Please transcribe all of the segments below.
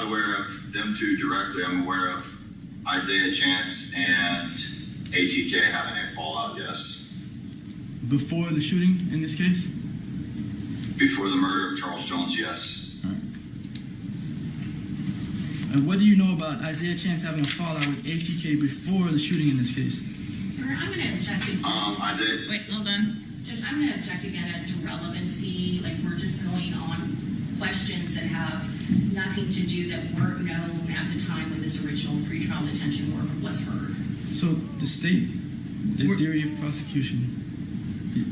not aware of them two directly. I'm aware of Isaiah Chance and ATK having a fallout, yes. Before the shooting in this case? Before the murder of Charles Jones, yes. All right. And what do you know about Isaiah Chance having a fallout with ATK before the shooting in this case? I'm going to object again. Isaiah. Wait, hold on. Judge, I'm going to object again as to relevancy. Like, we're just going on questions that have nothing to do, that weren't known at the time when this original pretrial detention order was heard. So the state, the theory of prosecution.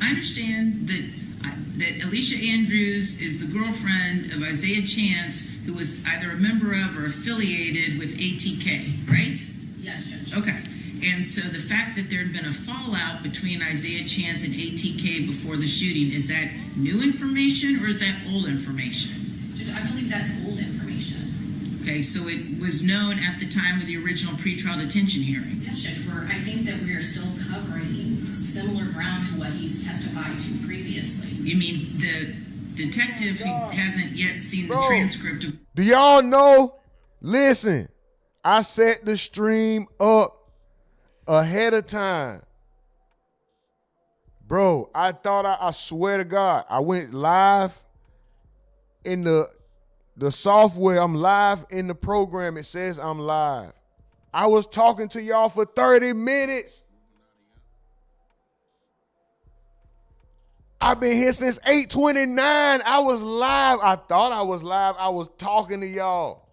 I understand that Alicia Andrews is the girlfriend of Isaiah Chance, who was either a member of or affiliated with ATK, right? Yes, Judge. Okay. And so the fact that there had been a fallout between Isaiah Chance and ATK before the shooting, is that new information or is that old information? Judge, I believe that's old information. Okay, so it was known at the time of the original pretrial detention hearing. Yes, Judge. I think that we are still covering similar ground to what he's testified to previously. You mean the detective who hasn't yet seen the transcript of... Do y'all know? Listen, I set the stream up ahead of time. Bro, I thought, I swear to God, I went live in the software. I'm live in the program. It says I'm live. I was talking to y'all for 30 minutes. I've been here since 8:29. I was live. I thought I was live. I was talking to y'all.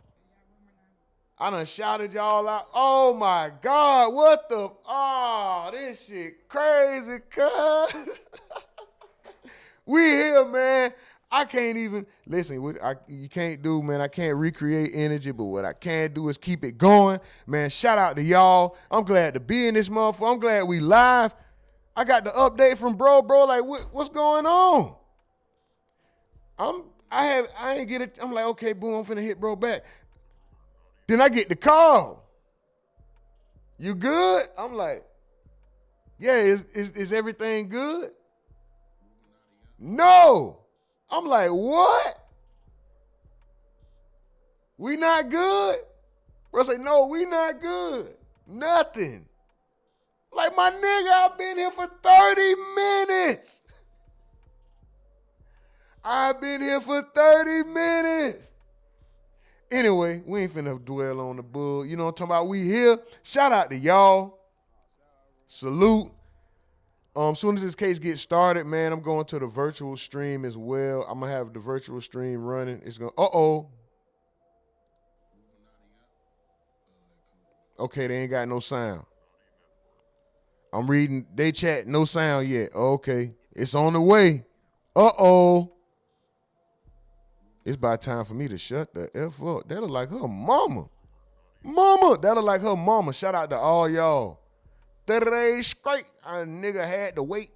I done shouted y'all out. Oh my God, what the, oh, this shit crazy, cuz. We here, man. I can't even, listen, you can't do, man, I can't recreate energy, but what I can do is keep it going. Man, shout out to y'all. I'm glad to be in this motherfucker. I'm glad we live. I got the update from bro, like, what's going on? I ain't get it. I'm like, okay, boom, I'm finna hit bro back. Then I get the call. You good? I'm like, yeah, is everything good? No. I'm like, what? We not good? Bro say, no, we not good. Nothing. Like, my nigga, I've been here for 30 minutes. I've been here for 30 minutes. Anyway, we ain't finna dwell on the bull. You know what I'm talking about? We here. Shout out to y'all. Salute. Soon as this case gets started, man, I'm going to the virtual stream as well. I'm gonna have the virtual stream running. It's gonna, okay, they ain't got no sound. I'm reading, they chat, no sound yet. Okay, it's on the way. It's about time for me to shut the F up. That look like her mama. That look like her mama. Shout out to all y'all. 30 days straight, a nigga had to wait.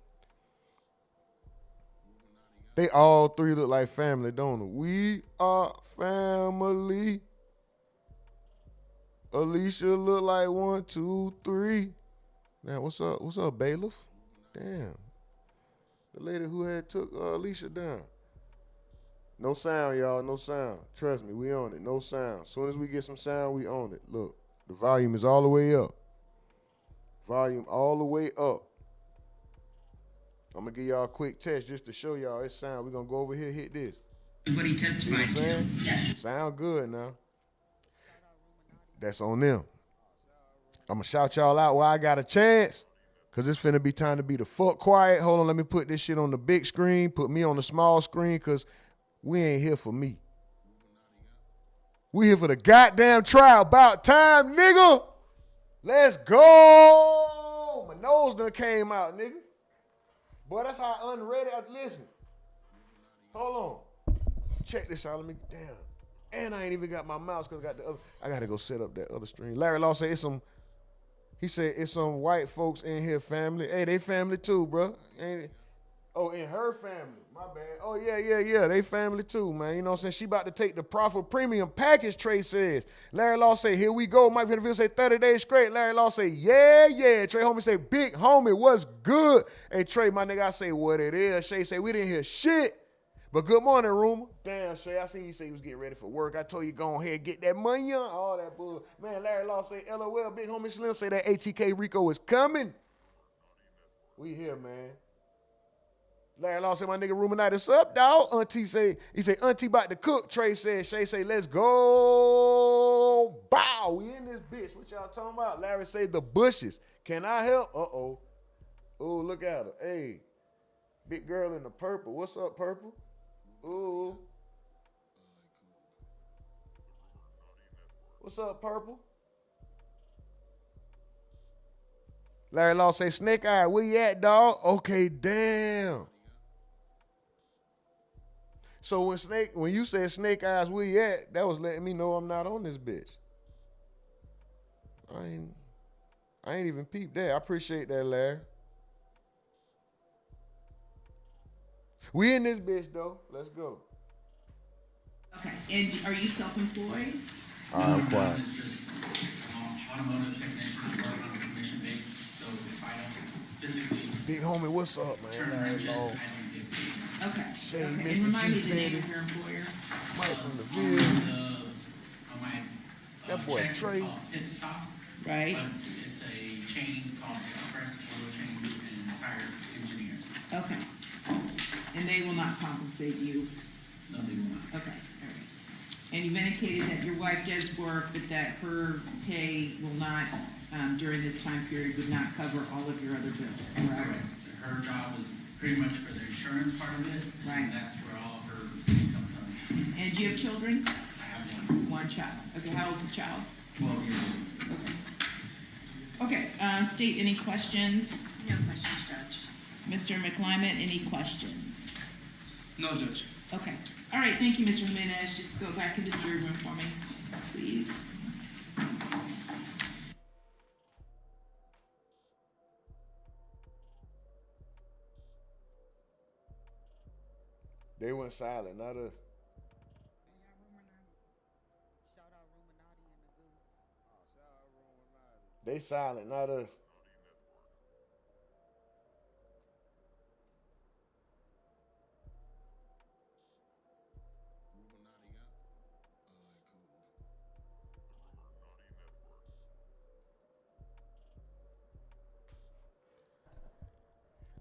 They all three look like family, don't they? We are family. Alicia look like 1, 2, 3. Now, what's up? What's up, bailiff? Damn. The lady who had took Alicia down. No sound, y'all. No sound. Trust me, we on it. No sound. As soon as we get some sound, we on it. Look, the volume is all the way up. Volume all the way up. I'm going to give y'all a quick test just to show y'all it's sound. We're going to go over here, hit this. What he testified to. Yes. Sound good now. That's on them. I'm going to shout y'all out while I got a chance, because it's finna be time to be the fuck quiet. Hold on, let me put this shit on the big screen, put me on the small screen, because we ain't here for me. We here for the goddamn trial. About time, nigga. Let's go. My nose done came out, nigga. Boy, that's how unready I listen. Hold on. Check this out. Let me, damn. And I ain't even got my mouse because I got the other. I got to go set up that other stream. Larry Law said he said it's some white folks in here family. Hey, they family too, bro. Ain't it? Oh, in her family. My bad. Oh, yeah. They family too, man. You know what I'm saying? She about to take the Profit Premium package, Trey says. Larry Law say, here we go. Mike Vanderbilt say 30 days straight. Larry Law say, yeah. Trey homie say, big homie, what's good? Hey, Trey, my nigga, I say what it is. Shay say, we didn't hear shit. But good morning, Rumor. Damn, Shay, I seen you say you was getting ready for work. I told you go ahead, get that money on, all that bull. Man, Larry Law say, LOL, Big Homie Slim say that ATK Rico is coming. We here, man. Larry Law said, my nigga Rumonati up, dog. Auntie say, he say, Auntie about to cook. Trey said, Shay say, let's go. Bow, we in this bitch. What y'all talking about? Larry say, the bushes. Can I help? Uh-oh. Oh, look at her. Hey, big girl in the purple. What's up, purple? Ooh. What's up, purple? Larry Law say, Snake Eye, where you at, dog? Okay, damn. So when you said Snake Eyes, where you at, that was letting me know I'm not on this bitch. I ain't even peeped that. I appreciate that, Larry. We in this bitch though. Let's go. Okay, and are you self-employed? I'm quiet. It's just automotive technician. I work on a commission base, so if I don't physically Big homie, what's up, man? turn Larry wrenches, I Law. don't get paid. Okay. Shane, Okay. Mr. And remind me G the name Fetty. of your employer. Mike from the On Ville. my That boy check, Trey. it's called Pit Stop, Right. but it's a chain called Express Oil Change and Tire Engineers. Okay. And they will not compensate you. No, they will not. Okay. All right. And you've indicated that your wife does work, but that her pay will not, during this time period, would not cover all of your other bills, correct? Correct. Her job is pretty much for the insurance part of it, Right. and that's where all of her income comes from. And do you have children? I have one, One child. Okay, how old is the child? 12 years old. Okay. Okay, state any questions? No questions, Judge. Mr. McClymonds, any questions? No, Judge. Okay. All right, thank you, Mr. Jimenez. Just go back into the jury room for me, please. They went silent, not us. They silent, not us.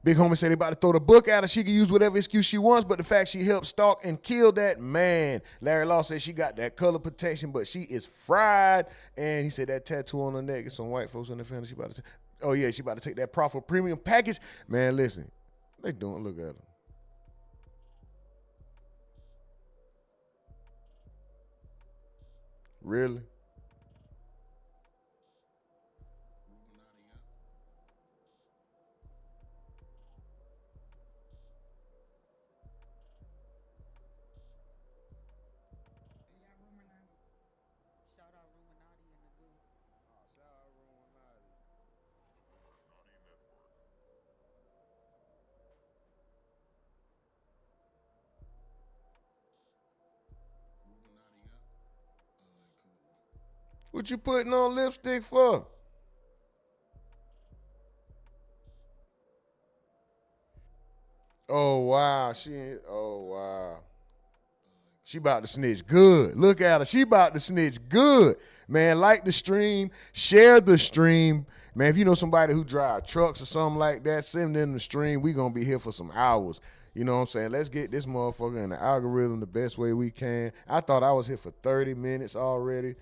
Big homie said they about to throw the book at her. She can use whatever excuse she wants, but the fact she helped stalk and kill that man. Larry Law said she got that color protection, but she is fried. And he said that tattoo on her neck is some white folks in the family. She about to oh yeah, she about to take that profit premium package. Man, listen, they don't look at her. Really? What you putting on lipstick for? Oh wow, oh wow. She about to snitch good. Look at her. She about to snitch good. Man, like the stream, share the stream. Man, if you know somebody who drive trucks or something like that, send them the stream. We gonna be here for some hours. You know what I'm saying? Let's get this motherfucker in the algorithm the best way we can. I thought I was here for 30 minutes already.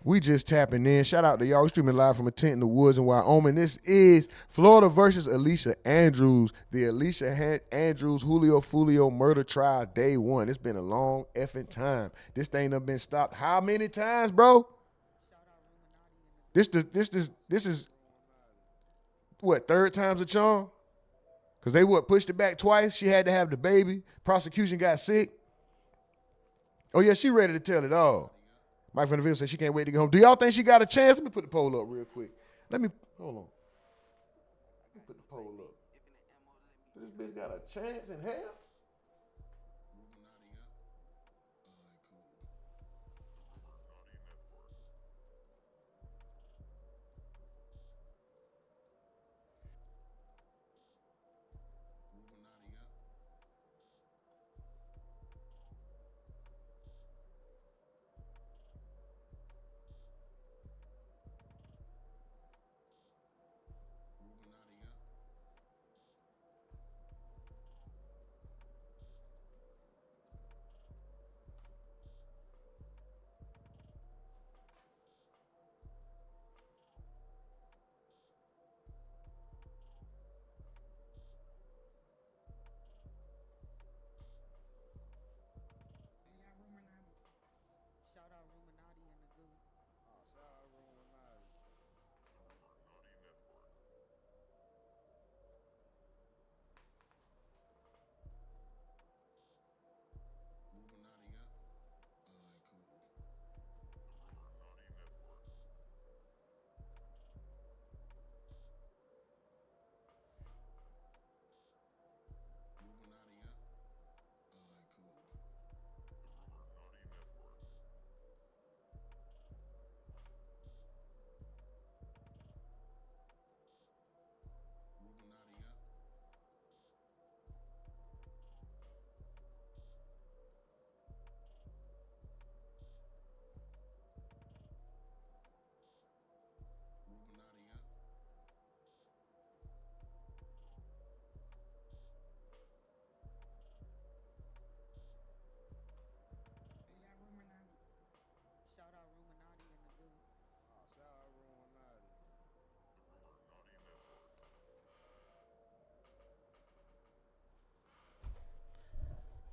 We just tapping in. Shout out to y'all. We streaming live from a tent in the woods in Wyoming. This is Florida versus Alicia Andrews. The Alicia Andrews Julio Foolio murder trial day one. It's been a long effing time. This thing done been stopped how many times, bro? This is what, third time's a charm? Because they pushed it back twice. She had to have the baby. Prosecution got sick. Oh yeah, she ready to tell it all. Mike from the Ville said she can't wait to get home. Do y'all think she got a chance? Let me put the poll up real quick. Hold on. Let me put the poll up. This bitch got a chance in hell?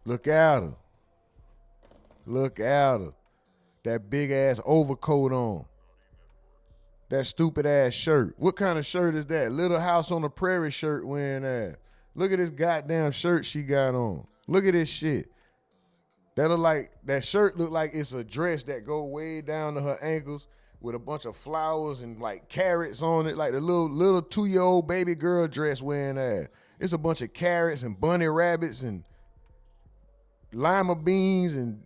Look at her. Look at her. That big ass overcoat on. That stupid ass shirt. What kind of shirt is that? Little House on the Prairie shirt wearing ass. Look at this goddamn shirt she got on. Look at this shit. That shirt look like it's a dress that go way down to her ankles with a bunch of flowers and like carrots on it, like the little 2-year-old baby girl dress wearing ass. It's a bunch of carrots and bunny rabbits and lima beans and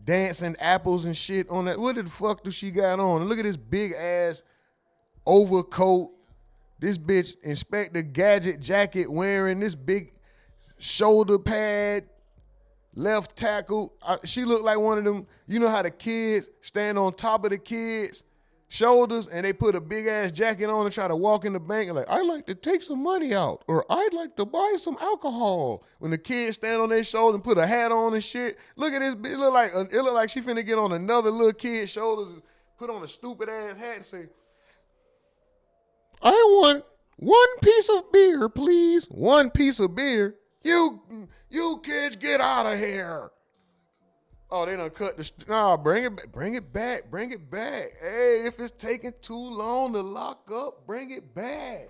dancing apples and shit on that. What the fuck do she got on? And look at this big ass overcoat. This bitch Inspector Gadget jacket wearing, this big shoulder pad, left tackle. She looked like one of them, you know how the kids stand on top of the kids' shoulders and they put a big ass jacket on and try to walk in the bank and like, I'd like to take some money out or I'd like to buy some alcohol. When the kids stand on their shoulder and put a hat on and shit, look at this bitch. It look like she finna get on another little kid's shoulders and put on a stupid ass hat and say, I want 1 piece of beer, please. 1 piece of beer. You kids get out of here. Oh, they done cut the, nah, bring it back. Hey, if it's taking too long to lock up, bring it back.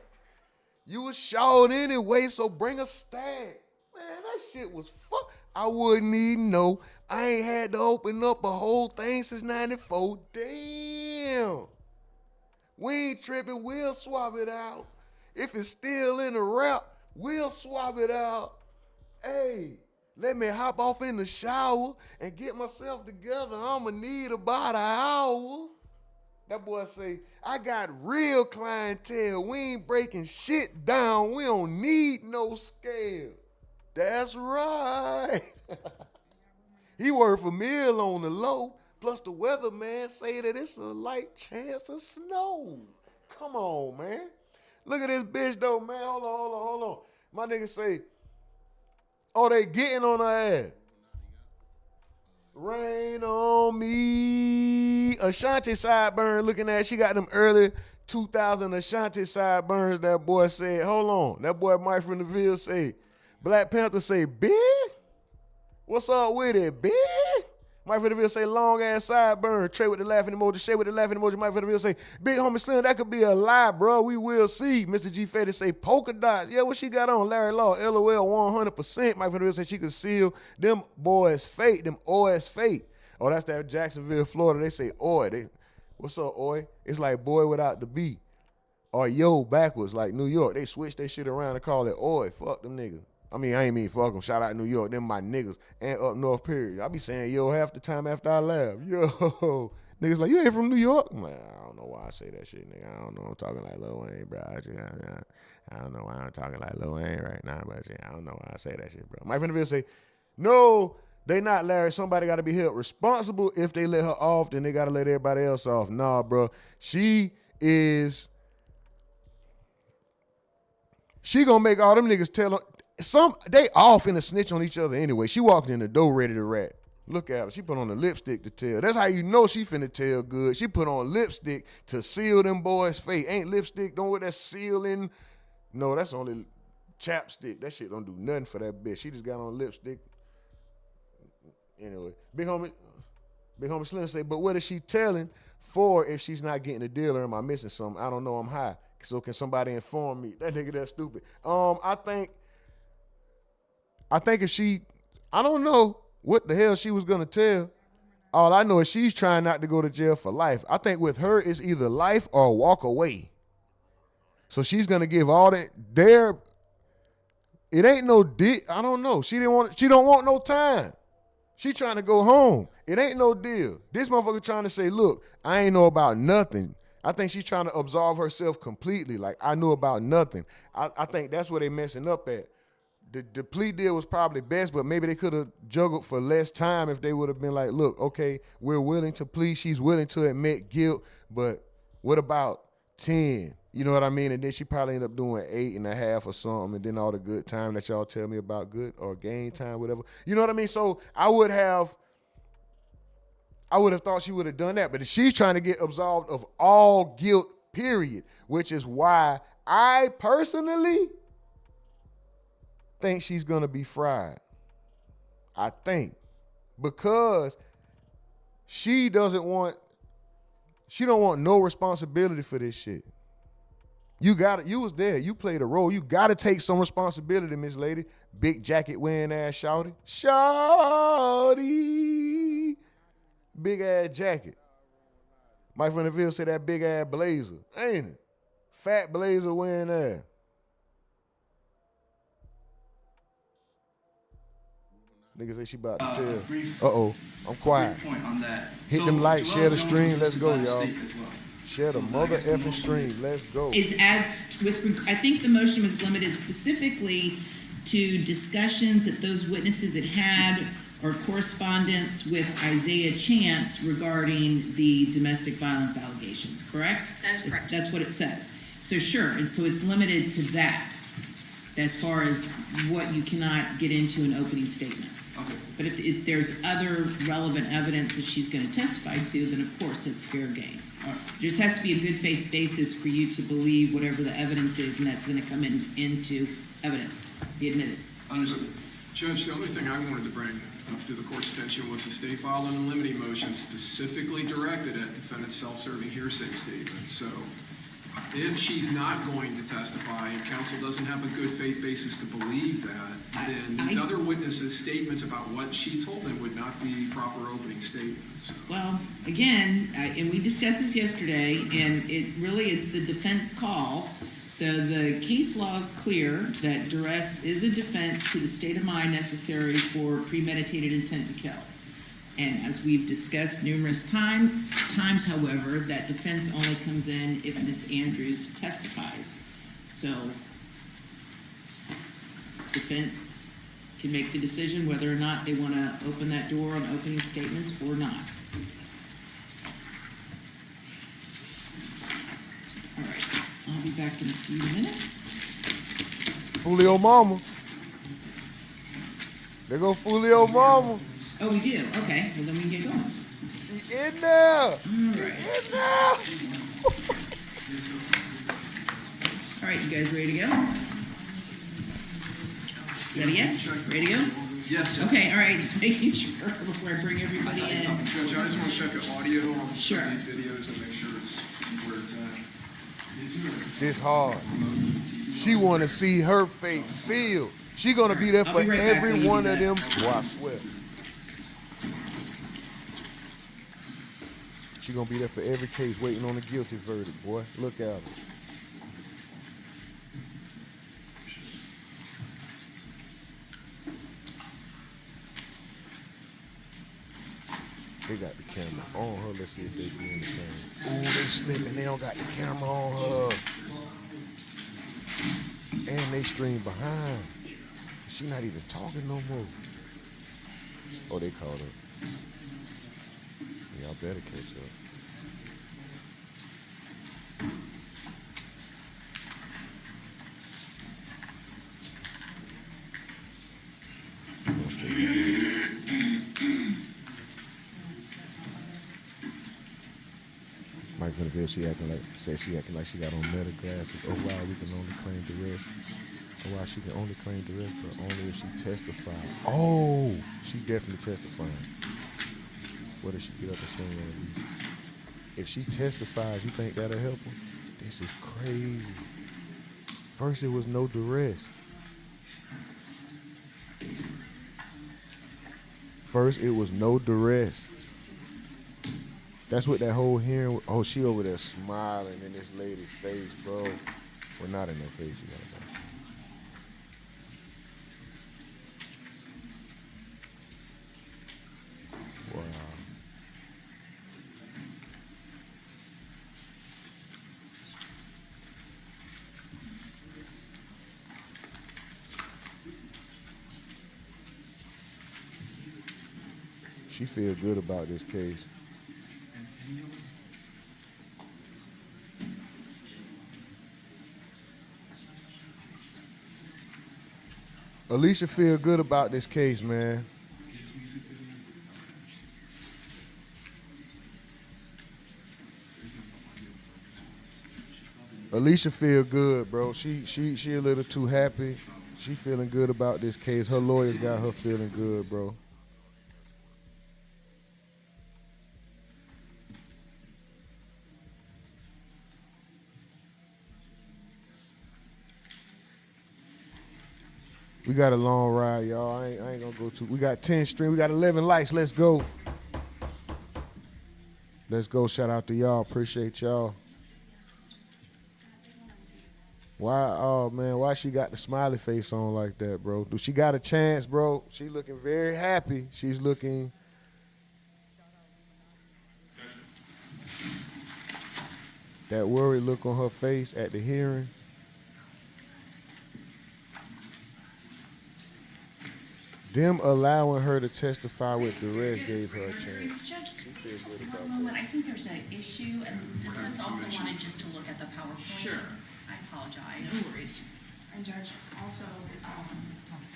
You was short anyway, so bring a stack. Man, that shit was fuck. I wouldn't even know. I ain't had to open up a whole thing since 94. Damn. We ain't tripping, we'll swap it out. If it's still in the wrap, we'll swap it out. Hey, let me hop off in the shower and get myself together. I'ma need about an hour. That boy say, I got real clientele. We ain't breaking shit down. We don't need no scale. That's right. He worked for Mill on the low. Plus the weatherman say that it's a light chance of snow. Come on, man. Look at this bitch though, man. Hold on. My nigga say, oh, they getting on her ass. Rain on me. Ashanti sideburn looking at, she got them early 2000 Ashanti sideburns. That boy said, hold on. That boy Mike from the Ville say, Black Panther say, bitch? What's up with it, bitch? Mike from the Ville say, long ass sideburn. Trey with the laughing emoji, Shay with the laughing emoji. Mike from the Ville say, big homie Slim, that could be a lie, bro. We will see. Mr. G Fetty say, polka dots. Yeah, what she got on? Larry Law, LOL 100%. Mike from the Ville say she could seal them boys' fate, them OS fate. Oh, that's that Jacksonville, Florida. They say oi. What's up, oi? It's like boy without the B. Or yo backwards, like New York. They switch that shit around and call it oi. Fuck them niggas. I mean, I ain't mean fuck them. Shout out New York. Them my niggas. And up north, period. I be saying yo half the time after I laugh. Yo. Niggas like, you ain't from New York? I'm like, I don't know why I say that shit, nigga. I don't know. I'm talking like Lil Wayne, bro. I don't know why I'm talking like Lil Wayne right now, but I don't know why I say that shit, bro. Mike from the Ville say, no, they not, Larry. Somebody got to be held responsible. If they let her off, then they got to let everybody else off. Nah, bro. She gonna make all them niggas tell her. They all finna snitch on each other anyway. She walked in the door ready to rat. Look at her. She put on the lipstick to tell. That's how you know she finna tell good. She put on lipstick to seal them boys' fate. Ain't lipstick, don't wear that sealing. No, that's only chapstick. That shit don't do nothing for that bitch. She just got on lipstick. Anyway, big homie Slim say, but what is she telling for if she's not getting a deal or am I missing something? I don't know, I'm high. So can somebody inform me? That nigga that's stupid. I think if she, I don't know what the hell she was gonna tell. All I know is she's trying not to go to jail for life. I think with her it's either life or walk away. So she's gonna give all that there. It ain't no I don't know. She don't want no time. She trying to go home. It ain't no deal. This motherfucker trying to say, look, I ain't know about nothing. I think she's trying to absolve herself completely. Like, I knew about nothing. I think that's where they messing up at. The plea deal was probably best, but maybe they could have juggled for less time if they would have been like, look, okay, we're willing to plead. She's willing to admit guilt, but what about 10? You know what I mean? And then she probably ended up doing 8.5 or something, and then all the good time that y'all tell me about, good or gain time, whatever. You know what I mean? So I would have thought she would have done that, but she's trying to get absolved of all guilt, period, which is why I personally think she's gonna be fried. I think. Because she don't want no responsibility for this shit. You was there. You played a role. You gotta take some responsibility, Miss Lady. Big jacket wearing ass shawty. Shawty. Big ass jacket. Mike from the Ville said that big ass blazer. Ain't it? Fat blazer wearing ass. Nigga say she about to tell. Uh-oh. I'm quiet. Brief point on that. Hit them lights, share the Joel stream. Jones Let's was go, listed by y'all. state as well. Share the So, I mother guess the effing motion stream. Let's go. Is I think the motion was limited specifically to discussions that those witnesses had or correspondence with Isaiah Chance regarding the domestic violence allegations, correct? That is correct. That's what it says. So sure, and so it's limited to that as far as what you cannot get into in opening statements. Okay. But if there's other relevant evidence that she's gonna testify to, then of course it's fair game. There just has to be a good faith basis for you to believe whatever the evidence is, and that's gonna come into evidence, be admitted. Understood. Judge, the only thing I wanted to bring up to the court's attention was the state filed an unlimited motion specifically directed at defendant's self-serving hearsay statement. So if she's not going to testify and counsel doesn't have a good faith basis to believe that, then these other witnesses' statements about what she told them would not be proper opening statements. Well, again, and we discussed this yesterday, and it's the defense call. So the case law is clear that duress is a defense to the state of mind necessary for premeditated intent to kill. And as we've discussed numerous times, however, that defense only comes in if Ms. Andrews testifies. So defense can make the decision whether or not they want to open that door on opening statements or not. All right, I'll be back in a few minutes. Foolio mama. There go Foolio mama. Oh, we do? Okay, well then we can get going. She in there. She right. in there. All right, you guys ready to go? Is that a yes? Ready to go? Yes, Judge. Okay, all right, just making sure before I bring everybody in. Judge, I just want to check the audio on Sure. these videos and make sure it's where it's at. This hard. She want to see her fate sealed. She gonna be there I'll for be right back every when you one do of that. them. Boy, I swear. She gonna be there for every case, waiting on a guilty verdict. Boy, look at her. They got the camera on her. Let's see if they doing the same. Ooh, they slipping. They don't got the camera on her. And they stream behind. She not even talking no more. Oh, they called her. Y'all better catch up. Gonna stay right there. Mike from the Ville, she acting like she got on meta glasses. Oh wow, we can only claim duress. Oh wow, she can only claim duress, but only if she testifies. Oh, she's definitely testifying. What if she get up and swing on these? If she testifies, you think that'll help her? This is crazy. First, it was no duress. First, it was no duress. That's what that whole hearing. Oh, she over there smiling in this lady's face, bro. Well, not in her face, you gotta know. Wow. She feel good about this case. Alicia feel good about this case, man. Alicia feel good, bro. She a little too happy. She feeling good about this case. Her lawyers got her feeling good, bro. We got a long ride, y'all. I ain't gonna go too. We got 10 stream. We got 11 likes. Let's go. Let's go. Shout out to y'all. Appreciate y'all. Why? Oh man, why she got the smiley face on like that, bro? Do she got a chance, bro? She looking very happy. She's looking. That worried look on her face at the hearing. Them allowing her to testify with duress gave her a chance. Judge, could we talk for a moment? I think there's an issue, and the defense also wanted just to look at the PowerPoint. Sure. I apologize. No worries. And Judge, also,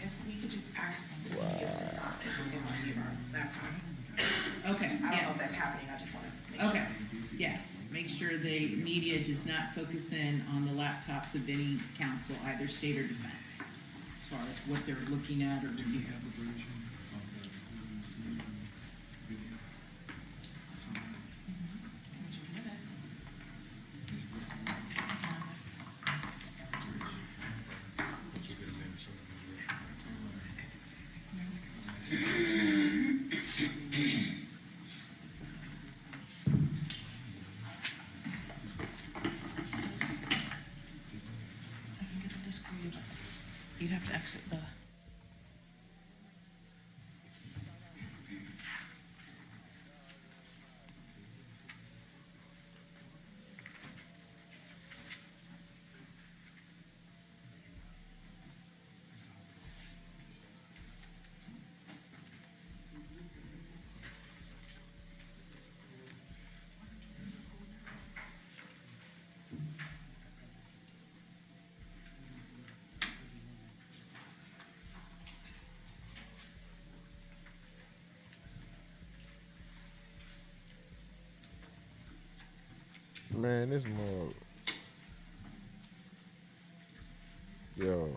if we could just ask the media to not focus in on any of our laptops. Okay, I don't know if yes. that's happening, I just want to make sure. Okay, yes. Make sure the media does not focus in on the laptops of any counsel, either state or defense, as far as what they're looking at or reviewing. You'd have to exit the. Man, this mug. Yo.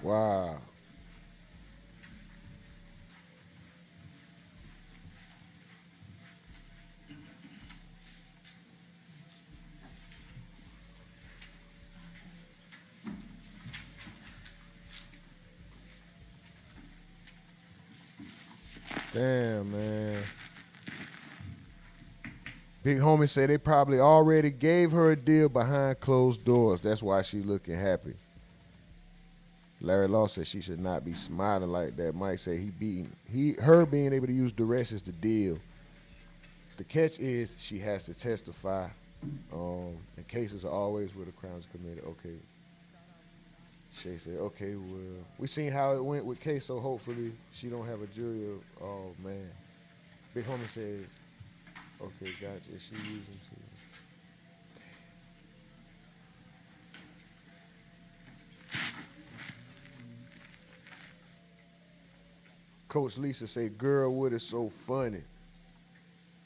Wow. Damn, man. Big homie said they probably already gave her a deal behind closed doors. That's why she's looking happy. Larry Law said she should not be smiling like that. Mike said her being able to use duress is the deal. The catch is she has to testify. And cases are always where the crime is committed. Okay. Shay said, okay, well, we seen how it went with Kay, so hopefully she don't have a jury of, oh man. Big homie said, okay, gotcha. Is she using to? Coach Lisa said, girl, what is so funny?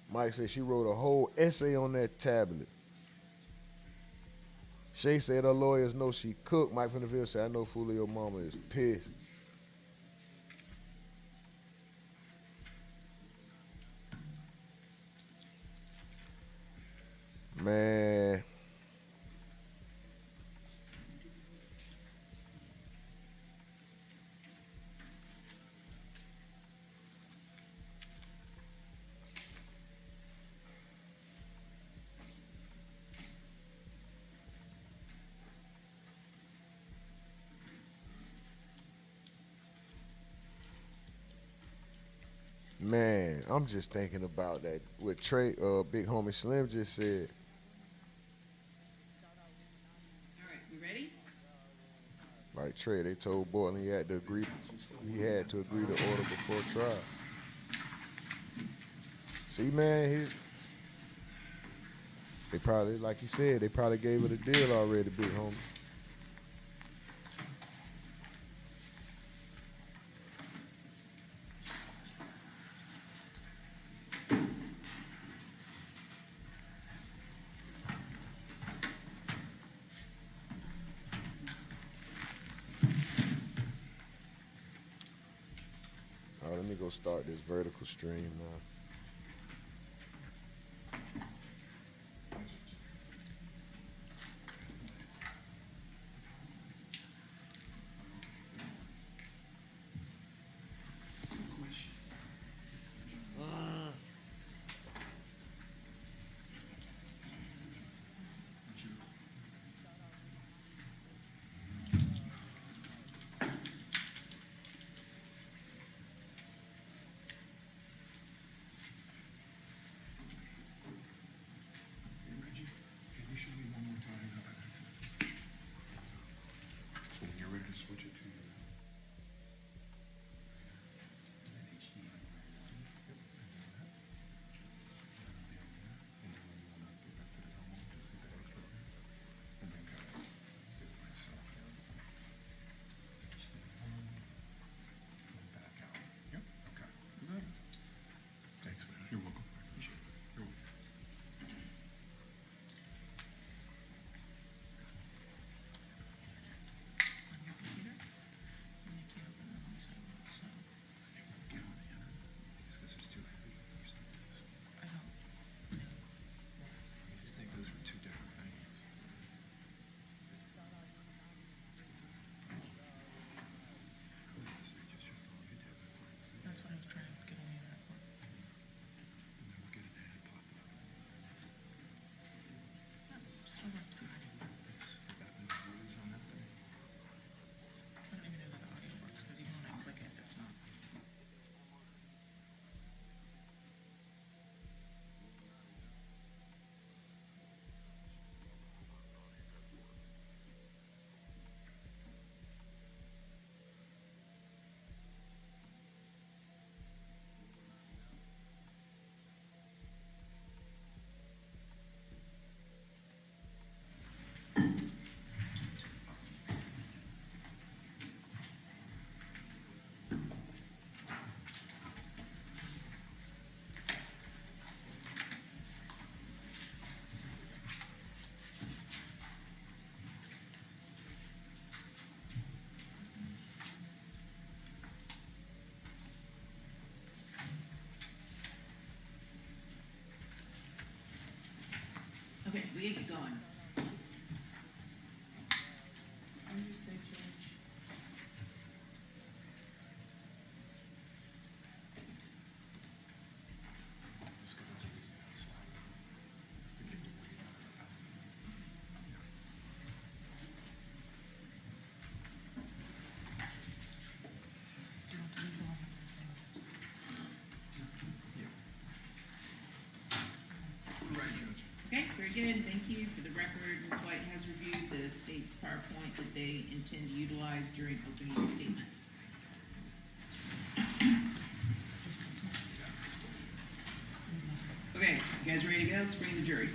Mike said she wrote a whole essay on that tablet. Shay said her lawyers know she cooked. Mike from the Ville said, I know Foolio mama is pissed. Man. Man, I'm just thinking about that. What Trey, big homie Slim just said. All right, we ready? Like Trey, they told Bortland he had to agree to order before trial. See, man, They probably, like you said, they probably gave it a deal already, big homie. All right, let me go start this vertical stream now. Can you show me one more time how to access it? So when you're ready to switch it to your. Thanks, man. You're welcome. I appreciate it. You're welcome. That's what I was trying to get on the internet for. Still works good. I don't even know that the audio works, because even when I click it, it's not. Okay, we get going. Understood, George. Do you want to leave the one? Right, Judge. Okay, very good, thank you. For the record, Ms. White has reviewed the state's PowerPoint that they intend to utilize during opening statement. Okay, you guys ready to go? Let's bring the jury.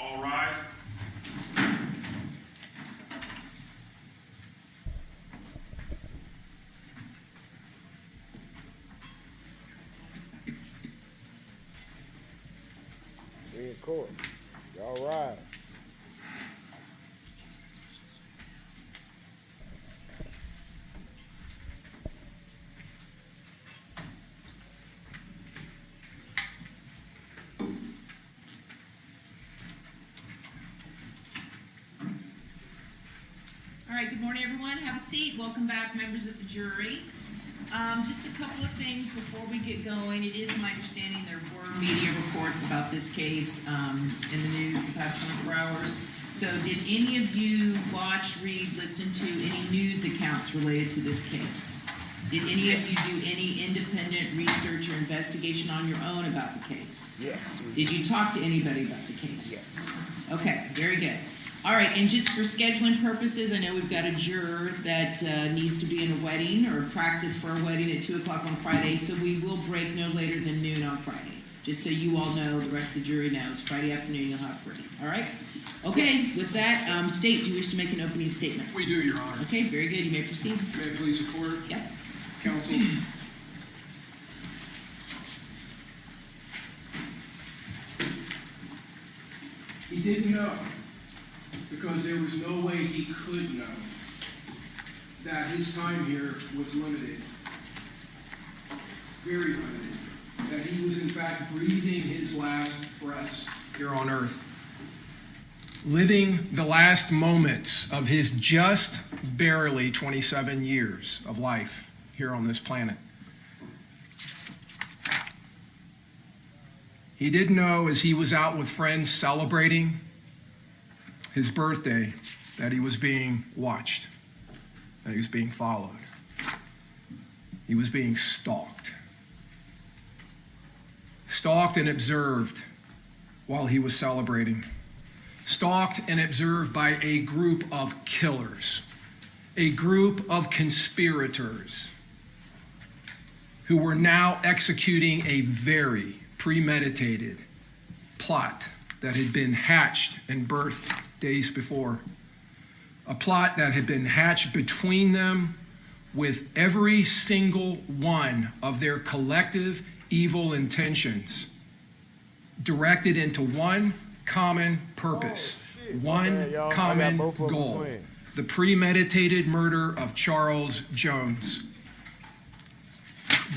All rise. We in court. Y'all ride. All right, good morning, everyone. Have a seat. Welcome back, members of the jury. Just a couple of things before we get going. It is my understanding there were media reports about this case in the news the past 24 hours. So did any of you watch, read, listen to any news accounts related to this case? Did any of you do any independent research or investigation on your own about the case? Yes. Did you talk to anybody about the case? Yes. Okay, very good. All right, and just for scheduling purposes, I know we've got a juror that needs to be in a wedding or practice for a wedding at 2 o'clock on Friday, so we will break no later than noon on Friday. Just so you all know, the rest of the jury knows, Friday afternoon you'll have free. All right? Okay, with that, State, do you wish to make an opening statement? We do, Your Honor. Okay, very good. You may proceed. May I please report? Yep. Counsel. He didn't know, because there was no way he could know, that his time here was limited, very limited, that he was in fact breathing his last breaths here on earth, living the last moments of his just barely 27 years of life here on this planet. He didn't know, as he was out with friends celebrating his birthday, that he was being watched, that he was being followed. He was being stalked. Stalked and observed while he was celebrating. Stalked and observed by a group of killers, a group of conspirators who were now executing a very premeditated plot that had been hatched and birthed days before. A plot that had been hatched between them with every single one of their collective evil intentions directed into one common purpose, one common goal: the premeditated murder of Charles Jones.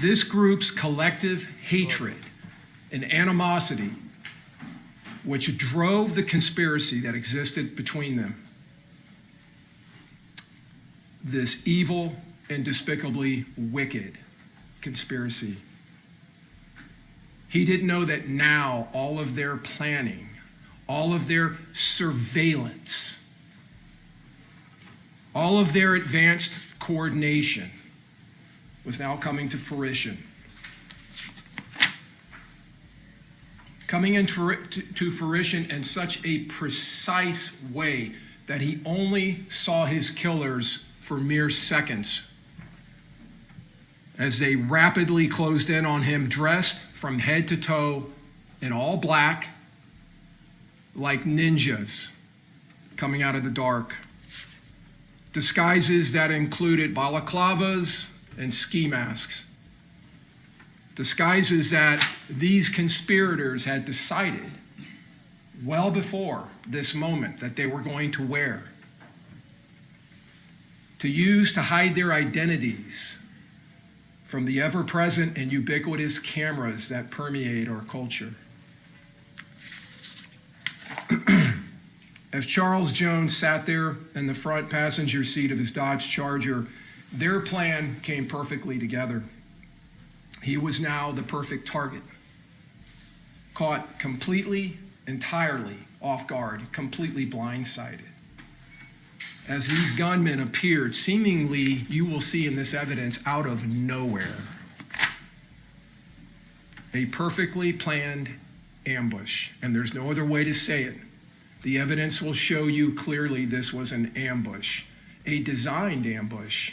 This group's collective hatred and animosity, which drove the conspiracy that existed between them, this evil and despicably wicked conspiracy. He didn't know that now all of their planning, all of their surveillance, all of their advanced coordination was now coming to fruition. Coming into to fruition in such a precise way that he only saw his killers for mere seconds as they rapidly closed in on him, dressed from head to toe in all black, like ninjas coming out of the dark. Disguises that included balaclavas and ski masks. Disguises that these conspirators had decided well before this moment that they were going to wear, to use to hide their identities from the ever-present and ubiquitous cameras that permeate our culture. As Charles Jones sat there in the front passenger seat of his Dodge Charger, their plan came perfectly together. He was now the perfect target, caught completely, entirely off guard, completely blindsided. As these gunmen appeared, seemingly, you will see in this evidence, out of nowhere, a perfectly planned ambush, and there's no other way to say it. The evidence will show you clearly this was an ambush, a designed ambush,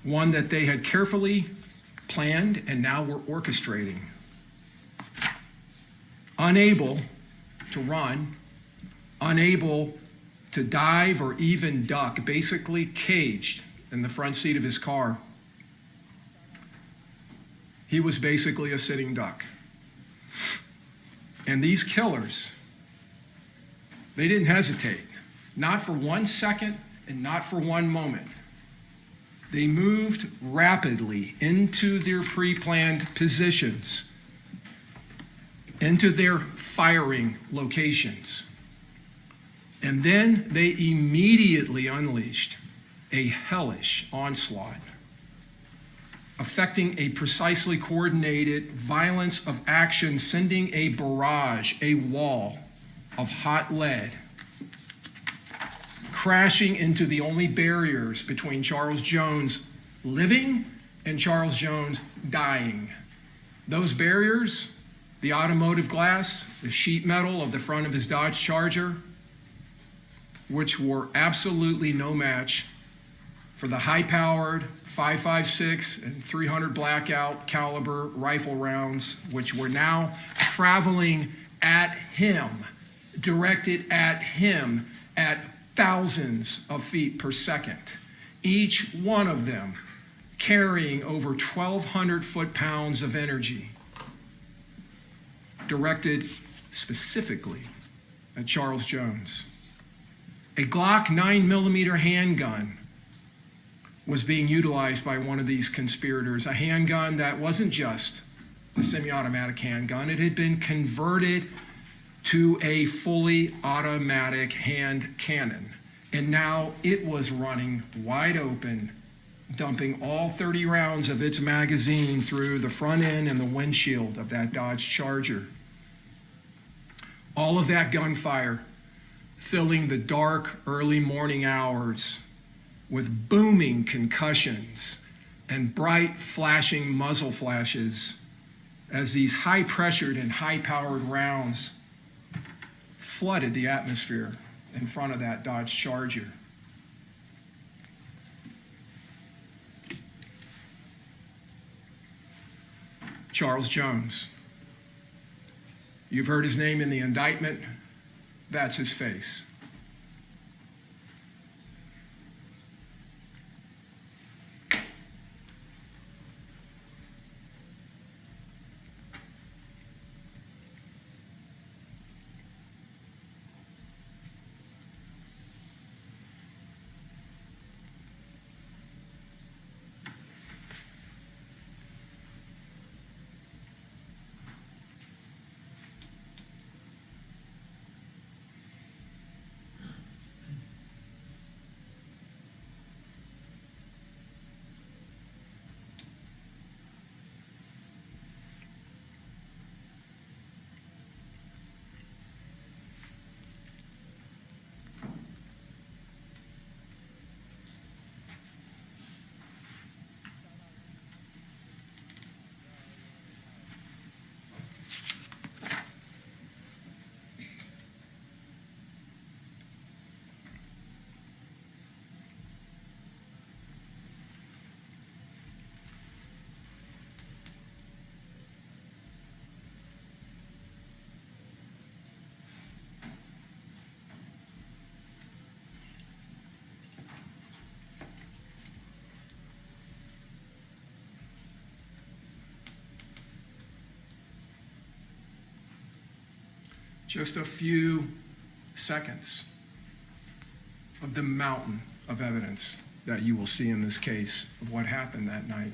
one that they had carefully planned and now were orchestrating. Unable to run, unable to dive or even duck, basically caged in the front seat of his car. He was basically a sitting duck. And these killers, they didn't hesitate, not for 1 second and not for one moment. They moved rapidly into their pre-planned positions, into their firing locations. And then they immediately unleashed a hellish onslaught affecting a precisely coordinated violence of action, sending a barrage, a wall of hot lead, crashing into the only barriers between Charles Jones living and Charles Jones dying. Those barriers, the automotive glass, the sheet metal of the front of his Dodge Charger, which were absolutely no match for the high-powered 5.56 and 300 blackout caliber rifle rounds, which were now traveling at him, directed at him at thousands of feet per second, each one of them carrying over 1,200 foot-pounds of energy, directed specifically at Charles Jones. A Glock 9mm handgun was being utilized by one of these conspirators, a handgun that wasn't just a semi-automatic handgun. It had been converted to a fully automatic hand cannon, and now it was running wide open, dumping all 30 rounds of its magazine through the front end and the windshield of that Dodge Charger. All of that gunfire filling the dark early morning hours with booming concussions and bright flashing muzzle flashes as these high-pressured and high-powered rounds flooded the atmosphere in front of that Dodge Charger. Charles Jones. You've heard his name in the indictment. That's his face. Just a few seconds of the mountain of evidence that you will see in this case of what happened that night.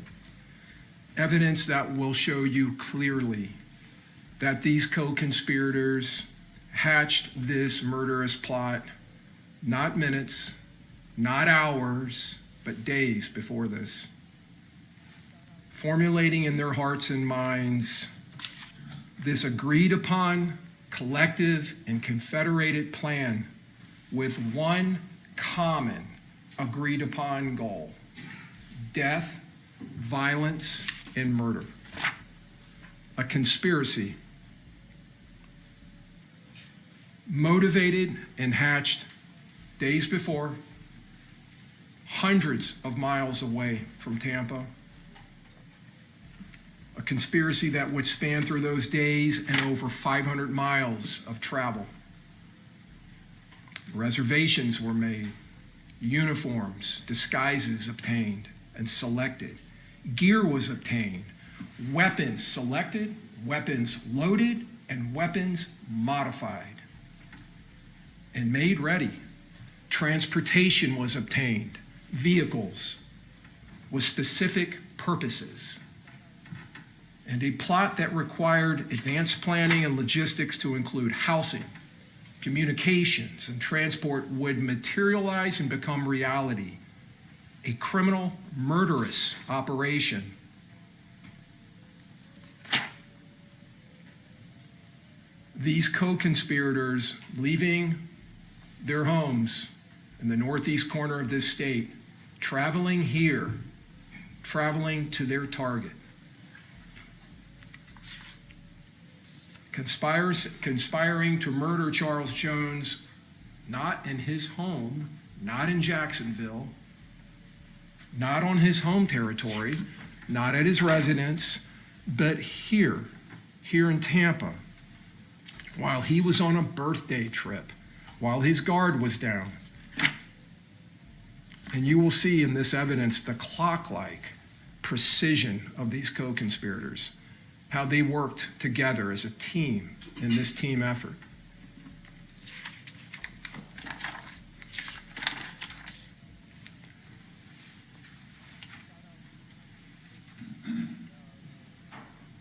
Evidence that will show you clearly that these co-conspirators hatched this murderous plot not minutes, not hours, but days before this, formulating in their hearts and minds this agreed upon collective and confederated plan with one common agreed upon goal: death, violence, and murder. A conspiracy motivated and hatched days before, hundreds of miles away from Tampa. A conspiracy that would span through those days and over 500 miles of travel. Reservations were made, uniforms, disguises obtained and selected, gear was obtained, weapons selected, weapons loaded, and weapons modified and made ready. Transportation was obtained, vehicles with specific purposes, and a plot that required advanced planning and logistics to include housing, communications, and transport would materialize and become reality. A criminal, murderous operation these co-conspirators leaving their homes in the northeast corner of this state, traveling here, traveling to their target. Conspiring to murder Charles Jones, not in his home, not in Jacksonville, not on his home territory, not at his residence, but here in Tampa, while he was on a birthday trip, while his guard was down. And you will see in this evidence the clock-like precision of these co-conspirators, how they worked together as a team in this team effort.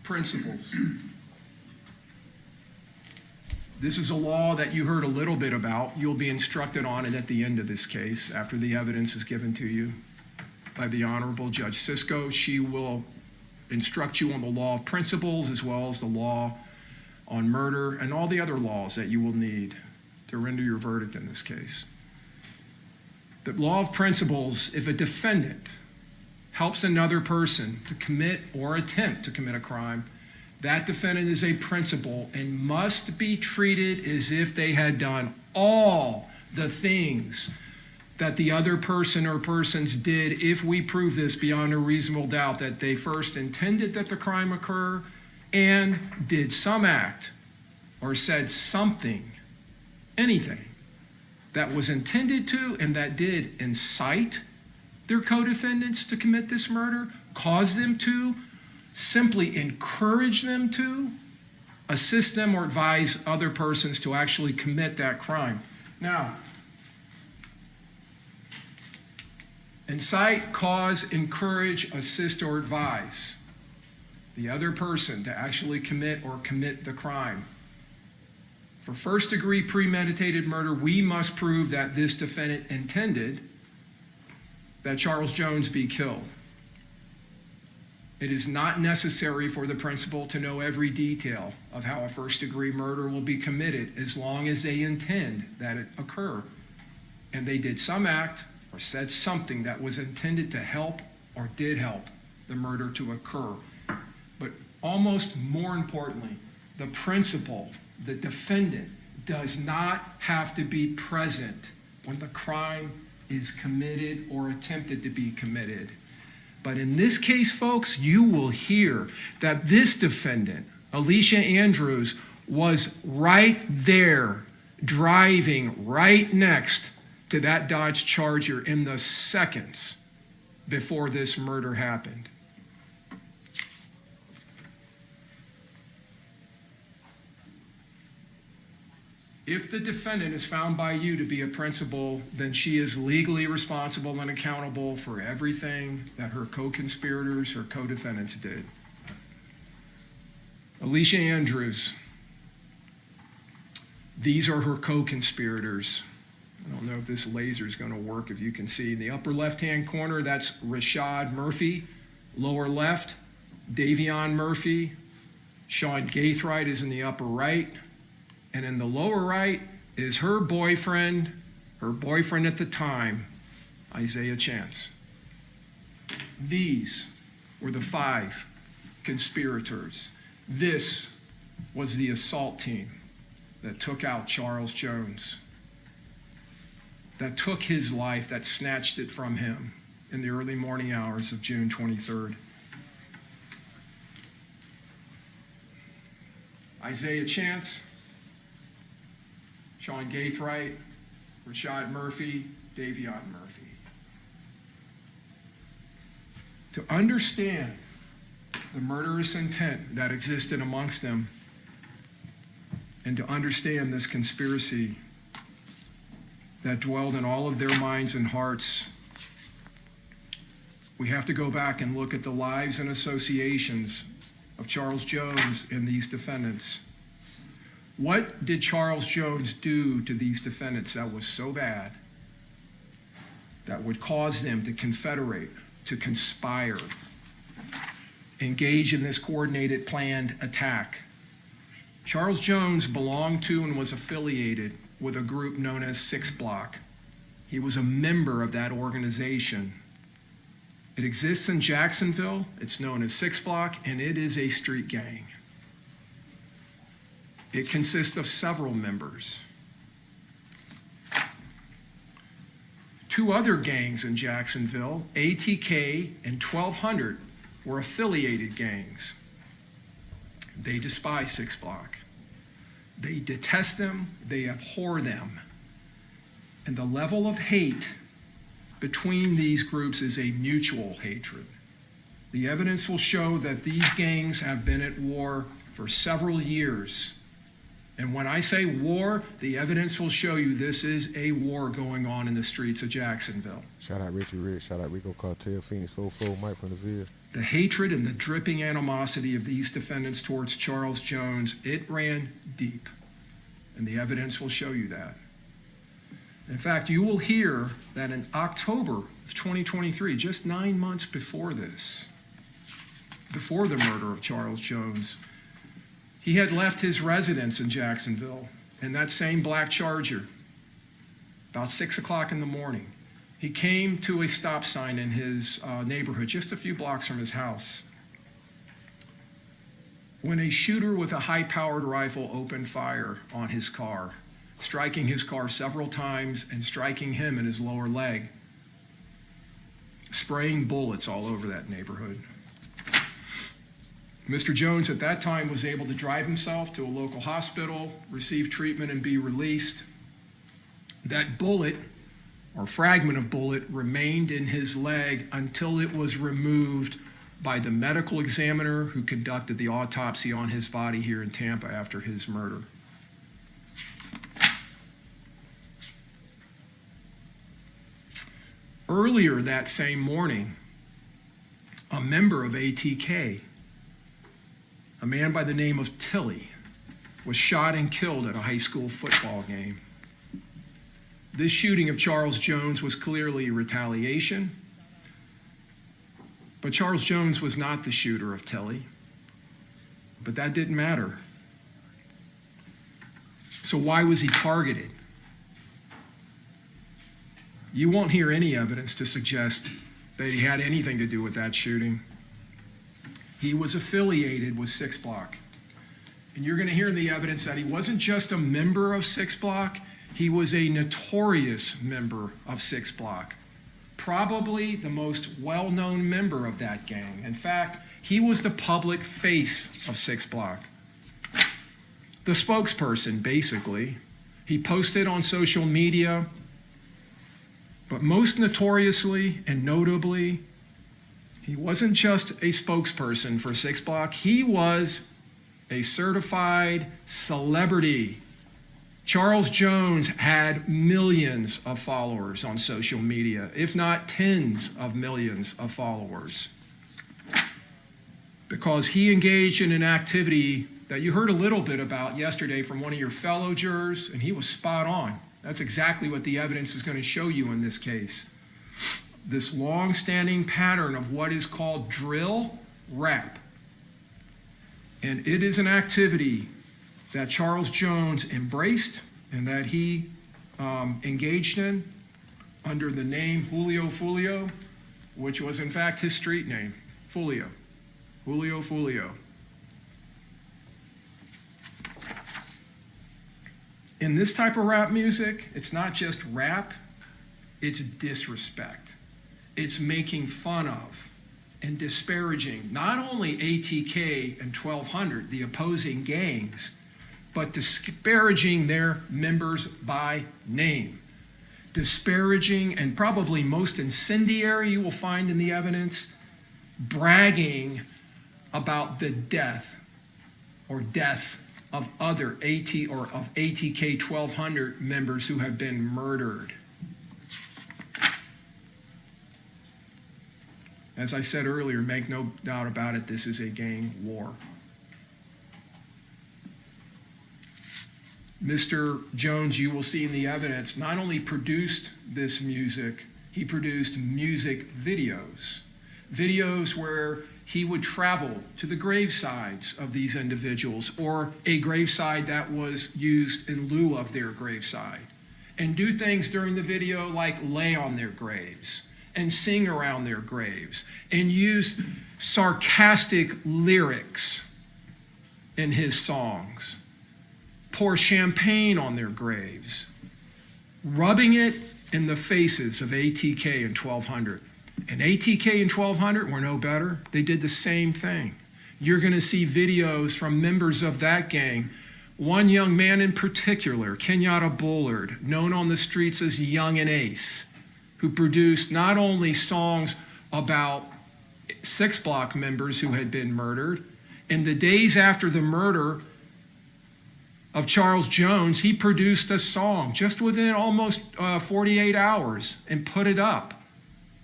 Principles. This is a law that you heard a little bit about. You'll be instructed on it at the end of this case after the evidence is given to you by the Honorable Judge Sisko. She will instruct you on the law of principles as well as the law on murder and all the other laws that you will need to render your verdict in this case. The law of principles, if a defendant helps another person to commit or attempt to commit a crime, that defendant is a principal and must be treated as if they had done all the things that the other person or persons did, if we prove this beyond a reasonable doubt, that they first intended that the crime occur and did some act or said something, anything, that was intended to and that did incite their co-defendants to commit this murder, cause them to, simply encourage them to, assist them or advise other persons to actually commit that crime. Now, incite, cause, encourage, assist, or advise the other person to actually commit the crime. For first-degree premeditated murder, we must prove that this defendant intended that Charles Jones be killed. It is not necessary for the principal to know every detail of how a first-degree murder will be committed as long as they intend that it occur. And they did some act or said something that was intended to help or did help the murder to occur. But almost more importantly, the principal, the defendant, does not have to be present when the crime is committed or attempted to be committed. But in this case, folks, you will hear that this defendant, Alicia Andrews, was right there, driving right next to that Dodge Charger in the seconds before this murder happened. If the defendant is found by you to be a principal, then she is legally responsible and accountable for everything that her co-conspirators, her co-defendants did. Alicia Andrews, these are her co-conspirators. I don't know if this laser is going to work, if you can see. In the upper left-hand corner, that's Rashad Murphy. Lower left, Davion Murphy. Sean Gaithright is in the upper right. And in the lower right is her boyfriend at the time, Isaiah Chance. These were the 5 conspirators. This was the assault team that took out Charles Jones, that took his life, that snatched it from him in the early morning hours of June 23rd. Isaiah Chance, Sean Gaithright, Rashad Murphy, Davion Murphy. To understand the murderous intent that existed amongst them and to understand this conspiracy that dwelled in all of their minds and hearts, we have to go back and look at the lives and associations of Charles Jones and these defendants. What did Charles Jones do to these defendants that was so bad that would cause them to confederate, to conspire, engage in this coordinated, planned attack Charles Jones belonged to and was affiliated with a group known as 6 Block. He was a member of that organization. It exists in Jacksonville. It's known as 6 Block, and it is a street gang. It consists of several members. 2 other gangs in Jacksonville, ATK and 1200, were affiliated gangs. They despise 6 Block. They detest them, they abhor them. And the level of hate between these groups is a mutual hatred. The evidence will show that these gangs have been at war for several years. And when I say war, the evidence will show you this is a war going on in the streets of Jacksonville. Shout out Richie Rich, shout out Rico Cartel, Phoenix 44, Mike from the Ville. The hatred and the dripping animosity of these defendants towards Charles Jones, it ran deep. And the evidence will show you that. In fact, you will hear that in October of 2023, just 9 months before this, before the murder of Charles Jones, he had left his residence in Jacksonville in that same black Charger about 6 o'clock in the morning. He came to a stop sign in his neighborhood, just a few blocks from his house, when a shooter with a high-powered rifle opened fire on his car, striking his car several times and striking him in his lower leg, spraying bullets all over that neighborhood. Mr. Jones at that time was able to drive himself to a local hospital, receive treatment, and be released. That bullet, or fragment of bullet, remained in his leg until it was removed by the medical examiner who conducted the autopsy on his body here in Tampa after his murder. Earlier that same morning, a member of ATK, a man by the name of Tilly, was shot and killed at a high school football game. This shooting of Charles Jones was clearly retaliation, but Charles Jones was not the shooter of Tilly. But that didn't matter. So why was he targeted? You won't hear any evidence to suggest that he had anything to do with that shooting. He was affiliated with 6 Block. And you're going to hear in the evidence that he wasn't just a member of 6 Block, he was a notorious member of 6 Block. Probably the most well-known member of that gang. In fact, he was the public face of 6 Block. The spokesperson, basically. He posted on social media, but most notoriously and notably, he wasn't just a spokesperson for 6 Block, he was a certified celebrity. Charles Jones had millions of followers on social media, if not tens of millions of followers, because he engaged in an activity that you heard a little bit about yesterday from one of your fellow jurors, and he was spot on. That's exactly what the evidence is going to show you in this case. This long-standing pattern of what is called drill rap. And it is an activity that Charles Jones embraced and that he engaged in under the name Julio, which was in fact his street name, Foolio. Julio. In this type of rap music, it's not just rap, it's disrespect. It's making fun of and disparaging not only ATK and 1200, the opposing gangs, but disparaging their members by name. Disparaging, and probably most incendiary you will find in the evidence, bragging about the death or deaths of other ATK 1200 members who have been murdered. As I said earlier, make no doubt about it, this is a gang war. Mr. Jones, you will see in the evidence, not only produced this music, he produced music videos. Videos where he would travel to the gravesides of these individuals, or a graveside that was used in lieu of their graveside, and do things during the video like lay on their graves and sing around their graves and use sarcastic lyrics in his songs, pour champagne on their graves, rubbing it in the faces of ATK and 1200. And ATK and 1200 were no better. They did the same thing. You're going to see videos from members of that gang. One young man in particular, Kenyatta Bullard, known on the streets as Young and Ace, who produced not only songs about 6 Block members who had been murdered, in the days after the murder of Charles Jones, he produced a song just within almost 48 hours and put it up,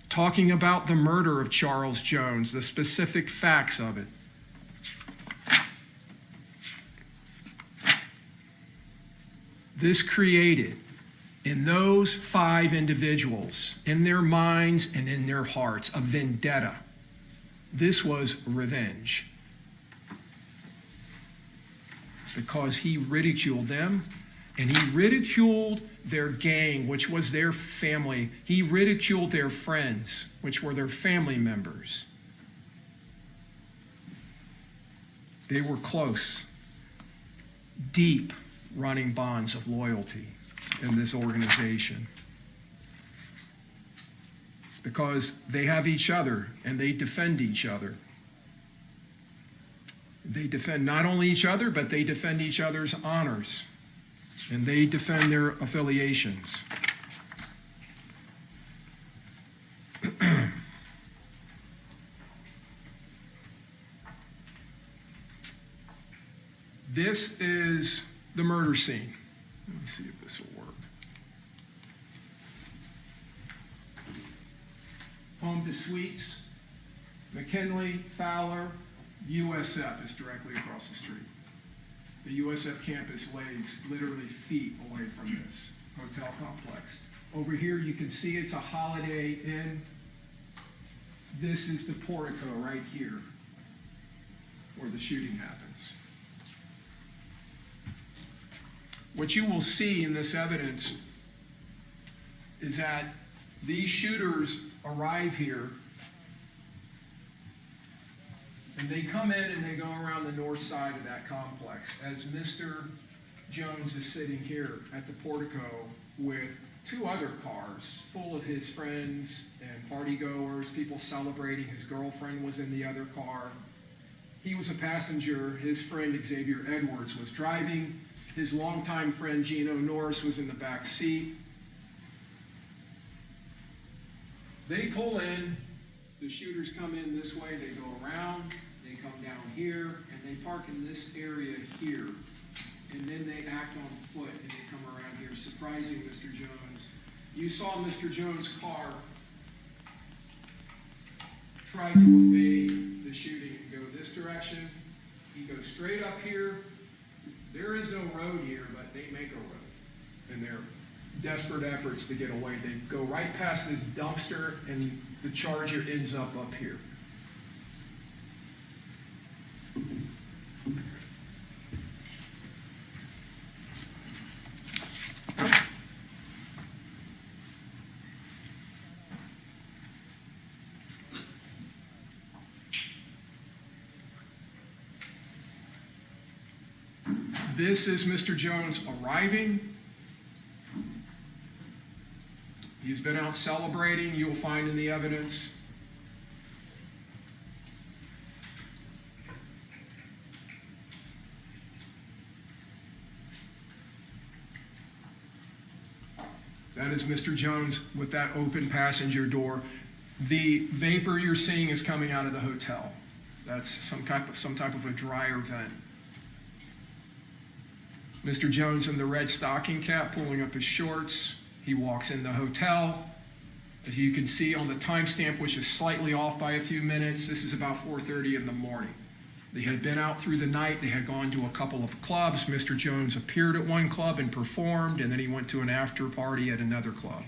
talking about the murder of Charles Jones, the specific facts of it. This created in those 5 individuals, in their minds and in their hearts, a vendetta. This was revenge. Because he ridiculed them, and he ridiculed their gang, which was their family. He ridiculed their friends, which were their family members. They were close, deep running bonds of loyalty in this organization. Because they have each other and they defend each other. They defend not only each other, but they defend each other's honors. And they defend their affiliations. This is the murder scene. Let me see if this will work. Home to Suites, McKinley, Fowler, USF is directly across the street. The USF campus lays literally feet away from this hotel complex. Over here you can see it's a Holiday Inn. This is the portico right here where the shooting happens. What you will see in this evidence is that these shooters arrive here and they come in and they go around the north side of that complex as Mr. Jones is sitting here at the portico with 2 other cars full of his friends and partygoers, people celebrating. His girlfriend was in the other car. He was a passenger. His friend Xavier Edwards was driving. His longtime friend Gino Norris was in the back seat. They pull in. The shooters come in this way. They go around. They come down here, and they park in this area here. And then they act on foot, and they come around here, surprising Mr. Jones. You saw Mr. Jones' car try to evade the shooting and go this direction. He goes straight up here. There is no road here, but they make a road in their desperate efforts to get away. They go right past this dumpster, and the Charger ends up here. This is Mr. Jones arriving. He's been out celebrating, you'll find in the evidence. That is Mr. Jones with that open passenger door. The vapor you're seeing is coming out of the hotel. That's some type of a dryer vent. Mr. Jones in the red stocking cap pulling up his shorts. He walks in the hotel. As you can see on the timestamp, which is slightly off by a few minutes, this is about 4:30 in the morning. They had been out through the night. They had gone to a couple of clubs. Mr. Jones appeared at one club and performed, and then he went to an after party at another club.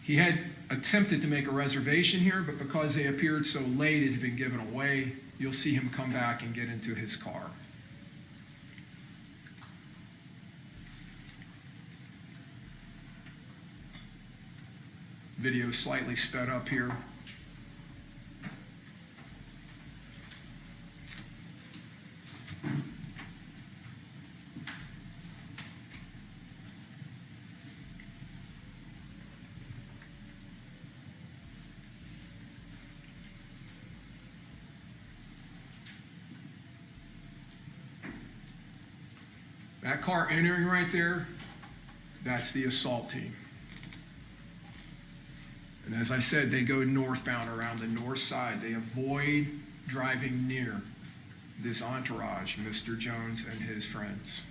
He had attempted to make a reservation here, but because they appeared so late, it had been given away. You'll see him come back and get into his car. Video slightly sped up here. That car entering right there, that's the assault team. And as I said, they go northbound around the north side. They avoid driving near this entourage, Mr. Jones and his friends.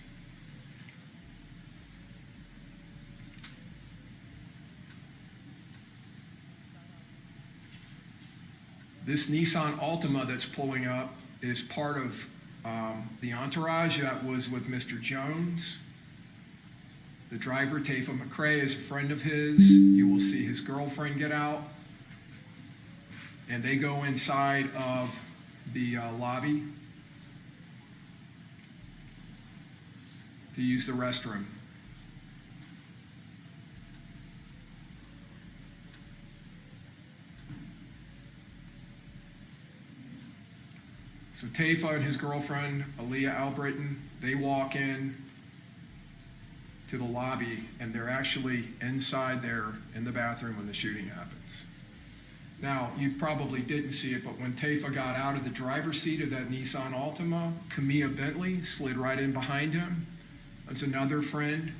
This Nissan Altima that's pulling up is part of the entourage that was with Mr. Jones. The driver, Tafa McCrae, is a friend of his. You will see his girlfriend get out. And they go inside of the lobby to use the restroom. So Tafa and his girlfriend, Alicia Albritton, they walk in to the lobby, and they're actually inside there in the bathroom when the shooting happens. Now, you probably didn't see it, but when Tafa got out of the driver's seat of that Nissan Altima, Camilla Bentley slid right in behind him. That's another friend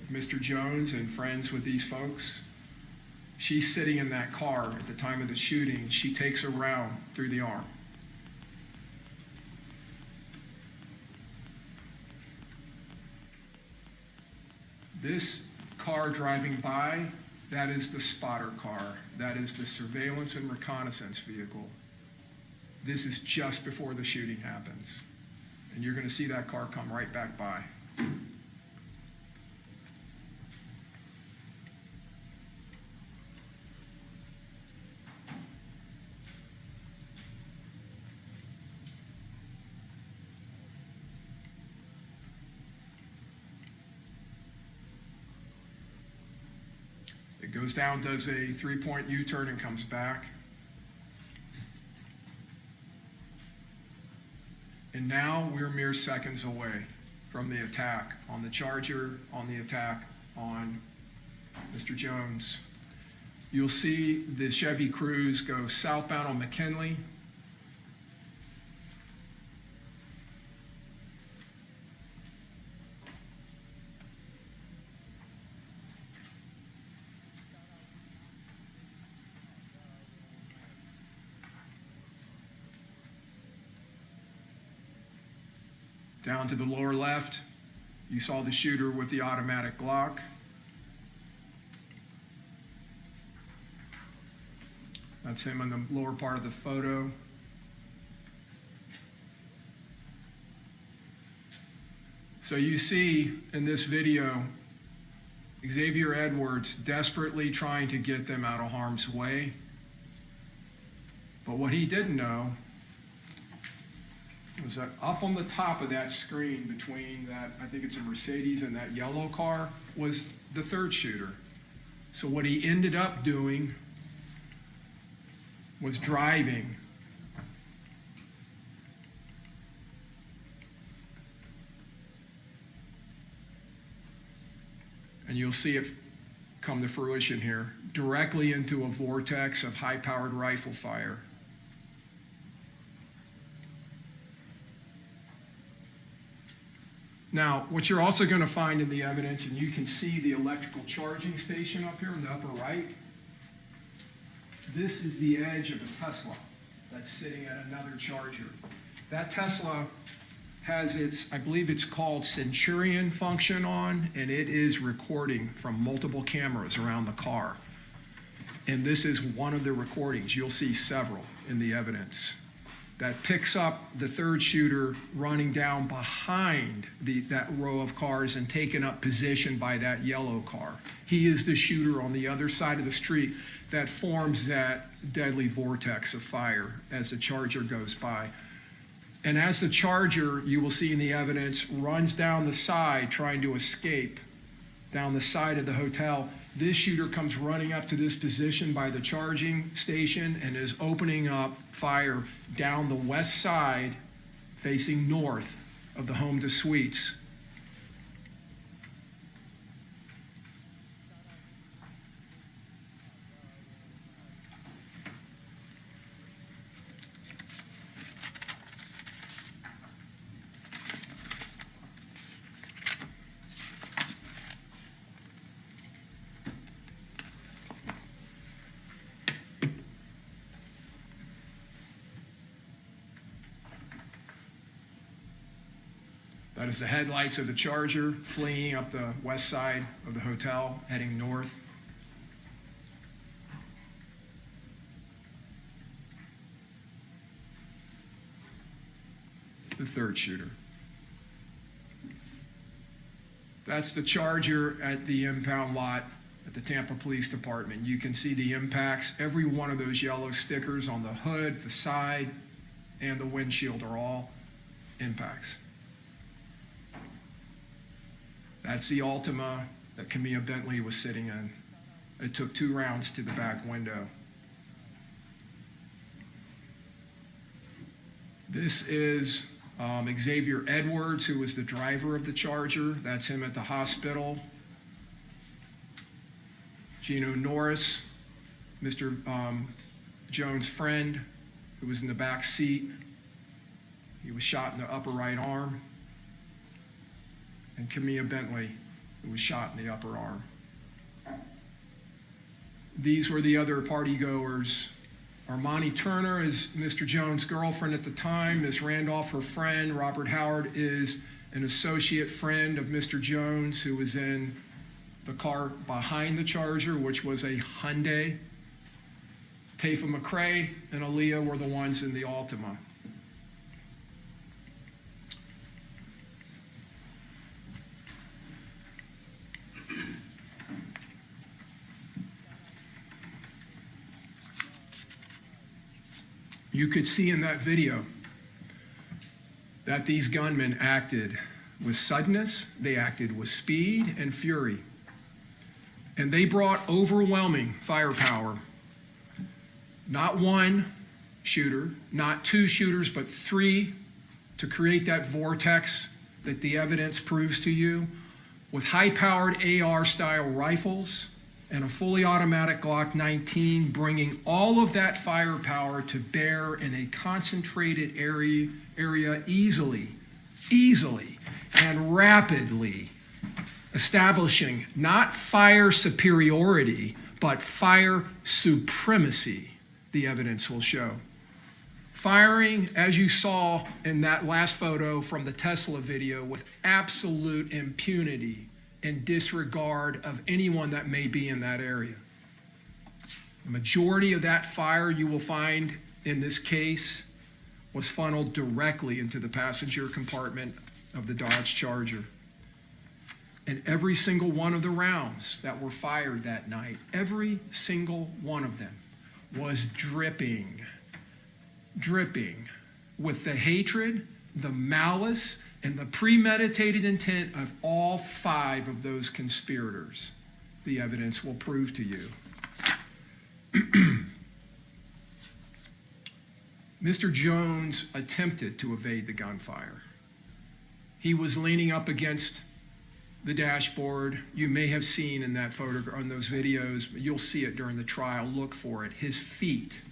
of Mr. Jones and friends with these folks. She's sitting in that car at the time of the shooting. She takes a round through the arm. This car driving by, that is the spotter car. That is the surveillance and reconnaissance vehicle. This is just before the shooting happens. And you're going to see that car come right back by. It goes down, does a three-point U-turn, and comes back. And now we're mere seconds away from the attack on the Charger, on the attack on Mr. Jones. You'll see the Chevy Cruze go southbound on McKinley. Down to the lower left, you saw the shooter with the automatic Glock. That's him in the lower part of the photo. So you see in this video, Xavier Edwards desperately trying to get them out of harm's way. But what he didn't know was that up on the top of that screen between that, I think it's a Mercedes and that yellow car, was the third shooter. So what he ended up doing was driving and you'll see it come to fruition here, directly into a vortex of high-powered rifle fire. Now, what you're also going to find in the evidence, and you can see the electrical charging station up here in the upper right, this is the edge of a Tesla that's sitting at another charger. That Tesla has its, I believe it's called Centurion function on, and it is recording from multiple cameras around the car. And this is one of the recordings. You'll see several in the evidence. that picks up the third shooter running down behind that row of cars and taking up position by that yellow car. He is the shooter on the other side of the street that forms that deadly vortex of fire as the Charger goes by. And as the Charger, you will see in the evidence, runs down the side trying to escape down the side of the hotel, this shooter comes running up to this position by the charging station and is opening up fire down the west side facing north of the home to suites. That is the headlights of the Charger fleeing up the west side of the hotel, heading north. The third shooter. That's the Charger at the impound lot at the Tampa Police Department. You can see the impacts. Every one of those yellow stickers on the hood, the side, and the windshield are all impacts. That's the Altima that Camilla Bentley was sitting in. It took 2 rounds to the back window. This is Xavier Edwards, who was the driver of the Charger. That's him at the hospital. Gino Norris, Mr. Jones' friend, who was in the back seat. He was shot in the upper right arm. And Camilla Bentley, who was shot in the upper arm. These were the other partygoers. Armani Turner is Mr. Jones' girlfriend at the time. Ms. Randolph, her friend. Robert Howard is an associate friend of Mr. Jones, who was in the car behind the Charger, which was a Hyundai. Tafa McCrae and Aaliyah were the ones in the Altima. You could see in that video that these gunmen acted with suddenness, they acted with speed and fury, and they brought overwhelming firepower. Not one shooter, not 2 shooters, but 3 to create that vortex that the evidence proves to you, with high-powered AR-style rifles and a fully automatic Glock 19, bringing all of that firepower to bear in a concentrated area easily, and rapidly, establishing not fire superiority, but fire supremacy, the evidence will show. Firing, as you saw in that last photo from the Tesla video, with absolute impunity and disregard of anyone that may be in that area. The majority of that fire you will find in this case was funneled directly into the passenger compartment of the Dodge Charger. And every single one of the rounds that were fired that night, every single one of them was dripping with the hatred, the malice, and the premeditated intent of all 5 of those conspirators. The evidence will prove to you. Mr. Jones attempted to evade the gunfire. He was leaning up against the dashboard. You may have seen in that photo, on those videos, but you'll see it during the trial. Look for it. His feet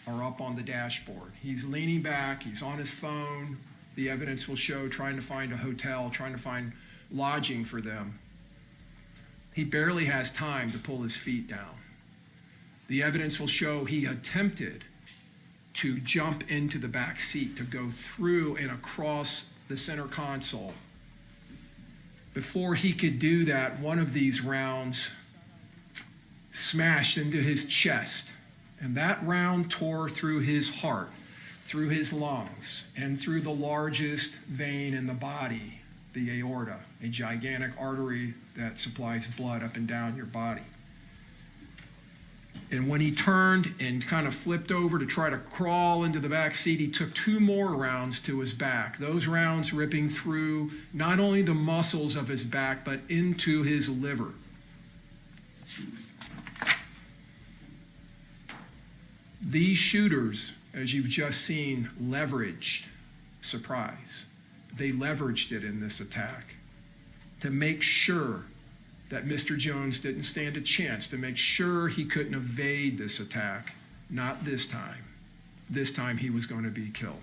are up on the dashboard. He's leaning back. He's on his phone. The evidence will show trying to find a hotel, trying to find lodging for them. He barely has time to pull his feet down. The evidence will show he attempted to jump into the back seat, to go through and across the center console. Before he could do that, one of these rounds smashed into his chest, and that round tore through his heart, through his lungs and through the largest vein in the body, the aorta, a gigantic artery that supplies blood up and down your body. And when he turned and kind of flipped over to try to crawl into the back seat, he took 2 more rounds to his back. Those rounds ripping through not only the muscles of his back, but into his liver. These shooters, as you've just seen, leveraged surprise. They leveraged it in this attack to make sure that Mr. Jones didn't stand a chance, to make sure he couldn't evade this attack. Not this time. This time he was going to be killed.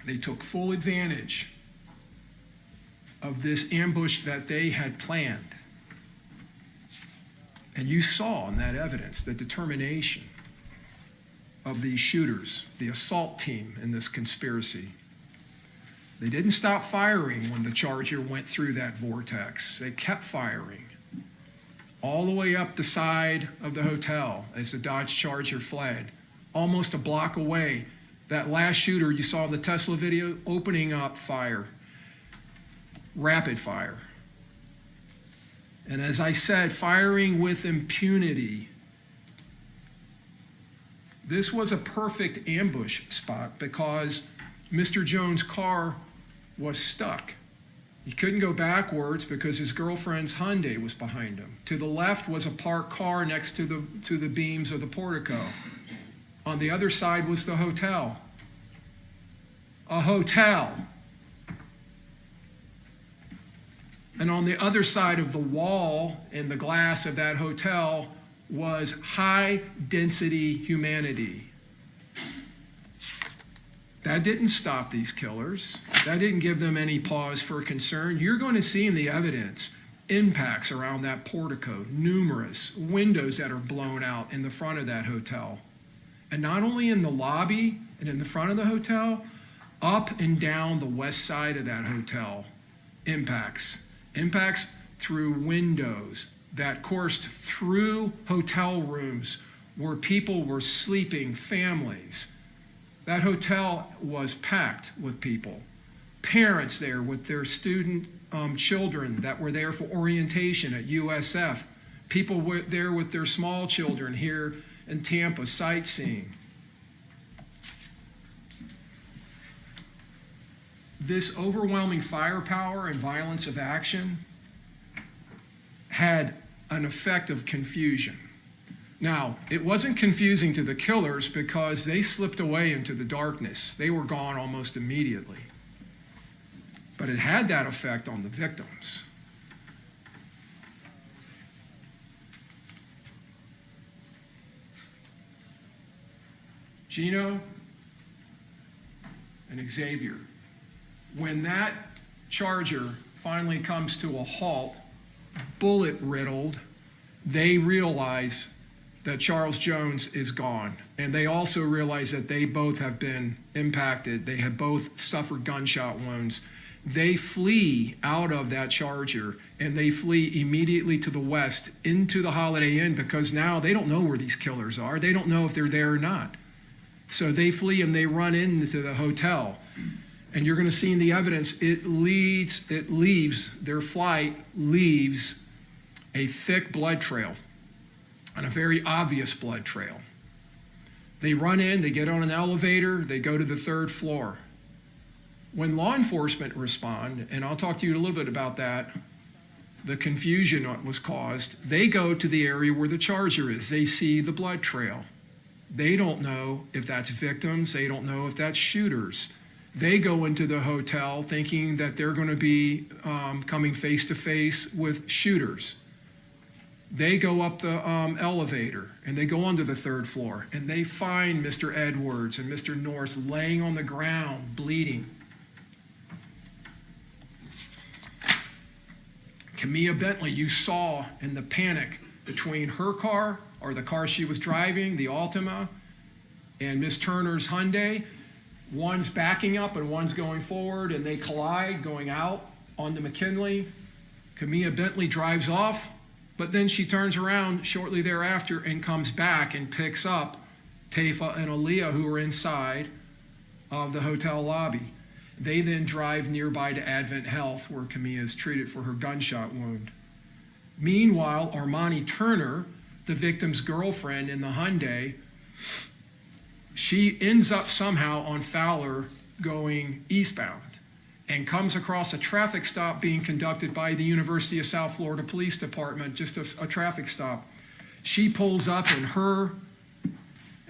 They took full advantage of this ambush that they had planned. And you saw in that evidence the determination of these shooters, the assault team in this conspiracy. They didn't stop firing when the Charger went through that vortex. They kept firing all the way up the side of the hotel as the Dodge Charger fled, almost a block away. That last shooter you saw in the Tesla video, opening up fire, rapid fire. And as I said, firing with impunity. This was a perfect ambush spot because Mr. Jones' car was stuck. He couldn't go backwards because his girlfriend's Hyundai was behind him. To the left was a parked car next to the beams of the portico. On the other side was the hotel. A hotel. And on the other side of the wall in the glass of that hotel was high-density humanity. That didn't stop these killers. That didn't give them any pause for concern. You're going to see in the evidence impacts around that portico, numerous windows that are blown out in the front of that hotel. And not only in the lobby and in the front of the hotel, up and down the west side of that hotel, impacts. Impacts through windows that coursed through hotel rooms where people were sleeping, families. That hotel was packed with people. Parents there with their student children that were there for orientation at USF. People were there with their small children here in Tampa sightseeing. This overwhelming firepower and violence of action had an effect of confusion. Now, it wasn't confusing to the killers because they slipped away into the darkness. They were gone almost immediately. But it had that effect on the victims. Gino and Xavier, when that Charger finally comes to a halt, bullet riddled, they realize that Charles Jones is gone. And they also realize that they both have been impacted. They have both suffered gunshot wounds. They flee out of that Charger and they flee immediately to the west into the Holiday Inn because now they don't know where these killers are. They don't know if they're there or not. So they flee and they run into the hotel. And you're going to see in the evidence, their flight leaves a thick blood trail and a very obvious blood trail. They run in, they get on an elevator, they go to the 3rd floor. When law enforcement respond, and I'll talk to you a little bit about that, the confusion that was caused, they go to the area where the Charger is. They see the blood trail. They don't know if that's victims. They don't know if that's shooters. They go into the hotel thinking that they're going to be coming face to face with shooters. They go up the elevator and they go onto the 3rd floor and they find Mr. Edwards and Mr. Norris laying on the ground, bleeding. Camilla Bentley, you saw in the panic between her car, or the car she was driving, the Altima, and Miss Turner's Hyundai. One's backing up and one's going forward, and they collide going out onto McKinley. Camilla Bentley drives off, but then she turns around shortly thereafter and comes back and picks up Tafa and Aaliyah, who are inside of the hotel lobby. They then drive nearby to Advent Health, where Camilla is treated for her gunshot wound. Meanwhile, Armani Turner, the victim's girlfriend in the Hyundai, she ends up somehow on Fowler going eastbound and comes across a traffic stop being conducted by the University of South Florida Police Department, just a traffic stop. She pulls up and her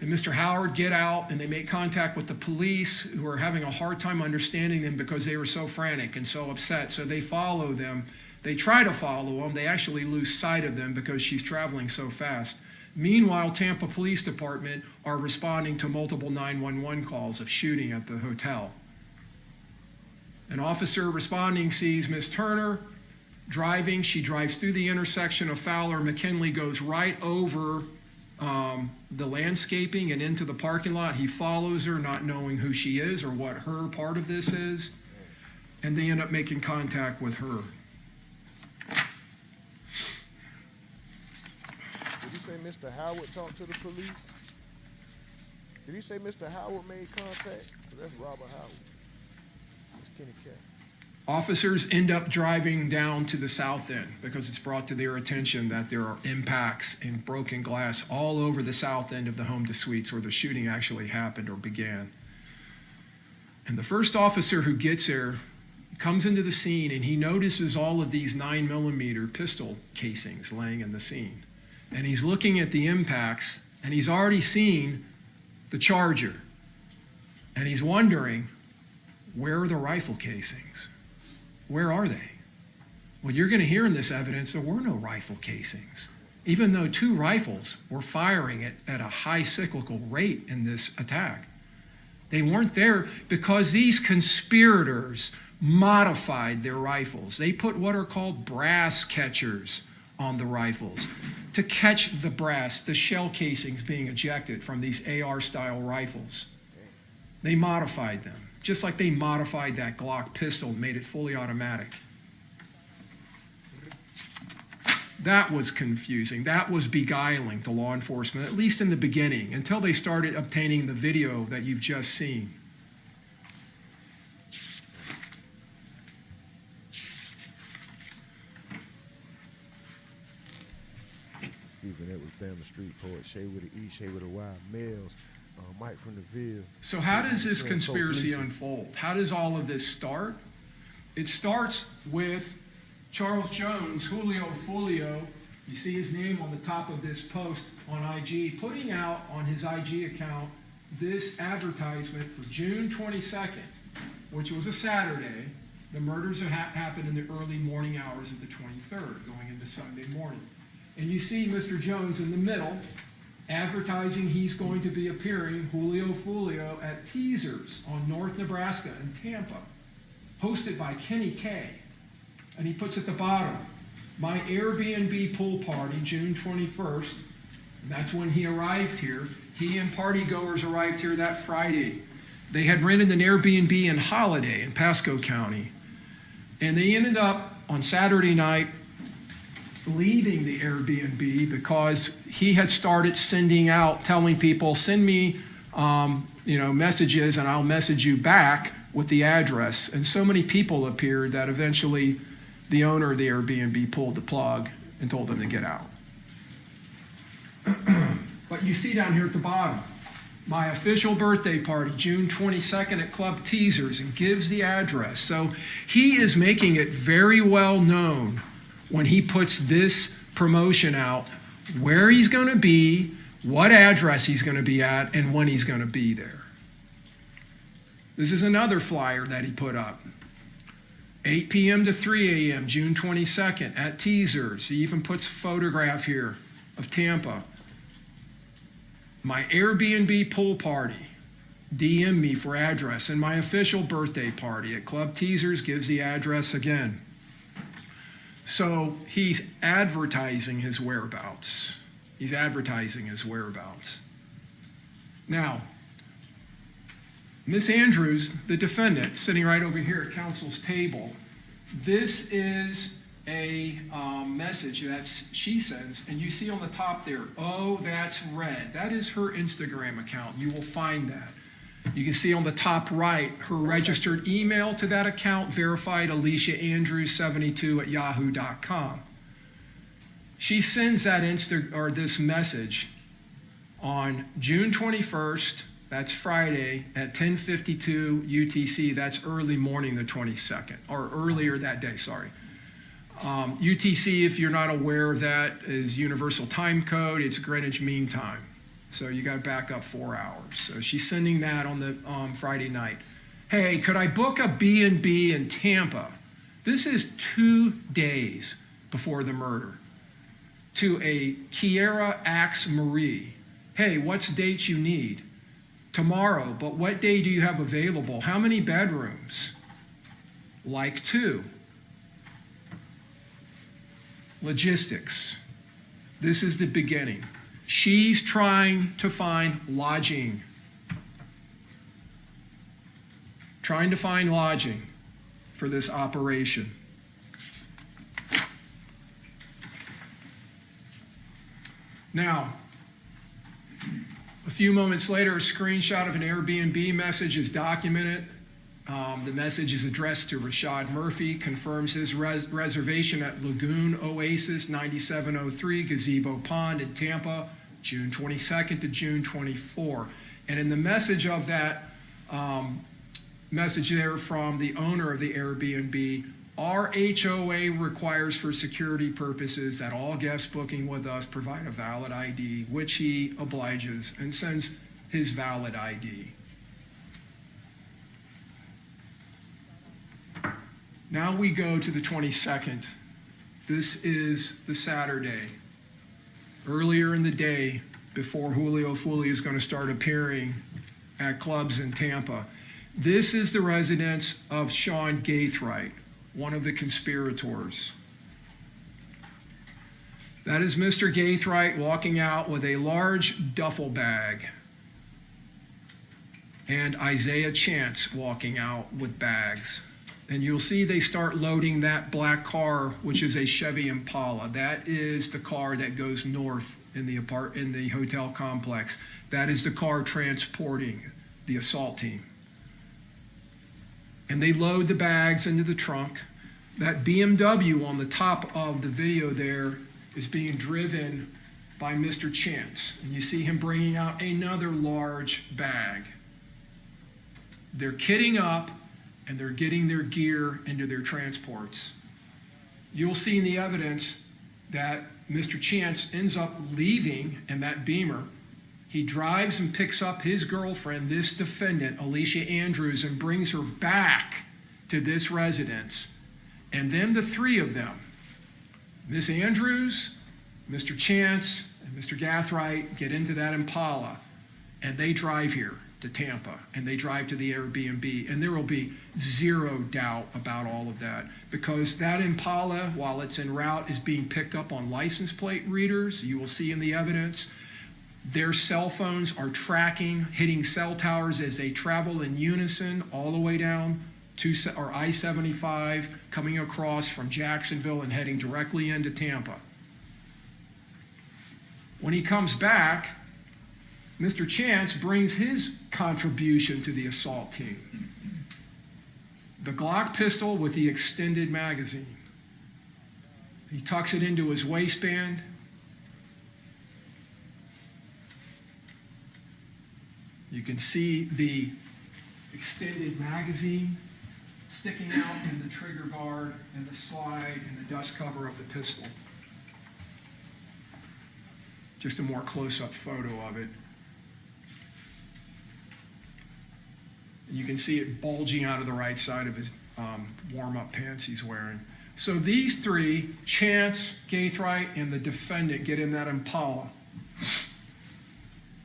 and Mr. Howard get out, and they make contact with the police, who are having a hard time understanding them because they were so frantic and so upset. So they follow them. They try to follow them. They actually lose sight of them because she's traveling so fast. Meanwhile, Tampa Police Department are responding to multiple 911 calls of shooting at the hotel. An officer responding sees Miss Turner driving. She drives through the intersection of Fowler. McKinley goes right over the landscaping and into the parking lot. He follows her, not knowing who she is or what her part of this is, and they end up making contact with her. Did he say Mr. Howard talked to the police? Did he say Mr. Howard made contact? 'Cause that's Robert Howard. That's Kenny Cat. Officers end up driving down to the south end because it's brought to their attention that there are impacts and broken glass all over the south end of the home to suites where the shooting actually happened or began. And the first officer who gets there comes into the scene, and he notices all of these 9mm pistol casings laying in the scene. And he's looking at the impacts, and he's already seen the Charger. And he's wondering, where are the rifle casings? Where are they? Well, you're going to hear in this evidence there were no rifle casings, even though 2 rifles were firing at a high cyclical rate in this attack. They weren't there because these conspirators modified their rifles. They put what are called brass catchers on the rifles to catch the brass, the shell casings being ejected from these AR-style rifles. They modified them, just like they modified that Glock pistol and made it fully automatic. That was confusing. That was beguiling to law enforcement, at least in the beginning, until they started obtaining the video that you've just seen. Stephen Edwards, down the street poet, Shay with an E, Shay with a Y, Mills, Mike from the Ville. So how does this conspiracy unfold? How does all of this start? It starts with Charles Jones, Julio Foolio, you see his name on the top of this post on IG, putting out on his IG account this advertisement for June 22nd, which was a Saturday. The murders happened in the early morning hours of the 23rd, going into Sunday morning. And you see Mr. Jones in the middle, advertising he's going to be appearing, Julio Foolio, at Teasers on North Nebraska in Tampa, hosted by Kenny K. And he puts at the bottom, my Airbnb pool party, June 21st. And that's when he arrived here. He and party goers arrived here that Friday. They had rented an Airbnb in Holiday in Pasco County. And they ended up on Saturday night leaving the Airbnb because he had started sending out, telling people, send me messages and I'll message you back with the address. And so many people appeared that eventually the owner of the Airbnb pulled the plug and told them to get out. But you see down here at the bottom, my official birthday party, June 22nd at Club Teasers, and gives the address. So he is making it very well known when he puts this promotion out, where he's going to be, what address he's going to be at, and when he's going to be there. This is another flyer that he put up. 8 p.m. to 3 a.m., June 22nd at Teasers. He even puts a photograph here of Tampa. My Airbnb pool party. DM me for address. And my official birthday party at Club Teasers gives the address again. So he's advertising his whereabouts. He's advertising his whereabouts. Now, Miss Andrews, the defendant, sitting right over here at counsel's table, this is a message that she sends, and you see on the top there, oh, that's red. That is her Instagram account. You will find that. You can see on the top right, her registered email to that account, verified Alicia Andrews 72 at yahoo.com. She sends that this message on June 21st, that's Friday, at 10:52 UTC, that's early morning the 22nd, or earlier that day, sorry. UTC, if you're not aware of that, is Universal Time Code. It's Greenwich Mean Time. So you got to back up 4 hours. So she's sending that on the Friday night. Hey, could I book a B&B in Tampa? This is 2 days before the murder. To a Kiera Axe Marie. Hey, what's dates you need? Tomorrow, but what day do you have available? How many bedrooms? Like 2. Logistics. This is the beginning. She's trying to find lodging. Trying to find lodging for this operation. Now, a few moments later, a screenshot of an Airbnb message is documented. The message is addressed to Rashad Murphy, confirms his reservation at Lagoon Oasis 9703 Gazebo Pond in Tampa, June 22nd to June 24. And in the message of that message there from the owner of the Airbnb, our HOA requires for security purposes that all guests booking with us provide a valid ID, which he obliges and sends his valid ID. Now we go to the 22nd. This is the Saturday. Earlier in the day, before Julio Foolio is going to start appearing at clubs in Tampa. This is the residence of Sean Gaithright, one of the conspirators. That is Mr. Gaithright walking out with a large duffel bag, and Isaiah Chance walking out with bags. And you'll see they start loading that black car, which is a Chevy Impala. That is the car that goes north in the hotel complex. That is the car transporting the assault team. And they load the bags into the trunk. That BMW on the top of the video there is being driven by Mr. Chance. And you see him bringing out another large bag. They're kitting up, and they're getting their gear into their transports. You'll see in the evidence that Mr. Chance ends up leaving in that Beamer. He drives and picks up his girlfriend, this defendant, Alicia Andrews, and brings her back to this residence. And then the three of them, Miss Andrews, Mr. Chance, and Mr. Gaithright, get into that Impala, and they drive here to Tampa, and they drive to the Airbnb, and there will be zero doubt about all of that, because that Impala, while it's en route, is being picked up on license plate readers. You will see in the evidence their cell phones are tracking, hitting cell towers as they travel in unison all the way down to I-75, coming across from Jacksonville and heading directly into Tampa. When he comes back, Mr. Chance brings his contribution to the assault team. The Glock pistol with the extended magazine. He tucks it into his waistband. You can see the extended magazine sticking out in the trigger guard and the slide and the dust cover of the pistol. Just a more close-up photo of it. You can see it bulging out of the right side of his warm-up pants he's wearing. So these three, Chance, Gaithright, and the defendant, get in that Impala.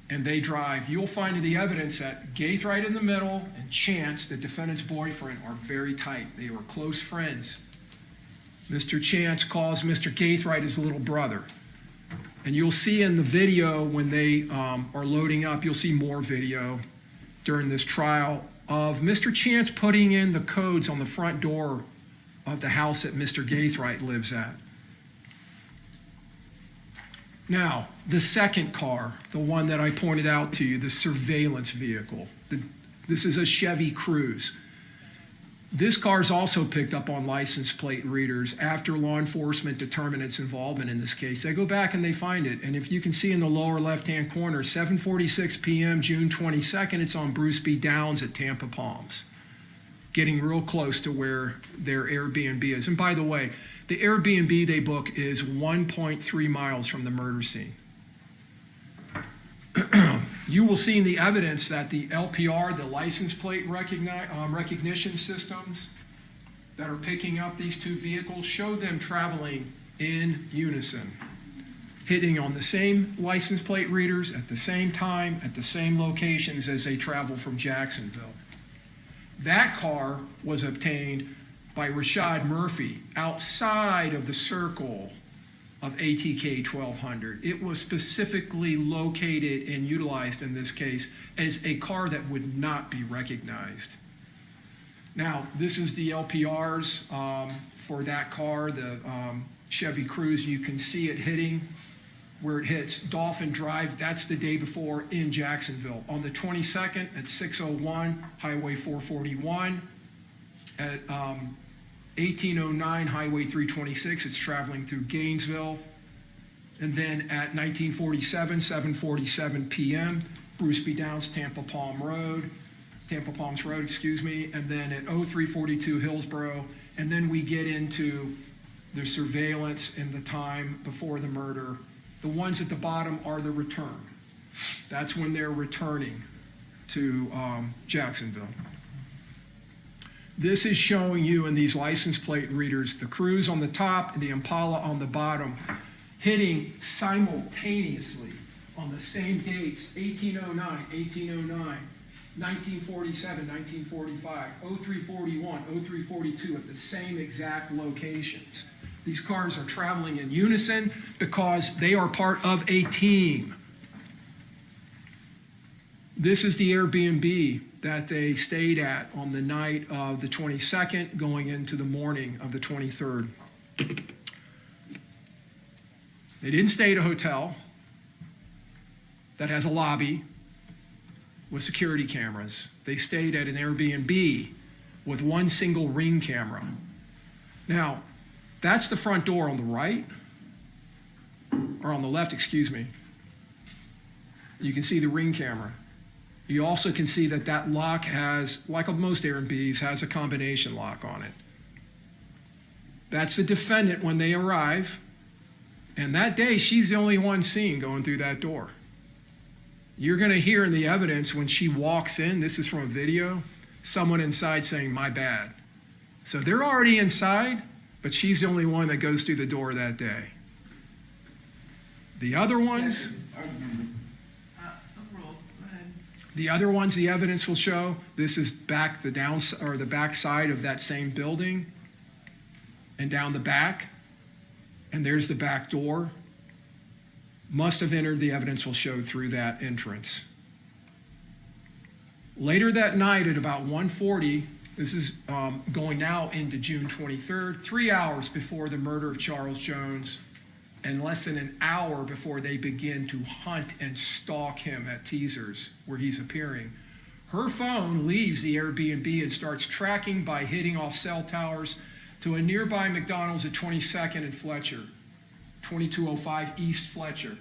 And they drive. You'll find in the evidence that Gaithright in the middle and Chance, the defendant's boyfriend, are very tight. They were close friends. Mr. Chance calls Mr. Gaithright his little brother. And you'll see in the video when they are loading up, you'll see more video during this trial of Mr. Chance putting in the codes on the front door of the house that Mr. Gaithright lives at. Now, the second car, the one that I pointed out to you, the surveillance vehicle, this is a Chevy Cruze. This car is also picked up on license plate readers after law enforcement determined its involvement in this case. They go back and they find it. And if you can see in the lower left-hand corner, 7:46 p.m., June 22nd, it's on Bruce B. Downs at Tampa Palms, getting real close to where their Airbnb is. And by the way, the Airbnb they book is 1.3 miles from the murder scene. You will see in the evidence that the LPR, the license plate recognition systems that are picking up these two vehicles, show them traveling in unison, hitting on the same license plate readers at the same time, at the same locations as they travel from Jacksonville. That car was obtained by Rashad Murphy outside of the circle of ATK 1200. It was specifically located and utilized in this case as a car that would not be recognized. Now, this is the LPRs for that car, the Chevy Cruze. You can see it hitting where it hits Dolphin Drive. That's the day before in Jacksonville. On the 22nd at 6:01, Highway 441. At 1809 Highway 326, it's traveling through Gainesville. And then at 1947, 7:47 p.m., Bruce B. Downs, Tampa Palms Road, and then at 0342 Hillsborough. And then we get into the surveillance and the time before the murder. The ones at the bottom are the return. That's when they're returning to Jacksonville. This is showing you in these license plate readers, the Cruze on the top and the Impala on the bottom, hitting simultaneously on the same dates, 1809, 1947, 1945, 0341, 0342, at the same exact locations. These cars are traveling in unison because they are part of a team. This is the Airbnb that they stayed at on the night of the 22nd, going into the morning of the 23rd. They didn't stay at a hotel that has a lobby with security cameras. They stayed at an Airbnb with one single Ring camera. Now, that's the front door on the right, or on the left, excuse me. You can see the Ring camera. You also can see that that lock has, like most Airbnbs, has a combination lock on it. That's the defendant when they arrive, and that day she's the only one seen going through that door. You're going to hear in the evidence when she walks in, this is from a video, someone inside saying, "My bad." So they're already inside, but she's the only one that goes through the door that day. The other ones, the evidence will show, this is back the back side of that same building, and down the back, and there's the back door. Must have entered, the evidence will show, through that entrance. Later that night at about 1:40, this is going now into June 23rd, 3 hours before the murder of Charles Jones, and less than an hour before they begin to hunt and stalk him at Teasers, where he's appearing. Her phone leaves the Airbnb and starts tracking by hitting off cell towers to a nearby McDonald's at 22nd and Fletcher, 2205 East Fletcher.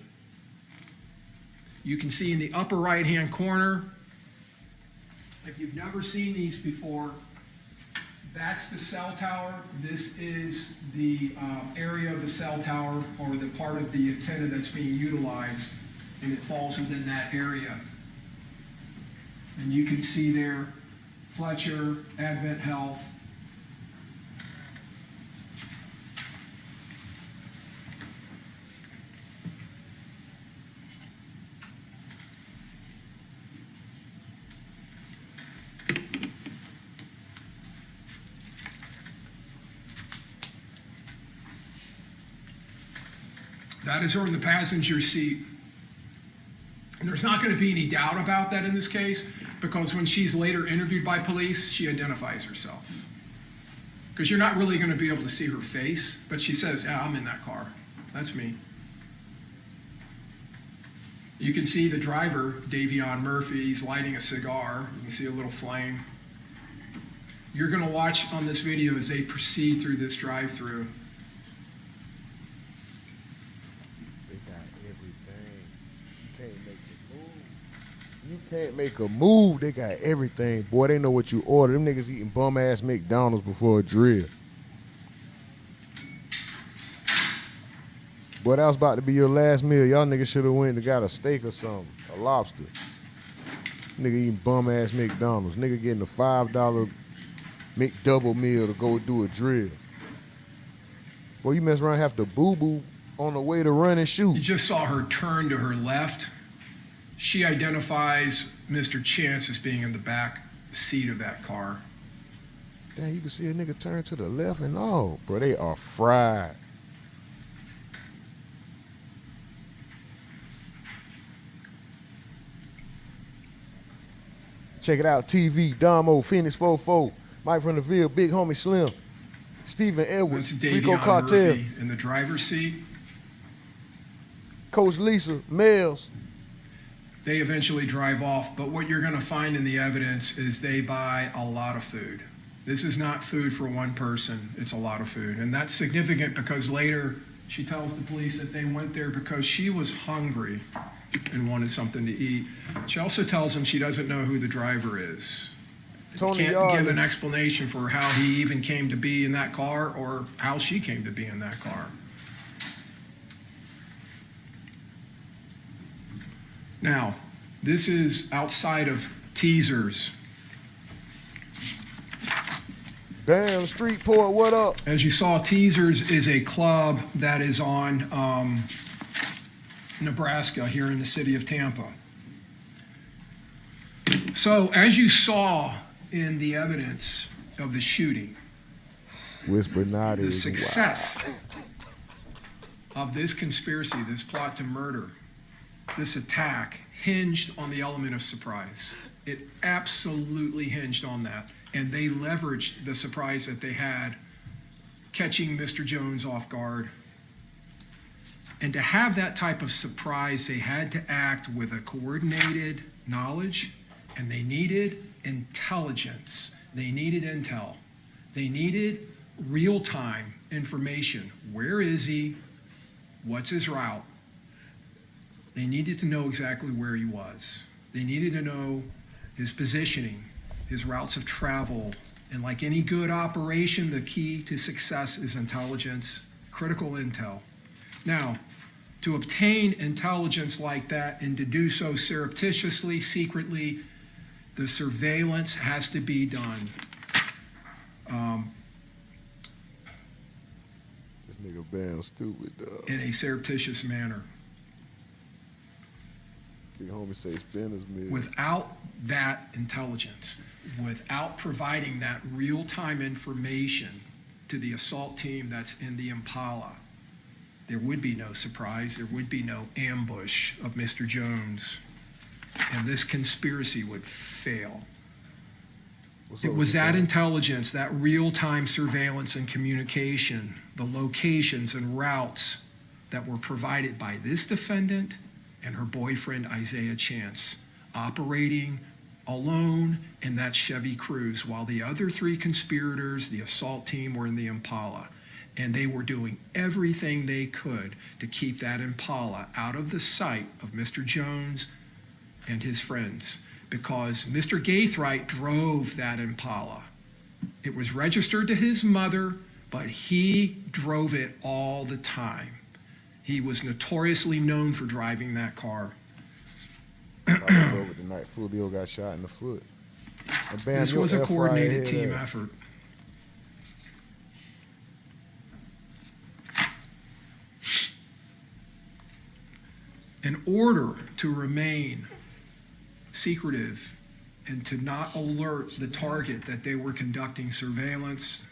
You can see in the upper right-hand corner, if you've never seen these before, that's the cell tower. This is the area of the cell tower, or the part of the antenna that's being utilized, and it falls within that area. And you can see there Fletcher, Advent Health. That is her in the passenger seat. And there's not going to be any doubt about that in this case, because when she's later interviewed by police, she identifies herself. Because you're not really going to be able to see her face, but she says, yeah, I'm in that car. That's me. You can see the driver, Davion Murphy, he's lighting a cigar. You can see a little flame. You're going to watch on this video as they proceed through this drive-through. They got everything. You can't make a move. You can't make a move. They got everything. Boy, they know what you order. Them niggas eating bum-ass McDonald's before a drill. Boy, that was about to be your last meal. Y'all niggas should have went and got a steak or something. A lobster. Nigga eating bum-ass McDonald's. Nigga getting a $5 McDouble meal to go do a drill. Boy, you mess around and have to boo-boo on the way to run and shoot. You just saw her turn to her left. She identifies Mr. Chance as being in the back seat of that car. Damn, you can see a nigga turn to the left and all. Bro, they are fried. Check it out, TV, Damo, Phoenix 44, Mike from the Ville, Big Homie Slim, Stephen Edwards, That's Rico Davion Cartel, Murphy in the driver's seat. Coach Lisa, Mels. They eventually drive off, but what you're going to find in the evidence is they buy a lot of food. This is not food for one person, it's a lot of food. And that's significant because later she tells the police that they went there because she was hungry and wanted something to eat. She also tells them she doesn't know who the driver is. Tony Can't Yard. give an explanation for how he even came to be in that car or how she came to be in that car. Now, this is outside of teasers. Bam, Streetport, what up? As you saw, Teasers is a club that is on Nebraska here in the city of Tampa. So as you saw in the evidence of the shooting, Whisper Naughty the is success of this conspiracy, this plot to murder, this attack hinged on the element of surprise. It absolutely hinged on that. And they leveraged the surprise that they had catching Mr. Jones off guard. And to have that type of surprise, they had to act with a coordinated knowledge, and they needed intelligence. They needed intel. They needed real-time information. Where is he? What's his route? They needed to know exactly where he was. They needed to know his positioning, his routes of travel. And like any good operation, the key to success is intelligence, critical intel. Now, to obtain intelligence like that and to do so surreptitiously, secretly, the surveillance has to be done. This nigga Bam stupid, dog. In a surreptitious manner. Big homie say Spinner's meal. Without that intelligence, without providing that real-time information to the assault team that's in the Impala, there would be no surprise, there would be no ambush of Mr. Jones, and this conspiracy would fail. It was that intelligence, that real-time surveillance and communication, the locations and routes that were provided by this defendant and her boyfriend, Isaiah Chance, operating alone in that Chevy Cruze while the other three conspirators, the assault team, were in the Impala. And they were doing everything they could to keep that Impala out of the sight of Mr. Jones and his friends, because Mr. Gaithright drove that Impala. It was registered to his mother, but he drove it all the time. He was notoriously known for driving that car. Over the night, Foolio got shot in the foot. And Bam, This your was a F right coordinated here, team that. effort. In order to remain secretive and to not alert the target that they were conducting surveillance,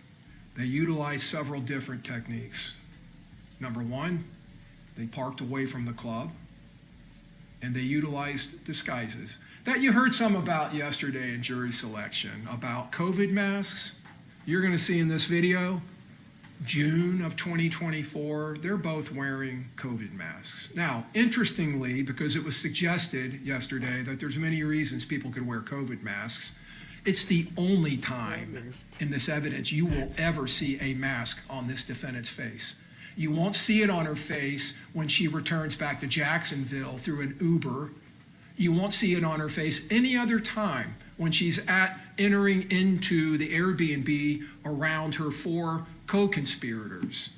they utilized several different techniques. Number one, they parked away from the club, and they utilized disguises. That you heard some about yesterday in jury selection, about COVID masks. you're going to see in this video, June of 2024, they're both wearing COVID masks. Now, interestingly, because it was suggested yesterday that there's many reasons people could wear COVID masks, it's the only time in this evidence you will ever see a mask on this defendant's face. You won't see it on her face when she returns back to Jacksonville through an Uber. You won't see it on her face any other time when she's entering into the Airbnb around her 4 co-conspirators.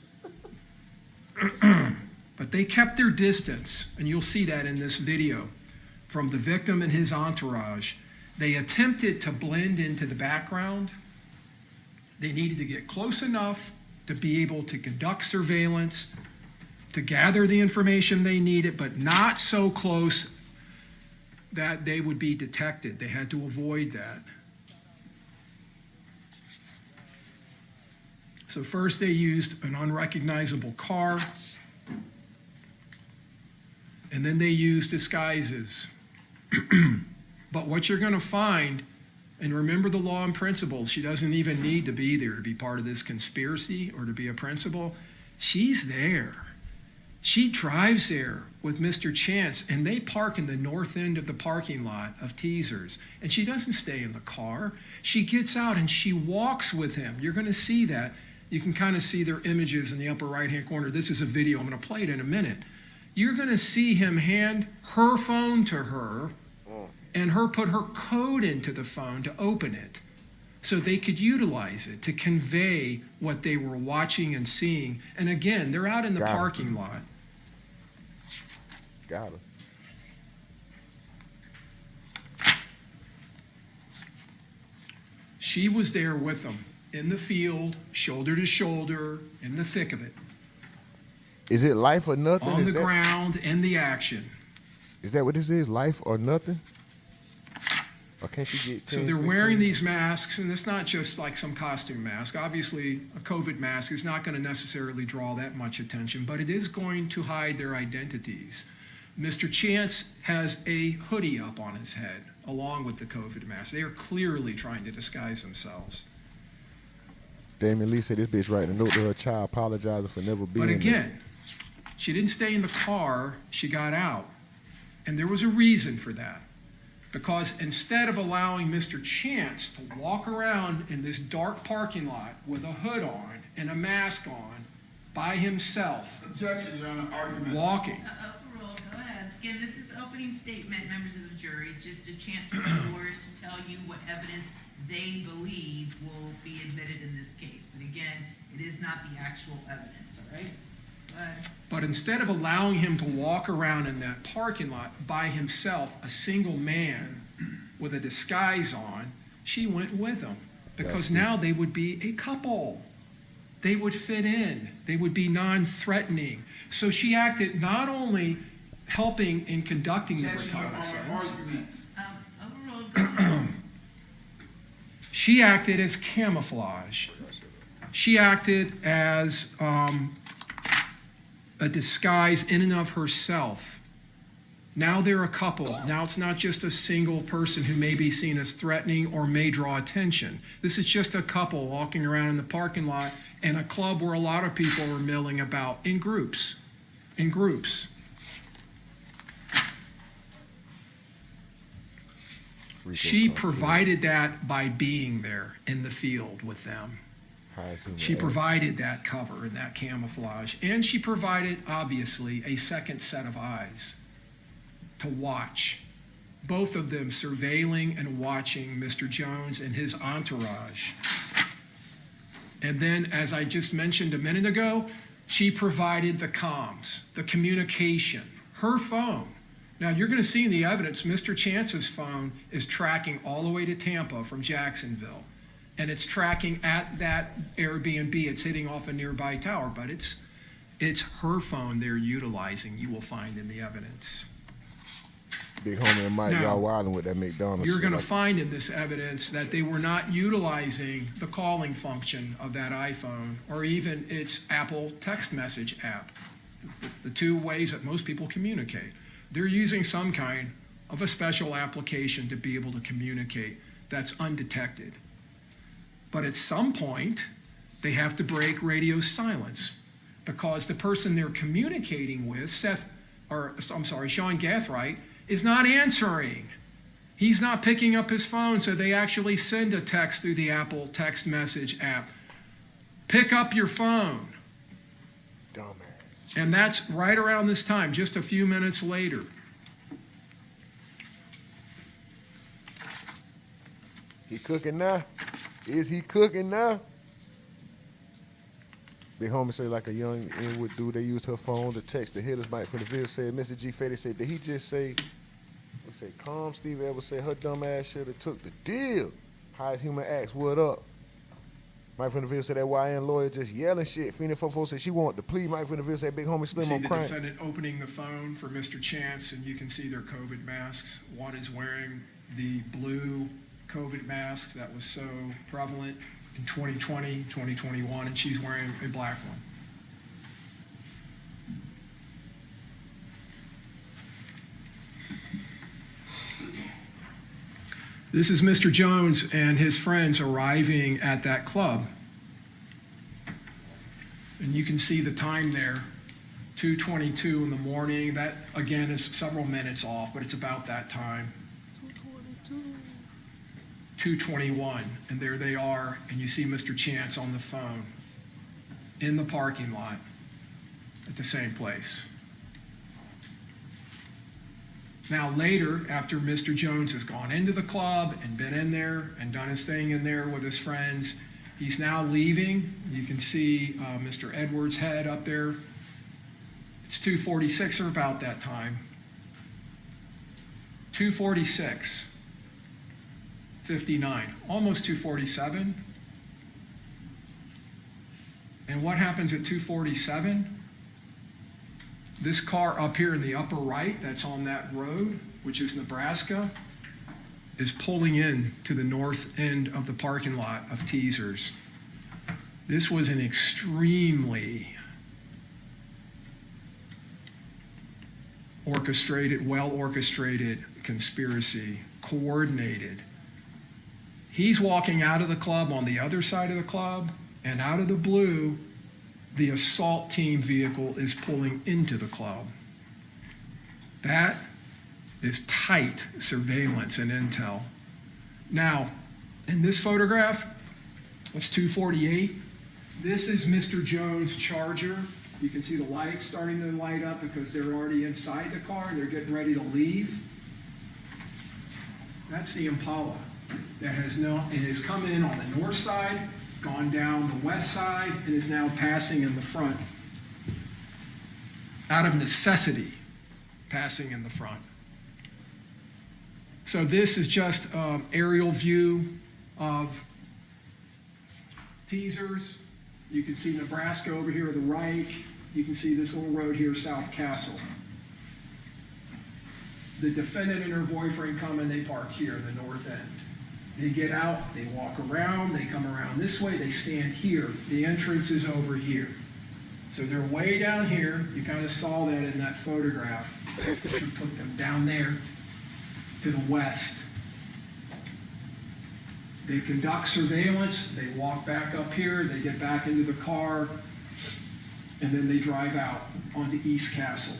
But they kept their distance, and you'll see that in this video, from the victim and his entourage. They attempted to blend into the background. They needed to get close enough to be able to conduct surveillance, to gather the information they needed, but not so close that they would be detected. They had to avoid that. So first they used an unrecognizable car, and then they used disguises. But what you're going to find, and remember the law and principles, she doesn't even need to be there to be part of this conspiracy or to be a principal. She's there. She drives there with Mr. Chance, and they park in the north end of the parking lot of Teasers. And she doesn't stay in the car. She gets out and she walks with him. You're going to see that. You can kind of see their images in the upper right-hand corner. This is a video. I'm going to play it in a minute. You're going to see him hand her phone to her and her put her code into the phone to open it so they could utilize it to convey what they were watching and seeing. And again, they're out in the parking lot. Got her. She was there with them in the field, shoulder to shoulder, in the thick of it. Is it life or nothing? On the ground, in the action. Is that what this is? Life or nothing? Or can she get 10, So they're 15? wearing these masks, and it's not just like some costume mask. Obviously, a COVID mask is not going to necessarily draw that much attention, but it is going to hide their identities. Mr. Chance has a hoodie up on his head, along with the COVID mask. They are clearly trying to disguise themselves. Damien Lee said this bitch writing a note to her child apologizing for never being But there. again, she didn't stay in the car, she got out. And there was a reason for that. Because instead of allowing Mr. Chance to walk around in this dark parking lot with a hood on and a mask on by himself, Objection, Your Honor, argument. walking. Overruled, go ahead. Again, this is opening statement, members of the jury. It's just a chance for the lawyers to tell you what evidence they believe will be admitted in this case. But again, it is not the actual evidence, all right? Go ahead. But instead of allowing him to walk around in that parking lot by himself, a single man with a disguise on, she went with him. Because now they would be a couple. They would fit in. They would be non-threatening. So she acted not only helping in conducting the Objection, Your Honor, reconnaissance, argument. Overruled, go ahead. she acted as camouflage. She acted as a disguise in and of herself. Now they're a couple. Now it's not just a single person who may be seen as threatening or may draw attention. This is just a couple walking around in the parking lot in a club where a lot of people are milling about in groups. In groups. She provided that by being there in the field with them. She provided that cover and that camouflage. And she provided, obviously, a second set of eyes to watch. Both of them surveilling and watching Mr. Jones and his entourage. And then, as I just mentioned a minute ago, she provided the comms, the communication, her phone. Now, you're going to see in the evidence, Mr. Chance's phone is tracking all the way to Tampa from Jacksonville. And it's tracking at that Airbnb. It's hitting off a nearby tower, but it's her phone they're utilizing, you will find in the evidence. Big homie and Mike, y'all wilding with that McDonald's. You're going to like, find in this evidence that they were not utilizing the calling function of that iPhone or even its Apple text message app, the two ways that most people communicate. They're using some kind of a special application to be able to communicate that's undetected. But at some point, they have to break radio silence because the person they're communicating with, Sean Gathright, is not answering. He's not picking up his phone, so they actually send a text through the Apple text message app. Pick up your phone. Dumbass. And that's right around this time, just a few minutes later. He cooking now? Is he cooking now? Big homie say like a young Inwood dude, they used her phone to text the hitters. Mike from the Ville said, Mr. G. Fetty said, did he just say, calm Steve ever say her dumb ass should have took the deal. Highest human acts, what up? Mike from the Ville said that YN lawyer just yelling shit. Phoenix 44 said she wanted to plead. Mike from the Ville said big homie Slim See on the crime. defendant opening the phone for Mr. Chance, and you can see their COVID masks. One is wearing the blue COVID mask that was so prevalent in 2020, 2021, and she's wearing a black one. This is Mr. Jones and his friends arriving at that club. And you can see the time there, 2:22 in the morning. That, again, is several minutes off, but it's about that time. 2:21, and there they are, and you see Mr. Chance on the phone in the parking lot at the same place. Now later, after Mr. Jones has gone into the club and been in there and done his thing in there with his friends, he's now leaving. You can see Mr. Edwards' head up there. It's 2:46 or about that time. 2:46. 59, almost 2:47. And what happens at 2:47? This car up here in the upper right, that's on that road, which is Nebraska, is pulling in to the north end of the parking lot of Teasers. This was an extremely orchestrated, well-orchestrated conspiracy, coordinated. He's walking out of the club on the other side of the club, and out of the blue, the assault team vehicle is pulling into the club. That is tight surveillance and intel. Now, in this photograph, that's 2:48. This is Mr. Jones' Charger. You can see the lights starting to light up because they're already inside the car and they're getting ready to leave. That's the Impala that has come in on the north side, gone down the west side, and is now passing in the front. Out of necessity, passing in the front. So this is just an aerial view of Teasers. You can see Nebraska over here to the right. You can see this little road here, South Castle. The defendant and her boyfriend come and they park here in the north end. They get out, they walk around, they come around this way, they stand here. The entrance is over here. So they're way down here. You kind of saw that in that photograph. You put them down there to the west. They conduct surveillance, they walk back up here, they get back into the car, and then they drive out onto East Castle.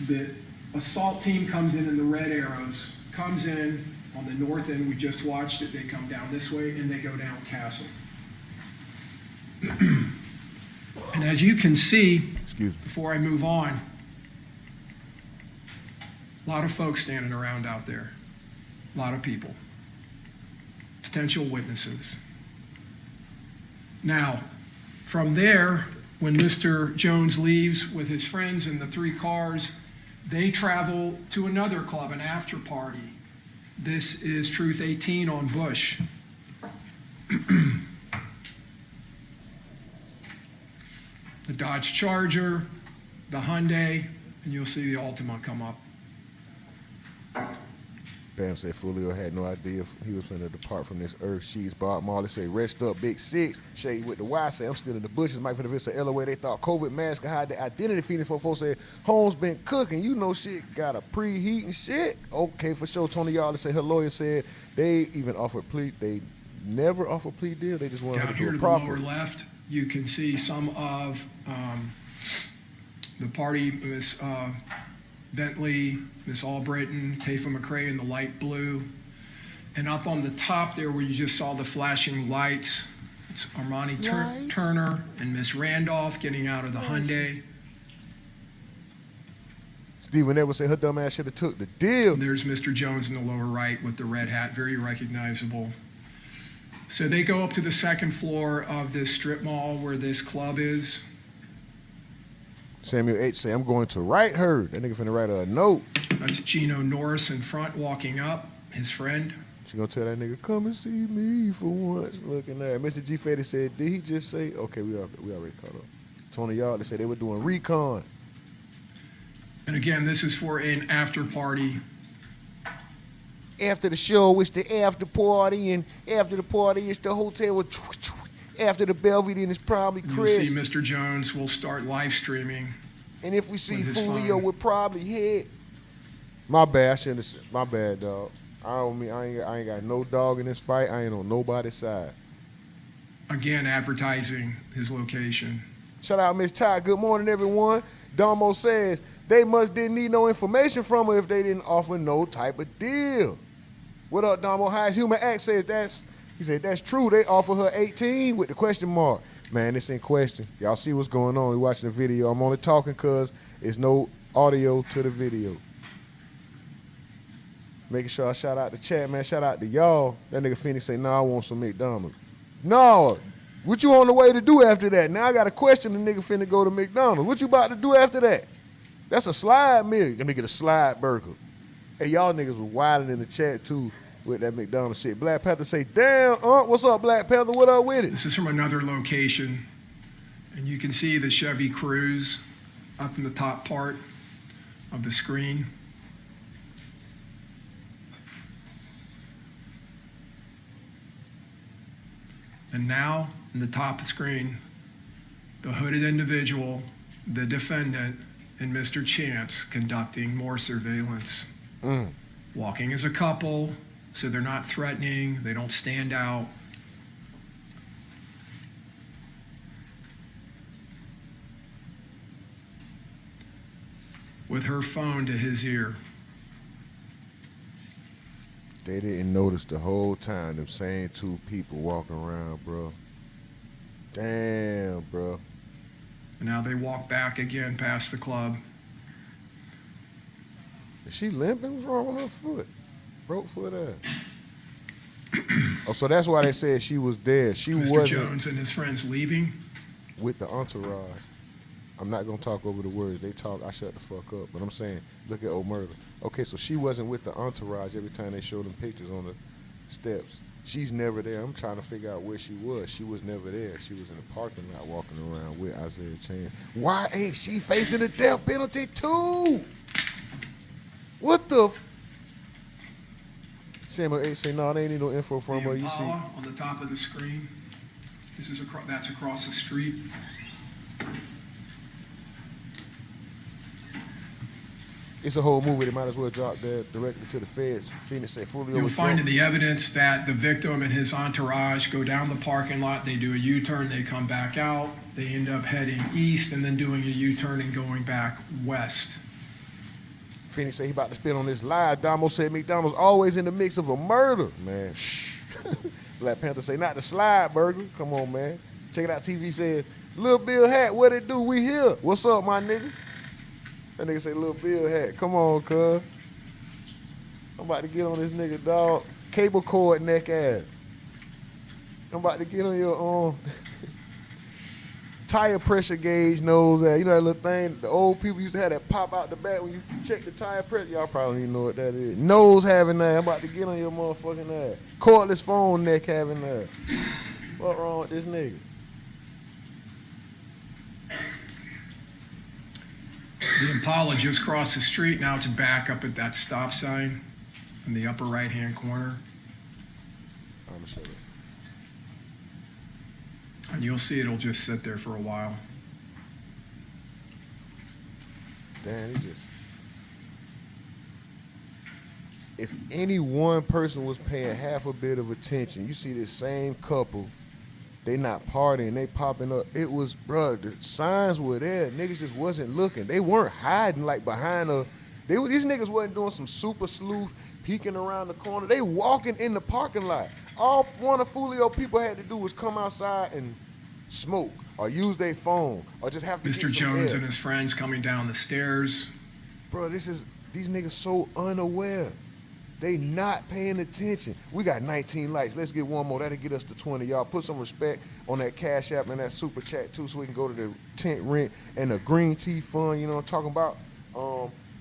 The assault team comes in the red arrows, comes in on the north end. We just watched it. They come down this way and they go down Castle. And as you can see, before I move on, a lot of folks standing around out there. A lot of people. Potential witnesses. Now, from there, when Mr. Jones leaves with his friends in the 3 cars, they travel to another club, an after party. This is Truth 18 on Bush. The Dodge Charger, the Hyundai, and you'll see the Altima come up. Bam said Foolio had no idea he was going to depart from this earth. She's Bob Marley say, rest up, Big Six. Shade with the Y say, I'm still in the bushes. Mike finna visit LOA. They thought COVID mask could hide the identity. Phoenix 44 said, Holmes been cooking. You know shit got a preheat and shit. Okay, for sure. Tony Yardley said her lawyer said they even offered plea. They never offered plea deal. They just wanted Down to here do to a the lower profit. left, you can see some of the party, Miss Bentley, Miss Albrighton, Tafa McCrae in the light blue. And up on the top there where you just saw the flashing lights, it's Armani Turner and Miss Randolph getting out of the Hyundai. Stephen Edwards said her dumb ass should have took the deal. There's Mr. Jones in the lower right with the red hat, very recognizable. So they go up to the second floor of this strip mall where this club is. Samuel H. say, I'm going to write her. That nigga finna write her a note. That's Gino Norris in front walking up, his friend. She gonna tell that nigga, come and see me for once. Looking at Mr. G. Fetty said, did he just say? Okay, we already caught up. Tony Yardley said they were doing recon. And again, this is for an after party. After the show, it's the after party, and after the party, it's the hotel with. After the Belvedere, it's probably You'll Chris. see Mr. Jones will start live streaming. And if we see with his Foolio, phone. we'll probably hit. My bad, I shouldn't have said. My bad, dog. I ain't got no dog in this fight. I ain't on nobody's side. Again, advertising his location. Shout out Miss Ty. Good morning, everyone. Domo says they didn't need no information from her if they didn't offer no type of deal. What up, Domo? Highest Human Act says he said that's true. They offer her 18 with the question mark. Man, this ain't question. Y'all see what's going on. We watching the video. I'm only talking because there's no audio to the video. Making sure I shout out the chat, man. Shout out to y'all. That nigga Phoenix say, I want some McDonald's. No. What you on the way to do after that? Now I got a question. The nigga finna go to McDonald's. What you about to do after that? That's a slide meal. You're gonna get a slide burger. Hey, y'all niggas was wilding in the chat too with that McDonald's shit. Black Panther say, damn, what's up, Black Panther? What up with it? This is from another location. And you can see the Chevy Cruze up in the top part of the screen. And now, in the top of the screen, the hooded individual, the defendant, and Mr. Chance conducting more surveillance. Walking as a couple, so they're not threatening, they don't stand out. With her phone to his ear. They didn't notice the whole time them same two people walking around, bro. Damn, bro. And now they walk back again past the club. Is she limping? What's wrong with her foot? Broke foot ass. Oh, so that's why they said she was there. She Mr. wasn't Jones and his friends leaving. with the entourage. I'm not gonna talk over the words. They talk, I shut the fuck up. But I'm saying, look at old murder. Okay, so she wasn't with the entourage every time they showed them pictures on the steps. She's never there. I'm trying to figure out where she was. She was never there. She was in the parking lot walking around with Isaiah Chance. Why ain't she facing the death penalty too? What the Samuel H. say, no, they ain't need no info from her. The You see, Impala on the top of the screen. This is that's across the street. it's a whole movie. They might as well drop that directly to the feds. Phoenix said Foolio You'll was find in drunk. the evidence that the victim and his entourage go down the parking lot, they do a U-turn, they come back out, they end up heading east and then doing a U-turn and going back west. Phoenix said he about to spit on this lie. Damo said McDonald's always in the mix of a murder. Man, shh. Black Panther say, not the slide burger. Come on, man. Check it out. TV says, Lil Bill Hat, what it do? We here. What's up, my nigga? That nigga say, Lil Bill Hat. Come on, cuz. I'm about to get on this nigga, dog. Cable cord neck ass. I'm about to get on your tire pressure gauge nose ass. You know that little thing the old people used to have that pop out the back when you check the tire pressure? Y'all probably don't even know what that is. Nose having that. I'm about to get on your motherfucking ass. Cordless phone neck having that. What wrong with this nigga? The Impala just crossed the street now to back up at that stop sign. in the upper right-hand corner. I'm gonna show you. And you'll see it'll just sit there for a while. Damn, if any one person was paying half a bit of attention, you see this same couple, they not partying, they popping up. It was, bruh, the signs were there. Niggas just wasn't looking. They weren't hiding like behind these niggas wasn't doing some super sleuth, peeking around the corner. They walking in the parking lot. All one of Foolio people had to do was come outside and smoke or use their phone or just have to Mr. get some Jones air. and his friends coming down the stairs. Bro, these niggas so unaware. They not paying attention. We got 19 likes. Let's get one more. That'll get us to 20. Y'all put some respect on that Cash App and that Super Chat too, so we can go to the tent rent and the green tea fund, you know what I'm talking about?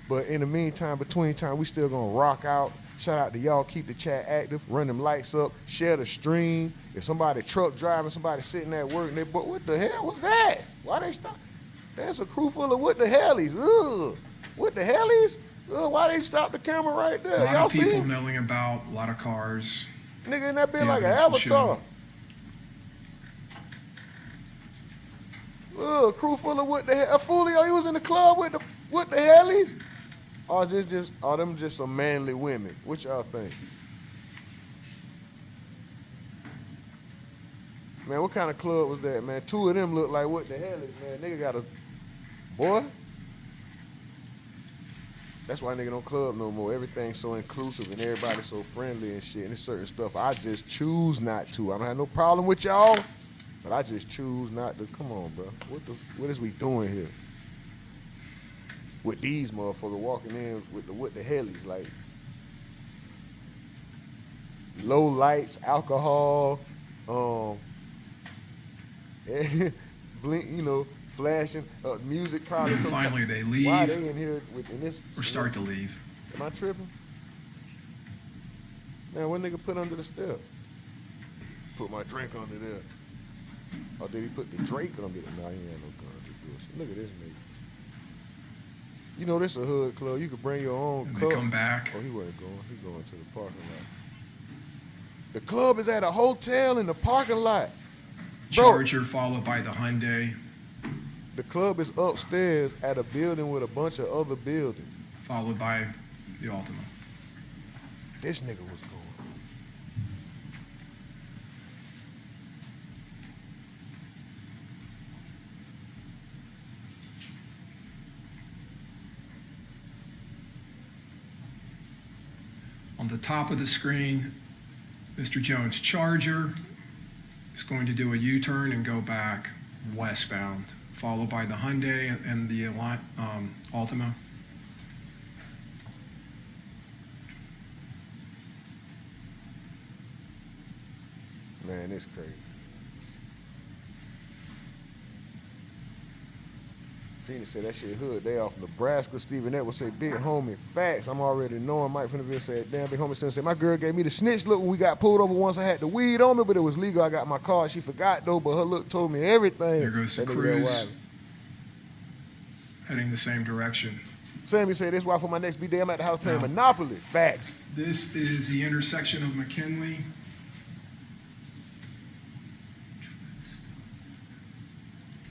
But in the meantime, between time, we still gonna rock out. Shout out to y'all. Keep the chat active. Run them lights up. Share the stream. If somebody truck driving, somebody sitting at work, and they, but what the hell was that? Why they stop? That's a crew full of what the hellies. Ugh. What the hellies? Why they stop the camera right there? A lot Y'all of people see? milling about, a lot of cars. Nigga in that bit The like an evidence will avatar. Ugh, crew full of what the hell? Foolio, he was in the club with the what the hellies? Or them just some manly women? What y'all think? Man, what kind of club was that, man? Two of them look like what the hell is, man? Nigga got a boy. That's why nigga don't club no more. Everything's so inclusive and everybody's so friendly and shit. And there's certain stuff I just choose not to. I don't have no problem with y'all, but I just choose not to. Come on, bro. What is we doing here? With these motherfuckers walking in with the what the hellies, like low lights, alcohol, blink, you know, flashing, music probably. And finally they leave. Why are they in here in this? Or start to leave. Am I tripping? Man, what nigga put under the step? Put my drink under there. Or did he put the Drake under there? No, he ain't no gun. Look at this nigga. You know this a hood club. You could bring your own And cup. they come back. Oh, he wasn't going. He going to the parking lot. The club is at a hotel in the parking lot. Bro, Charger followed by the Hyundai, the club is upstairs at a building with a bunch of other buildings. followed by the Altima. This nigga was going. On the top of the screen, Mr. Jones' Charger is going to do a U-turn and go back westbound, followed by the Hyundai and the Altima. Man, it's crazy. Phoenix said that shit hood. They off Nebraska. Stephen Edwards say, big homie, facts. I'm already knowing. Mike Finnerville said, damn, big homie still said, my girl gave me the snitch look when we got pulled over once. I had the weed on me, but it was legal. I got my car. She forgot though, but her look told me everything. There goes the That nigga real cruise, wild. heading the same direction. Sammy said, this why for my next B-Day, I'm at the house playing Monopoly. Facts. This is the intersection of McKinley.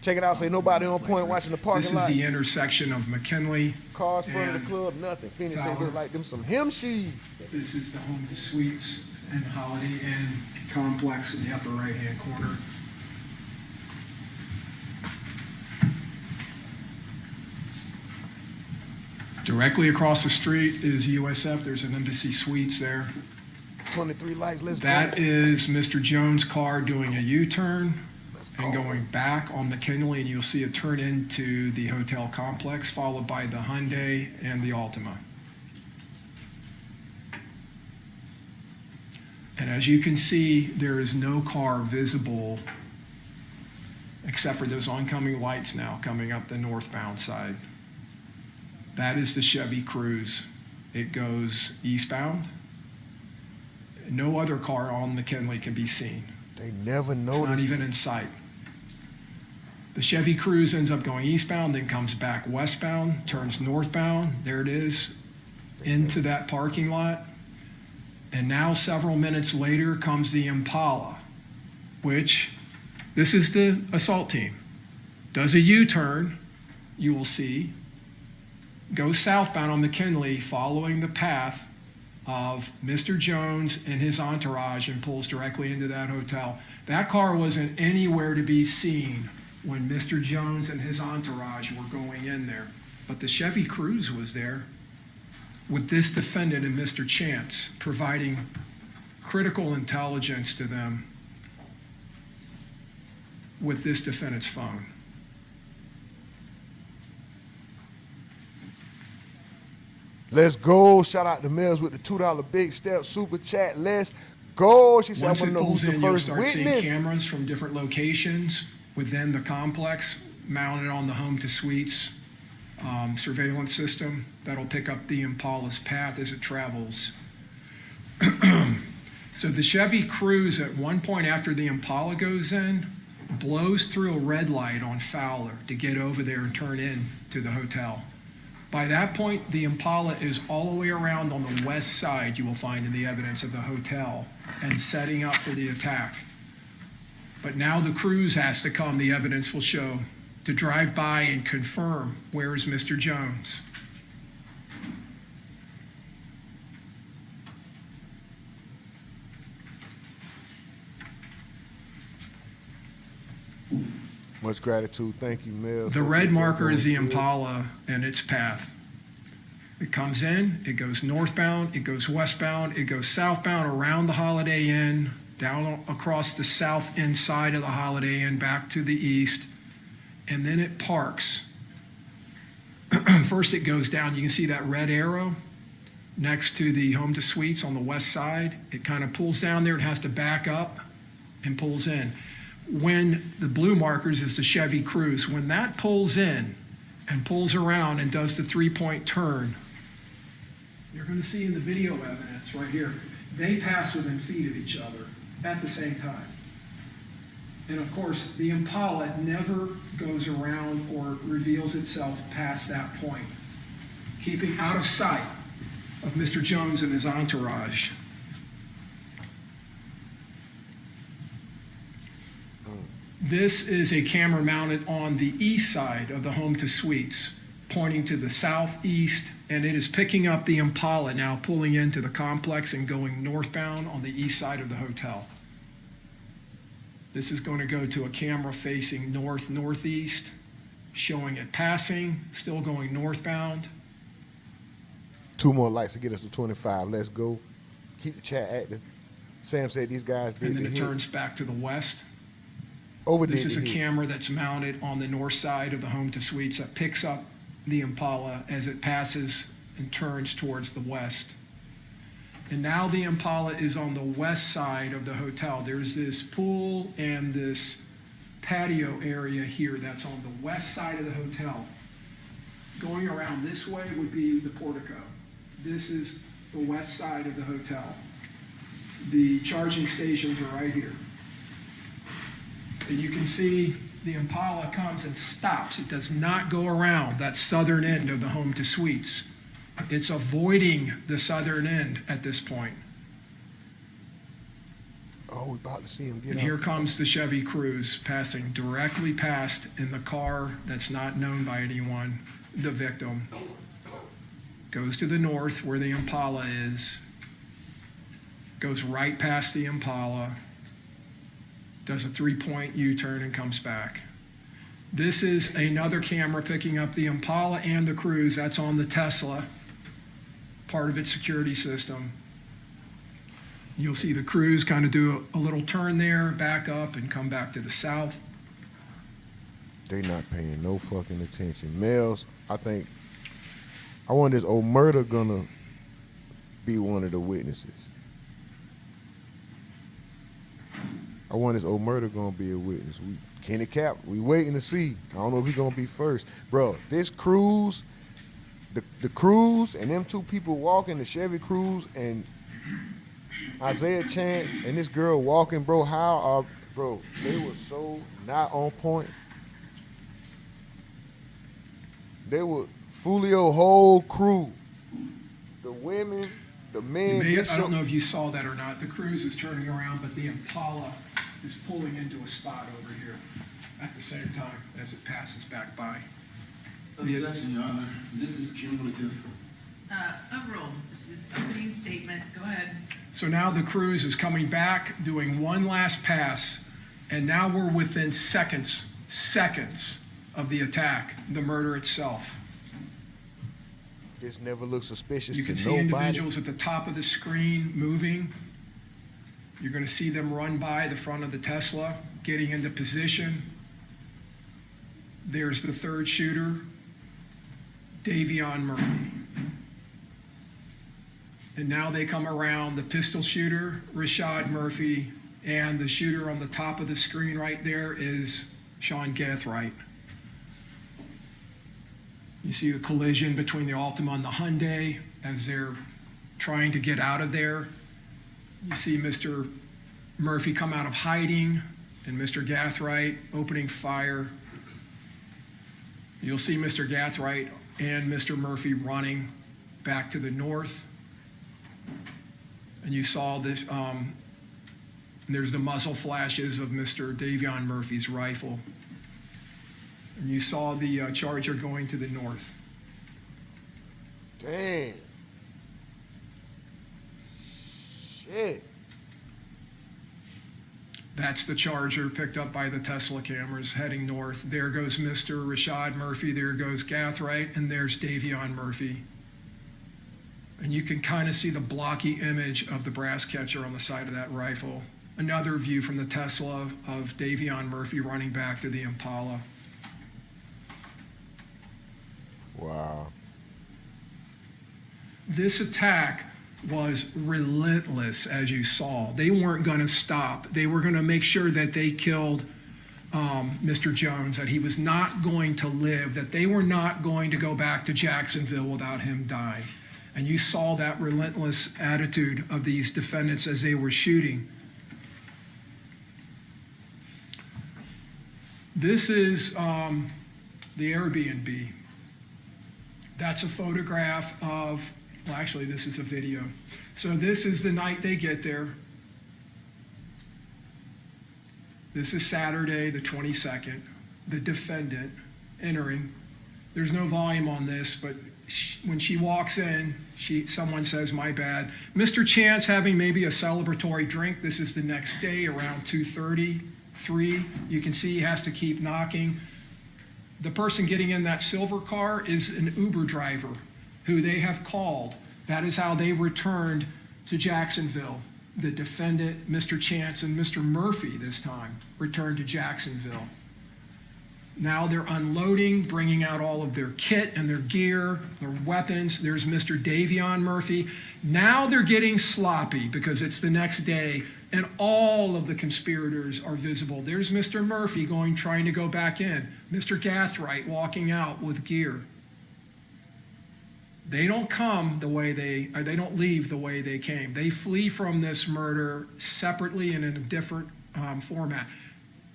Check it out. Say nobody on point watching the parking This is lot. the intersection of McKinley. Cars front of and the club, nothing. Phoenix say Fowler. look like them some him sheaves. This is the Home to Suites and Holiday Inn complex in the upper right-hand corner. Directly across the street is USF. There's an Embassy Suites there. 23 lights, let's That go. is Mr. Jones' car doing a U-turn Let's and go. going back on McKinley, and you'll see it turn into the hotel complex, followed by the Hyundai and the Altima. And as you can see, there is no car visible except for those oncoming lights now coming up the northbound side. That is the Chevy Cruze. It goes eastbound. No other car on McKinley can be seen. They never It's noticed. not even in sight. The Chevy Cruze ends up going eastbound, then comes back westbound, turns northbound. There it is, into that parking lot. And now several minutes later comes the Impala, which, this is the assault team, does a U-turn, you will see, goes southbound on McKinley following the path of Mr. Jones and his entourage and pulls directly into that hotel. That car wasn't anywhere to be seen when Mr. Jones and his entourage were going in there. But the Chevy Cruze was there with this defendant and Mr. Chance providing critical intelligence to them with this defendant's phone. Let's go. Shout out to Mills with the $2 big step super chat. Let's go. She said, Once I it want to know pulls who's the in, you'll first start seeing witness. cameras from different locations within the complex mounted on the home to suites surveillance system that'll pick up the Impala's path as it travels. So the Chevy Cruze at one point after the Impala goes in, blows through a red light on Fowler to get over there and turn in to the hotel. By that point, the Impala is all the way around on the west side, you will find in the evidence of the hotel, and setting up for the attack. But now the Cruze has to come, the evidence will show, to drive by and confirm where is Mr. Jones. Much gratitude. Thank you, Mills. The red marker is the Impala and its path. It comes in, it goes northbound, it goes westbound, it goes southbound around the Holiday Inn, down across the south end side of the Holiday Inn, back to the east, and then it parks. First it goes down, you can see that red arrow next to the home to suites on the west side. It kind of pulls down there, it has to back up and pulls in. When the blue markers is the Chevy Cruze, when that pulls in and pulls around and does the three-point turn, you're going to see in the video evidence right here, they pass within feet of each other at the same time. And of course, the Impala never goes around or reveals itself past that point, keeping out of sight of Mr. Jones and his entourage. This is a camera mounted on the east side of the home to suites, pointing to the southeast, and it is picking up the Impala now, pulling into the complex and going northbound on the east side of the hotel. This is going to go to a camera facing north-northeast, showing it passing, still going northbound. 2 more lights to get us to 25. Let's go. Keep the chat active. Sam said these guys did And then the it hit. turns back to the west. Overdid This is the a hit. camera that's mounted on the north side of the home to suites that picks up the Impala as it passes and turns towards the west. And now the Impala is on the west side of the hotel. There's this pool and this patio area here that's on the west side of the hotel. Going around this way would be the portico. This is the west side of the hotel. The charging stations are right here. And you can see the Impala comes and stops. It does not go around that southern end of the home to suites. It's avoiding the southern end at this point. Oh, we're about to see him get And up. here comes the Chevy Cruze passing directly past in the car that's not known by anyone, the victim. Goes to the north where the Impala is. Goes right past the Impala. Does a three-point U-turn and comes back. This is another camera picking up the Impala and the Cruze. That's on the Tesla, part of its security system. You'll see the Cruze kind of do a little turn there, back up, and come back to the south. They not paying no fucking attention. Males, I wonder is old murder gonna be one of the witnesses? I wonder is old murder gonna be a witness? Kenny Cap, we waiting to see. I don't know if he's gonna be first. Bro, this Cruze, the Cruze and them 2 people walking, the Chevy Cruze and Isaiah Chance and this girl walking, bro, they were so not on point. They were Foolio whole crew. The women, The You man may, gets I don't your- know if you saw that or not. The cruise is turning around, but the Impala is pulling into a spot over here at the same time as it passes back by. Objection, Your Honor. This is cumulative. Overruled. This is opening statement. Go ahead. So now the cruise is coming back, doing one last pass, and now we're within seconds of the attack, the murder itself. This never looks suspicious You to can see nobody. individuals at the top of the screen moving. You're going to see them run by the front of the Tesla, getting into position. There's the third shooter, Davion Murphy. And now they come around the pistol shooter, Rashad Murphy, and the shooter on the top of the screen right there is Sean Gathright. You see the collision between the Altima and the Hyundai as they're trying to get out of there. You see Mr. Murphy come out of hiding and Mr. Gathright opening fire. You'll see Mr. Gathright and Mr. Murphy running back to the north. And you saw this, there's the muzzle flashes of Mr. Davion Murphy's rifle. And you saw the Charger going to the north. Damn. Shit. That's the Charger picked up by the Tesla cameras heading north. There goes Mr. Rashad Murphy, there goes Gathright, and there's Davion Murphy. And you can kind of see the blocky image of the brass catcher on the side of that rifle. Another view from the Tesla of Davion Murphy running back to the Impala. Wow. This attack was relentless, as you saw. They weren't going to stop. They were going to make sure that they killed Mr. Jones, that he was not going to live, that they were not going to go back to Jacksonville without him dying. And you saw that relentless attitude of these defendants as they were shooting. This is the Airbnb. That's a photograph of, well, actually, this is a video. So this is the night they get there. This is Saturday, the 22nd. The defendant entering. There's no volume on this, but when she walks in, someone says, "My bad." Mr. Chance having maybe a celebratory drink. This is the next day around 2:30, 3. You can see he has to keep knocking. The person getting in that silver car is an Uber driver who they have called. That is how they returned to Jacksonville. The defendant, Mr. Chance, and Mr. Murphy this time returned to Jacksonville. Now they're unloading, bringing out all of their kit and their gear, their weapons. There's Mr. Davion Murphy. Now they're getting sloppy because it's the next day and all of the conspirators are visible. There's Mr. Murphy trying to go back in. Mr. Gathright walking out with gear. They don't they don't leave the way they came. They flee from this murder separately and in a different format.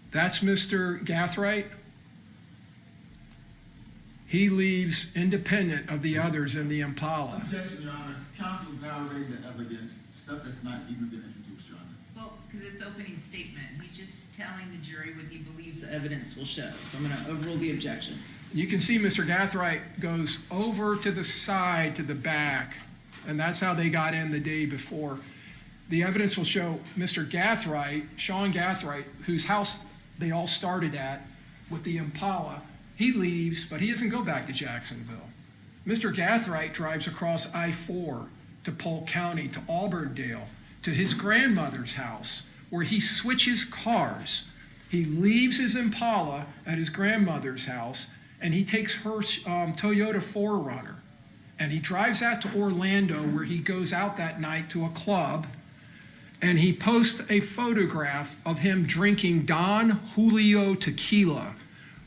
That's Mr. Gathright. He leaves independent of the others in the Impala. Objection, Your Honor. Counsel is narrating the evidence, stuff that's not even been introduced, Your Honor. Well, because it's opening statement. He's just telling the jury what he believes The evidence will show. So I'm going to overrule the objection. You can see Mr. Gathright goes over to the side, to the back, and that's how they got in the day before. The evidence will show Mr. Gathright, Sean Gathright, whose house they all started at with the Impala. He leaves, but he doesn't go back to Jacksonville. Mr. Gathright drives across I-4 to Polk County, to Auburndale, to his grandmother's house, where he switches cars. He leaves his Impala at his grandmother's house, and he takes her Toyota 4Runner, and he drives out to Orlando, where he goes out that night to a club, and he posts a photograph of him drinking Don Julio tequila,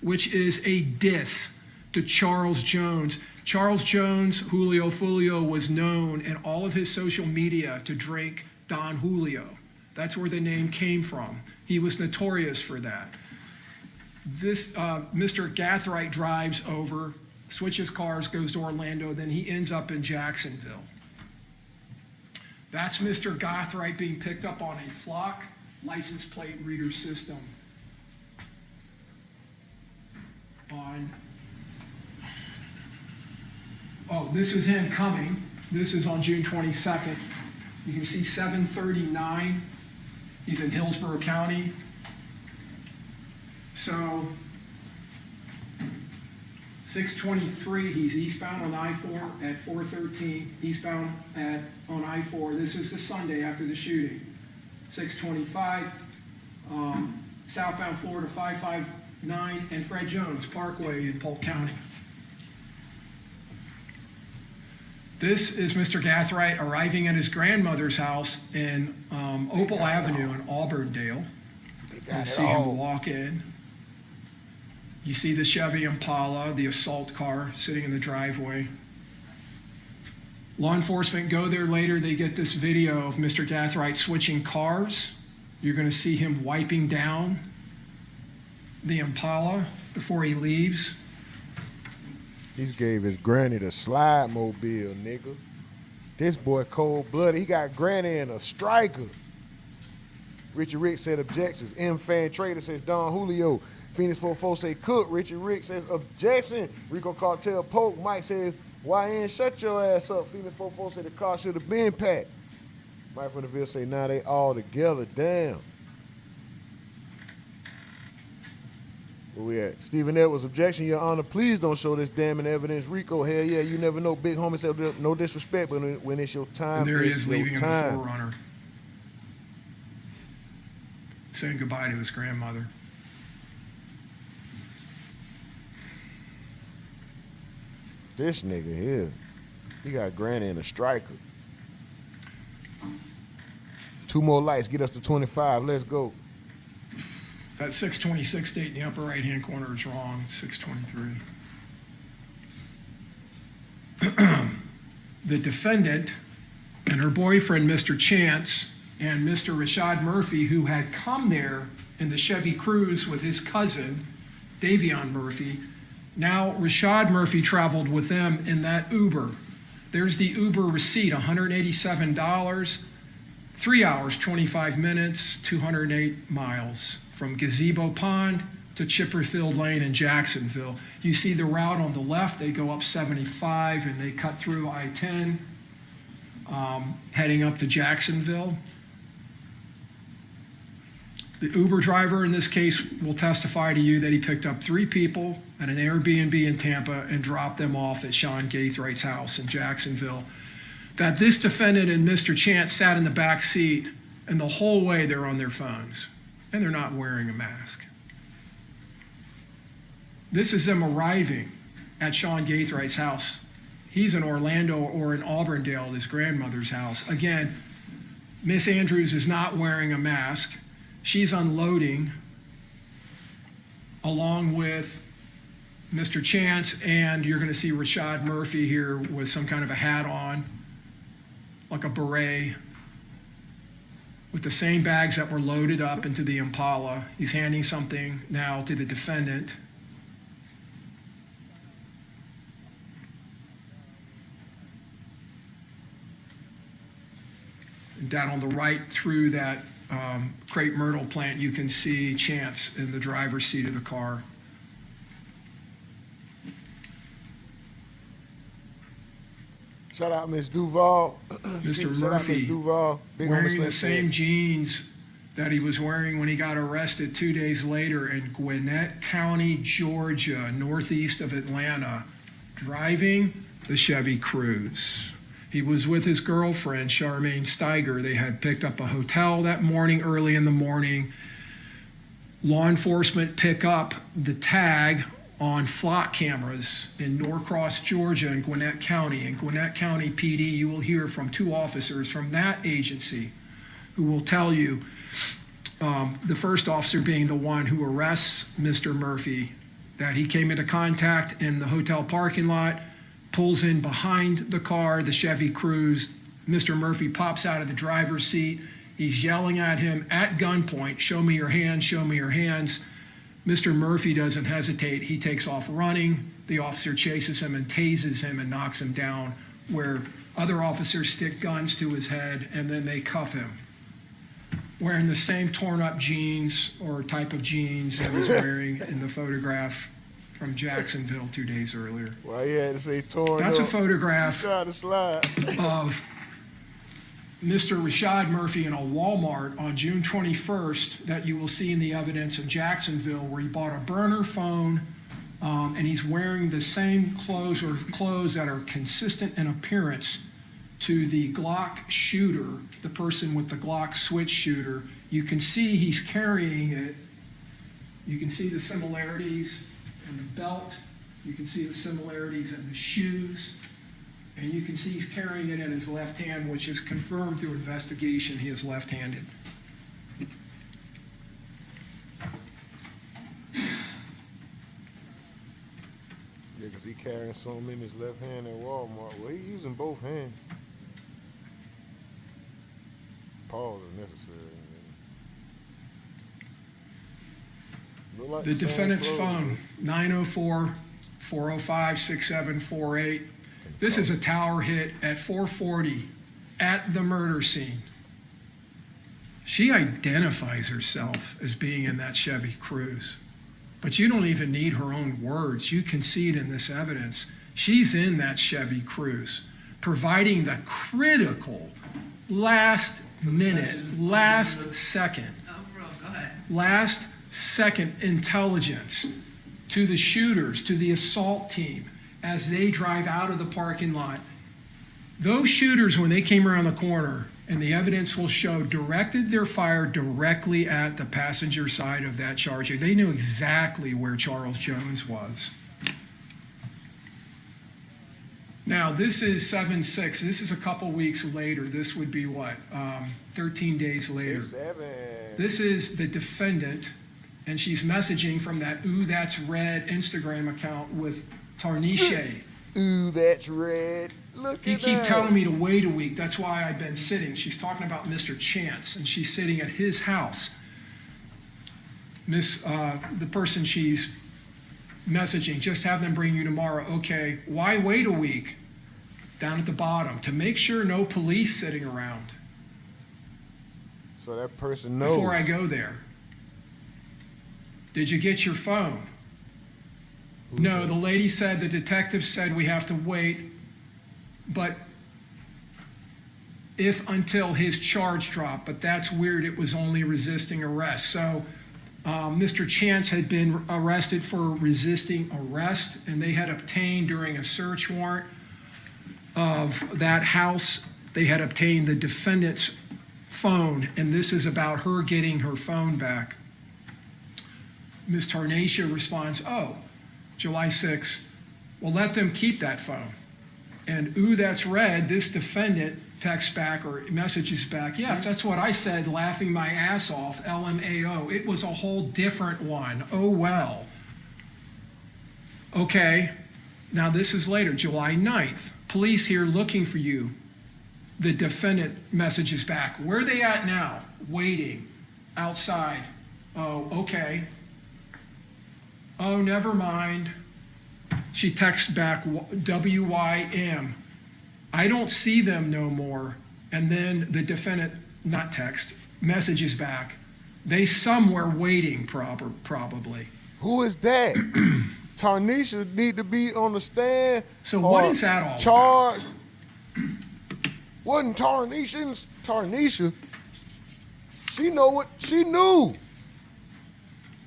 which is a diss to Charles Jones. Charles Jones, Julio Foolio, was known in all of his social media to drink Don Julio. That's where the name came from. He was notorious for that. This Mr. Gathright drives over, switches cars, goes to Orlando, then he ends up in Jacksonville. That's Mr. Gothright being picked up on a flock license plate reader system. This is him coming. This is on June 22nd. You can see 739. He's in Hillsborough County. So 623, he's eastbound on I-4 at 413, eastbound on I-4. This is the Sunday after the shooting. 625, southbound Florida 559, and Fred Jones Parkway in Polk County. This is Mr. Gathright arriving at his grandmother's house in Opal Avenue in Auburndale. You see him walk in. You see the Chevy Impala, the assault car, sitting in the driveway. Law enforcement go there later. They get this video of Mr. Gathright switching cars. You're going to see him wiping down the Impala before he leaves. He gave his granny the slide mobile, nigga. This boy cold-blooded. He got granny in a striker. Richard Rick said objections. M. Fan Trader says Don Julio. Phoenix 44 say Cook. Richard Rick says objection. Rico Cartel Poke. Mike says, YN, shut your ass up. Phoenix 44 say the car should have been packed. Mike from the Ville say, now they all together. Damn. Where we at? Stephen Edwards, objection, Your Honor. Please don't show this damning evidence. Rico, hell yeah, you never know. Big homie said no disrespect, but when it's your time, And there he it's is your leaving in the time. Forerunner. Saying goodbye to his grandmother. This nigga here, he got granny in a striker. 2 more lights, get us to 25. Let's go. That 626 date in the upper right-hand corner is wrong, 623. The defendant and her boyfriend, Mr. Chance, and Mr. Rashad Murphy, who had come there in the Chevy Cruze with his cousin, Davion Murphy. Now, Rashad Murphy traveled with them in that Uber. There's the Uber receipt, $187, 3 hours, 25 minutes, 208 miles from Gazebo Pond to Chipperfield Lane in Jacksonville. You see the route on the left, they go up 75 and they cut through I-10, heading up to Jacksonville. The Uber driver in this case will testify to you that he picked up 3 people at an Airbnb in Tampa and dropped them off at Sean Gaithright's house in Jacksonville. That this defendant and Mr. Chance sat in the back seat and the whole way they're on their phones and they're not wearing a mask. This is them arriving at Sean Gaithright's house. He's in Orlando or in Auburndale at his grandmother's house. Again, Miss Andrews is not wearing a mask. She's unloading along with Mr. Chance, and you're going to see Rashad Murphy here with some kind of a hat on, like a beret, with the same bags that were loaded up into the Impala. He's handing something now to the defendant. And down on the right through that crepe myrtle plant, you can see Chance in the driver's seat of the car. Shout out Miss Duval. Mr. Shout out Miss Murphy Duval. Big homie wearing Slim the same said. jeans that he was wearing when he got arrested 2 days later in Gwinnett County, Georgia, northeast of Atlanta, driving the Chevy Cruze. He was with his girlfriend, Charmaine Steiger. They had picked up a hotel that morning, early in the morning. Law enforcement pick up the tag on flock cameras in Norcross, Georgia, and Gwinnett County. In Gwinnett County PD, you will hear from 2 officers from that agency who will tell you, the first officer being the one who arrests Mr. Murphy, that he came into contact in the hotel parking lot, pulls in behind the car, the Chevy Cruze. Mr. Murphy pops out of the driver's seat. He's yelling at him at gunpoint, "Show me your hands, show me your hands." Mr. Murphy doesn't hesitate. He takes off running. The officer chases him and tases him and knocks him down, where Other officers stick guns to his head, and then they cuff him, wearing the same torn-up jeans or type of jeans that he's wearing in the photograph from Jacksonville 2 days earlier. Why you had to say torn That's up? a photograph Try to slide. of Mr. Rashad Murphy in a Walmart on June 21st that you will see in the evidence in Jacksonville, where he bought a burner phone, and he's wearing the same clothes or clothes that are consistent in appearance to the Glock shooter, the person with the Glock switch shooter. You can see he's carrying it. You can see the similarities in the belt. You can see the similarities in the shoes. And you can see he's carrying it in his left hand, which is confirmed through investigation he is left-handed. Yeah, because he carrying something in his left hand at Walmart. Well, he using both hands. Pause is necessary. Look like The same defendant's clothes. phone, 904-405-6748. This is a tower hit at 4:40 at the murder scene. She identifies herself as being in that Chevy Cruze, but you don't even need her own words. You can see it in this evidence. She's in that Chevy Cruze, providing the critical last minute, last second intelligence to the shooters, to the assault team, as they drive out of the parking lot. Those shooters, when they came around the corner, and the evidence will show, directed their fire directly at the passenger side of that Charger. They knew exactly where Charles Jones was. Now, this is 7/6. This is a couple weeks later. This would be what? 13 days later. 6-7. This is the defendant, and she's messaging from that Ooh That's Red Instagram account with Tarnisha. Ooh, that's red. Look You at keep that. telling me to wait a week. That's why I've been sitting. She's talking about Mr. Chance, and she's sitting at his house. The person she's messaging, just have them bring you tomorrow. Okay, why wait a week? Down at the bottom, to make sure no police sitting around So that person knows. before I go there. Did you get your phone? No, the lady said, the detective said we have to wait, but if until his charge dropped, but that's weird, it was only resisting arrest. So Mr. Chance had been arrested for resisting arrest, and they had obtained during a search warrant of that house, they had obtained the defendant's phone, and this is about her getting her phone back. Ms. Tarnisha responds, oh, July 6th, well, let them keep that phone. And Ooh, That's Red, this defendant texts back or messages back, yes, that's what I said, laughing my ass off, LMAO. It was a whole different one. Oh, well. Okay, now this is later, July 9th. Police here looking for you. The defendant messages back. Where are they at now? Waiting. Outside. Oh, okay. Oh, never mind. She texts back, WYM. I don't see them no more. And then the defendant, not text, messages back. They somewhere waiting, probably. Who is that? Tarnisha need to be on the stand. So what is that all charged? Wasn't Tarnisha? She know what she knew.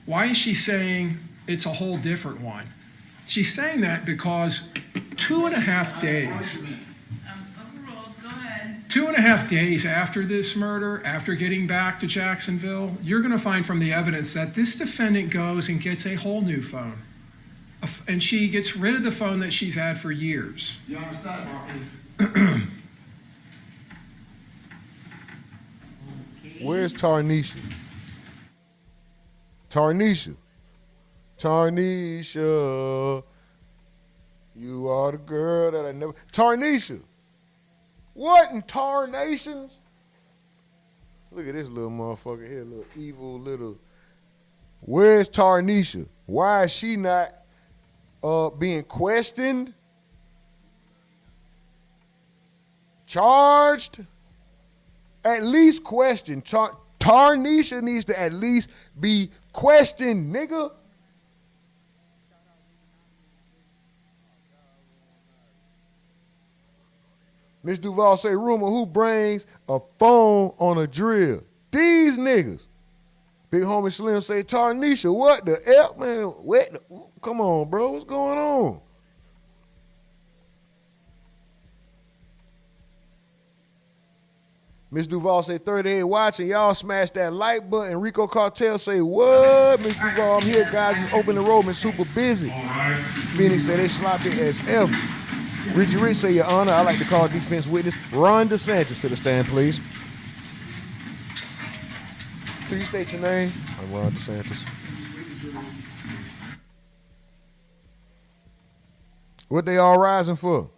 Why is she saying it's a whole different one? She's saying that because 2.5 days. Overruled, go ahead. 2.5 days after this murder, after getting back to Jacksonville, you're going to find from the evidence that this defendant goes and gets a whole new phone. And she gets rid of the phone that she's had for years. You're on the sidebar, please. Where's Tarnisha? Tarnisha, you are the girl that I never. Tarnisha, what in tarnations? Look at this little motherfucker here, little evil little. Where's Tarnisha? Why is she not being questioned? charged, at least questioned. Tarnisha needs to at least be questioned, nigga. Miss Duval say, rumor, who brings a phone on a drill? These niggas. Big homie Slim say, Tarnisha, what the F, man? Come on, bro, what's going on? Miss Duval say 38 watching. Y'all smash that like button. Rico Cartel say, what? Miss Duval, I'm here, guys. It's open enrollment, super busy. Phoenix say they sloppy as F. Richie Rich say, Your Honor, I like to call defense witness Ron DeSantis to the stand, please. Please state your name. I'm Ron DeSantis. What they all rising for?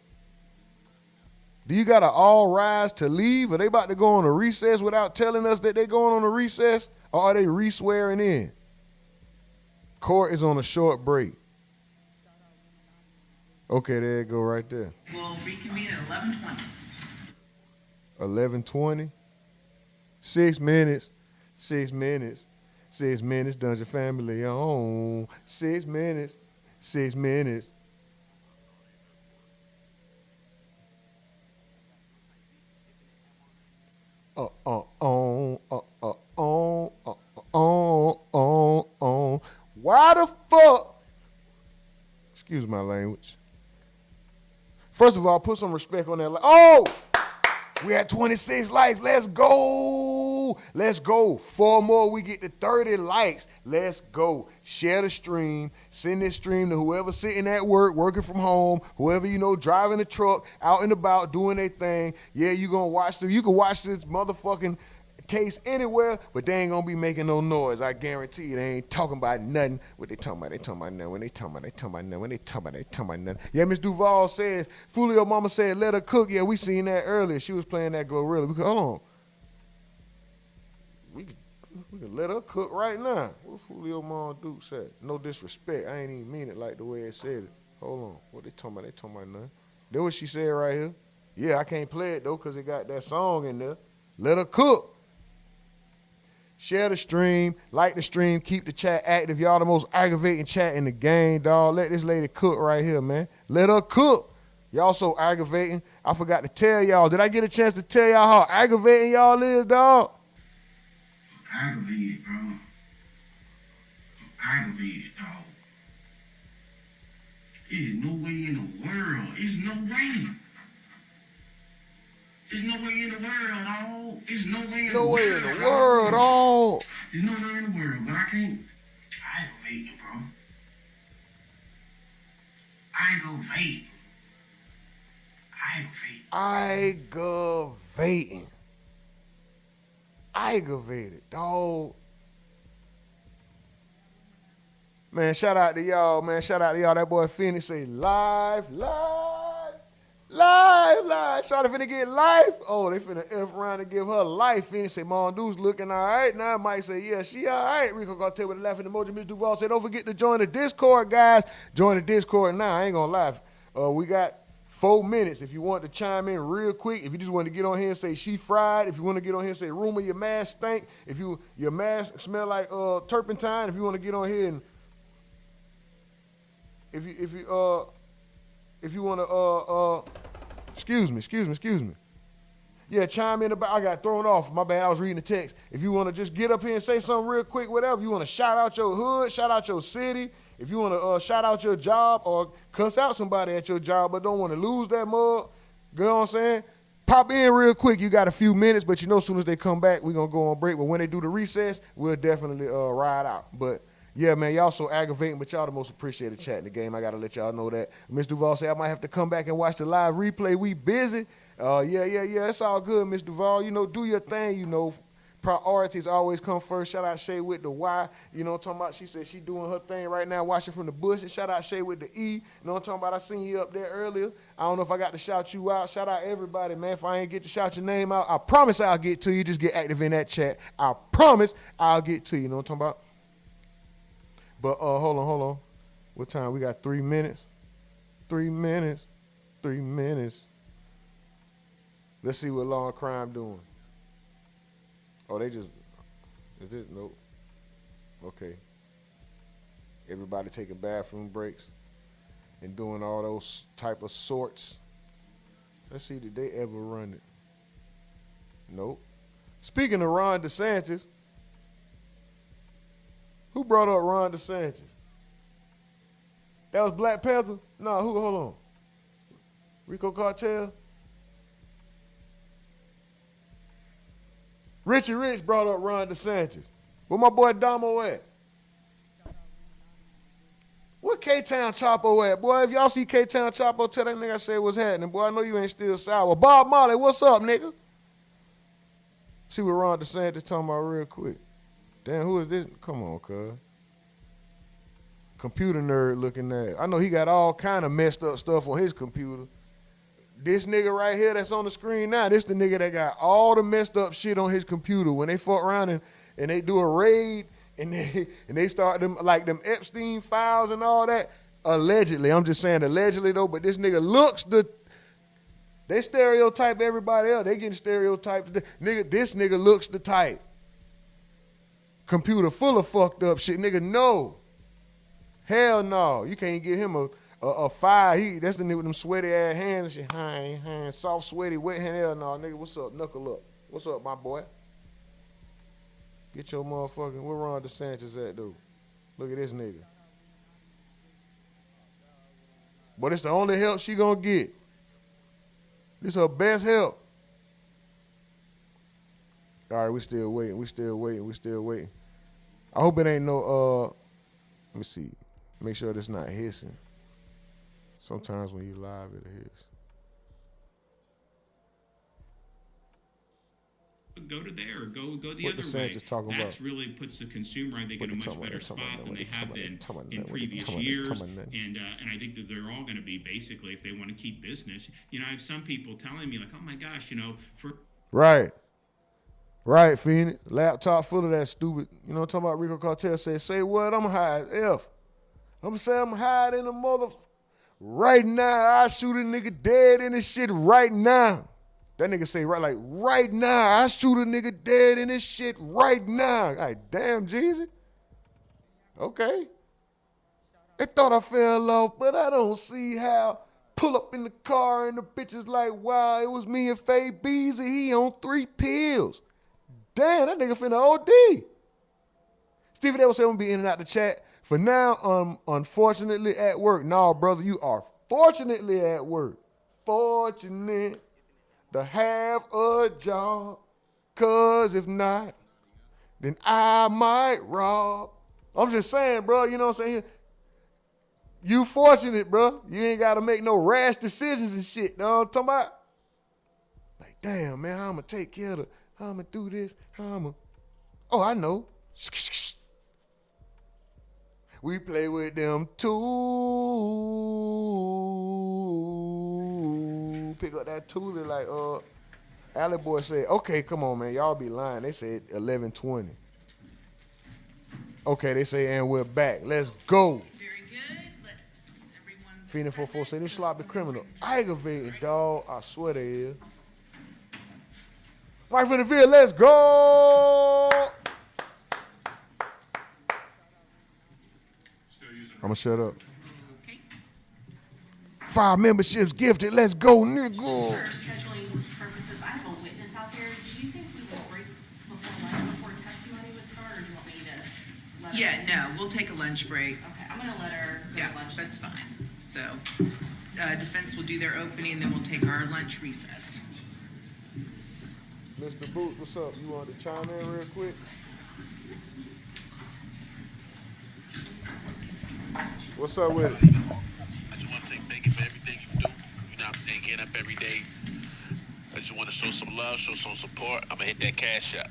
Do you got to all rise to leave? Are they about to go on a recess without telling us that they're going on a recess? Or are they re-swearing in? Court is on a short break. Okay, there you go right there. We'll reconvene at 11:20. 11:20. 6 minutes. 6 minutes. 6 minutes. Dungeon family on. 6 minutes. 6 minutes. Why the fuck? Excuse my language. First of all, put some respect on that. Oh, we at 26 likes. Let's go. Let's go. 4 more, we get to 30 likes. Let's go. Share the stream. Send this stream to whoever sitting at work, working from home, whoever you know driving the truck, out and about doing their thing. Yeah, you can watch this motherfucking case anywhere, but they ain't gonna be making no noise. I guarantee you, they ain't talking about nothing. What they talking about? They talking about nothing. When they talking about, they talking about nothing. When they talking about, they talking about nothing. Yeah, Miss Duval says, Foolio mama said, let her cook. Yeah, we seen that earlier. She was playing that Glorilla. Hold on. We could let her cook right now. What Foolio mom Duke said? No disrespect. I ain't even mean it like the way it said it. Hold on. What they talking about? They talking about nothing. That's what she said right here. Yeah, I can't play it though because it got that song in there. Let her cook. Share the stream, like the stream, keep the chat active. Y'all the most aggravating chat in the game, dog. Let this lady cook right here, man. Let her cook. Y'all so aggravating. I forgot to tell y'all. Did I get a chance to tell y'all how aggravating y'all is, dog? Aggravated, bro. Aggravated, dog. There's no way in the world. There's no way. There's no way in the world, dog. There's no way in the world. No way in the world, dog. There's no way in the world, but I can't. Aggravating, bro. Aggravating. Aggravating. Aggravated, dog. Man, shout out to y'all, man. Shout out to y'all. That boy Phoenix say live. Shawty finna get life. Oh, they finna F around and give her life. Phoenix say, Mondu's looking all right. Now Mike say, yeah, she all right. Rico Cartel with a laughing emoji. Miss Duval said, don't forget to join the Discord, guys. Join the Discord now. I ain't gonna lie. We got 4 minutes. If you want to chime in real quick, if you just want to get on here and say she fried, if you want to get on here and say rumor your mask stink, if your mask smell like turpentine, if you want to get on here and if you want to excuse me. Yeah, chime in about, I got thrown off. My bad, I was reading the text. If you want to just get up here and say something real quick, whatever, you want to shout out your hood, shout out your city, if you want to shout out your job or cuss out somebody at your job but don't want to lose that mug, you know what I'm saying? Pop in real quick. You got a few minutes, but you know as soon as they come back, we're going to go on break. But when they do the recess, we'll definitely ride out. But yeah, man, y'all so aggravating, but y'all the most appreciated chat in the game. I got to let y'all know that. Miss Duval say I might have to come back and watch the live replay. We busy. Yeah. It's all good, Miss Duval. You know, do your thing, you know. Priorities always come first. Shout out Shay with the Y. You know what I'm talking about? She said she doing her thing right now, watching from the bushes. Shout out Shay with the E. You know what I'm talking about? I seen you up there earlier. I don't know if I got to shout you out. Shout out everybody, man. If I ain't get to shout your name out, I promise I'll get to you. Just get active in that chat. I promise I'll get to you. You know what I'm talking about? But hold on. What time? We got 3 minutes. 3 minutes. 3 minutes. Let's see what law and crime doing. Oh, they just, is this, nope. Okay. Everybody taking bathroom breaks and doing all those type of sorts. Let's see, did they ever run it? Nope. Speaking of Ron DeSantis, who brought up Ron DeSantis? That was Black Panther? No, who, hold on. Rico Cartel? Richie Rich brought up Ron DeSantis. Where my boy Damo at? Where K-Town Chapo at? Boy, if y'all see K-Town Chapo, tell that nigga I said what's happening. Boy, I know you ain't still sour. Bob Marley, what's up, nigga? See what Ron DeSantis talking about real quick. Damn, who is this? Come on, cuz. Computer nerd looking at. I know he got all kind of messed up stuff on his computer. This nigga right here that's on the screen now, this the nigga that got all the messed up shit on his computer. When they fuck around and they do a raid and they start them like them Epstein files and all that. Allegedly, I'm just saying allegedly though, but this nigga looks they stereotype everybody else. They getting stereotyped. Nigga, this nigga looks the type. Computer full of fucked up shit. Nigga, no. Hell no. You can't get him a fire. That's the nigga with them sweaty ass hands and shit. Soft, sweaty, wet hand. Hell no. Nigga, what's up? Knuckle up. What's up, my boy? Get your motherfucking, where Ron DeSantis at, dude? Look at this nigga. But it's the only help she gonna get. This her best help. All right, we still waiting. I hope it ain't no, let me see. Make sure it's not hissing. Sometimes when you live, it hiss. Go to there, go the What other DeSantis way. talking about? That's really puts the consumer, I think, in a much better spot than they have been in previous talking years. about? And I think that they're all going to be basically, if they want to keep business. You know, I have some people telling me like, oh my gosh, you know, for Right, Phoenix. Laptop full of that stupid, you know what I'm talking about? Rico Cartel say what? I'm high as F. I'm saying I'm high in the mother. Right now, I shoot a nigga dead in this shit right now. That nigga say right now, I shoot a nigga dead in this shit right now. Like, damn, Jeezy. Okay. They thought I fell off, but I don't see how. Pull up in the car and the bitch is like, wow, it was me and Faye Beezy. He on 3 pills. Damn, that nigga finna OD. Stevie Day was saying I'm gonna be in and out the chat. For now, unfortunately at work. No, brother, you are fortunately at work. Fortunate to have a job. Cause if not, then I might rob. I'm just saying, bro, you know what I'm saying? You fortunate, bro. You ain't gotta make no rash decisions and shit. You know what I'm talking about? Like, damn, man, how I'm gonna take care of how I'm gonna do this, oh, I know. We play with them too. Pick up that toolie like Alley Boy said, okay, come on, man. Y'all be lying. They said 11:20. Okay, they say, and we're back. Let's go. Very good. Everyone's Phoenix 44 say, this sloppy criminal. Aggravating, dog. I swear they is. Mike from the field, let's go. I'm gonna shut up. Okay. 5 memberships gifted. Let's go, nigga. Just for scheduling purposes, I have a witness out there. Do you think we will break before testimony would start, or do you want me to let her? Yeah, no, we'll take a lunch break. Okay, I'm gonna let her go to lunch. That's fine. So, defense will do their opening, and then we'll take our lunch recess. Mr. Boots, what's up? You want to chime in real quick? What's up with it? I just want to say thank you for everything you do. You know, and getting up every day. I just want to show some love, show some support. I'm going to hit that cash app.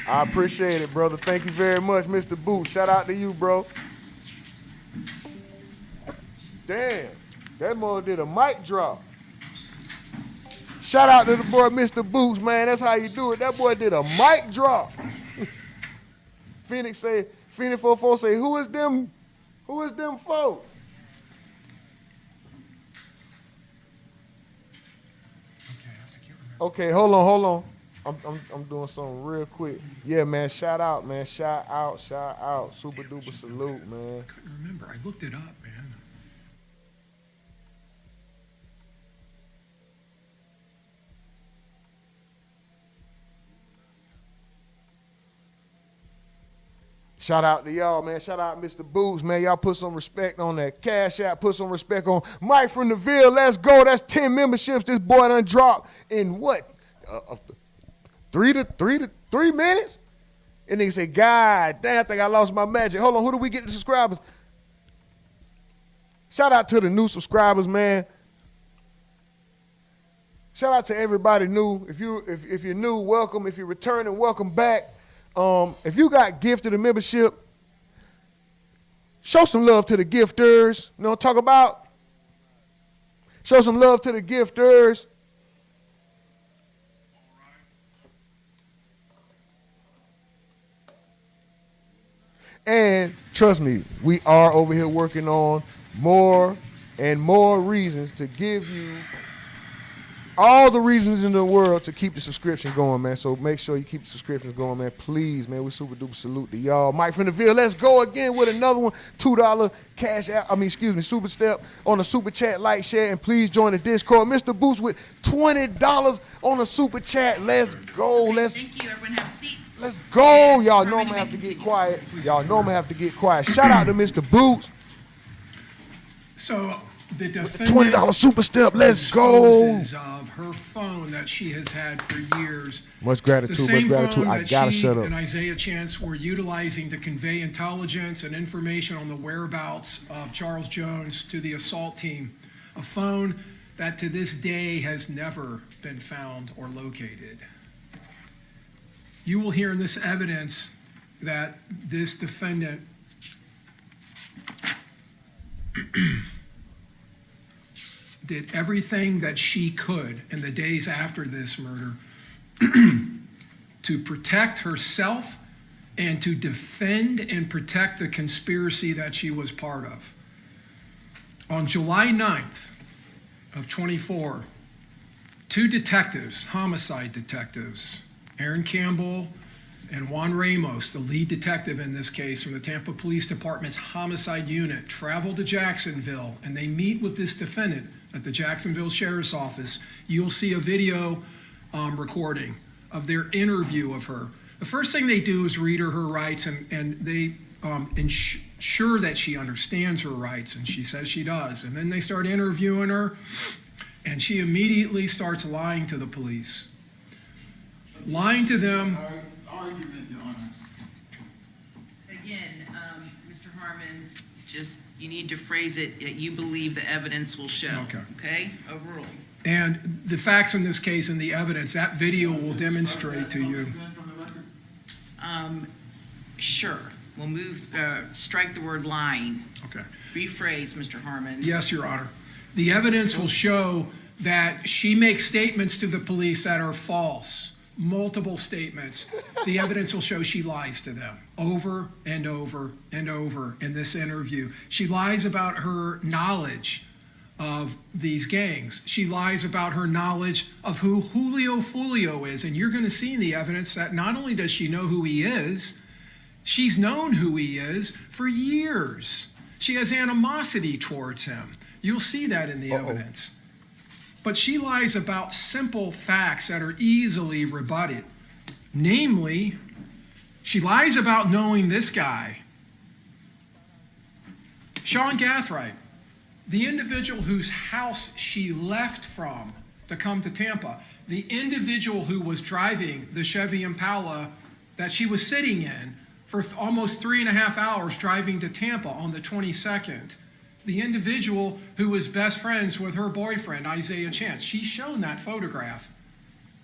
I appreciate it, brother. Thank you very much, Mr. Boots. Shout out to you, bro. Damn, that mother did a mic drop. Shout out to the boy, Mr. Boots, man. That's how you do it. That boy did a mic drop. Phoenix 44 say, who is them? Who is them folks? Okay, I have to get remember Okay, hold on. I'm doing something real quick. Yeah, man, shout out. Super duper salute, man. I couldn't remember. I looked it up, man. Shout out to y'all, man. Shout out Mr. Boots, man. Y'all put some respect on that Cash App. Put some respect on Mike from the Ville. Let's go. That's 10 memberships this boy done dropped in what? 3 minutes? And nigga say, God damn, I think I lost my magic. Hold on, who do we get the subscribers? Shout out to the new subscribers, man. Shout out to everybody new. If you're new, welcome. If you're returning, welcome back. If you got gifted a membership, show some love to the gifters. You know what I'm talking about? Show some love to the gifters. And trust me, we are over here working on more and more reasons to give you all the reasons in the world to keep the subscription going, man. So make sure you keep the subscriptions going, man. Please, man. We super duper salute to y'all. Mike from the Ville, let's go again with another one. $2 cash out. Super step on the super chat, like, share, and please join the Discord. Mr. Boost with $20 on the super chat. Let's go. Thank you. Everyone have a seat. Let's go. Y'all know I'm gonna have to get quiet. Shout out to Mr. Boots. So the defendant $20 super step. Let's go. disposes of her phone that she has had for years. Much gratitude. The same phone I that gotta she shut up. and Isaiah Chance were utilizing to convey intelligence and information on the whereabouts of Charles Jones to the assault team. A phone that to this day has never been found or located. You will hear in this evidence that this defendant did everything that she could in the days after this murder to protect herself and to defend and protect the conspiracy that she was part of. On July 9th of 24, two detectives, homicide detectives, Aaron Campbell and Juan Ramos, the lead detective in this case from the Tampa Police Department's homicide unit, travel to Jacksonville and they meet with this defendant at the Jacksonville Sheriff's Office. You'll see a video recording of their interview of her. The first thing they do is read her rights and they ensure that she understands her rights, and she says she does. And then they start interviewing her and she immediately starts lying to the police. Lying to them. Argument, Your Honor. Again, Mr. Harmon, just, you need to phrase it that you believe the evidence will show. Okay? Overruling. And the facts in this case and the evidence, that video will demonstrate to you. Sure. We'll strike the word lying. Okay. Rephrase, Mr. Harmon. Yes, Your Honor. The evidence will show that she makes statements to the police that are false. Multiple statements. The evidence will show she lies to them over and over and over in this interview. She lies about her knowledge of these gangs. She lies about her knowledge of who Julio Foolio is. And you're going to see in the evidence that not only does she know who he is, she's known who he is for years. She has animosity towards him. You'll see that in the evidence. But she lies about simple facts that are easily rebutted. Namely, she lies about knowing this guy, Sean Gathright, the individual whose house she left from to come to Tampa, the individual who was driving the Chevy Impala that she was sitting in for almost 3.5 hours driving to Tampa on the 22nd. The individual who was best friends with her boyfriend, Isaiah Chance. She's shown that photograph.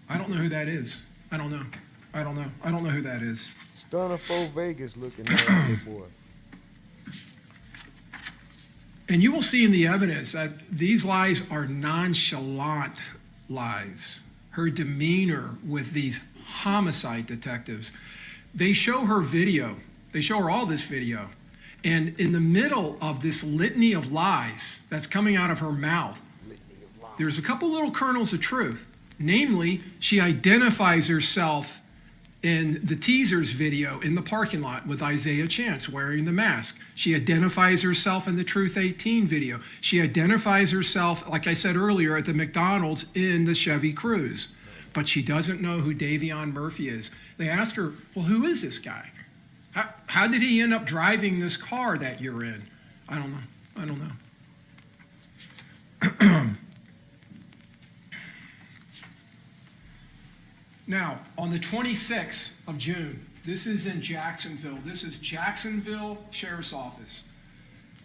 I don't know who that is. I don't know who that is. Stunner 4 Vegas looking at boy. And you will see in the evidence that these lies are nonchalant lies. Her demeanor with these homicide detectives. They show her video. They show her all this video. And in the middle of this litany of lies that's coming out of her mouth, there's a couple little kernels of truth. Namely, she identifies herself in the teasers video in the parking lot with Isaiah Chance wearing the mask. She identifies herself in the Truth 18 video. She identifies herself, like I said earlier, at the McDonald's in the Chevy Cruze. But she doesn't know who Davion Murphy is. They ask her, well, who is this guy? How did he end up driving this car that you're in? I don't know. Now, on the 26th of June, this is in Jacksonville. This is Jacksonville Sheriff's Office.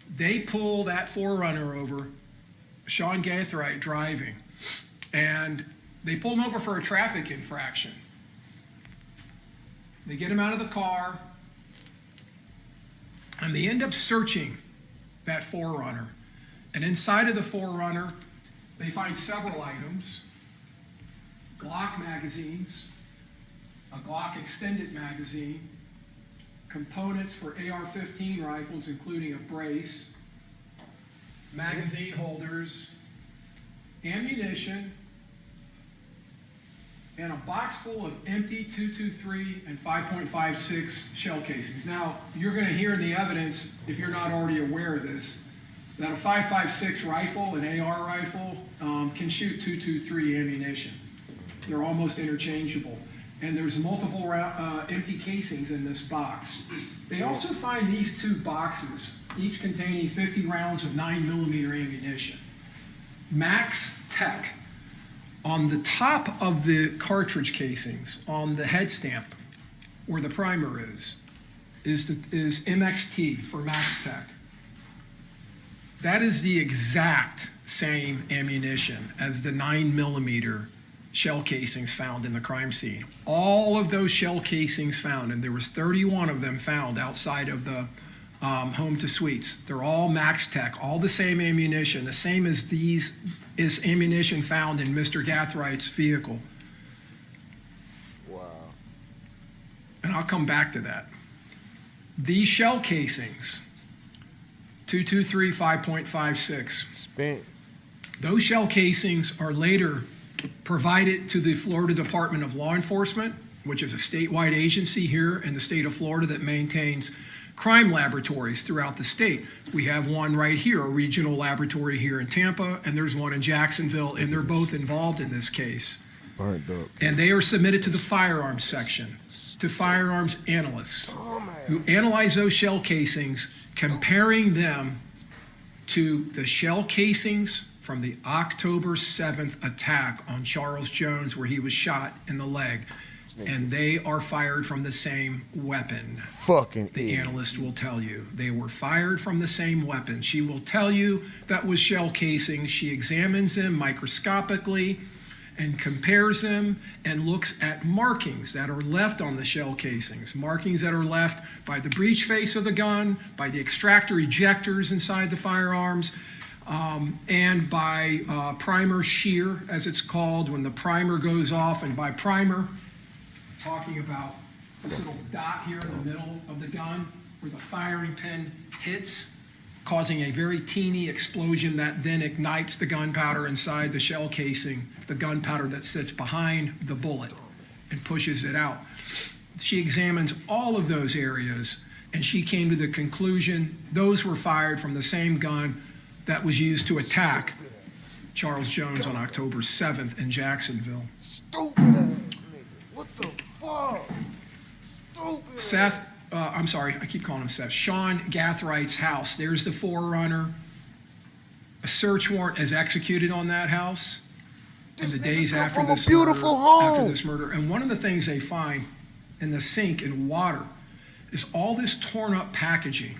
They pull that 4Runner over, Sean Gathright driving, and they pull him over for a traffic infraction. They get him out of the car, and they end up searching that 4Runner. And inside of the 4Runner, they find several items. Glock magazines, a Glock extended magazine, components for AR-15 rifles, including a brace, magazine holders, ammunition, and a box full of empty .223 and 5.56 shell casings. Now, you're going to hear in the evidence, if you're not already aware of this, that a 5.56 rifle, an AR rifle, can shoot .223 ammunition. They're almost interchangeable. And there's multiple empty casings in this box. They also find these two boxes, each containing 50 rounds of 9mm ammunition. Max Tech. On the top of the cartridge casings, on the head stamp, where the primer is MXT for Max Tech. That is the exact same ammunition as the 9mm shell casings found in the crime scene. All of those shell casings found, and there was 31 of them found outside of the home to suites. They're all Max Tech, all the same ammunition, the same as these is ammunition found in Mr. Gathwright's vehicle. Wow. And I'll come back to that. These shell casings, 223 5.56. Spent. Those shell casings are later provided to the Florida Department of Law Enforcement, which is a statewide agency here in the state of Florida that maintains crime laboratories throughout the state. We have one right here, a regional laboratory here in Tampa, and there's one in Jacksonville, and they're both involved in this case. And they are submitted to the firearms section, to firearms analysts who analyze those shell casings, comparing them to the shell casings from the October 7th attack on Charles Jones, where he was shot in the leg. And they are fired from the same weapon. Fucking The analyst will tell you. They were fired from the same weapon. She will tell you that was shell casings. She examines them microscopically and compares them and looks at markings that are left on the shell casings. Markings that are left by the breech face of the gun, by the extractor ejectors inside the firearms, and by primer shear, as it's called, when the primer goes off. And by primer, talking about this little dot here in the middle of the gun where the firing pin hits, causing a very teeny explosion that then ignites the gunpowder inside the shell casing, the gunpowder that sits behind the bullet and pushes it out. She examines all of those areas, and she came to the conclusion those were fired from the same gun that was used to attack Charles Jones on October 7th in Jacksonville. Stupid ass nigga. What the fuck? Stupid. Seth, I'm sorry, I keep calling him Seth. Sean Gathwright's house. There's the 4Runner. A search warrant is executed on that house in the days after this murder. And one of the things they find in the sink and water is all this torn up packaging.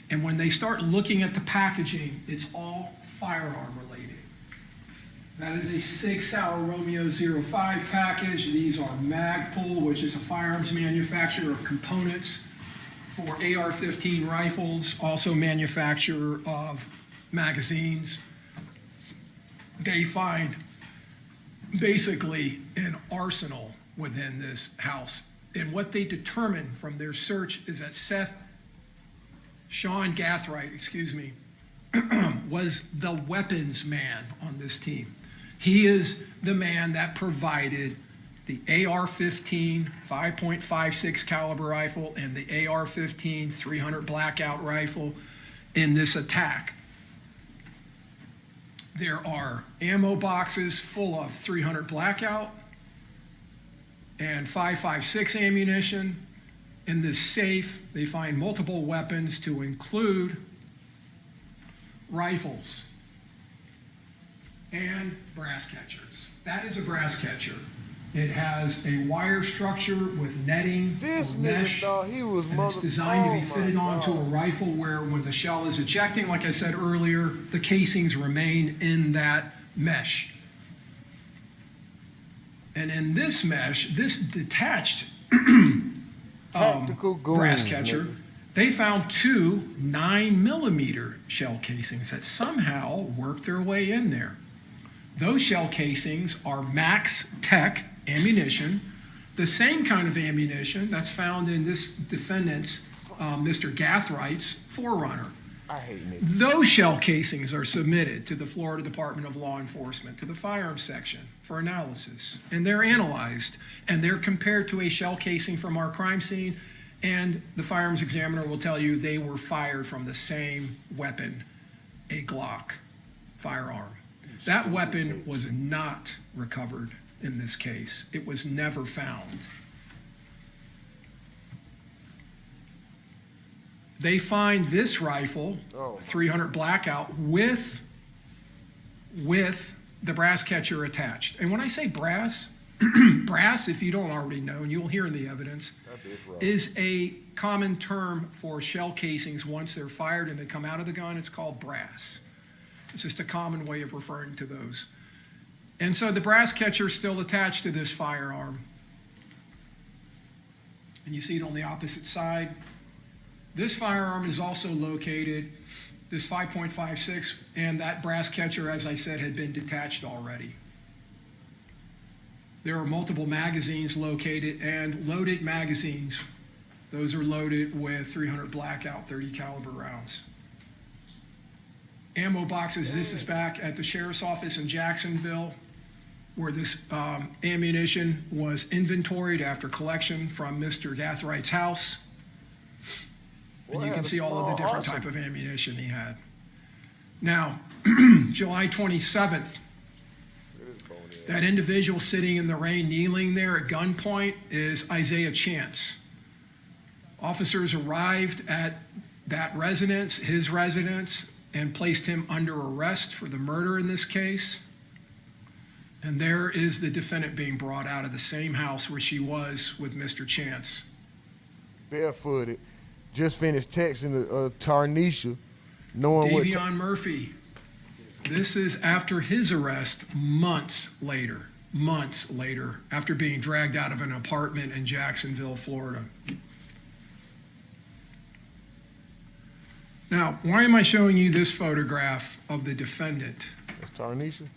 And when they start looking at the packaging, it's all firearm related. That is a 6 Sauer Romeo 05 package. These are Magpul, which is a firearms manufacturer of components for AR-15 rifles, also manufacturer of magazines. They find basically an arsenal within this house. And what they determined from their search is that Sean Gathwright, was the weapons man on this team. He is the man that provided the AR-15 5.56 caliber rifle and the AR-15 300 blackout rifle in this attack. There are ammo boxes full of 300 blackout and 5.56 ammunition. In this safe, they find multiple weapons to include rifles and brass catchers. That is a brass catcher. It has a wire structure with netting, This or nigga mesh, thought he was and it's designed to be fitted onto a God. rifle where when the shell is ejecting, like I said earlier, the casings remain in that mesh. And in this mesh, this detached Tactical goons, brass catcher, nigga. they found 2 9mm shell casings that somehow worked their way in there. Those shell casings are Max Tech ammunition, the same kind of ammunition that's found in this defendant's, Mr. Gathwright's Forerunner. I hate niggas. Those shell casings are submitted to the Florida Department of Law Enforcement, to the firearms section for analysis. And they're analyzed, and they're compared to a shell casing from our crime scene, and the firearms examiner will tell you they were fired from the same weapon, a Glock firearm. That weapon was not recovered in this case. It was never found. They find this rifle, 300 blackout, with the brass catcher attached. And when I say brass, brass, if you don't already know, and you'll hear in the evidence, is a common term for shell casings. Once they're fired and they come out of the gun, it's called brass. It's just a common way of referring to those. And so the brass catcher is still attached to this firearm. And you see it on the opposite side. This firearm is also located, this 5.56, and that brass catcher, as I said, had been detached already. There are multiple magazines located and loaded magazines. Those are loaded with 300 blackout 30 caliber rounds. Ammo boxes, this is back at the sheriff's office in Jacksonville, where this ammunition was inventoried after collection from Mr. Gathwright's house. And you can see all of the different type of ammunition he had. Now, July 27th, that individual sitting in the rain, kneeling there at gunpoint, is Isaiah Chance. Officers arrived at that residence, his residence, and placed him under arrest for the murder in this case. And there is the defendant being brought out of the same house where she was with Mr. Chance. Barefooted. Just finished texting Tarnisha, knowing what. Davion Murphy. This is after his arrest months later, after being dragged out of an apartment in Jacksonville, Florida. Now, why am I showing you this photograph of the defendant? That's Tarnisha.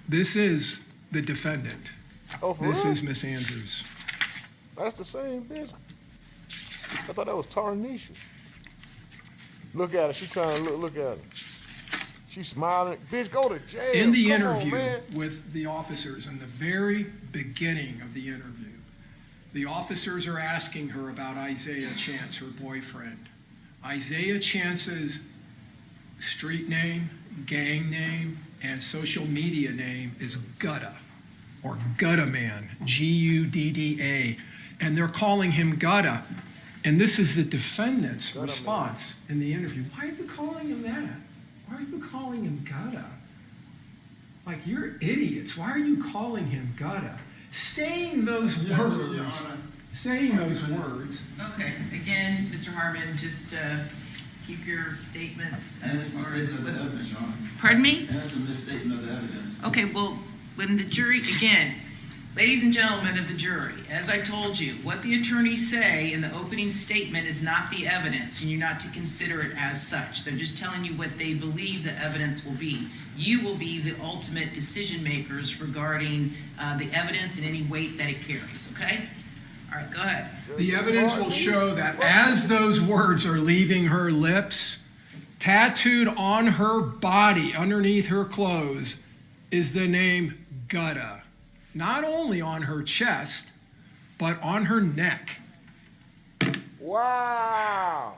This is the defendant. Oh, for This real? is Miss Andrews. That's the same bitch. I thought that was Tarnisha. Look at her. She trying to look at her. She's smiling. Bitch, go to jail. In the Come on, interview man. with the officers, in the very beginning of the interview, the officers are asking her about Isaiah Chance, her boyfriend. Isaiah Chance's street name, gang name, and social media name is Gutta, or Gutta Man, Gudda. And they're calling him Gutta. And this is the defendant's response in the interview. Why are you calling him that? Why are you calling him Gutta? Like, you're idiots. Why are you calling him Gutta? Saying those words. Okay, again, Mr. Harmon, just keep your statements And as it's a far as. misstatement of the evidence, Your Honor. Pardon me? And it's a misstatement of the evidence. Okay, well, when the jury, again, ladies and gentlemen of the jury, as I told you, what the attorneys say in the opening statement is not the evidence, and you're not to consider it as such. They're just telling you what they believe the evidence will be. You will be the ultimate decision makers regarding the evidence and any weight that it carries, okay? All right, go ahead. The evidence will show that as those words are leaving her lips, tattooed on her body underneath her clothes is the name Gutta, not only on her chest, but on her neck. Wow.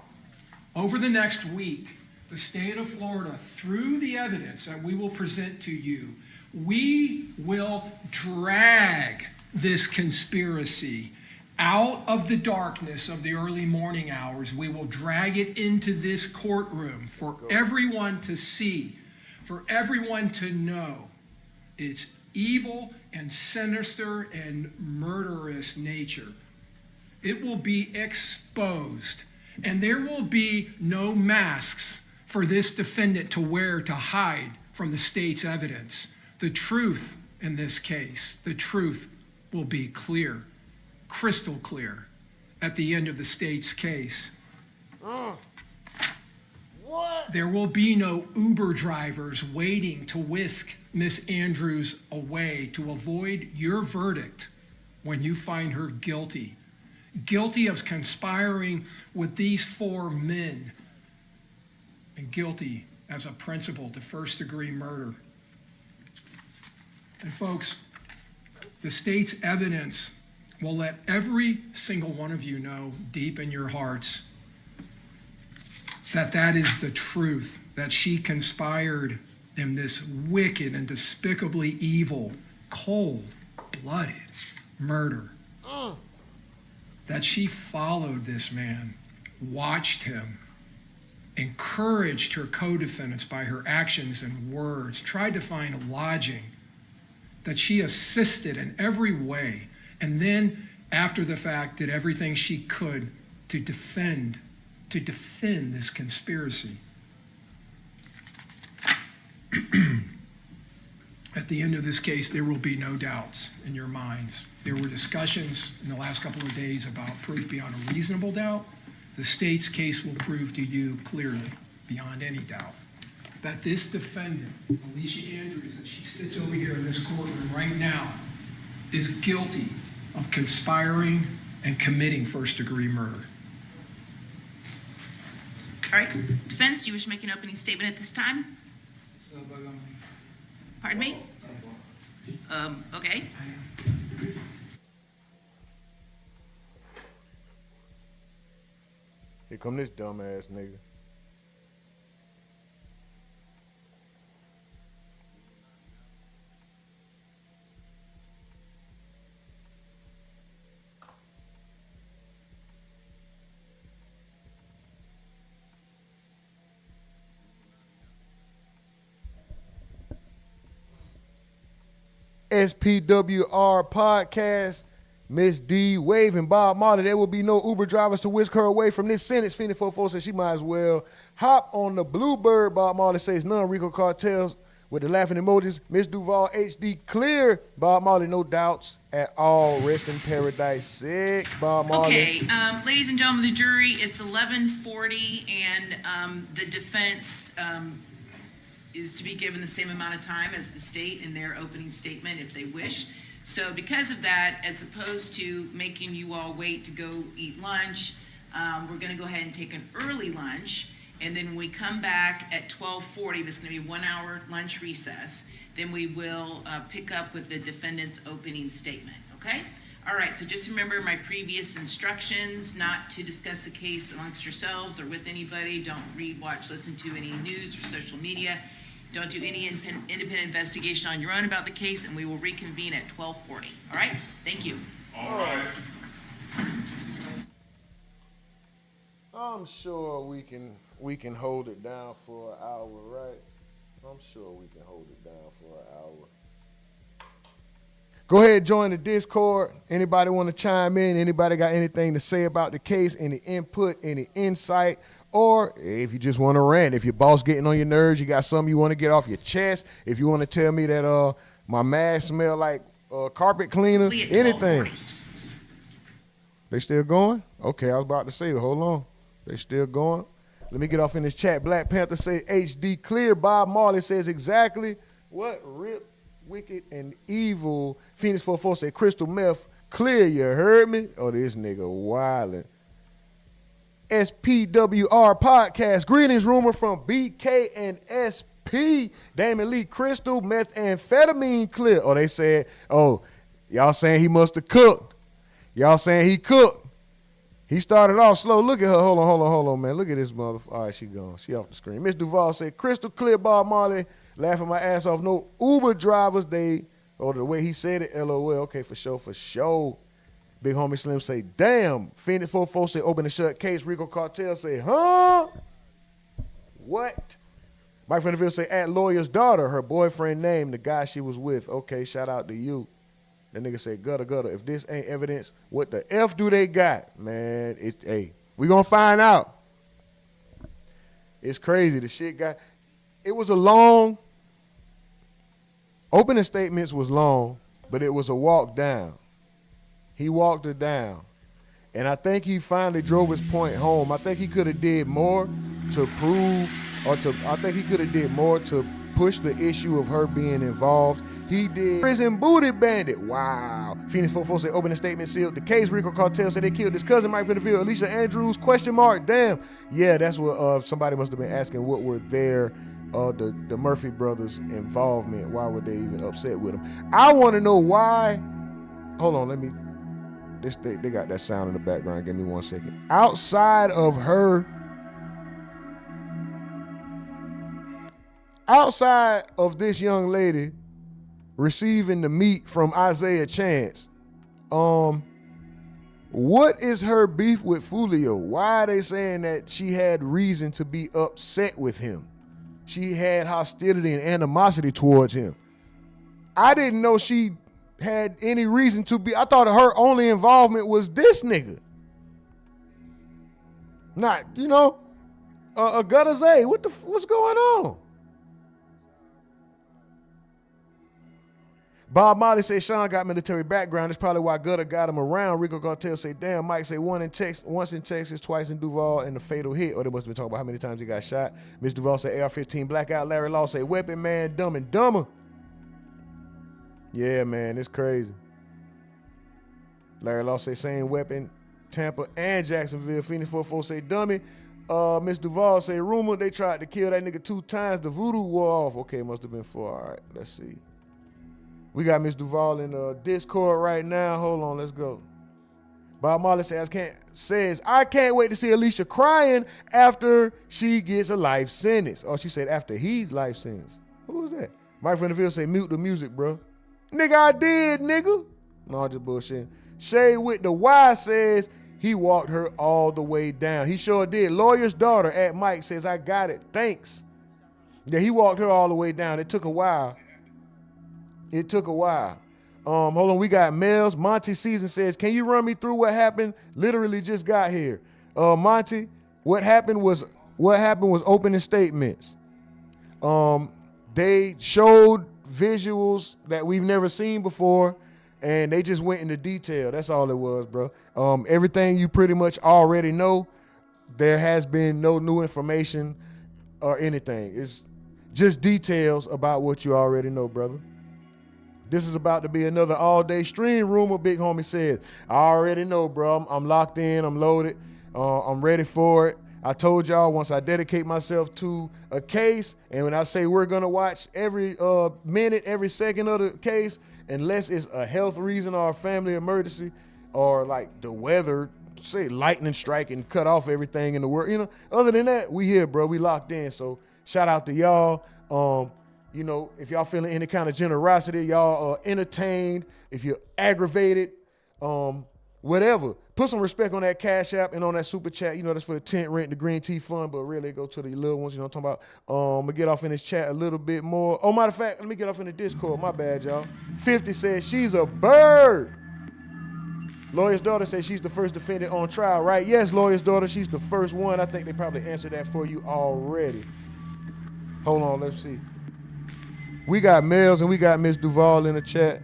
Over the next week, the state of Florida, through the evidence that we will present to you, we will drag this conspiracy out of the darkness of the early morning hours. We will drag it into this courtroom for everyone to see, for everyone to know its evil and sinister and murderous nature. It will be exposed, and there will be no masks for this defendant to wear to hide from the state's evidence. The truth in this case, the truth will be clear, crystal clear, at the end of the state's case. What? There will be no Uber drivers waiting to whisk Miss Andrews away to avoid your verdict when you find her guilty. Guilty of conspiring with these 4 men, and guilty as a principal to first-degree murder. And folks, the state's evidence will let every single one of you know deep in your hearts that that is the truth, that she conspired in this wicked and despicably evil, cold-blooded murder. That she followed this man, watched him, encouraged her co-defendants by her actions and words, tried to find lodging, that she assisted in every way, and then, after the fact, did everything she could to defend this conspiracy. At the end of this case, there will be no doubts in your minds. There were discussions in the last couple of days about proof beyond a reasonable doubt. The state's case will prove to you clearly, beyond any doubt, that this defendant, Alicia Andrews, that she sits over here in this courtroom right now, is guilty of conspiring and committing first-degree murder. All right, defense, do you wish to make an opening statement at this time? Pardon me? Okay. Here come this dumbass nigga. SPWR podcast. Miss D waving Bob Marley. There will be no Uber drivers to whisk her away from this sentence. Phoenix 44 says she might as well hop on the Bluebird. Bob Marley says none Rico cartels with the laughing emojis. Miss Duval HD clear. Bob Marley, no doubts at all. Rest in paradise 6. Bob Marley. Okay, ladies and gentlemen of the jury, it's 11:40, and the defense is to be given the same amount of time as the state in their opening statement if they wish. So because of that, as opposed to making you all wait to go eat lunch, we're gonna go ahead and take an early lunch. And then when we come back at 12:40, it's gonna be 1 hour lunch recess, then we will pick up with the defendant's opening statement, okay? All right, so just remember my previous instructions, not to discuss the case amongst yourselves or with anybody. Don't read, watch, listen to any news or social media. Don't do any independent investigation on your own about the case, and we will reconvene at 12:40. All right? Thank you. All right. I'm sure we can hold it down for an hour, right? I'm sure we can hold it down for an hour. Go ahead, join the Discord. Anybody want to chime in? Anybody got anything to say about the case? Any input, any insight? Or if you just want to rant, if your boss getting on your nerves, you got something you want to get off your chest, if you want to tell me that my mask smell like carpet cleaner, anything. They still going? Okay, I was about to say, hold on. They still going? Let me get off in this chat. Black Panther say HD clear. Bob Marley says exactly what? Rip, wicked, and evil. Phoenix 44 say crystal meth clear. You heard me? Oh, this nigga wildin'. SPWR podcast. Greetings, rumor from BK and SP. P, Damon Lee, crystal, methamphetamine clip. Oh, they said, oh, y'all saying he must have cooked. Y'all saying he cooked. He started off slow. Look at her. Hold on, man. Look at this motherfucker. All right, she gone. She off the screen. Miss Duval said, crystal clear, Bob Marley. Laughing my ass off. No Uber drivers. The way he said it, LOL. Okay, for sure. Big homie Slim say, damn. Phoenix 44 say, open and shut case. Rico Cartel say, huh? What? Mike Vanderbilt say, at lawyer's daughter, her boyfriend named the guy she was with. Okay, shout out to you. That nigga say, gutter. If this ain't evidence, what the F do they got? Man, we gonna find out. It's crazy. The shit it was a long, opening statements was long, but it was a walk down. He walked her down. And I think he finally drove his point home. I think he could have did more to prove, I think he could have did more to push the issue of her being involved. He did. Prison booty bandit. Wow. Phoenix 44 said, opening statement sealed the case. Rico Cartel said they killed his cousin, Mike Vanderbilt. Alicia Andrews, ? Damn. Yeah, that's what somebody must have been asking what were the Murphy brothers' involvement. Why were they even upset with him? I want to know why. Hold on, let me. They got that sound in the background. Give me 1 second. Outside of this young lady receiving the meat from Isaiah Chance, what is her beef with Foolio? Why are they saying that she had reason to be upset with him? She had hostility and animosity towards him. I didn't know she had any reason to be. I thought her only involvement was this nigga. Not, a gutter Zay. What's going on? Bob Marley say Sean got military background. That's probably why Gutter got him around. Rico Cartel say, damn. Mike say once in Texas, twice in Duval, and the fatal hit. Or they must have been talking about how many times he got shot. Miss Duval say AR-15 blackout. Larry Law say weapon man, Dumb and Dumber. Yeah, man, it's crazy. Larry Law say same weapon, Tampa and Jacksonville. Phoenix 44 say dummy. Miss Duval say rumor they tried to kill that nigga 2 times. The voodoo wore off. Okay, must have been 4. All right, let's see. We got Miss Duval in Discord right now. Hold on, let's go. Bob Marley says, I can't wait to see Alicia crying after she gets a life sentence. Oh, she said after he's life sentence. Who was that? Mike Vanderbilt say mute the music, bro. Nigga, I did, nigga. No, just bullshit. Shay with the Y says he walked her all the way down. He sure did. Lawyer's daughter at Mike says, I got it. Thanks. Yeah, he walked her all the way down. It took a while. Hold on, we got Mel's. Monty Season says, can you run me through what happened? Literally just got here. Monty, what happened was opening statements. They showed visuals that we've never seen before, and they just went into detail. That's all it was, bro. Everything you pretty much already know. There has been no new information or anything. It's just details about what you already know, brother. This is about to be another all-day stream, rumor, big homie says. I already know, bro. I'm locked in. I'm loaded. I'm ready for it. I told y'all once I dedicate myself to a case, and when I say we're going to watch every minute, every second of the case, unless it's a health reason or a family emergency or like the weather, say lightning strike and cut off everything in the world. Other than that, we here, bro. We locked in. So shout out to y'all. If y'all feeling any kind of generosity, y'all are entertained, if you're aggravated, whatever, put some respect on that Cash App and on that super chat. That's for the tent rent, the green tea fund, but really go to the little ones, I'm talking about. I'm gonna get off in this chat a little bit more. Oh, matter of fact, let me get off in the Discord. My bad, y'all. 50 says she's a bird. Lawyer's daughter says she's the first defendant on trial, right? Yes, lawyer's daughter, she's the first one. I think they probably answered that for you already. Hold on, let's see. We got Mels and we got Miss Duval in the chat.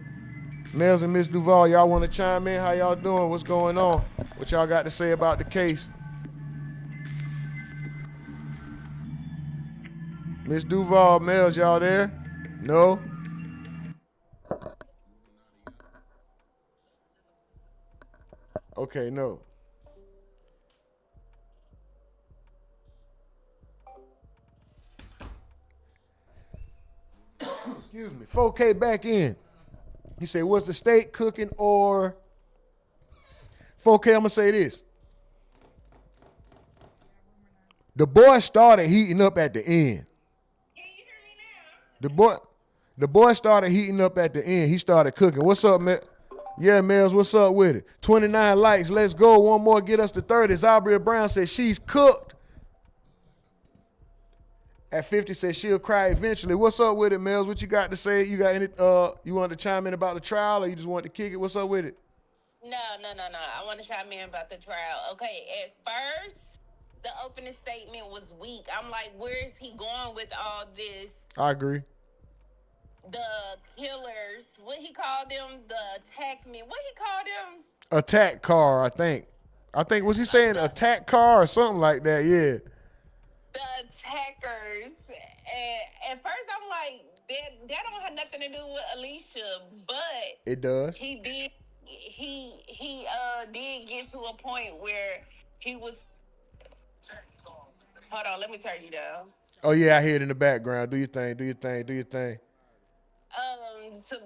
Mels and Miss Duval, y'all want to chime in? How y'all doing? What's going on? What y'all got to say about the case? Miss Duval, Mels, y'all there? No? Okay, no. me. 4K back in. He said, was the state cooking or 4K? I'm gonna say this. The boy started heating up at the end. The boy started heating up at the end. He started cooking. What's up, man? Yeah, Mels, what's up with it? 29 likes. Let's go. One more, get us to 30. Zabria Brown says she's cooked. At 50 says she'll cry eventually. What's up with it, Mels? What you got to say? You got any you want to chime in about the trial or you just want to kick it? What's up with it? No. I want to chime in about the trial. Okay, at first, the opening statement was weak. I'm like, where is he going with all this? I agree. The killers, what he called them, the attack men, what he called them? Attack car, I think. Was he saying attack car or something like that? Yeah. The attackers. And at first I'm like, that don't have nothing to do with Alicia, but It does. he did get to a point where he was. Hold on, let me turn you down. Oh yeah, I hear it in the background. Do your thing.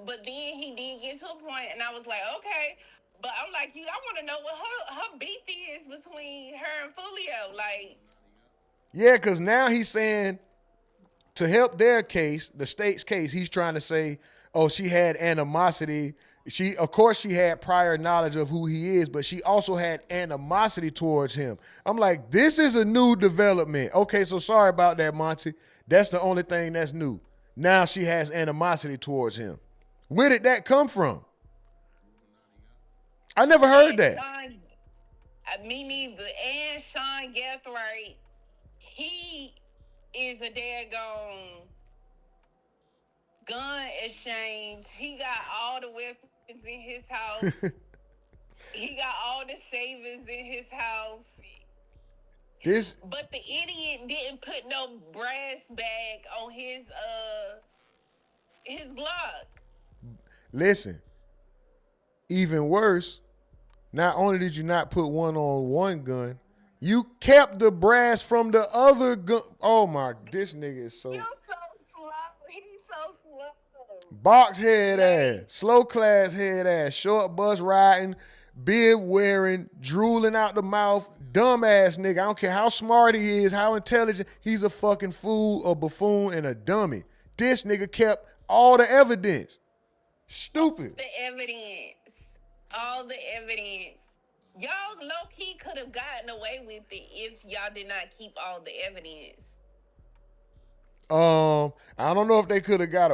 But then he did get to a point, and I was like, okay. But I'm like, I want to know what her beef is between her and Foolio. Like, Yeah, because now he's saying to help their case, the state's case, he's trying to say, oh, she had animosity. Of course, she had prior knowledge of who he is, but she also had animosity towards him. I'm like, this is a new development. Okay, so sorry about that, Monty. That's the only thing that's new. Now she has animosity towards him. Where did that come from? I never heard that. Me neither. And Sean Gathright, he is a daggone gun exchange. He got all the weapons in his house. He got all the shavings in his house. But the idiot didn't put no brass bag on his Glock. Listen, even worse, not only did you not put one on one gun, you kept the brass from the other gun. Oh my, this nigga is so. You're so slow. He's so slow. Box head ass, slow class head ass, short bus riding, beard wearing, drooling out the mouth, dumb ass nigga. I don't care how smart he is, how intelligent. He's a fucking fool, a buffoon, and a dummy. This nigga kept all the evidence. Stupid. All the evidence. Y'all low-key could have gotten away with it if y'all did not keep all the evidence. I don't know if they could have got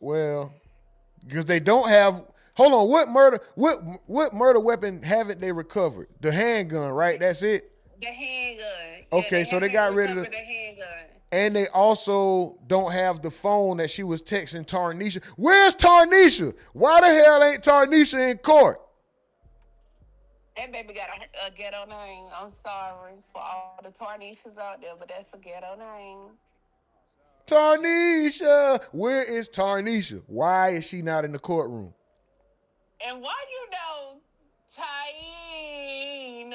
because they don't have. Hold on, what murder weapon haven't they recovered? The handgun, right? That's it. The handgun. Okay, so they got rid of the handgun. And they also don't have the phone that she was texting Tarnisha. Where's Tarnisha? Why the hell ain't Tarnisha in court? That baby got a ghetto name. I'm sorry for all the Tarnishas out there, but that's a ghetto name. Tarnisha! Where is Tarnisha? Why is she not in the courtroom? And why Tyene?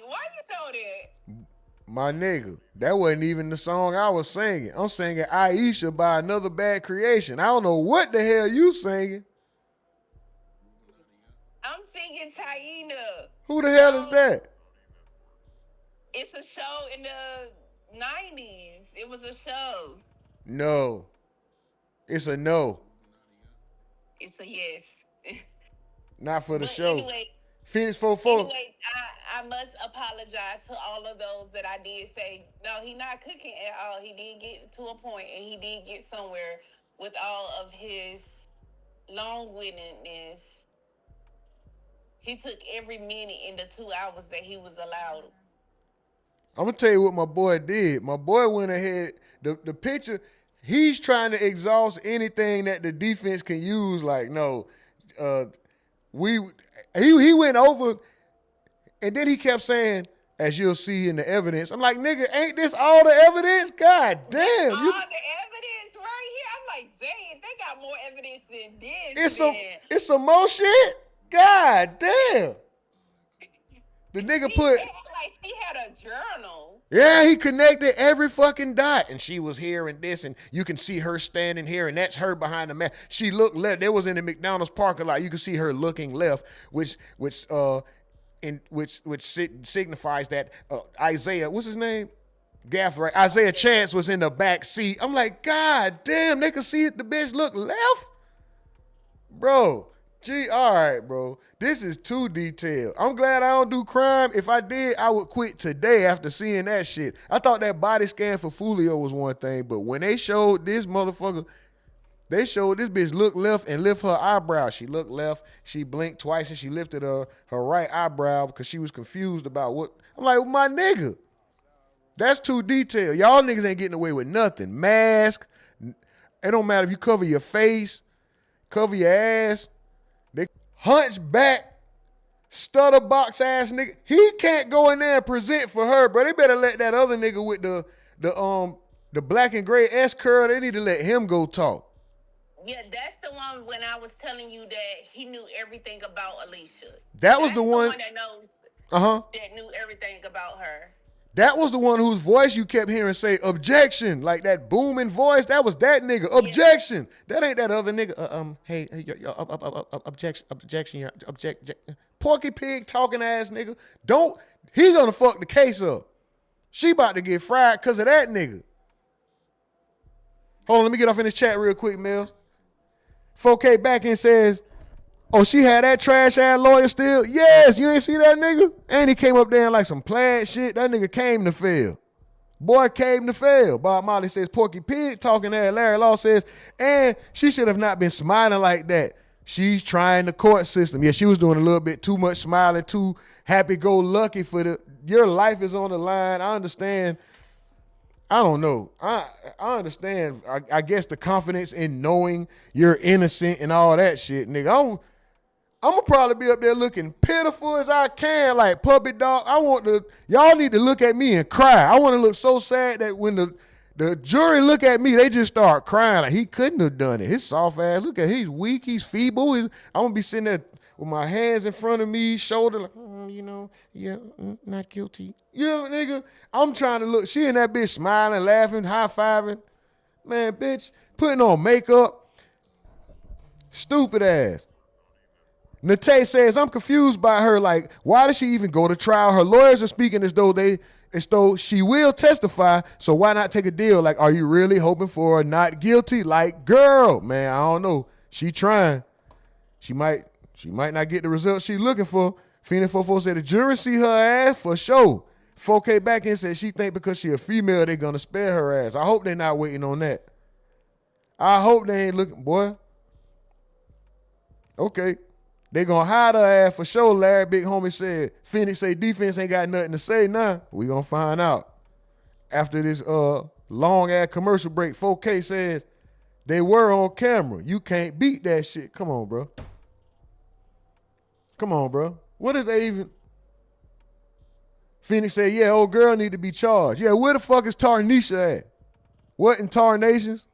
Why you know that? My nigga, that wasn't even the song I was singing. I'm singing Aisha by Another Bad Creation. I don't know what the hell you singing. I'm singing Taina. Who the hell is that? It's a show in the 90s. It was a show. No. It's a no. It's a yes. Not for the But show. Anyway, Phoenix 44. Anyway, I must apologize to all of those that I did say, no, he not cooking at all. He did get to a point and he did get somewhere with all of his long-windedness. He took every minute in the 2 hours that he was allowed. I'm going to tell you what my boy did. My boy went ahead. The picture, he's trying to exhaust anything that the defense can use. Like, no, he went over, and then he kept saying, as you'll see in the evidence. I'm like, nigga, ain't this all the evidence? God damn. All the evidence right here. I'm like, dang, they got more evidence than this. It's some more shit? God damn. The nigga put. Like she had a journal. Yeah, he connected every fucking dot. And she was here and this, and you can see her standing here, and that's her behind the mask. She looked left. They was in the McDonald's parking lot. You can see her looking left, which signifies that Isaiah, what's his name? Gathright. Isaiah Chance was in the back seat. I'm like, God damn, they could see the bitch look left? Bro, gee, all right, bro. This is too detailed. I'm glad I don't do crime. If I did, I would quit today after seeing that shit. I thought that body scan for Foolio was one thing, but when they showed this motherfucker, they showed this bitch look left and lift her eyebrow. She looked left, she blinked twice, and she lifted her right eyebrow because she was confused about what. I'm like, my nigga, that's too detailed. Y'all niggas ain't getting away with nothing. Mask. It don't matter if you cover your face, cover your ass. They hunchback, stutter box ass nigga. He can't go in there and present for her, bro. They better let that other nigga with the black and gray S curl. They need to let him go talk. Yeah, that's the one when I was telling you that he knew everything about Alicia. That was the one that knows. That knew everything about her. That was the one whose voice you kept hearing say objection, like that booming voice. That was that nigga. Objection. That ain't that other nigga. Hey, objection, Porky Pig talking ass nigga. He gonna fuck the case up. She about to get fried because of that nigga. Hold on, let me get off in this chat real quick, Mills. 4K back in says, oh, she had that trash ass lawyer still? Yes, you ain't see that nigga? And he came up there in like some plaid shit. That nigga came to fail. Boy came to fail. Bob Molly says, Porky Pig talking there. Larry Law says, and she should have not been smiling like that. She's trying the court system. Yeah, she was doing a little bit too much smiling, too happy-go-lucky for your life is on the line. I understand. I don't know. I understand. I guess the confidence in knowing you're innocent and all that shit, nigga. I'm gonna probably be up there looking pitiful as I can, like puppy dog. Y'all need to look at me and cry. I want to look so sad that when the jury look at me, they just start crying. Like, he couldn't have done it. His soft ass, look at, he's weak, he's feeble. I'm gonna be sitting there with my hands in front of me, shoulder, like, not guilty. Nigga, I'm trying to look. She and that bitch smiling, laughing, high-fiving. Man, bitch, putting on makeup. Stupid ass. Nate says, I'm confused by her. Like, why did she even go to trial? Her lawyers are speaking as though she will testify, so why not take a deal? Like, are you really hoping for her not guilty? Like, girl, man, I don't know. She trying. She might not get the results she looking for. Phoenix 44 said the jury see her ass for sure. 4K back in said she think because she a female, they gonna spare her ass. I hope they not waiting on that. I hope they ain't looking, boy. Okay. They gonna hide her ass for sure, Larry. Big homie said. Phoenix say defense ain't got nothing to say now. We gonna find out. After this long ass commercial break, 4K says they were on camera. You can't beat that shit. Come on, bro. Come on, bro. What is they even? Phoenix said, yeah, old girl need to be charged. Yeah, where the fuck is Tarnisha at? What in Tar Nations?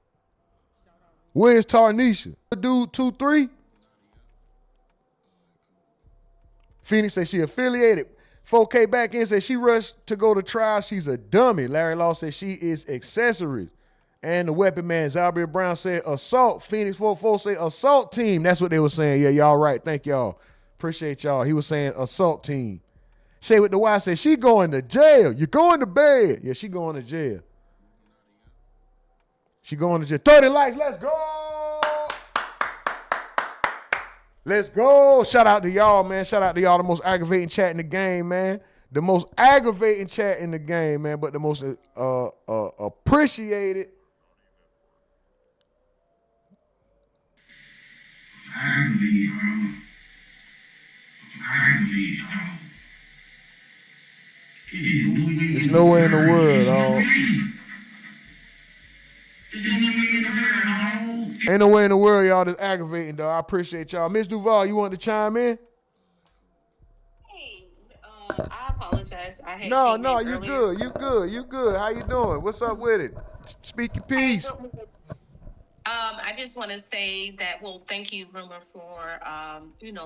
Where is Tarnisha? Dude 2-3? Phoenix said she affiliated. 4K back in said she rushed to go to trial. She's a dummy. Larry Law said she is accessories. And the weapon man, Zalbria Brown, said assault. Phoenix 44 say assault team. That's what they were saying. Yeah, y'all right. Thank y'all. Appreciate y'all. He was saying assault team. Shay with the Y said she going to jail. You going to bed. Yeah, she going to jail. She going to jail. 30 likes. Let's go. Let's go. Shout out to y'all, man. Shout out to y'all. The most aggravating chat in the game, man. The most aggravating chat in the game, man. But the most appreciated. There's no way in the world, dog. Ain't no way in the world, y'all, that's aggravating, dog. I appreciate y'all. Miss Duval, you want to chime in? Hey, I apologize. I had No, came in you earlier. good. You good. You good. How you doing? What's up with it? Speak your piece. I just want to say that, well, thank you, Rumor, for,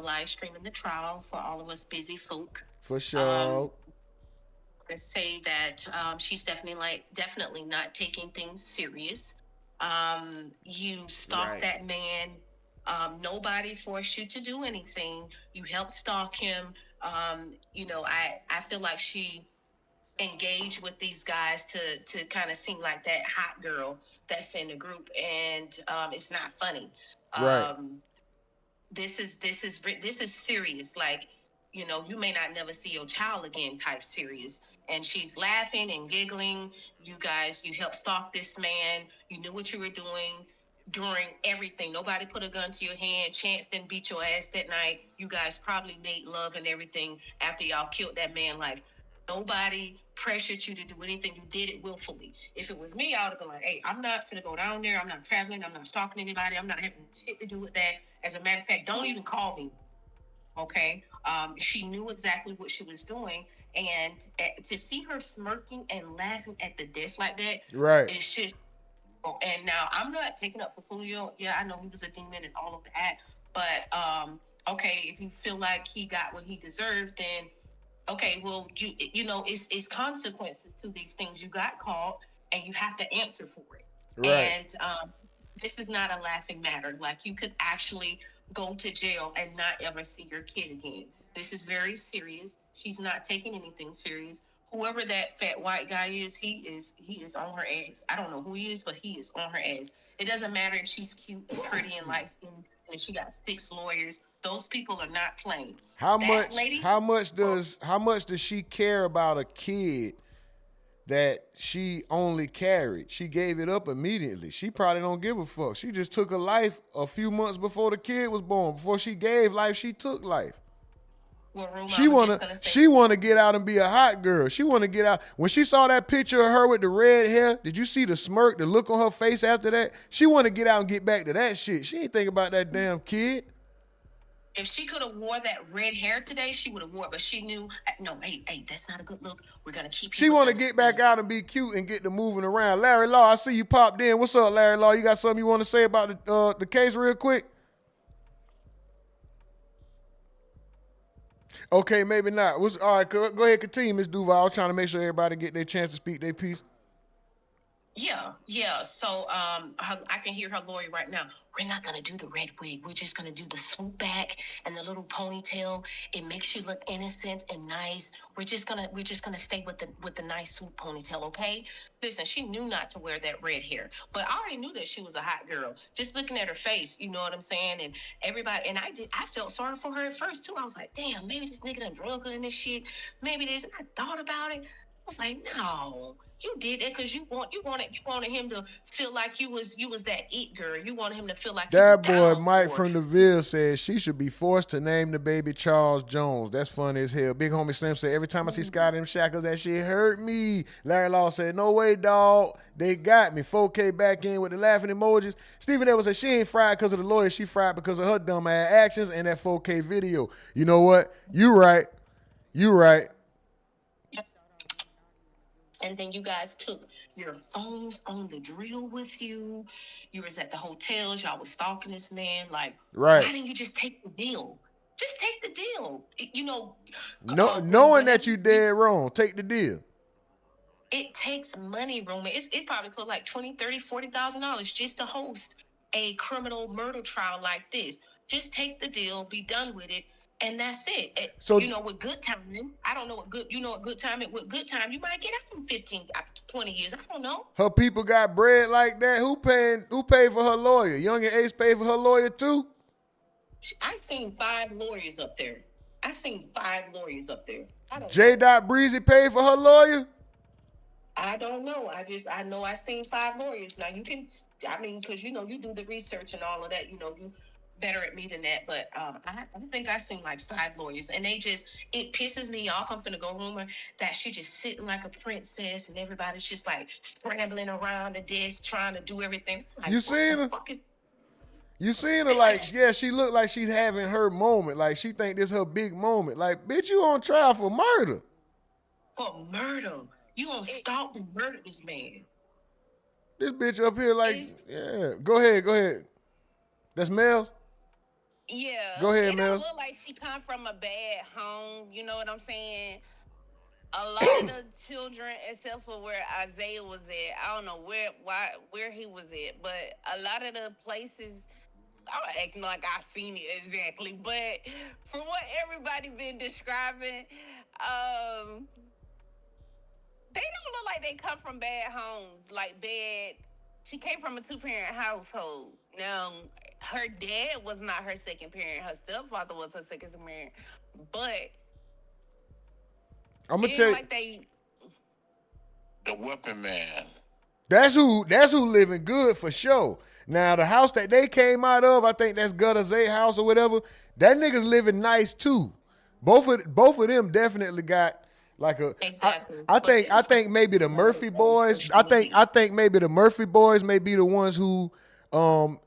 live streaming the trial for all of us busy folk. For sure. to say that she's definitely not taking things serious. You stalked Right. that man. Nobody forced you to do anything. You helped stalk him. I feel like she engaged with these guys to kind of seem like that hot girl that's in the group, and it's not funny. Right. This is serious. Like, you may not never see your child again type serious. And she's laughing and giggling. You helped stalk this man. You knew what you were doing during everything. Nobody put a gun to your hand. Chance didn't beat your ass that night. You guys probably made love and everything after y'all killed that man. Like, nobody pressured you to do anything. You did it willfully. If it was me, I would have been like, hey, I'm not finna go down there. I'm not traveling. I'm not stalking anybody. I'm not having shit to do with that. As a matter of fact, don't even call me. Okay? She knew exactly what she was doing. And to see her smirking and laughing at the desk like that, Right. it's just, and now I'm not taking up for Foolio. Yeah, I know he was a demon and all of that. But, okay, if you feel like he got what he deserved, then okay, well, it's consequences to these things. You got caught, and you have to answer for it. Right. And this is not a laughing matter. Like, you could actually go to jail and not ever see your kid again. This is very serious. She's not taking anything serious. Whoever that fat white guy is, he is on her ass. I don't know who he is, but he is on her ass. It doesn't matter if she's cute and pretty and light skinned, and if she got 6 lawyers. Those people are not playing. How That much does she care about a kid that she only carried? She gave it up immediately. She probably don't give a fuck. She just took a life a few months before the kid was born. Before she gave life, she took life. Well, She wanna get out and be a hot girl. She wanna get out. When she saw that picture of her with the red hair, did you see the smirk, the look on her face after that? She wanna get out and get back to that shit. She ain't think about that damn kid. If she could have wore that red hair today, she would have wore it. But she knew, no, hey, that's not a good look. We're gonna keep. She want to get back out and be cute and get to moving around. Larry Law, I see you popped in. What's up, Larry Law? You got something you want to say about the case real quick? Okay, maybe not. All right, go ahead, continue, Ms. Duval. I was trying to make sure everybody get their chance to speak their piece. Yeah. So I can hear her lawyer right now. We're not gonna do the red wig. We're just gonna do the swoop back and the little ponytail. It makes you look innocent and nice. We're just gonna stay with the nice swoop ponytail, okay? Listen, she knew not to wear that red hair, but I already knew that she was a hot girl. Just looking at her face, you know what I'm saying? And everybody, and I felt sorry for her at first too. I was like, damn, maybe this nigga done drug her in this shit. Maybe this. And I thought about it. I was like, no. You did that because you wanted him to feel like you was that it girl. You wanted him to feel like that boy Mike from the Ville says she should be forced to name the baby Charles Jones. That's funny as hell. Big homie Slim said every time I see Scott in them shackles, that shit hurt me. Larry Law said no way, dog. They got me. 4K back in with the laughing emojis. Stephen Edwards said she ain't fried because of the lawyer. She fried because of her dumb ass actions and that 4K video. You know what? You right. And then you guys took your phones on the drill with you. You was at the hotels. Y'all was stalking this man. Like, right. Why didn't you just take the deal? Just take the deal. Knowing that you dead wrong, take the deal. It takes money, Roman. It probably cost like $20,000, $30,000, $40,000 just to host a criminal murder trial like this. Just take the deal, be done with it. And that's it. So with good timing, I don't know what good timing. With good time, you might get out in 15, 20 years. I don't know. Her people got bread like that. Who paid for her lawyer? Young and Ace paid for her lawyer too? I seen 5 lawyers up there. I don't J. Breezy paid for her lawyer? I don't know. I know I seen 5 lawyers. Now you can, because you do the research and all of that. You better at me than that, but I think I seen like 5 lawyers, and it pisses me off. I'm finna go rumor that she just sitting like a princess, and everybody's just like scrambling around the desk trying to do everything. Like, you seen her? You seen her like, yeah, she look like she's having her moment. Like she think this her big moment. Like, bitch, you on trial for murder. For murder. You on stalk and murder this man. This bitch up here like, yeah. Go ahead. That's Mel's? Yeah. Go ahead, it Mel. It don't look like she come from a bad home. You know what I'm saying? a lot of the children, except for where Isaiah was at, I don't know where he was at, but a lot of the places, I'm acting like I seen it exactly, but from what everybody been describing, they don't look like they come from bad homes, like bad. She came from a 2-parent household. Now, her dad was not her second parent. Her stepfather was her second parent, but I'm gonna tell you, like The weapon man. that's who living good for sure. Now the house that they came out of, I think that's Gutter Zay house or whatever. That nigga's living nice too. Both of them definitely got like a. Exactly. I think maybe the Murphy boys. I think maybe the Murphy boys may be the ones who,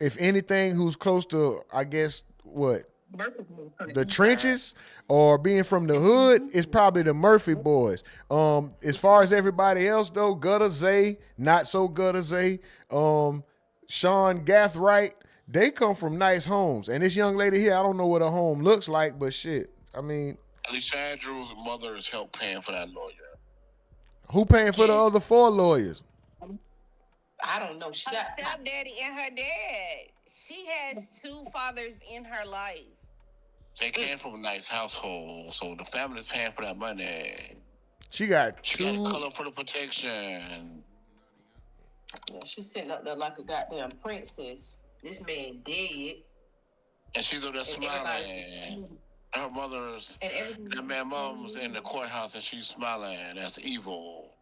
if anything, who's close to, I guess, what, the trenches or being from the hood is probably the Murphy boys. As far as everybody else though, Gutter Zay, not so Gutter Zay, Sean Gathright, they come from nice homes. And this young lady here, I don't know what her home looks like, but shit, I mean, Alicia Andrews' mother is help paying for that lawyer. who paying for the other 4 lawyers? I don't know. She got her stepdaddy and her dad. She has 2 fathers in her life. They came from a nice household, so the family's paying for that money. She got She got a color for the protection. Yeah, she's sitting up there like a goddamn princess. This man dead. And she's up there smiling. Her mother's, that man mom's in the courthouse and she's smiling. That's evil.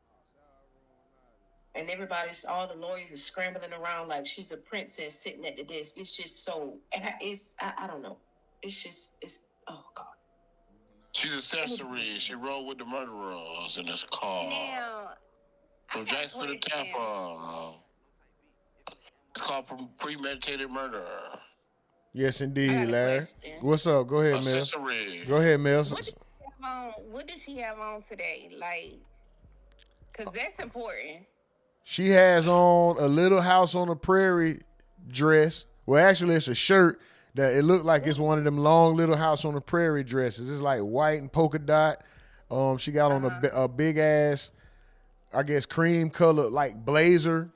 And all the lawyers are scrambling around like she's a princess sitting at the desk. It's just so, I don't know. It's oh God. She's a accessory. She rode with the murderers in this car. Now, From Jacksonville to Tampa. It's called premeditated murder. Yes, indeed, Larry. What's up? Go ahead, Mel. Accessory. Go ahead, Mel. What does she have on today? Like, because that's important. She has on a Little House on the Prairie dress. Well, actually, it's a shirt that it looked like it's one of them long Little House on the Prairie dresses. It's like white and polka dot. She got on a big ass, I guess, cream color like blazer,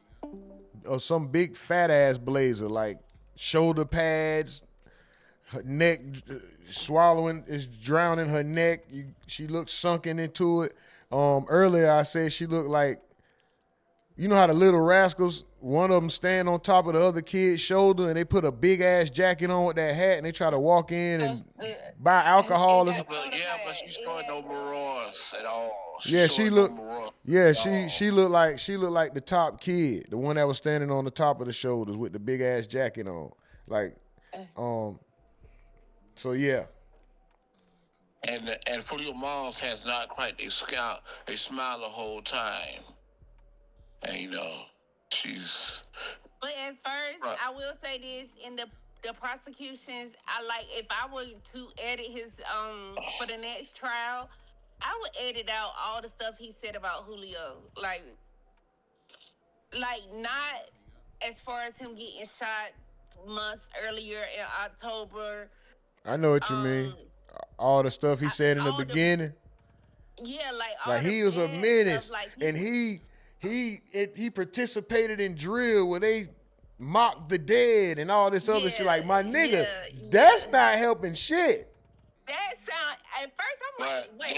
or some big fat ass blazer, like shoulder pads. Her neck swallowing is drowning her neck. She looks sunken into it. Earlier I said she looked like, you know how the Little Rascals, one of them stand on top of the other kid's shoulder and they put a big ass jacket on with that hat and they try to walk in and buy alcohol. But she's showing no morals at all. She looked like the top kid, the one that was standing on the top of the shoulders with the big ass jacket on. Like, so yeah. And Foolio Moms has not quite a smile the whole time. And you know, she's. But at first, I will say this: in the prosecutions, if I were to edit his for the next trial, I would edit out all the stuff he said about Julio, like not as far as him getting shot months earlier in October. I know what you mean. All the stuff he said in the beginning. Yeah, like he was a menace, and he participated in drill where they mocked the dead and all this other shit. Like, my nigga, that's not helping shit. That sound at first I'm like, wait.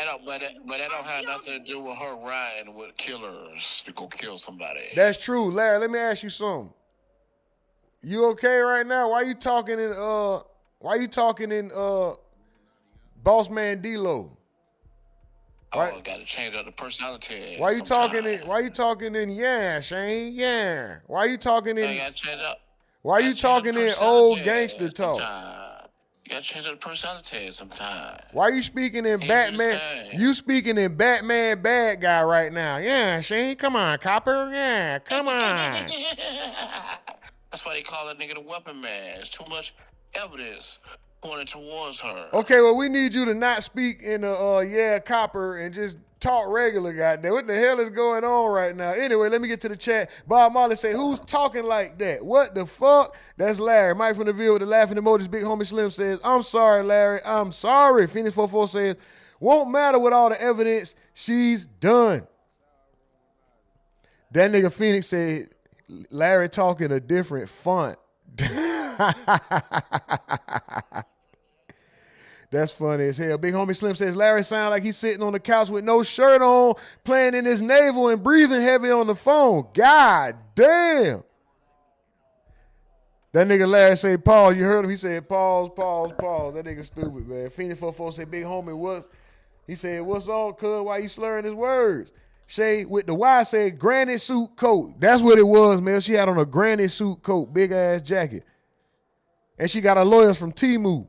But that don't have nothing to do with her riding with killers to go kill somebody. That's true, Larry. Let me ask you something. You okay right now? Why you talking in Boss Man D-Lo? I gotta change up the personality. Why you talking in Shane? Yeah. Why you talking in old gangster talk? You gotta change up the personality sometimes. Why you speaking in Batman? You speaking in Batman bad guy right now. Yeah, Shane, come on, copper. Yeah, come on. That's why they call that nigga the weapon man. It's too much evidence pointing towards her. Okay, well, we need you to not speak in the copper and just talk regular, goddamn. What the hell is going on right now? Anyway, let me get to the chat. Bob Marley say, who's talking like that? What the fuck? That's Larry. Mike from the Ville with the laughing emojis. Big homie Slim says, I'm sorry, Larry. I'm sorry. Phoenix 44 says, Won't matter with all the evidence. She's done. That nigga Phoenix said Larry talking a different font. That's funny as hell. Big homie Slim says Larry sound like he's sitting on the couch with no shirt on, playing in his navel and breathing heavy on the phone. God damn. That nigga Larry say pause. You heard him? He said pause, pause, pause. That nigga stupid, man. Phoenix 44 said big homie what? He said what's up, cuz? Why you slurring his words? Shay with the Y said granny suit coat. That's what it was, man. She had on a granny suit coat, big ass jacket. And she got her lawyers from Timu.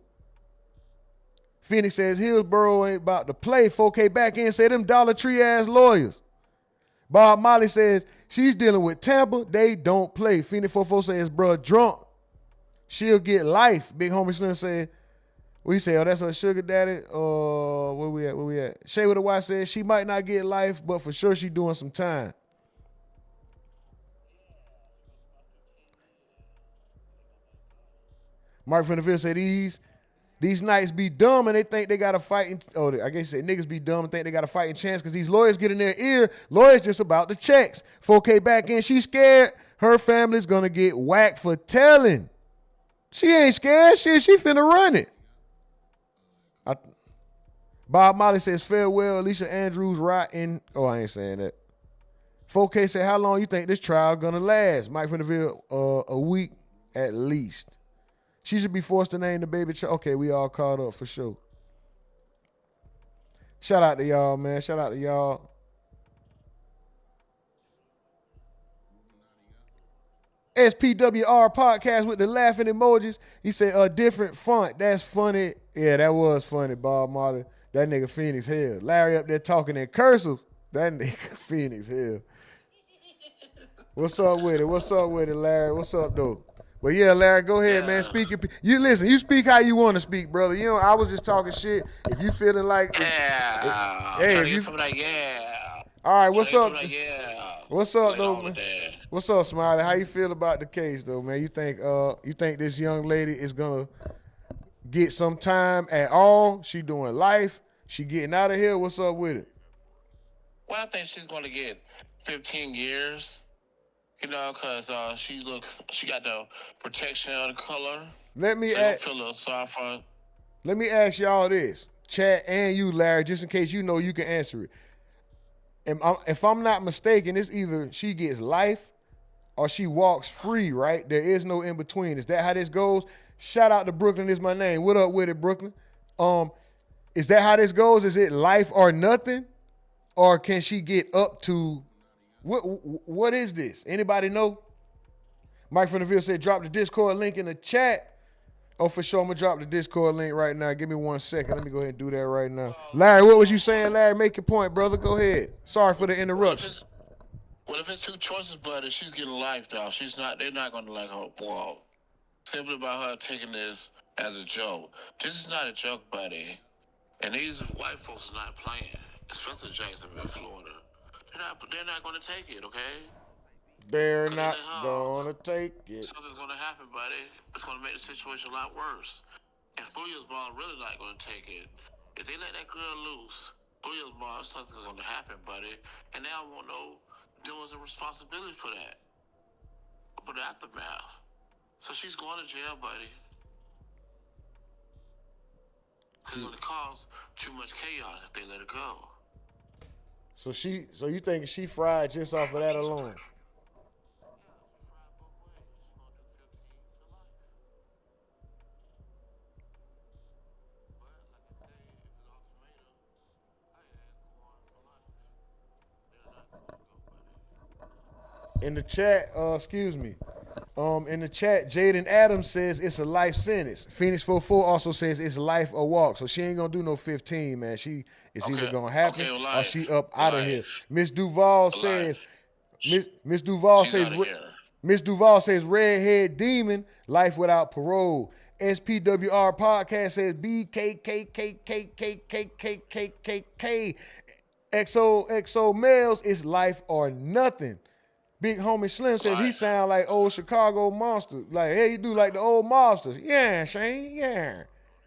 Phoenix says Hillsborough ain't about to play. 4K back in say them Dollar Tree ass lawyers. Bob Molly says she's dealing with Tampa. They don't play. Phoenix 44 says bruh drunk. She'll get life. Big homie Slim said, we say, oh, that's her sugar daddy. Where we at? Shay with a Y says she might not get life, but for sure she doing some time. Mark from the Ville said these knights be dumb and they think they got a fighting. Oh, I guess he said niggas be dumb and think they got a fighting chance because these lawyers get in their ear. Lawyers just about the checks. 4K back in. She scared her family's gonna get whacked for telling. She ain't scared. She finna run it. Bob Molly says farewell. Alicia Andrews rotten. Oh, I ain't saying that. 4K said how long you think this trial gonna last? Mike from the Ville, a week at least. She should be forced to name the baby child. Okay, we all caught up for sure. Shout out to y'all, man. Shout out to y'all. SPWR podcast with the laughing emojis. He said a different font. That's funny. Yeah, that was funny, Bob Marley. That nigga Phoenix Hill. Larry up there talking in cursive. That nigga Phoenix Hill. What's up with it? What's up with it, Larry? What's up, though? But yeah, Larry, go ahead, man. Speak your, you listen. You speak how you want to speak, brother. You know, I was just talking shit. If you feeling like, hey, if you, all right, what's up? What's up, though, man? What's up, Smiley? How you feel about the case, though, man? You think this young lady is gonna get some time at all? She doing life? She getting out of here? What's up with it? Well, I think she's gonna get 15 years. You know, because she got the protection of the color. Let me ask y'all this, chat and you, Larry, just in case you know you can answer it. If I'm not mistaken, it's either she gets life or she walks free, right? There is no in between. Is that how this goes? Shout out to Brooklyn is my name. What up with it, Brooklyn? Is that how this goes? Is it life or nothing? Or can she get up to what is this? Anybody know? Mike from the Ville said drop the Discord link in the chat. Oh, for sure, I'm gonna drop the Discord link right now. Give me 1 second. Let me go ahead and do that right now. Larry, what was you saying, Larry? Make your point, brother. Go ahead. Sorry for the interruption. Well, if it's two choices, buddy, she's getting life, dog. They're not gonna let her fall. Simply by her taking this as a joke. This is not a joke, buddy. And these white folks are not playing, especially Jacksonville, Florida. They're not gonna take it, okay? They're not gonna take it. Something's gonna happen, buddy. It's gonna make the situation a lot worse. And Julio's mom really not gonna take it. If they let that girl loose, Julio's mom, something's gonna happen, buddy. And they don't want no doings and responsibility for that. For the aftermath. So she's going to jail, buddy. It's gonna cause too much chaos if they let her go. So you think she fried just off of that alone? In the chat, in the chat, Jaden Adams says it's a life sentence. Phoenix 44 also says it's life or walk. So she ain't gonna do no 15, man. It's either gonna happen or she up out of here. Miss Duval says, Miss Duval says redhead demon, life without parole. SPWR podcast says BKKKKKKKKKK. XO males is life or nothing. Big homie Slim says he sound like old Chicago monster. Like, hey, you do like the old mobsters. Yeah, Shane, yeah.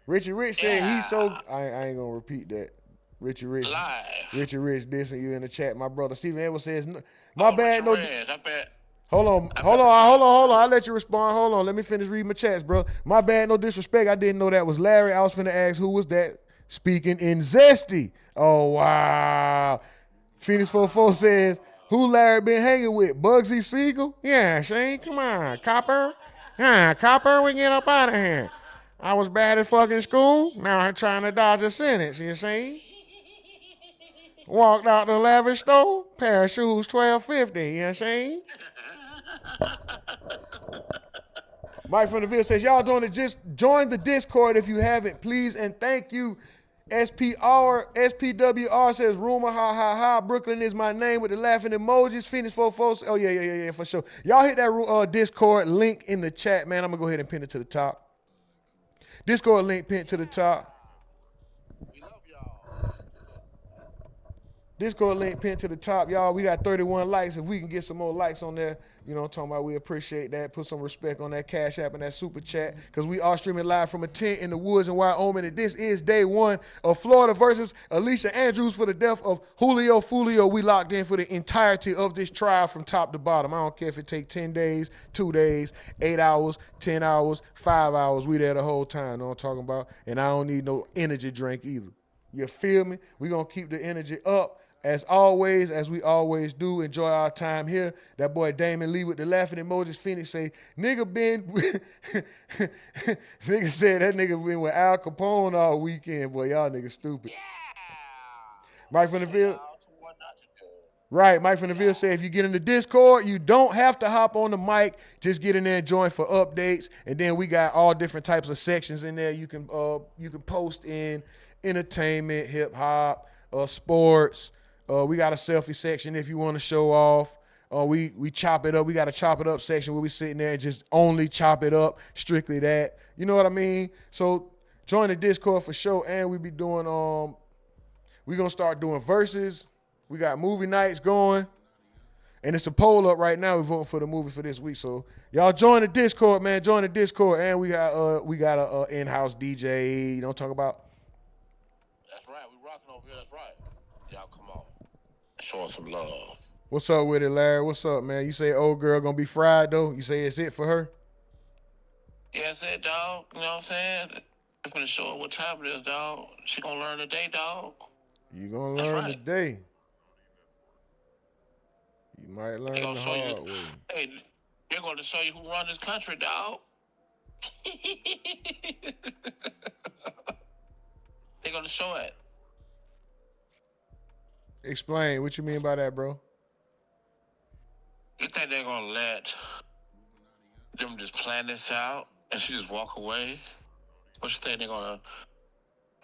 Richie Rich said he's so, I ain't gonna repeat that. Richie Rich. Live. Richie Rich dissing you in the chat. My brother Stephen Edwards says, my Oh, bad. Richard No. Reds, I bet. Hold on. I'll let you respond. Hold on. Let me finish reading my chats, bro. My bad, no disrespect. I didn't know that was Larry. I was finna ask who was that speaking in zesty. Oh, wow. Phoenix 44 says, who Larry been hanging with? Bugsy Siegel? Yeah, Shane. Come on, Copper. Yeah, Copper, we get up out of here. I was bad at fucking school. Now I'm trying to dodge a sentence, you see? Walked out the lavish store, pair of shoes, $12.50, you see? Mike from the Ville says, y'all doing it, just join the Discord if you haven't, please, and thank you. SPWR says, rumor, ha, ha, ha. Brooklyn is my name with the laughing emojis. Phoenix 44. Oh, yeah, for sure. Y'all hit that Discord link in the chat, man. I'm going to go ahead and pin it to the top. Discord link pinned to the top. Discord link pinned to the top. Y'all, we got 31 likes. If we can get some more likes on there, you know what I'm talking about, we appreciate that. Put some respect on that Cash App and that Super Chat, because we are streaming live from a tent in the woods in Wyoming, and this is day one of Florida versus Alicia Andrews for the death of Julio Foolio. We locked in for the entirety of this trial from top to bottom. I don't care if it takes 10 days, 2 days, 8 hours, 10 hours, 5 hours. We there the whole time, know what I'm talking about? And I don't need no energy drink either. You feel me? We going to keep the energy up. As always, as we always do, enjoy our time here. That boy Damon Lee with the laughing emojis. Phoenix say, nigga said that nigga been with Al Capone all weekend. Boy, y'all niggas stupid. Yeah. Mike from the Ville. Right, Mike from the Ville said, if you get in the Discord, you don't have to hop on the mic. Just get in there and join for updates. And then we got all different types of sections in there. You can post in entertainment, hip hop, sports. We got a selfie section if you want to show off. We chop it up. We got a chop it up section where we sitting there and just only chop it up, strictly that. You know what I mean? So join the Discord for sure. And we be doing, we going to start doing verses. We got movie nights going. And it's a poll up right now. We're voting for the movie for this week. So y'all join the Discord, man. Join the Discord. And we got a in-house DJ. You know what I'm talking about? That's right. We rocking over here. That's right. Y'all come on. Show us some love. What's up with it, Larry? What's up, man? You say old girl gonna be fried, though? You say it's it for her? Yeah, that's it, dog. You know what I'm saying? I'm gonna show her what time it is, dog. She gonna learn today, dog. You gonna learn today. You might learn the hard way. Hey, they're gonna show you who run this country, dog. They're gonna show it. Explain. What you mean by that, bro? You think they're gonna let them just plan this out and she just walk away? What you think they're gonna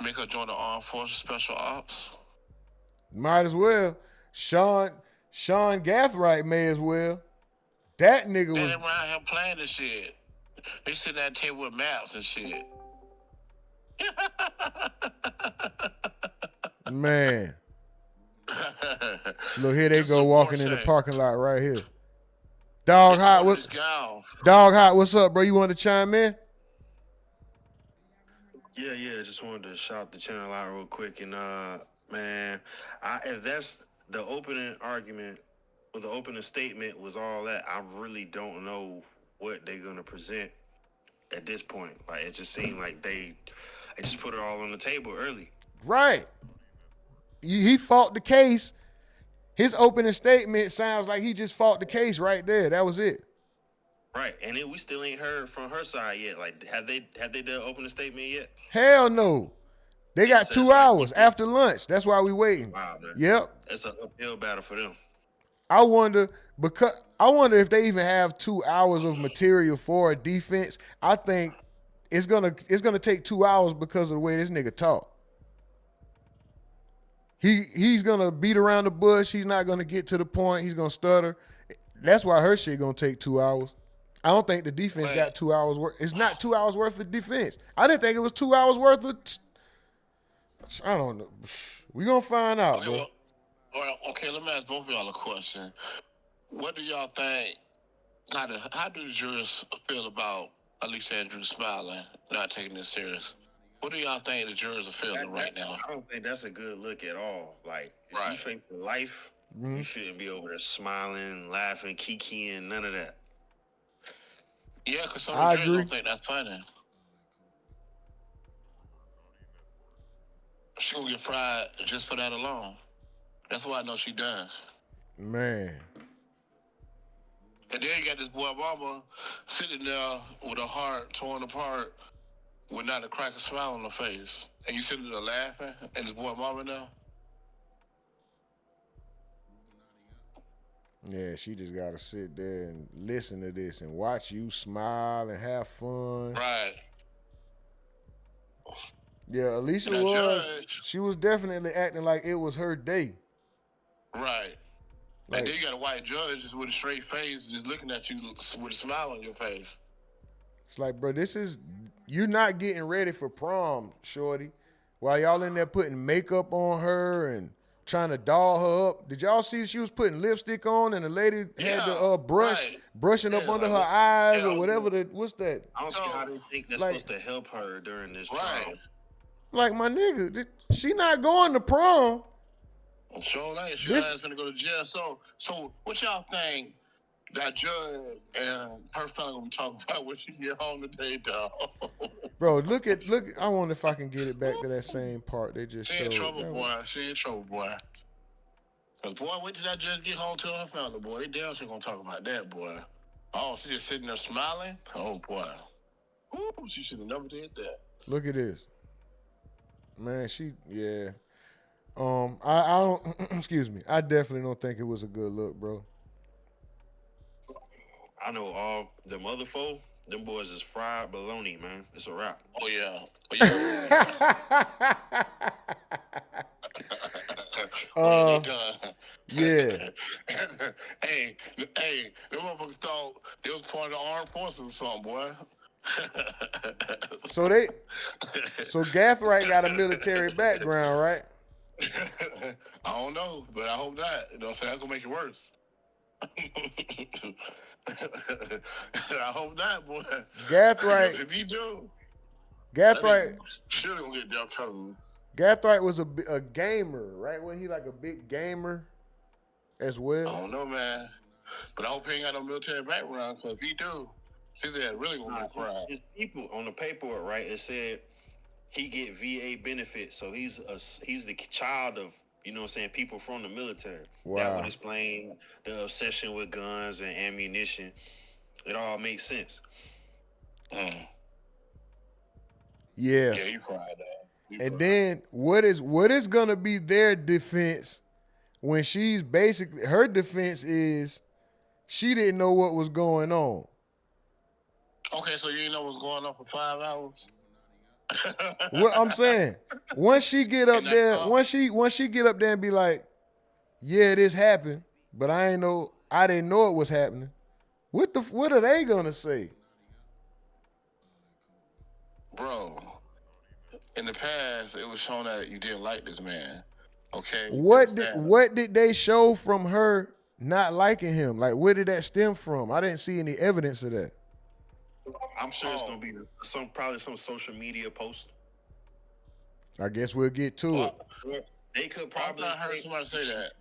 make her join the Armed Forces Special Ops? Might as well. Sean Gathright may as well. That nigga was. They around here playing this shit. They sitting at the table with maps and shit. Man. Look, here they go walking in the parking lot right here. Dog Hot, what's up, bro? You want to chime in? Yeah, just wanted to shout the channel out real quick. And, man, if that's the opening argument or the opening statement was all that, I really don't know what they're going to present at this point. Like, it just seemed like they just put it all on the table early. Right. He fought the case. His opening statement sounds like he just fought the case right there. That was it. Right, and then we still ain't heard from her side yet. Like, have they done opening statement yet? Hell no. They got 2 hours after lunch. That's why we waiting. Wow, man. Yep. It's an uphill battle for them. I wonder if they even have 2 hours of material for a defense. I think it's gonna take 2 hours because of the way this nigga talk. He's gonna beat around the bush. He's not gonna get to the point. He's gonna stutter. That's why her shit gonna take 2 hours. I don't think the defense got 2 hours worth. It's not 2 hours worth of defense. I didn't think it was 2 hours worth of. I don't know. We gonna find out, bro. Okay, let me ask both of y'all a question. What do y'all think? How do the jurors feel about Alicia Andrews smiling, not taking this serious? What do y'all think the jurors are feeling right now? I don't think that's a good look at all. Like, if Right. you face life, you shouldn't be over there smiling, laughing, kikiing, none of that. Yeah, because some I of the jurors agree. don't think that's funny. She gonna get fried just for that alone. That's why I know she done. Man. And then you got this boy mama sitting there with her heart torn apart with not a crack of smile on her face. And you sitting there laughing, and this boy mama now. Yeah, she just gotta sit there and listen to this and watch you smile and have fun. Right. Yeah, Alicia And that was. judge- She was definitely acting like it was her day. Right. Like, and then you got a white judge just with a straight face, just looking at you with a smile on your face. it's like, bro, you're not getting ready for prom, shorty. While y'all in there putting makeup on her and trying to doll her up. Did y'all see she was putting lipstick on and the lady had the brushing up under her eyes or whatever? What's that? I don't see how they think that's supposed to help her during this trial. Like, my nigga, she not going to prom. So like she was gonna go to jail. So what y'all think that judge and her family gonna be talking about when she get home today, dog? Bro, look. I wonder if I can get it back to that same part they just She showed. in trouble, boy. She in trouble, boy. Cause boy, wait till that judge get home to her family, boy. They damn sure gonna talk about that, boy. Oh, she just sitting there smiling. Oh boy. Ooh, she should have never did that. Look at this. Man, I don't excuse me. I definitely don't think it was a good look, bro. I know all them other folk, them boys is fried bologna, man. It's a wrap. Oh yeah. Oh, yeah. Yeah. hey, them motherfuckers thought they was part of the armed forces or something, boy. So Gathright got a military background, right? I don't know, but I hope not. You know what I'm saying? That's gonna make it worse. I hope not, boy. Gathright. If you do, Gathright surely gonna get death trouble. Gathright was a gamer, right? Wasn't he like a big gamer as well? I don't know, man. But I hope he ain't got no military background, because if he do, his head really gonna get fried. His people on the paperwork, right? It said he get VA benefits, so he's the child of, you know what I'm saying, people from the military. Wow. That would explain the obsession with guns and ammunition. It all makes sense. Yeah. Yeah, you fried that. And then what is gonna be their defense when she's basically, her defense is she didn't know what was going on. Okay, so you didn't know what's going on for 5 hours? What I'm saying, once she get up there and be like, yeah, this happened, but I didn't know it was happening. What are they gonna say? Bro, in the past, it was shown that you didn't like this man. Okay? What did they show from her not liking him? Like, where did that stem from? I didn't see any evidence of that. I'm sure it's gonna be probably some social media post. I guess we'll get to it. They could probably. I heard somebody say that.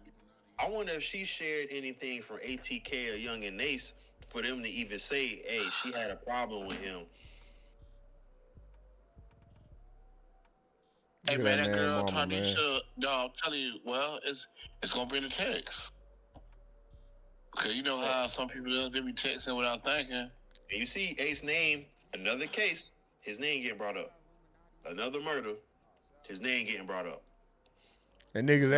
I wonder if she shared anything from ATK or Young and Nace for them to even say, "Hey, she had a problem with him." Hey man, that girl Tanisha, dog, I'm telling you, well, it's gonna be in the text. Cause you know how some people they be texting without thinking. And you see Ace's name, another case, his name getting brought up. Another murder, his name getting brought up. And niggas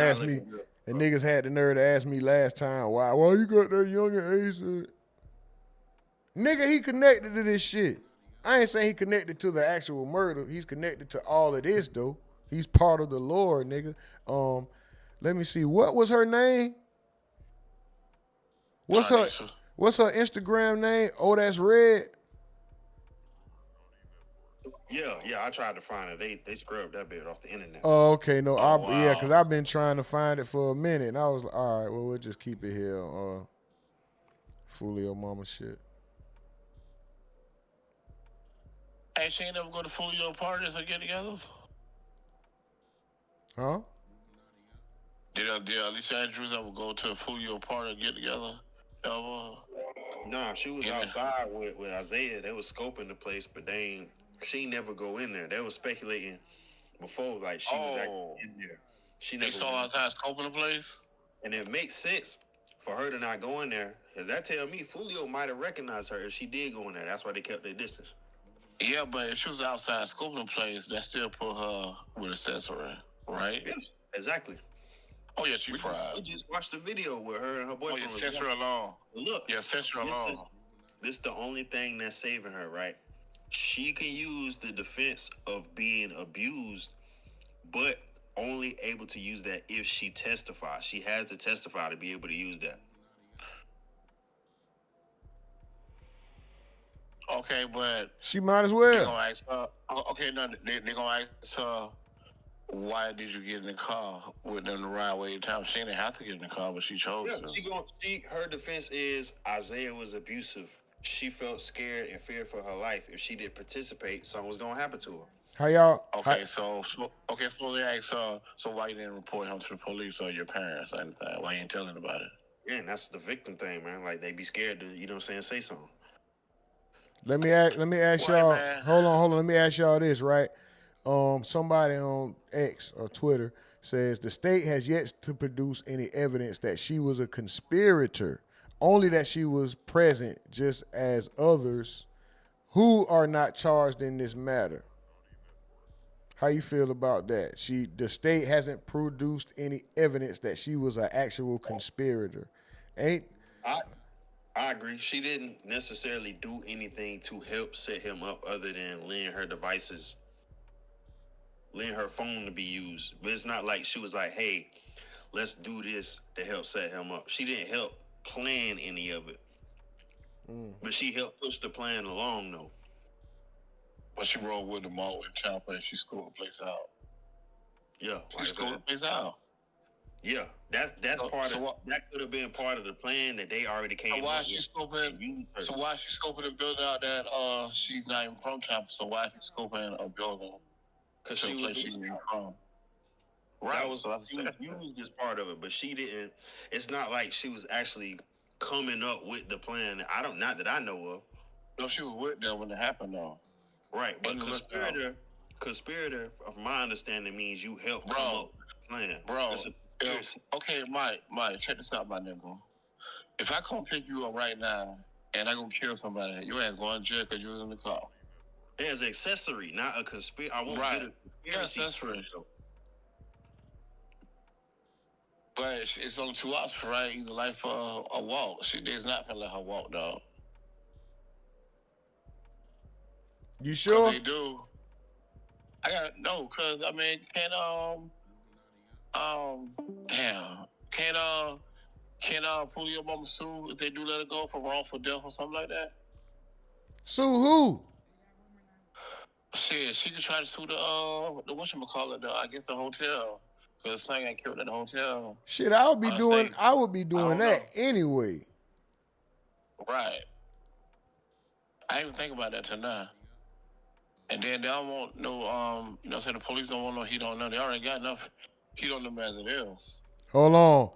had the nerve to ask me last time, why you got that Young and Ace? Nigga, he connected to this shit. I ain't saying he connected to the actual murder. He's connected to all of this, though. He's part of the lore, nigga. Let me see. What was her name? What's her Instagram name? Oh, that's Red. Yeah, I tried to find it. They scrubbed that bit off the internet. Oh, okay. No, wow. Yeah, because I've been trying to find it for a minute. And I was like, all right, well, we'll just keep it here. Foolio mama shit. Hey, she ain't never go to Foolio parties or get-togethers? Huh? Did Alicia Andrews ever go to a Foolio party or get-together? Ever? Nah, she was outside with Isaiah. They was scoping the place, but she ain't never go in there. They was speculating before, like she was actually in there. She never They saw outside scoping the place? And it makes sense for her to not go in there, because that tell me Foolio might have recognized her if she did go in there. That's why they kept their distance. Yeah, but if she was outside scoping the place, that still put her with accessory, right? Yeah, exactly. Oh, yeah, she fried. We just watched the video with her and her boyfriend. Oh, yeah, accessory alone. Look. Yeah, accessory alone. This is the only thing that's saving her, right? She can use the defense of being abused, but only able to use that if she testifies. She has to testify to be able to use that. Okay, but she might as well. They're gonna ask her, okay, no, they're gonna ask her, why did you get in the car with them to ride away time? She didn't have to get in the car, but she chose to. Her defense is Isaiah was abusive. She felt scared and feared for her life. If she didn't participate, something was gonna happen to her. How y'all? Okay, so they ask her, so why you didn't report him to the police or your parents or anything? Why you ain't telling about it? Yeah, and that's the victim thing, man. Like, they be scared to, you know what I'm saying, say something. Let me ask y'all. Hold on. Let me ask y'all this, right? Somebody on X or Twitter says the state has yet to produce any evidence that she was a conspirator, only that she was present, just as others who are not charged in this matter. How you feel about that? The state hasn't produced any evidence that she was an actual conspirator. I agree. She didn't necessarily do anything to help set him up other than lend her devices, lend her phone to be used. But it's not like she was like, hey, let's do this to help set him up. She didn't help plan any of it. But she helped push the plan along, though. But she rolled with them all with Chopper and she screwed the place out. Yeah. She screwed the place out. Yeah, that's part of that could have been part of the plan that they already came up with. Why is she scoping and building out that she's not even from Chopper, so why is she scoping a building? Because she was from. Right. That was used as part of it, but she didn't. It's not like she was actually coming up with the plan. Not that I know of. No, she was with them when it happened, though. Right, but conspirator, of my understanding, means you help come up with the plan. Bro. Okay, Mike, check this out, my nigga. If I come pick you up right now and I go kill somebody, your ass going to jail because you was in the car. As an accessory, not a conspiracy. I won't get a conspiracy. Accessory. But it's only 2 options, right? Either life or a walk. She is not gonna let her walk, dog. You sure? They do. I gotta know, cause I mean, can Foolio mama sue if they do let her go for wrongful death or something like that? Sue who? Shit, she could try to sue the whatchamacallit, I guess the hotel. Cause this thing got killed at the hotel. Shit, I would be doing that anyway. Right. I didn't even think about that till now. And then they don't want no, the police don't want no he don't know. They already got enough he don't know as it is. Hold on.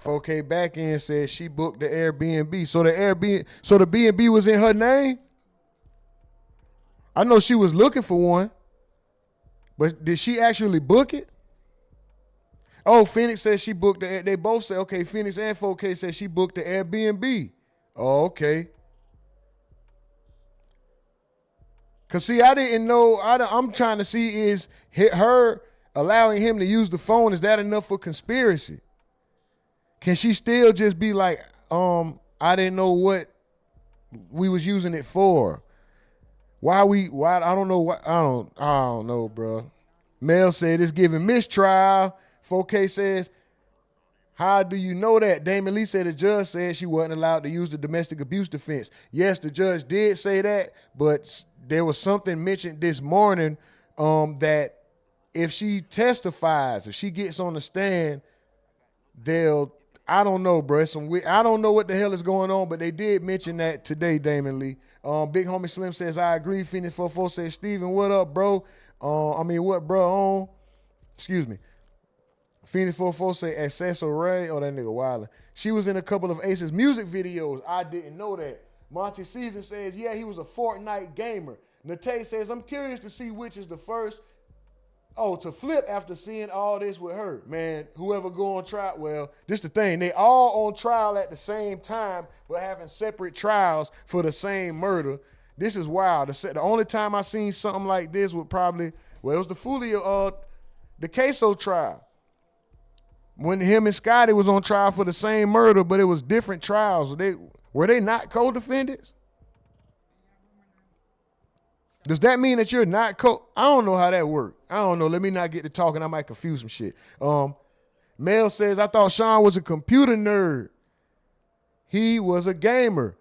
4K back end says she booked the Airbnb. So the B&B was in her name? I know she was looking for one. But did she actually book it? Oh, Phoenix says she booked they both say, okay, Phoenix and 4K says she booked the Airbnb. Oh, okay. Because, see, I didn't know. I'm trying to see is her allowing him to use the phone, is that enough for conspiracy? Can she still just be like, I didn't know what we was using it for? Why I don't know I don't know, bro. Mel said it's giving mistrial. 4K says, how do you know that? Damon Lee said the judge said she wasn't allowed to use the domestic abuse defense. Yes, the judge did say that, but there was something mentioned this morning that if she testifies, if she gets on the stand, I don't know, bro. I don't know what the hell is going on, but they did mention that today, Damon Lee. Big Homie Slim says, I agree. Phoenix 44 says, Steven, what up, bro? What, bro, on? Excuse me. Phoenix 44 say, Accessory. Oh, that nigga wildin'. She was in a couple of Ace's music videos. I didn't know that. Monty Season says, yeah, he was a Fortnite gamer. Nate says, I'm curious to see which is the first to flip after seeing all this with her. Man, whoever go on trial, well, this the thing. They all on trial at the same time, but having separate trials for the same murder. This is wild. The only time I seen something like this would probably, well, it was the Foolio, the Queso trial. When him and Scotty was on trial for the same murder, but it was different trials. Were they not co-defendants? Does that mean that you're not I don't know how that worked. I don't know. Let me not get to talking. I might confuse some shit. Mel says, I thought Sean was a computer nerd. He was a gamer.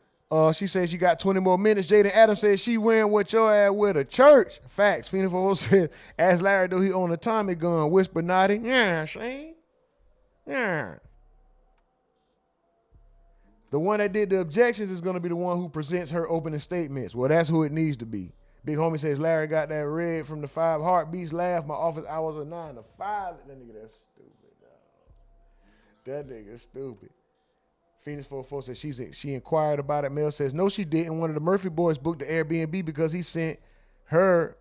She says she got 20 more minutes. Jaden Adams says she wearing what your ass wear to church. Facts. Phoenix 4 says, ask Larry, do he own a Tommy gun? Whisper nodding. Yeah, Shane. Yeah. The one that did the objections is going to be the one who presents her opening statements. Well, that's who it needs to be. Big Homie says, Larry got that red from the 5 heartbeats laugh. My office hours are 9 to 5. That nigga, that's stupid, dog. That nigga stupid. Phoenix 44 says she inquired about it. Mel says, no, she didn't. One of the Murphy boys booked the Airbnb because he sent her,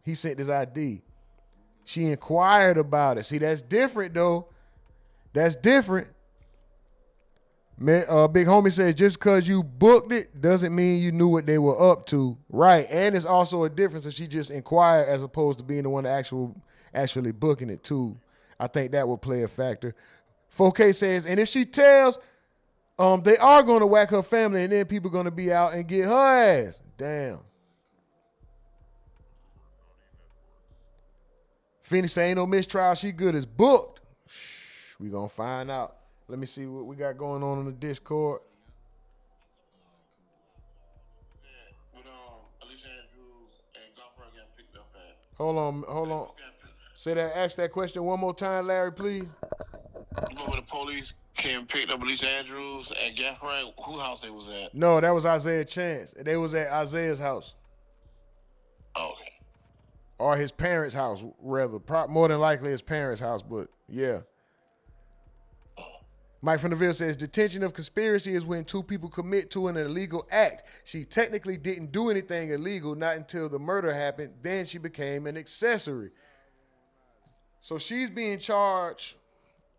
he sent his ID. She inquired about it. See, that's different, though. That's different. Big Homie says, just because you booked it doesn't mean you knew what they were up to. Right. And it's also a difference if she just inquired as opposed to being the one actually booking it, too. I think that would play a factor. 4K says, and if she tells, they are going to whack her family and then people going to be out and get her ass. Damn. Phoenix say, ain't no mistrial. She good as booked. We going to find out. Let me see what we got going on the Discord. Alicia Andrews and Goffrey got picked up at. Hold on. Ask that question one more time, Larry, please. You know when the police came and picked up Alicia Andrews and Gaffrey, who house they was at? No, that was Isaiah Chance. They was at Isaiah's house. Okay. Or his parents' house, rather. More than likely his parents' house, but yeah. Mike from the Ville says, detention of conspiracy is when two people commit to an illegal act. She technically didn't do anything illegal, not until the murder happened. Then she became an accessory. So she's being charged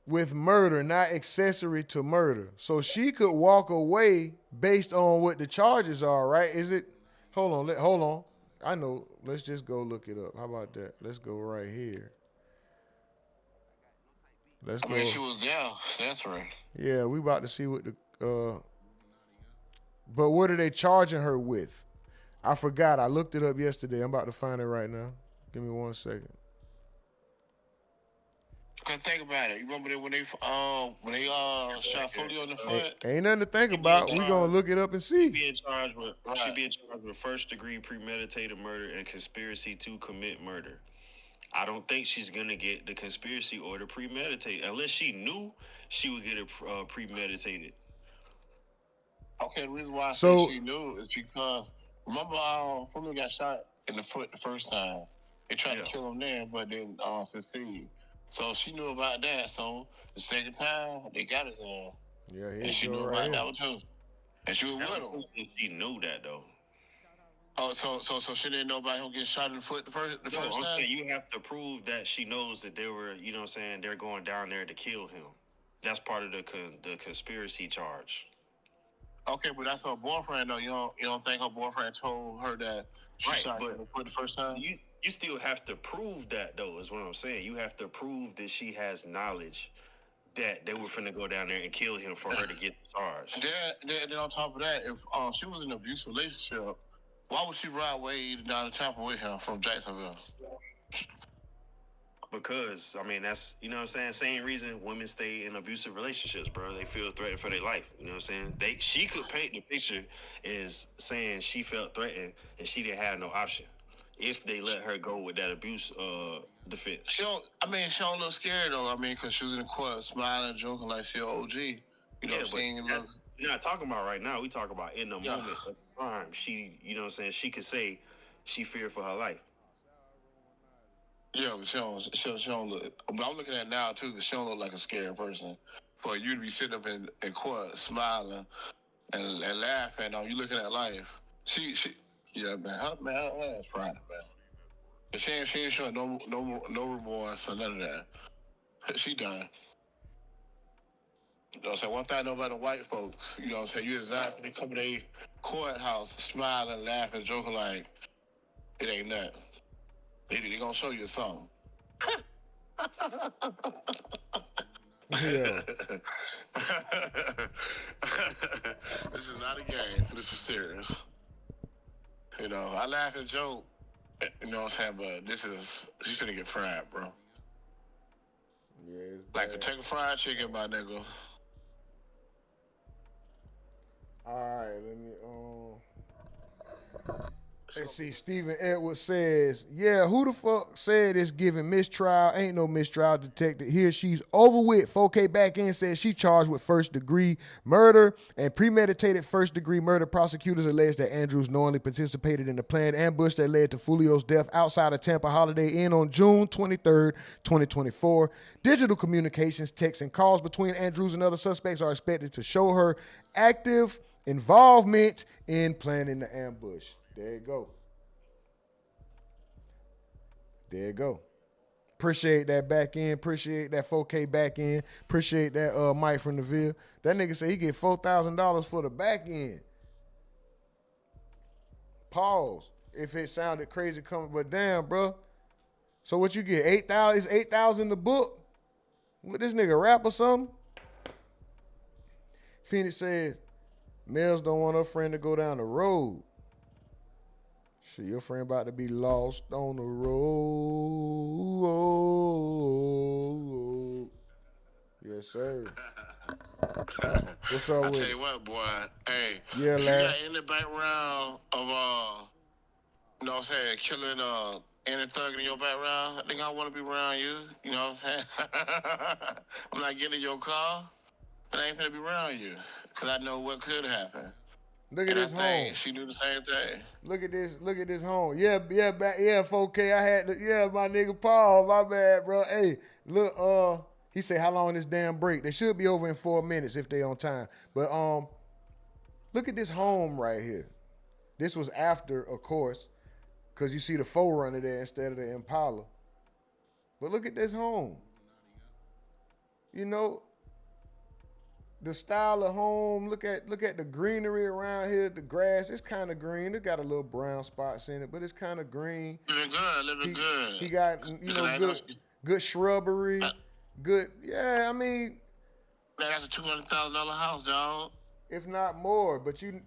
with murder, not accessory to murder. So she could walk away based on what the charges are, right? Is it? Hold on. I know. Let's just go look it up. How about that? Let's go right here. Let's go. She was there. That's right. Yeah, we about to see what but what are they charging her with? I forgot. I looked it up yesterday. I'm about to find it right now. Give me 1 second. Okay, think about it. You remember when they shot Foolio in the foot? Ain't nothing to think about. We gonna look it up and see. She being charged with first-degree premeditated murder and conspiracy to commit murder. I don't think she's gonna get the conspiracy or the premeditated unless she knew she would get it premeditated. Okay, the reason why I say she knew is because remember Foolio got shot in the foot the first time. They tried to kill him there, but didn't succeed. So she knew about that. So the second time they got his ass. Yeah, and she knew about that one too. And she was with him. She knew that though. Oh, so she didn't know about him getting shot in the foot the first time? I'm saying you have to prove that she knows that they were, you know what I'm saying, they're going down there to kill him. That's part of the conspiracy charge. Okay, but that's her boyfriend though. You don't think her boyfriend told her that she shot him in the foot the first time? You still have to prove that though, is what I'm saying. You have to prove that she has knowledge that they were finna go down there and kill him for her to get charged. Then on top of that, if she was in an abusive relationship, why would she ride way down the chopper with him from Jacksonville? Because, I mean, that's, you know what I'm saying? Same reason women stay in abusive relationships, bro. They feel threatened for their life. You know what I'm saying? She could paint the picture as saying she felt threatened and she didn't have no option if they let her go with that abuse defense. She don't look scared though. I mean, because she was in the court smiling, joking like she an OG. You know what I'm saying? We're not talking about right now. We talk about in the moment of crime. She, you know what I'm saying? She could say she feared for her life. Yeah, but she don't look. But I'm looking at it now too, because she don't look like a scared person. For you to be sitting up in court smiling and laughing, you looking at life. Yeah, man, that's right, man. But she ain't showing no remorse or none of that. She done. You know what I'm saying? One thing I know about the white folks, you know what I'm saying? You is not gonna come to their courthouse smiling, laughing, joking like it ain't nothing. They gonna show you something. Yeah. This is not a game. This is serious. You know, I laugh and joke, you know what I'm saying, but she's gonna get fried, bro. Yeah, it's Like, bad. take a fried chicken, my nigga. All right, let me let's see. Stephen Edwards says, "Yeah, who the fuck said it's giving mistrial? Ain't no mistrial detected here. She's over with." 4K back in says she charged with first-degree murder and premeditated first-degree murder. Prosecutors allege that Andrews knowingly participated in the planned ambush that led to Foolio's death outside of Tampa Holiday Inn on June 23rd, 2024. Digital communications, texts, and calls between Andrews and other suspects are expected to show her active involvement in planning the ambush. There you go. There you go. Appreciate that back end. Appreciate that 4K back end. Appreciate that Mike from the Ville. That nigga said he get $4,000 for the back end. Pause. If it sounded crazy coming, but damn, bro. So what you get? 8,000? Is 8,000 in the book? What, this nigga rap or something? Phoenix says, Mels don't want her friend to go down the road. Shit, your friend about to be lost on the road. Yes, sir. What's up I with tell it? you what, boy. Hey, Yeah, if you lad. got any background of, you know what I'm saying, killing any thug in your background, I think I want to be around you. You know what I'm saying? I'm not getting in your car, but I ain't gonna be around you, because I know what could happen. Look at And this I think home. she do the same thing. Look at this home. Yeah, 4K. I had to, my nigga Paul, my bad, bro. Hey, look, he said, how long this damn break? They should be over in 4 minutes if they on time. But look at this home right here. This was after, of course, because you see the 4Runner there instead of the Impala. But look at this home. You know, the style of home, look at the greenery around here. The grass, it's kind of green. It got a little brown spots in it, but it's kind of green. Living good. He got, good shrubbery. Good, yeah, I mean. That's a $200,000 house, dog. If not more, but you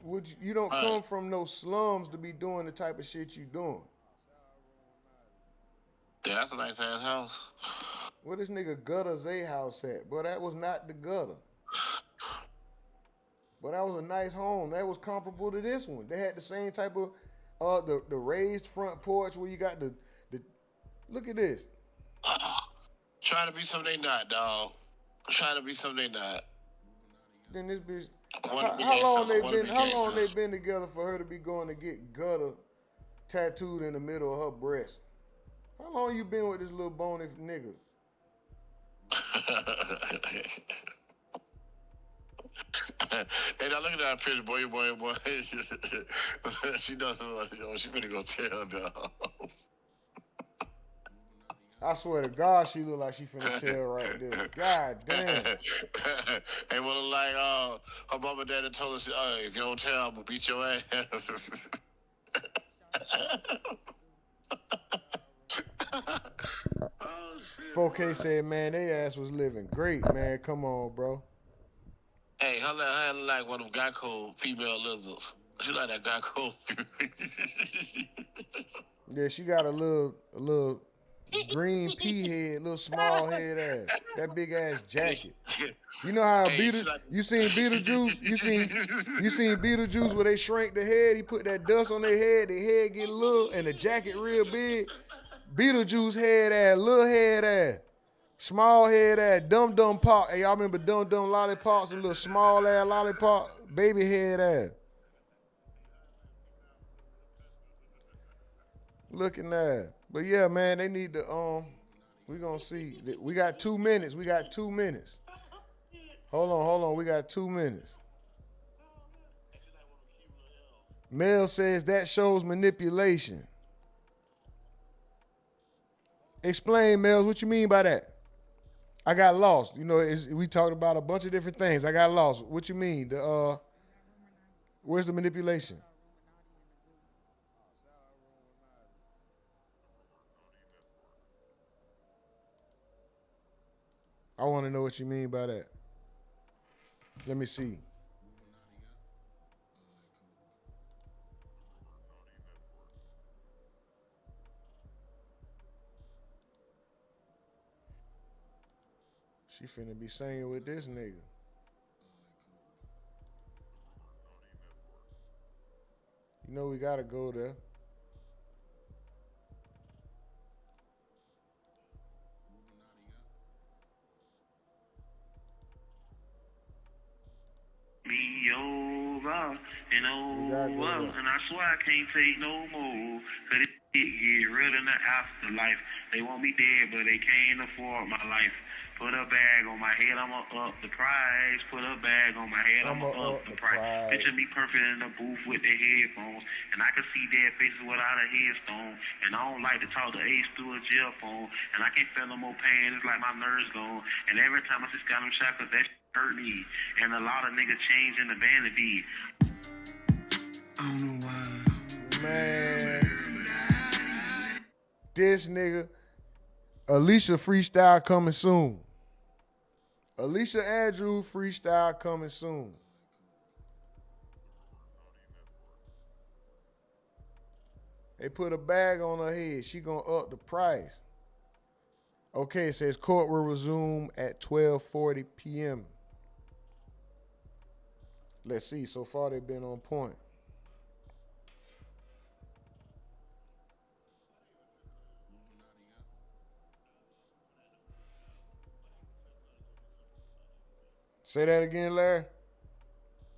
don't come from no slums to be doing the type of shit you doing. Yeah, that's a nice ass house. Where this nigga Gutter Zay house at? But that was not the gutter. But that was a nice home. That was comparable to this one. They had the same type of the raised front porch where you got the look at this. Trying to be something they not, dog. Trying to be something they not. Then this bitch. How long they been together for her to be going to get Gutter tattooed in the middle of her breast? How long you been with this little bony nigga? Hey, now look at that picture, boy. She doesn't look like she finna go tell, dog. I swear to God, she look like she finna tell right there. God damn. Hey, well, like, her mom and daddy told us, if you don't tell, I'm gonna beat your ass. 4K said, man, they ass was living great, man. Come on, bro. Hey, her like one of them Geico female lizards. She like that Geico. Yeah, she got a little green pea head, little small head ass. That big ass jacket. You know how you seen Beetlejuice? You seen Beetlejuice where they shrank the head? He put that dust on their head get little, and the jacket real big. Beetlejuice head ass, little head ass, small head ass, Dum Dum Pop. Hey, y'all remember Dum Dum Lollipops and little small ass lollipop? baby head ass. Looking at. But yeah, man, they need to we gonna see. We got 2 minutes. We got 2 minutes. Hold on. We got 2 minutes. Mel says that shows manipulation. Explain, Mel, what you mean by that? I got lost. You know, we talked about a bunch of different things. I got lost. What you mean? Where's the manipulation? I want to know what you mean by that. Let me see. She finna be singing with this nigga. You know we gotta go there. Me over and over, and I swear I can't take no more. Cause it get real in the afterlife. They want me dead, but they can't afford my life. Put a bag on my head, I'ma up the price. Put a bag on my head, I'ma up the price. Picture me perfect in the booth with the headphones, and I can see dead faces without a headstone. And I don't like to talk to Ace through a jail phone, and I can't feel no more pain. It's like my nerves gone. And every time I just got them shot, 'cause that hurt me. And a lot of niggas change in the vanity. I don't know why. Man. This nigga. Alicia freestyle coming soon. Alicia Andrew freestyle coming soon. They put a bag on her head. She gonna up the price. Okay, it says court will resume at 12:40 p.m. Let's see. So far, they've been on point. Say that again, Larry.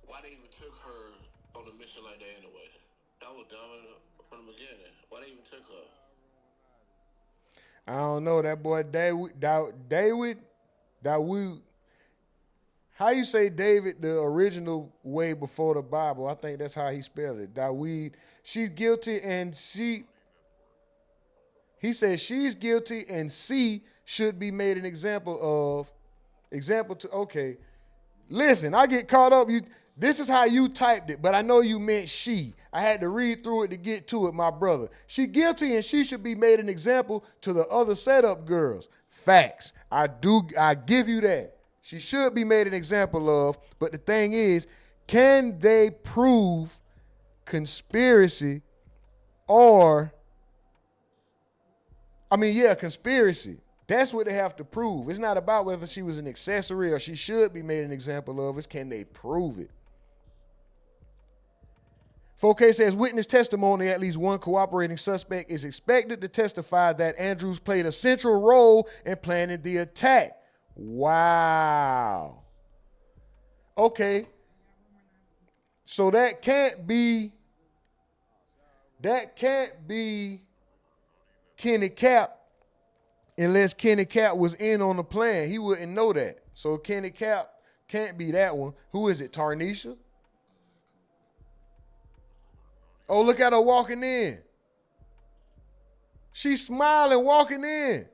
Why they even took her on a mission like that anyway? That was dumb from the beginning. Why they even took her? I don't know. That boy David. How you say David the original way before the Bible? I think that's how he spelled it. Dawid. She's guilty and he says she's guilty and C should be made an example of. Okay. Listen, I get caught up. This is how you typed it, but I know you meant she. I had to read through it to get to it, my brother. She guilty and she should be made an example to the other setup girls. Facts. I give you that. She should be made an example of, but the thing is, can they prove conspiracy conspiracy. That's what they have to prove. It's not about whether she was an accessory or she should be made an example of. It's can they prove it? 4K says witness testimony, at least one cooperating suspect is expected to testify that Andrews played a central role in planning the attack. Wow. Okay. So that can't be Kenny Cap unless Kenny Cap was in on the plan. He wouldn't know that. So Kenny Cap can't be that one. Who is it, Tarnisha? Oh, look at her walking in. She's smiling walking in.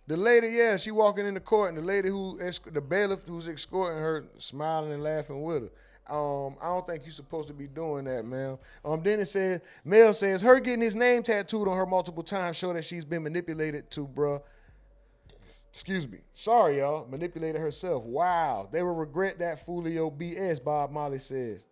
The lady, yeah, she walking in the court, and the lady the bailiff who's escorting her, smiling and laughing with her. I don't think you're supposed to be doing that, man. Then it says, Mel says, her getting his name tattooed on her multiple times show that she's been manipulated to, bruh. Excuse me. Sorry, y'all. Manipulated herself. Wow. They will regret that Foolio BS, Bob Molly says.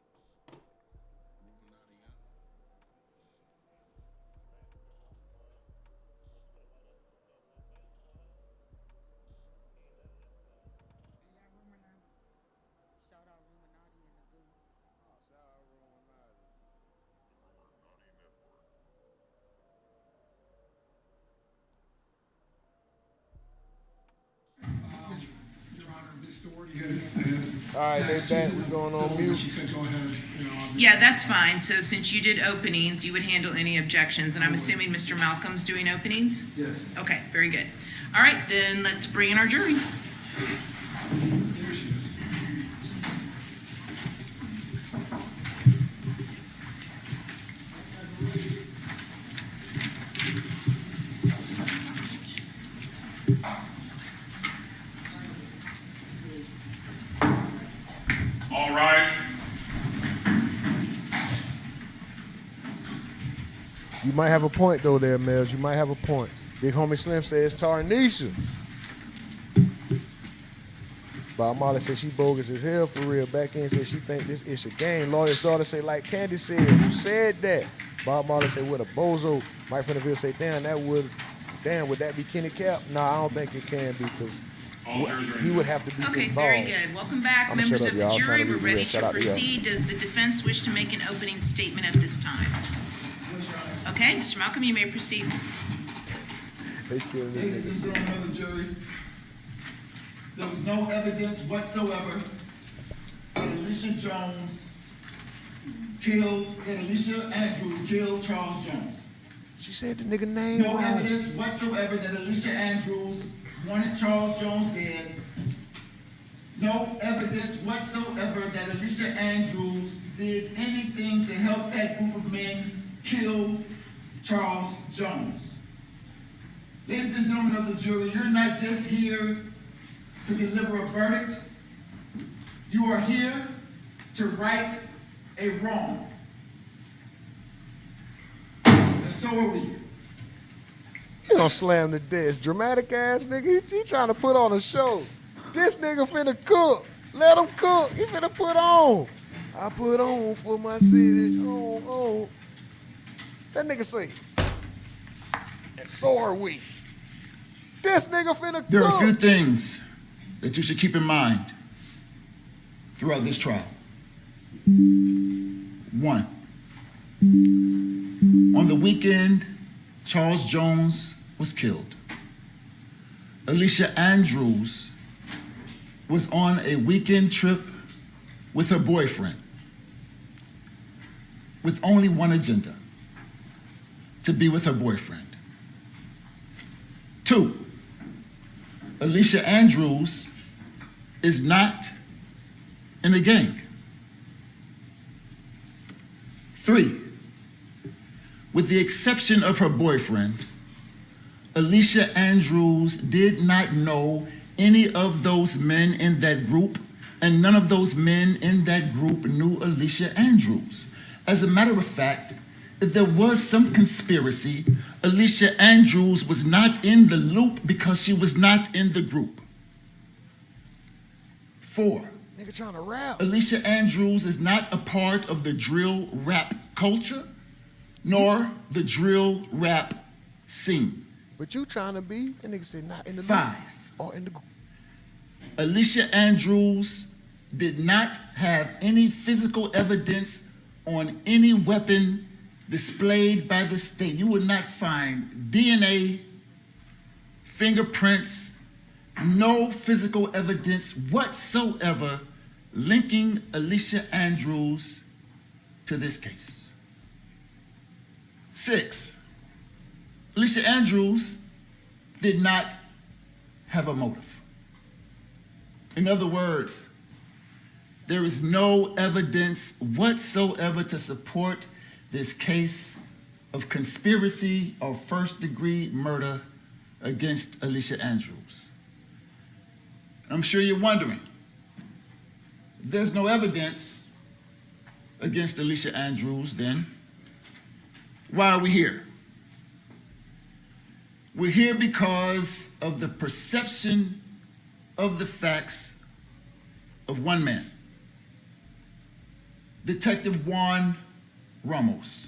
All right, they back. We going on mute. She said, go ahead, Yeah, that's fine. So since you did openings, you would handle any objections, and I'm assuming Mr. Malcolm's doing openings? Yes. Okay, very good. All right, then let's bring in our jury. There she is. All rise. You might have a point though there, Mills. You might have a point. Big homie Slim says Tarnisha. Bob Marley said she bogus as hell for real. Back in said she think this is a game. Lawyer's daughter say like Candy said. Who said that? Bob Marley said what a bozo. Mike Fennerville say would that be Kenny Cap? No, I don't think it can be because he would have to be Okay, involved. very good. Welcome back, I'ma members shut up, of the y'all. I'm jury. trying to We're be ready real. Shout to out to y'all. proceed. Does the defense wish to make an opening statement at this time? Okay, Mr. Malcolm, you may proceed. They killed this Ladies nigga. and gentlemen of the jury, there was no evidence whatsoever that Alicia Jones that Alicia Andrews killed Charles Jones. She said the nigga name No wrong. evidence whatsoever that Alicia Andrews wanted Charles Jones dead. No evidence whatsoever that Alicia Andrews did anything to help that group of men kill Charles Jones. Ladies and gentlemen of the jury, you're not just here to deliver a verdict. You are here to right a wrong. And so are we. He gonna slam the desk. Dramatic ass nigga. He trying to put on a show. This nigga finna cook. Let him cook. He finna put on. I put on for my city. Oh. That nigga say. And so are we. This nigga finna cook. There are a few things that you should keep in mind throughout this trial. One, on the weekend Charles Jones was killed, Alicia Andrews was on a weekend trip with her boyfriend with only one agenda: to be with her boyfriend. Two, Alicia Andrews is not in a gang. Three, with the exception of her boyfriend, Alicia Andrews did not know any of those men in that group, and none of those men in that group knew Alicia Andrews. As a matter of fact, if there was some conspiracy, Alicia Andrews was not in the loop because she was not in the group. Four, Nigga trying to rap. Alicia Andrews is not a part of the drill rap culture, nor the drill rap scene. But you trying to be. That nigga said not in the Five, loop. Or in the group. Alicia Andrews did not have any physical evidence on any weapon displayed by the state. You would not find DNA, fingerprints, no physical evidence whatsoever linking Alicia Andrews to this case. Six, Alicia Andrews did not have a motive. In other words, there is no evidence whatsoever to support this case of conspiracy or first-degree murder against Alicia Andrews. I'm sure you're wondering, if there's no evidence against Alicia Andrews, then why are we here? We're here because of the perception of the facts of one man, Detective Juan Ramos.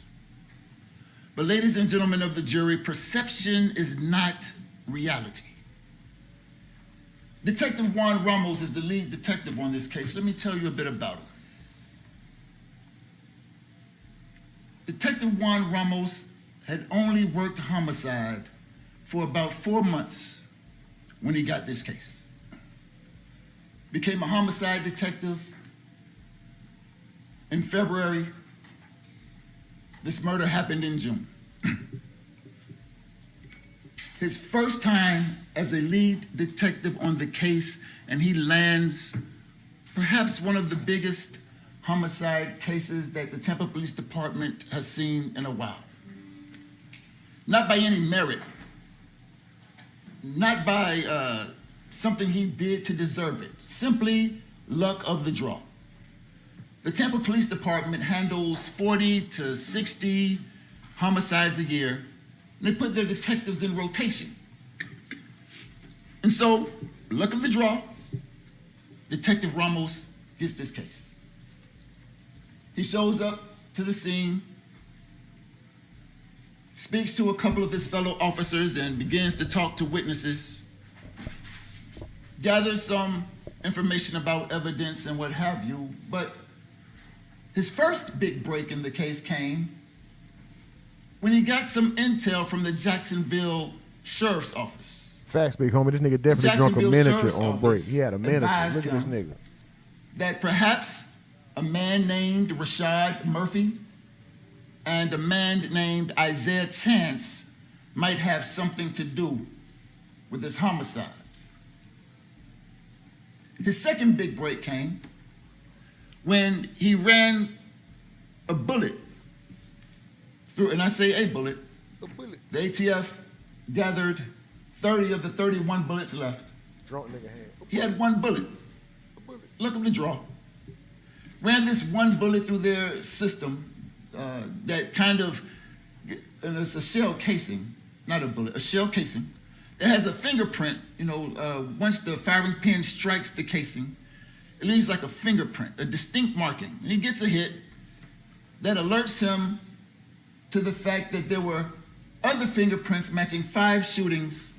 But ladies and gentlemen of the jury, perception is not reality. Detective Juan Ramos is the lead detective on this case. Let me tell you a bit about him. Detective Juan Ramos had only worked homicide for about 4 months when he got this case. became a homicide detective in February. This murder happened in June. His first time as a lead detective on the case, and he lands perhaps one of the biggest homicide cases that the Tampa Police Department has seen in a while. Not by any merit, not by something he did to deserve it, simply luck of the draw. The Tampa Police Department handles 40 to 60 homicides a year, and they put their detectives in rotation. And so, luck of the draw, Detective Ramos gets this case. He shows up to the scene, speaks to a couple of his fellow officers, and begins to talk to witnesses, gathers some information about evidence and what have you, but his first big break in the case came when he got some intel from the Jacksonville Sheriff's Office. Facts, big homie. This nigga definitely drunk a miniature Sheriff's on break. Office He had a miniature. advised Look at this him nigga. that perhaps a man named Rashad Murphy and a man named Isaiah Chance might have something to do with this homicide. His second big break came when he ran a bullet through, and I say a bullet, the ATF gathered 30 of the 31 bullets left. Drunk nigga hand. He had one bullet. Luck of the draw. Ran this one bullet through their system that kind of, and it's a shell casing, not a bullet, a shell casing. It has a fingerprint, once the firing pin strikes the casing, it leaves like a fingerprint, a distinct marking. And he gets a hit that alerts him to the fact that there were other fingerprints matching 5 shootings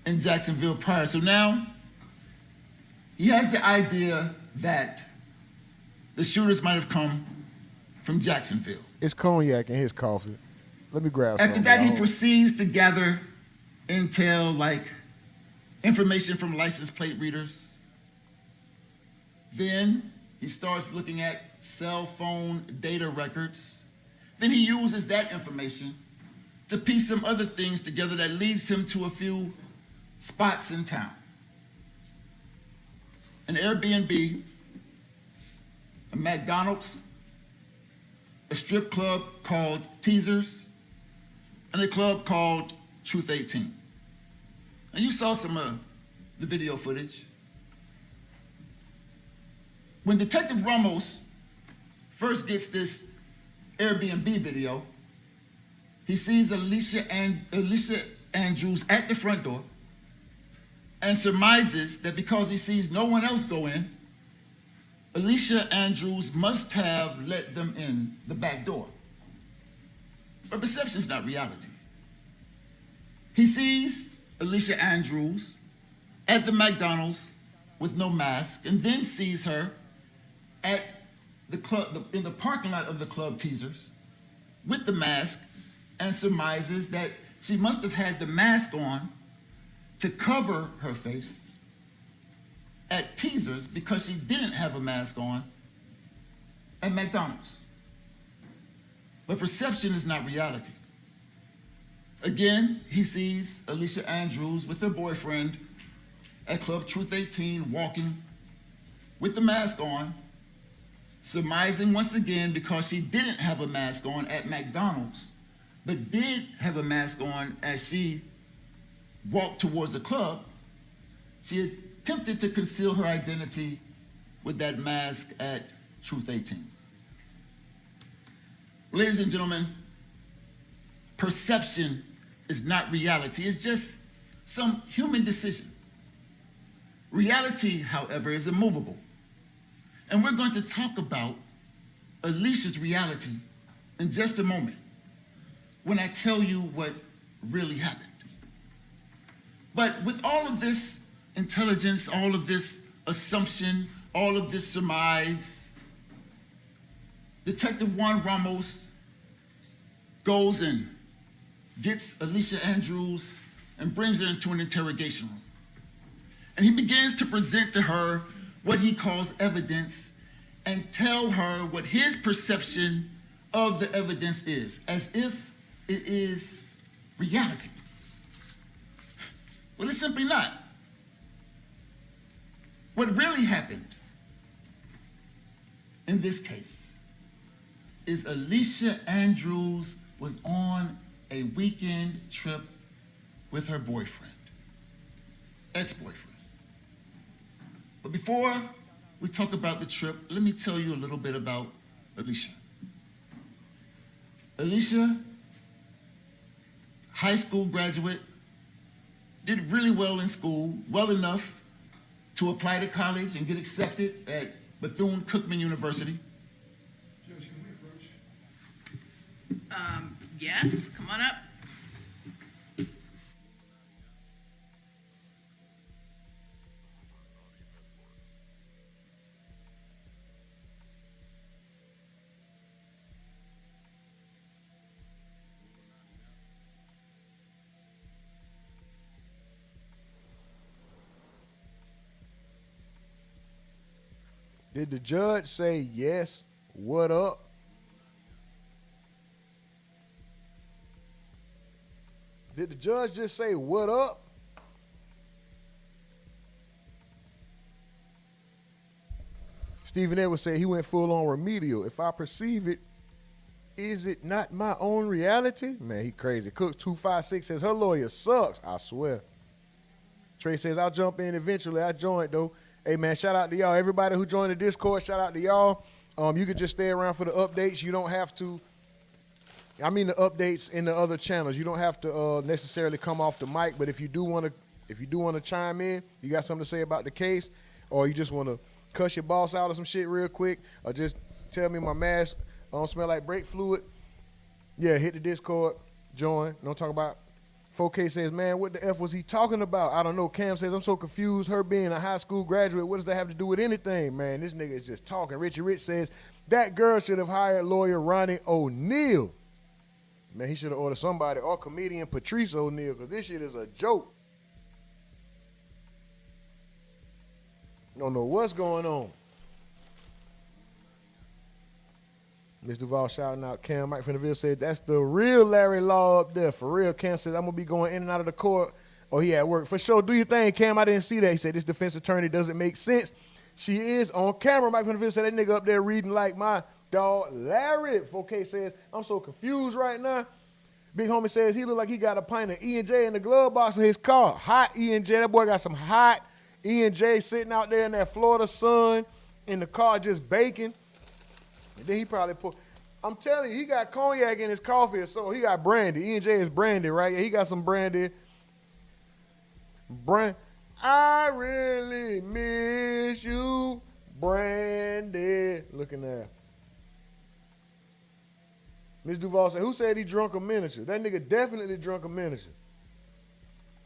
in Jacksonville prior. So now he has the idea that the shooters might have come from Jacksonville. It's cognac in his coffee. Let me grab some. After that, he proceeds to gather intel like information from license plate readers. Then he starts looking at cell phone data records. Then he uses that information to piece some other things together that leads him to a few spots in town. An Airbnb, a McDonald's, a strip club called Teasers, and a club called Truth 18. And you saw some of the video footage. When Detective Ramos first gets this Airbnb video, he sees Alicia Andrews at the front door and surmises that because he sees no one else go in, Alicia Andrews must have let them in the back door. But perception is not reality. He sees Alicia Andrews at the McDonald's with no mask, and then sees her at the club, in the parking lot of the club Teasers with the mask, and surmises that she must have had the mask on to cover her face at Teasers because she didn't have a mask on at McDonald's. But perception is not reality. Again, he sees Alicia Andrews with her boyfriend at Club Truth 18 walking with the mask on, surmising once again because she didn't have a mask on at McDonald's, but did have a mask on as she walked towards the club. She attempted to conceal her identity with that mask at Truth 18. Ladies and gentlemen, perception is not reality. It's just some human decision. Reality, however, is immovable. And we're going to talk about Alicia's reality in just a moment when I tell you what really happened. But with all of this intelligence, all of this assumption, all of this surmise, Detective Juan Ramos goes and gets Alicia Andrews and brings her into an interrogation room. And he begins to present to her what he calls evidence and tell her what his perception of the evidence is, as if it is reality. Well, it's simply not. What really happened in this case is Alicia Andrews was on a weekend trip with her boyfriend, ex-boyfriend. But before we talk about the trip, let me tell you a little bit about Alicia. Alicia, high school graduate, did really well in school, well enough to apply to college and get accepted at Bethune-Cookman University. Judge, can we approach? Yes, come on up. Did the judge say yes? What up? Did the judge just say what up? Stephen Edwards said he went full on remedial. If I perceive it, is it not my own reality? Man, he crazy. Cook 256 says her lawyer sucks. I swear. Trey says I'll jump in eventually. I joined though. Hey, man, shout out to y'all. Everybody who joined the Discord, shout out to y'all. You could just stay around for the updates. You don't have to, I mean the updates in the other channels. You don't have to necessarily come off the mic, but if you do want to chime in, you got something to say about the case, or you just want to cuss your boss out or some shit real quick, or just tell me my mask don't smell like brake fluid, yeah, hit the Discord, join. Don't talk about 4K says, man, what the F was he talking about? I don't know. Cam says, I'm so confused. Her being a high school graduate, what does that have to do with anything? Man, this nigga is just talking. Richie Rich says, that girl should have hired lawyer Ronnie O'Neal. Man, he should have ordered somebody, or comedian Patrice O'Neal, because this shit is a joke. Don't know what's going on. Ms. Duval shouting out Cam. Mike from the Ville said, that's the real Larry Law up there. For real, Cam says, I'm going to be going in and out of the court. Oh, he at work. For sure, do your thing, Cam. I didn't see that. He said, this defense attorney doesn't make sense. She is on camera. Mike from the Ville said, that nigga up there reading like my dog Larry. 4K says, I'm so confused right now. Big homie says, he look like he got a pint of E&J in the glove box of his car. Hot E&J. That boy got some hot E&J sitting out there in that Florida sun in the car just baking. And then he probably put, I'm telling you, he got cognac in his coffee or so. He got brandy. E&J is brandy, right? Yeah, he got some brandy. I really miss you, brandy. Looking there. Ms. Duval said, who said he drunk a miniature? That nigga definitely drunk a miniature.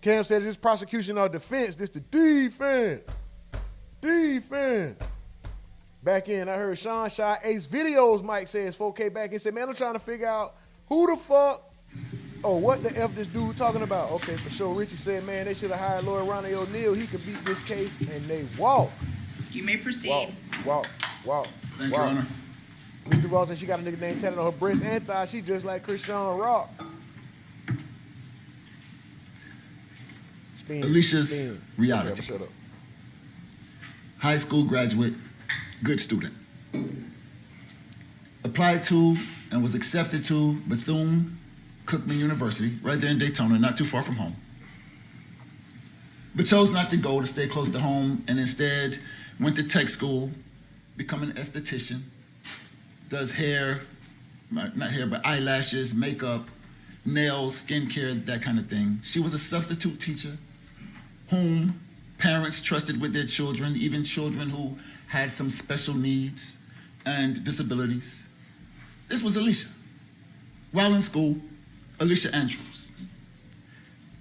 Cam said, this prosecution or defense? This the defense. Defense. Back in, I heard Sean Shot Ace Videos, Mike says, 4K back in, said, man, I'm trying to figure out who the fuck, what the F this dude talking about? Okay, for sure. Richie said, man, they should have hired lawyer Ronnie O'Neal. He could beat this case, and they walk. You may proceed. Walk. Thank you, Your Honor. Ms. Duval said she got a nigga name tatted on her breast and thigh. She just like Christian Rock. Alicia's reality. Okay, shut up. High school graduate, good student. Applied to and was accepted to Bethune-Cookman University, right there in Daytona, not too far from home. But chose not to go, to stay close to home, and instead went to tech school, become an esthetician, does hair, not hair, but eyelashes, makeup, nails, skincare, that kind of thing. She was a substitute teacher whom parents trusted with their children, even children who had some special needs and disabilities. This was Alicia. While in school, Alicia Andrews.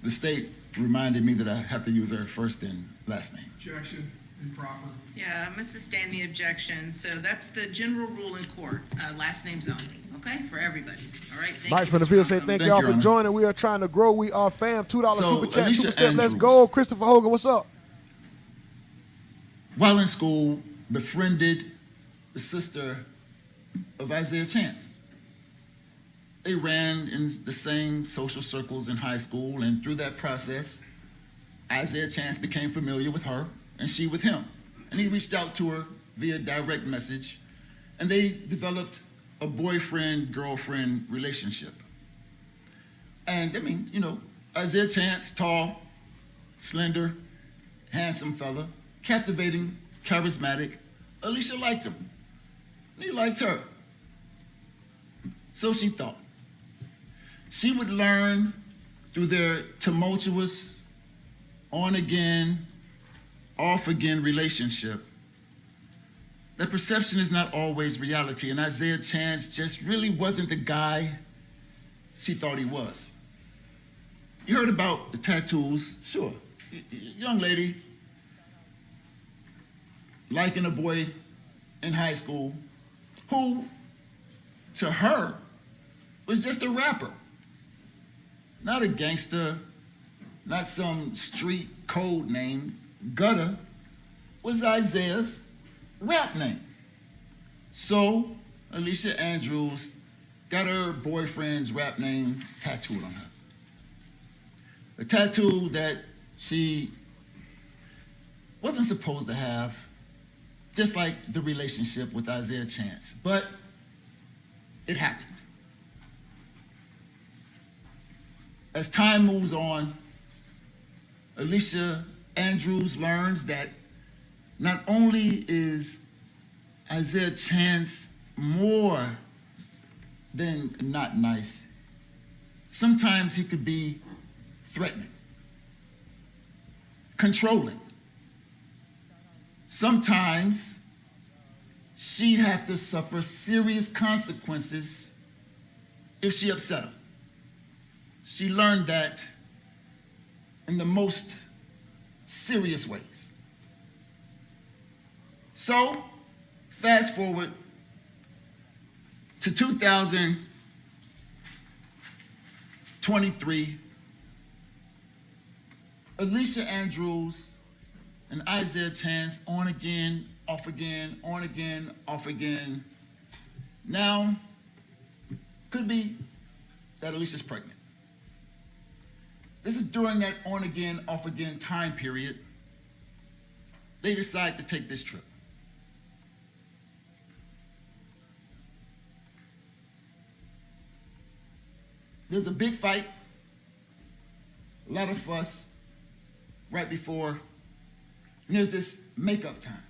The state reminded me that I have to use her first and last name. Objection, improper. Yeah, I must sustain the objection. So that's the general rule in court, last names only, okay, for everybody. All right, thank Mike you, from the Mr. field said, Malcolm. thank y'all for joining. We are trying to grow. We are fam. $2 super chat, super step. Let's go. Christopher Hogan, what's up? while in school, befriended the sister of Isaiah Chance. They ran in the same social circles in high school, and through that process, Isaiah Chance became familiar with her, and she with him. And he reached out to her via direct message, and they developed a boyfriend-girlfriend relationship. And I mean, you know, Isaiah Chance, tall, slender, handsome fella, captivating, charismatic. Alicia liked him, and he liked her. So she thought. She would learn through their tumultuous, on-again, off-again relationship that perception is not always reality, and Isaiah Chance just really wasn't the guy she thought he was. You heard about the tattoos, sure. Young lady liking a boy in high school who, to her, was just a rapper. Not a gangster, not some street code name. Gutter was Isaiah's rap name. So Alicia Andrews got her boyfriend's rap name tattooed on her. A tattoo that she wasn't supposed to have, just like the relationship with Isaiah Chance, but it happened. As time moves on, Alicia Andrews learns that not only is Isaiah Chance more than not nice, sometimes he could be threatening, controlling. Sometimes she'd have to suffer serious consequences if she upset him. She learned that in the most serious ways. So, fast forward to 2023, Alicia Andrews and Isaiah Chance on again, off again, on again, off again. Now, could be that Alicia's pregnant. This is during that on again, off again time period. They decide to take this trip. There's a big fight, a lot of fuss right before, and there's this makeup time.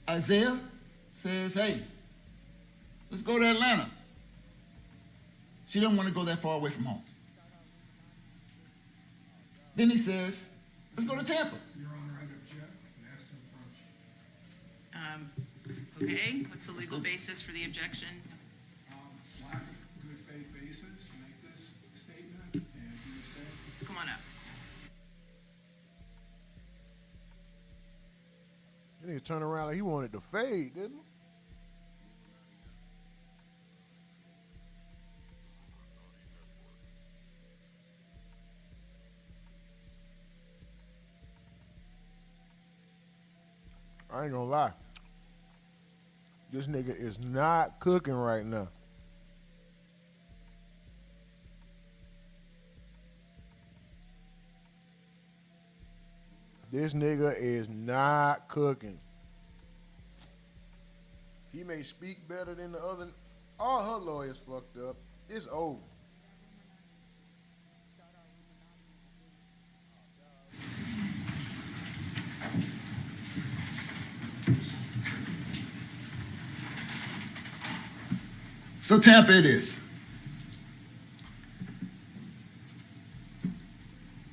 Isaiah says, hey, let's go to Atlanta. She didn't want to go that far away from home. Then he says, let's go to Tampa. Your Honor, I object and ask to approach. Okay, what's the legal basis for the objection? Lack of good faith basis, make this statement, and you say. Come on up. That nigga turned around like he wanted to fade, didn't he? I ain't gonna lie. This nigga is not cooking right now. This nigga is not cooking. He may speak better than the other. All her lawyers fucked up. It's over. So Tampa it is.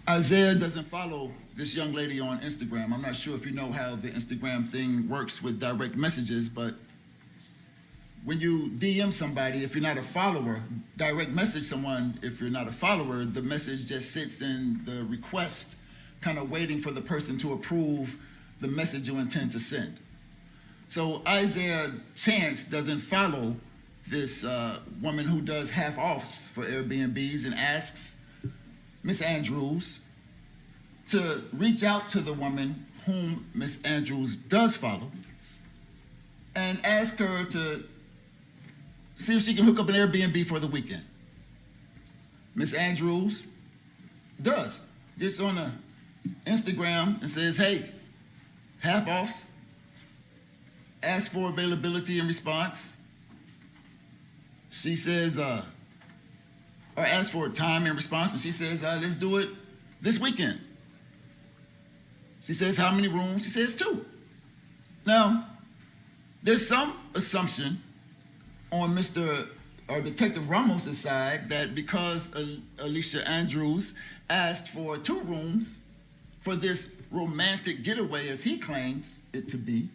Isaiah doesn't follow this young lady on Instagram. I'm not sure if you know how the Instagram thing works with direct messages, but when you DM somebody, if you're not a follower, direct message someone, if you're not a follower, the message just sits in the request, kind of waiting for the person to approve the message you intend to send. So Isaiah Chance doesn't follow this woman who does half-offs for Airbnbs and asks Miss Andrews, to reach out to the woman whom Miss Andrews does follow and ask her to see if she can hook up an Airbnb for the weekend. Miss Andrews does. Gets on the Instagram and says, hey, half offs, asks for availability in response. She says, or asks for a time in response, and she says, let's do it this weekend. She says, how many rooms? She says 2. Now, there's some assumption on Detective Ramos' side that because Alicia Andrews asked for 2 rooms for this romantic getaway, as he claims it to be,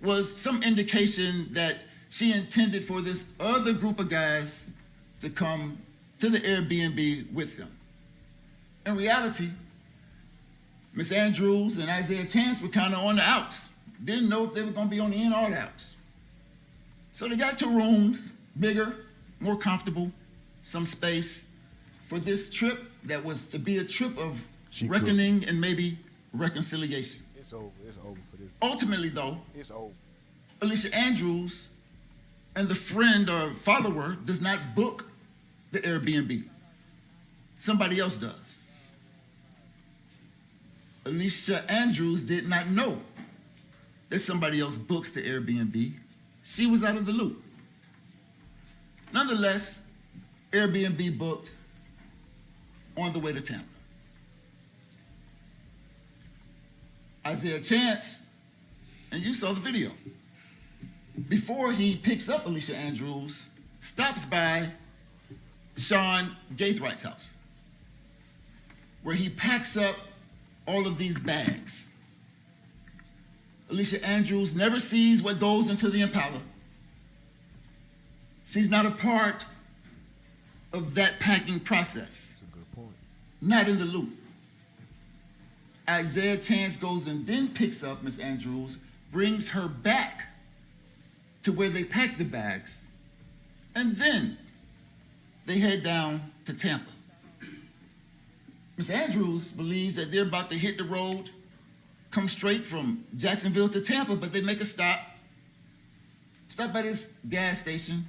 was some indication that she intended for this other group of guys to come to the Airbnb with them. In reality, Miss Andrews and Isaiah Chance were kind of on the outs. Didn't know if they were going to be on the in or the outs. So they got 2 rooms, bigger, more comfortable, some space for this trip that was to be a trip of reckoning and maybe reconciliation. It's over. It's over for this. Ultimately, though, it's over. Alicia Andrews and the friend or follower does not book the Airbnb. Somebody else does. Alicia Andrews did not know that somebody else books the Airbnb. She was out of the loop. Nonetheless, Airbnb booked on the way to Tampa. Isaiah Chance, and you saw the video, before he picks up Alicia Andrews, stops by Sean Gaithwright's house, where he packs up all of these bags. Alicia Andrews never sees what goes into the Impala. She's not a part of that packing process. That's a good point. Not in the loop. Isaiah Chance goes and then picks up Miss Andrews, brings her back to where they pack the bags, and then they head down to Tampa. Miss Andrews believes that they're about to hit the road, come straight from Jacksonville to Tampa, but they make a stop by this gas station.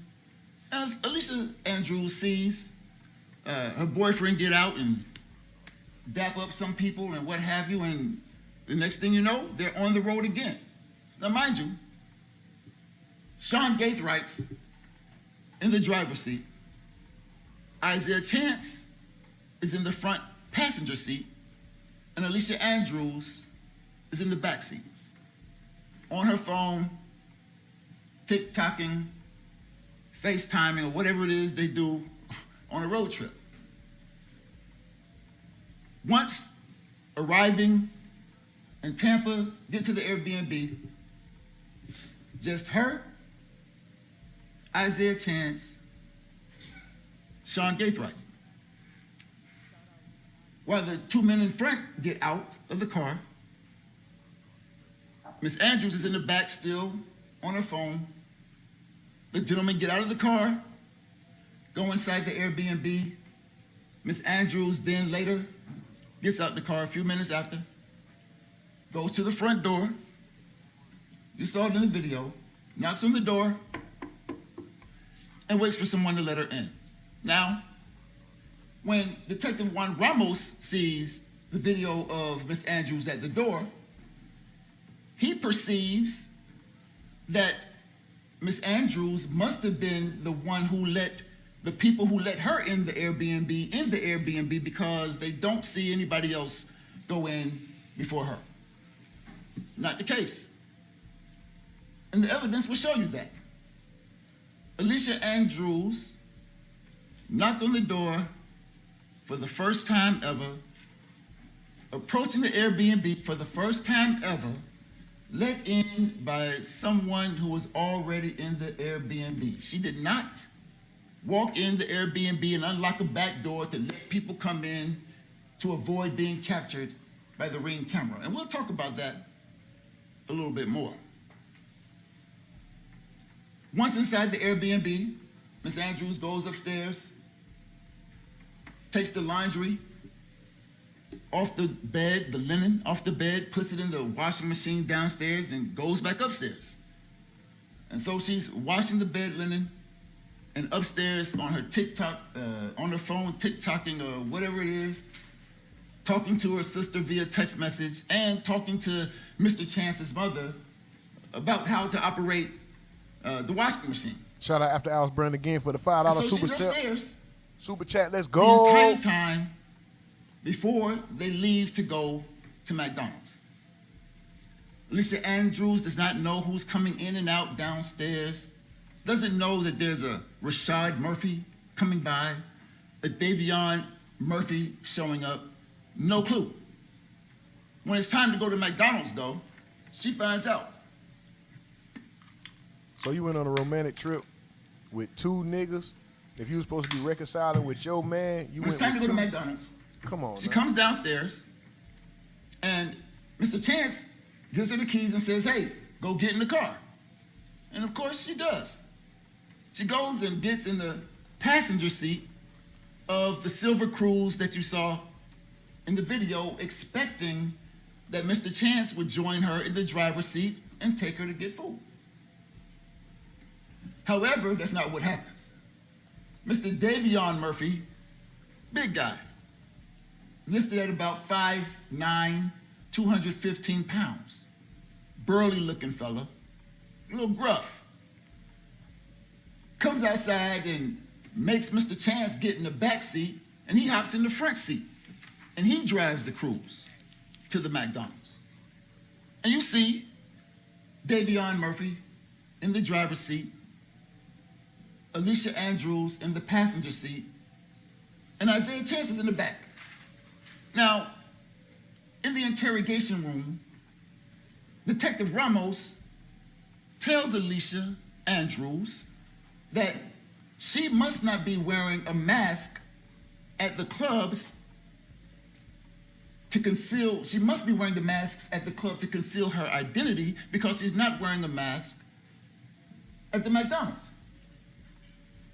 And as Alicia Andrews sees her boyfriend get out and dap up some people and what have you, and the next thing you know, they're on the road again. Now, mind you, Sean Gaithwright's in the driver's seat. Isaiah Chance is in the front passenger seat, and Alicia Andrews is in the back seat, on her phone, TikToking, FaceTiming, or whatever it is they do on a road trip. Once arriving in Tampa, get to the Airbnb, just her, Isaiah Chance, Sean Gaithwright. While the 2 men in front get out of the car, Miss Andrews is in the back still on her phone. The gentlemen get out of the car, go inside the Airbnb. Miss Andrews then later gets out the car a few minutes after, goes to the front door. You saw it in the video, knocks on the door, and waits for someone to let her in. Now, when Detective Juan Ramos sees the video of Miss Andrews at the door, he perceives that Miss Andrews must have been the one who let the people who let her in the Airbnb because they don't see anybody else go in before her. Not the case. And the evidence will show you that. Alicia Andrews knocked on the door for the first time ever, approaching the Airbnb for the first time ever, let in by someone who was already in the Airbnb. She did not walk in the Airbnb and unlock a back door to let people come in to avoid being captured by the Ring camera. And we'll talk about that a little bit more. Once inside the Airbnb, Miss Andrews goes upstairs, takes the laundry off the bed, the linen off the bed, puts it in the washing machine downstairs, and goes back upstairs. And so she's washing the bed linen and upstairs on her TikTok, on her phone, TikToking or whatever it is, talking to her sister via text message and talking to Mr. Chance's mother about how to operate the washing machine. Shout out After Hours Brand again for the $5 So super she's chat. upstairs Super chat, let's the go. entire time before they leave to go to McDonald's. Alicia Andrews does not know who's coming in and out downstairs, doesn't know that there's a Rashad Murphy coming by, a Davion Murphy showing up, no clue. When it's time to go to McDonald's though, she finds out. So you went on a romantic trip with two niggas? If you was supposed to be reconciling with your man, you When it's went time with to go to two? McDonald's, Come on, she man. comes downstairs and Mr. Chance gives her the keys and says, hey, go get in the car. And of course she does. She goes and gets in the passenger seat of the silver Cruise that you saw in the video, expecting that Mr. Chance would join her in the driver's seat and take her to get food. However, that's not what happens. Mr. Davion Murphy, big guy, listed at about 5'9", 215 pounds. Burly looking fella, a little gruff. Comes outside and makes Mr. Chance get in the back seat, and he hops in the front seat. And he drives the Cruise to the McDonald's. And you see Davion Murphy in the driver's seat, Alicia Andrews in the passenger seat, and Isaiah Chance is in the back. Now, in the interrogation room, Detective Ramos tells Alicia Andrews that she must not be wearing a mask at the clubs to conceal, she must be wearing the masks at the club to conceal her identity because she's not wearing a mask at the McDonald's.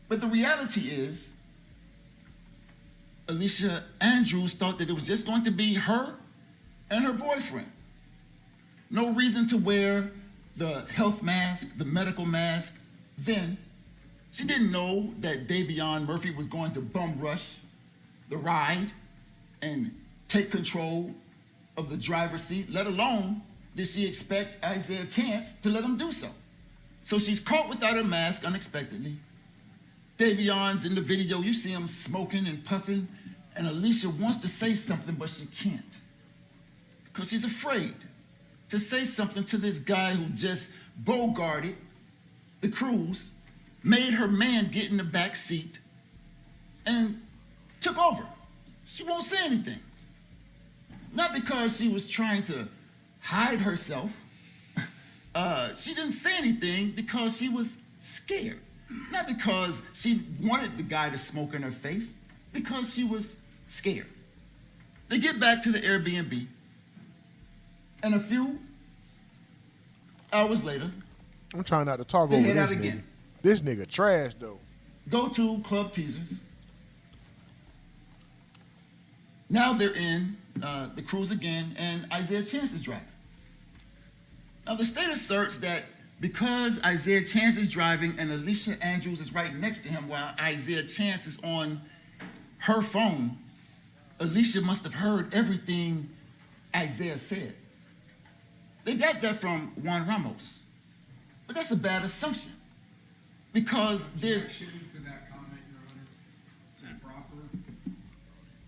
But the reality is, Alicia Andrews thought that it was just going to be her and her boyfriend. No reason to wear the health mask, the medical mask. Then, she didn't know that Davion Murphy was going to bum rush the ride and take control of the driver's seat, let alone did she expect Isaiah Chance to let him do so. So she's caught without her mask unexpectedly. Davion's in the video, you see him smoking and puffing, and Alicia wants to say something, but she can't. Because she's afraid to say something to this guy who just bogarted the Cruise, made her man get in the back seat, and took over. She won't say anything. Not because she was trying to hide herself. She didn't say anything because she was scared. Not because she wanted the guy to smoke in her face, because she was scared. They get back to the Airbnb, and a few hours later, I'm trying not to talk they over head this out nigga. again. This nigga trash, though. Go to Club Teasers. Now they're in the Cruise again, and Isaiah Chance is driving. Now the state asserts that because Isaiah Chance is driving and Alicia Andrews is right next to him while Isaiah Chance is on her phone, Alicia must have heard everything Isaiah said. They got that from Juan Ramos. But that's a bad assumption. Because there's... Objection to that comment, Your Honor. Is that proper?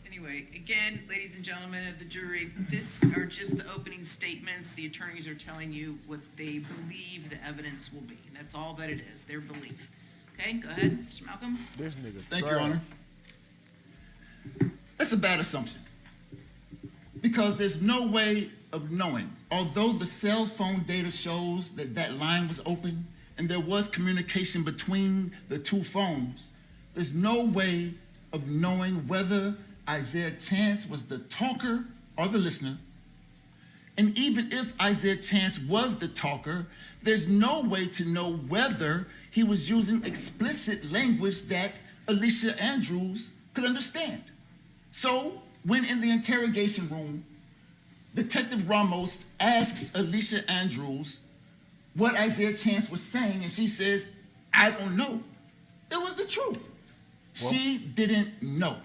Anyway, again, ladies and gentlemen of the jury, this are just the opening statements. The attorneys are telling you what they believe the evidence will be. That's all that it is, their belief. Okay, go ahead, Mr. Malcolm. This nigga Thank you, trash. Your Honor. That's a bad assumption. Because there's no way of knowing. Although the cell phone data shows that that line was open and there was communication between the two phones, there's no way of knowing whether Isaiah Chance was the talker or the listener. And even if Isaiah Chance was the talker, there's no way to know whether he was using explicit language that Alicia Andrews could understand. So when in the interrogation room, Detective Ramos asks Alicia Andrews what Isaiah Chance was saying, and she says, I don't know. It was the truth. Well, she didn't know.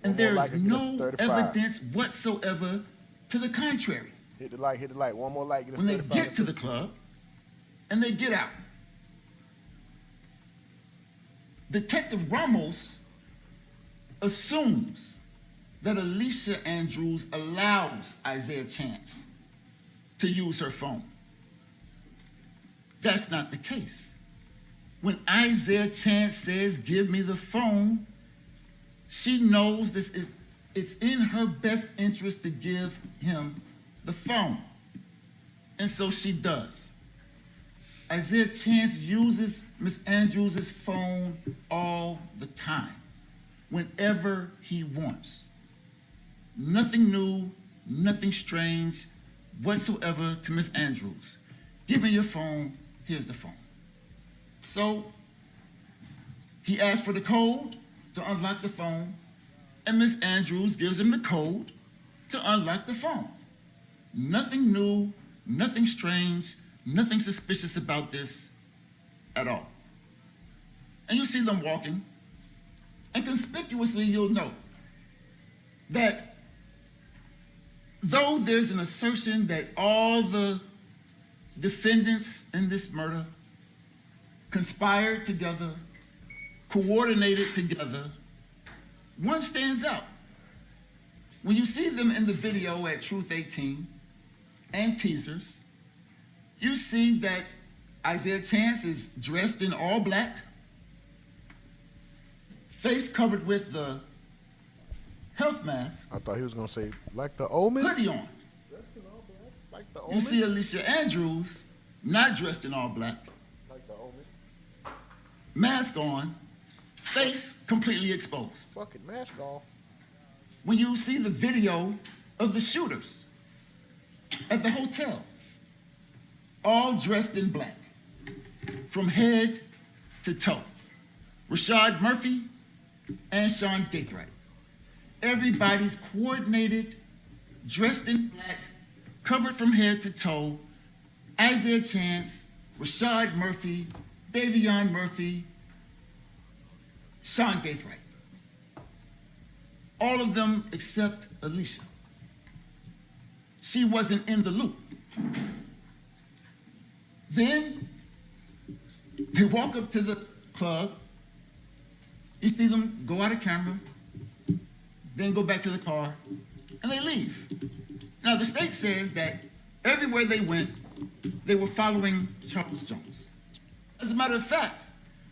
And there is no evidence whatsoever to the contrary. Hit the light, hit the light. One more light, get us When they 35. get to the club and they get out, Detective Ramos assumes that Alicia Andrews allows Isaiah Chance to use her phone. That's not the case. When Isaiah Chance says, give me the phone, she knows it's in her best interest to give him the phone. And so she does. Isaiah Chance uses Miss Andrews' phone all the time, whenever he wants. Nothing new, nothing strange whatsoever to Miss Andrews. Give me your phone, here's the phone. So he asks for the code to unlock the phone, and Miss Andrews gives him the code to unlock the phone. Nothing new, nothing strange, nothing suspicious about this at all. And you see them walking, and conspicuously you'll note that though there's an assertion that all the defendants in this murder conspired together, coordinated together, one stands out. When you see them in the video at Truth 18 and teasers, you see that Isaiah Chance is dressed in all black, face covered with the health mask. I thought he was going to say, like the Omen? Hoodie on. Like the You Omen? see Alicia Andrews not dressed in all black, Like the Omen? mask on, face completely exposed. Fucking mask off. When you see the video of the shooters at the hotel, all dressed in black, from head to toe. Rashad Murphy and Sean Gaithright. Everybody's coordinated, dressed in black, covered from head to toe. Isaiah Chance, Rashad Murphy, Davion Murphy, Sean Gaithright. All of them except Alicia. She wasn't in the loop. Then they walk up to the club. You see them go out of camera, then go back to the car, and they leave. Now, the state says that everywhere they went, they were following Charles Jones. As a matter of fact,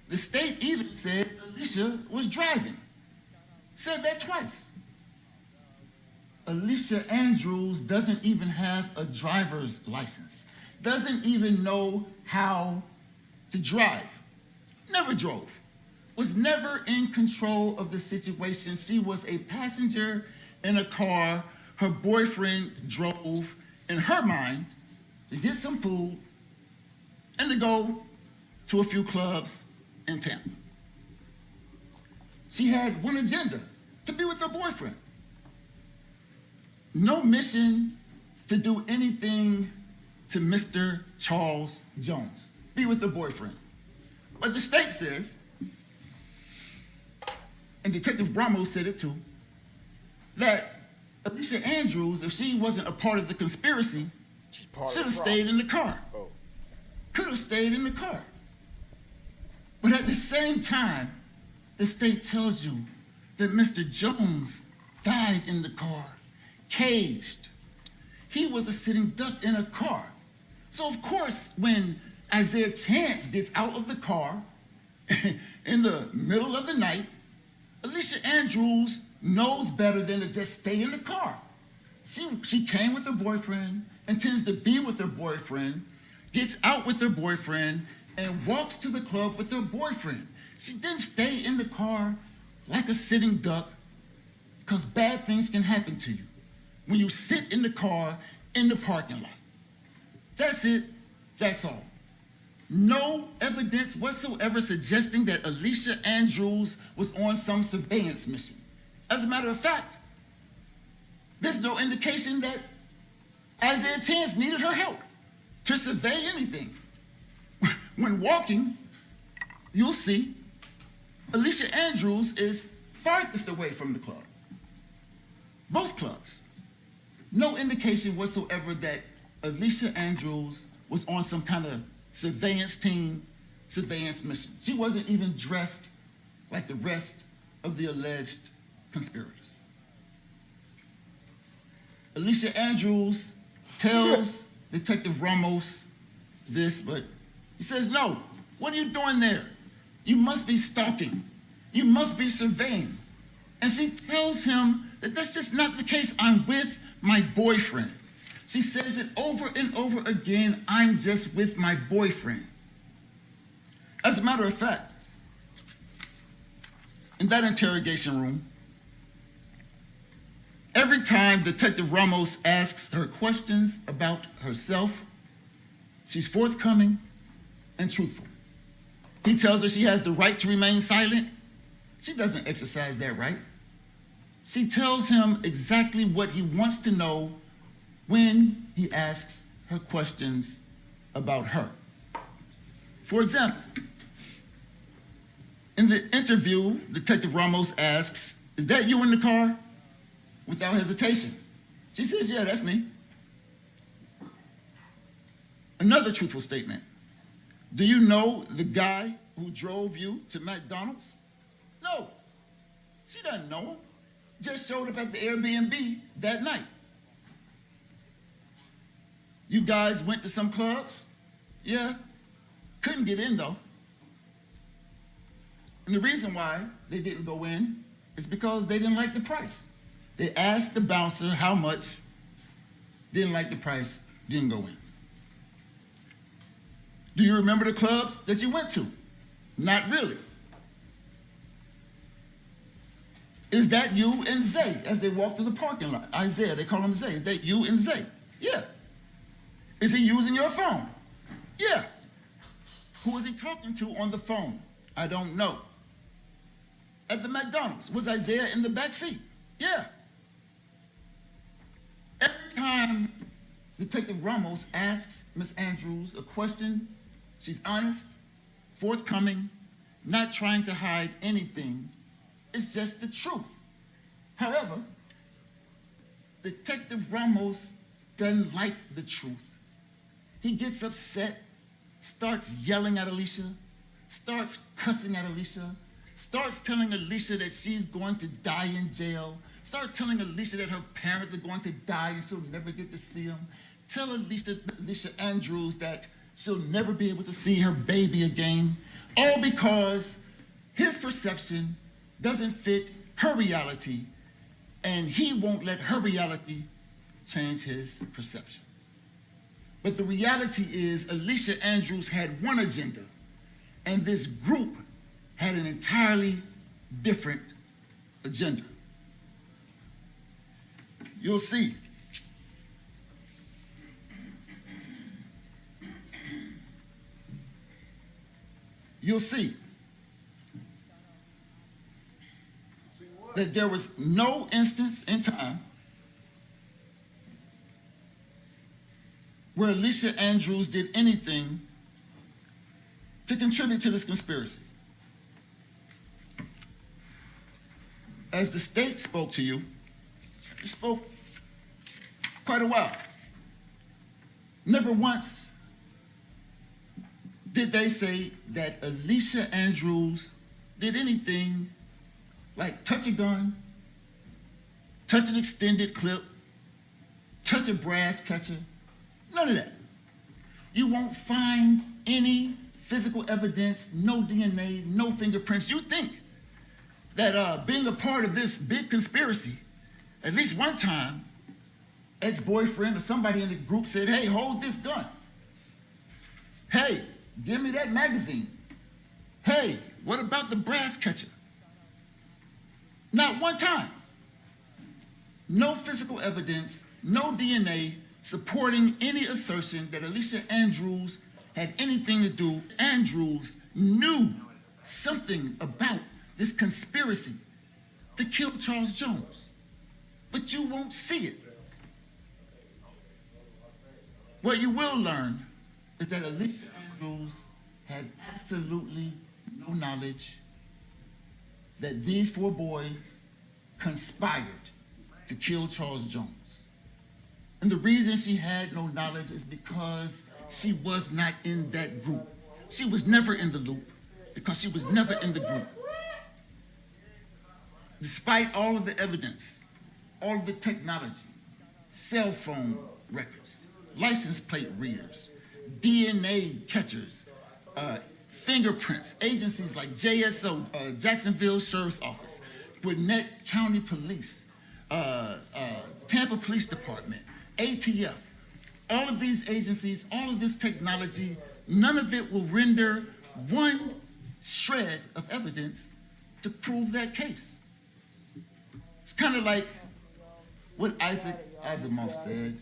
the state even said Alicia was driving. Said that twice. Alicia Andrews doesn't even have a driver's license. Doesn't even know how to drive. Never drove. Was never in control of the situation. She was a passenger in a car her boyfriend drove, in her mind, to get some food and to go to a few clubs in town. She had one agenda, to be with her boyfriend. No mission to do anything to Mr. Charles Jones, be with her boyfriend. But the state says, and Detective Ramos said it too, that Alicia Andrews, if she wasn't a part of the conspiracy, should have stayed in the car. Oh. Could have stayed in the car. But at the same time, the state tells you that Mr. Jones died in the car, caged. He was a sitting duck in a car. So of course, when Isaiah Chance gets out of the car in the middle of the night, Alicia Andrews knows better than to just stay in the car. She came with her boyfriend, intends to be with her boyfriend, gets out with her boyfriend, and walks to the club with her boyfriend. She didn't stay in the car like a sitting duck, because bad things can happen to you when you sit in the car in the parking lot. That's it, that's all. No evidence whatsoever suggesting that Alicia Andrews was on some surveillance mission. As a matter of fact, There's no indication that Isaiah Chance needed her help to survey anything. When walking, you'll see Alicia Andrews is farthest away from the club. Both clubs. No indication whatsoever that Alicia Andrews was on some kind of surveillance team, surveillance mission. She wasn't even dressed like the rest of the alleged conspirators. Alicia Andrews tells Detective Ramos this, but he says, no, what are you doing there? You must be stalking. You must be surveying. And she tells him that that's just not the case. I'm with my boyfriend. She says it over and over again, I'm just with my boyfriend. As a matter of fact, in that interrogation room, every time Detective Ramos asks her questions about herself, she's forthcoming and truthful. He tells her she has the right to remain silent. She doesn't exercise that right. She tells him exactly what he wants to know when he asks her questions about her. For example, in the interview, Detective Ramos asks, is that you in the car? Without hesitation. She says, yeah, that's me. Another truthful statement. Do you know the guy who drove you to McDonald's? No, she doesn't know him. Just showed up at the Airbnb that night. You guys went to some clubs? Yeah, couldn't get in though. And the reason why they didn't go in is because they didn't like the price. They asked the bouncer how much, didn't like the price, didn't go in. Do you remember the clubs that you went to? Not really. Is that you and Zay as they walk through the parking lot? Isaiah, they call him Zay. Is that you and Zay? Yeah. Is he using your phone? Yeah. Who is he talking to on the phone? I don't know. At the McDonald's, was Isaiah in the back seat? Yeah. Every time Detective Ramos asks Miss Andrews a question, she's honest, forthcoming, not trying to hide anything. It's just the truth. However, Detective Ramos doesn't like the truth. He gets upset, starts yelling at Alicia, starts cussing at Alicia, starts telling Alicia that she's going to die in jail, starts telling Alicia that her parents are going to die and she'll never get to see them. Tell Alicia Andrews that she'll never be able to see her baby again, all because his perception doesn't fit her reality, and he won't let her reality change his perception. But the reality is Alicia Andrews had one agenda, and this group had an entirely different agenda. You'll see. You'll see that there was no instance in time where Alicia Andrews did anything to contribute to this conspiracy. As the state spoke to you, it spoke quite a while. Never once did they say that Alicia Andrews did anything like touch a gun, touch an extended clip, touch a brass catcher, none of that. You won't find any physical evidence, no DNA, no fingerprints. You think that being a part of this big conspiracy, at least one time, ex-boyfriend or somebody in the group said, hey, hold this gun. Hey, give me that magazine. Hey, what about the brass catcher? Not one time. No physical evidence, no DNA supporting any assertion that Alicia Andrews had anything to do. Andrews knew something about this conspiracy to kill Charles Jones. but you won't see it. What you will learn is that Alicia Andrews had absolutely no knowledge that these 4 boys conspired to kill Charles Jones. And the reason she had no knowledge is because she was not in that group. She was never in the loop because she was never in the group. Despite all of the evidence, all of the technology, cell phone records, license plate readers, DNA catchers, fingerprints, agencies like JSO, Jacksonville Sheriff's Office, Gwinnett County Police, Tampa Police Department, ATF, all of these agencies, all of this technology, none of it will render one shred of evidence to prove that case. It's kind of like what Isaac Asimov said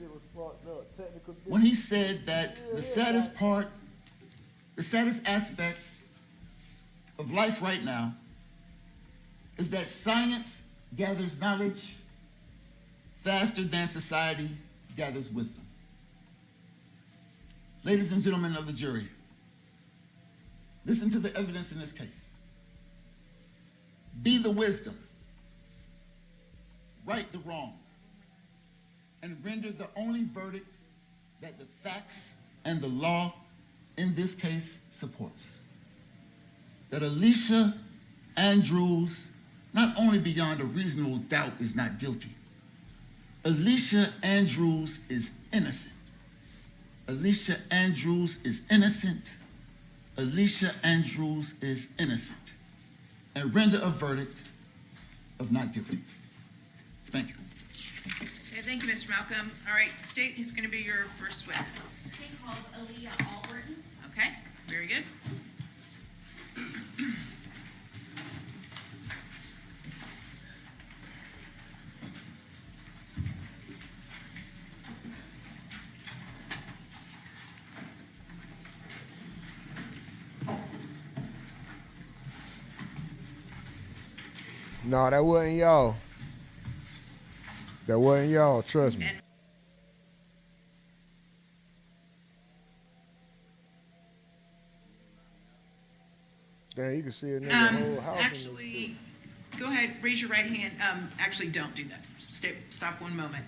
when he said that the saddest aspect of life right now is that science gathers knowledge faster than society gathers wisdom. Ladies and gentlemen of the jury, listen to the evidence in this case. Be the wisdom, right the wrong, and render the only verdict that the facts and the law in this case supports. That Alicia Andrews, not only beyond a reasonable doubt, is not guilty. Alicia Andrews is innocent. Alicia Andrews is innocent. Alicia Andrews is innocent. And render a verdict of not guilty. Thank you. Okay, thank you, Mr. Malcolm. All right, state who's going to be your first witness. State calls Aaliyah Alburton. Okay, very good. No, that wasn't y'all. That wasn't y'all, trust me. Damn, you can see it in the whole house. Actually, go ahead, raise your right hand. Actually, don't do that. Stop one moment.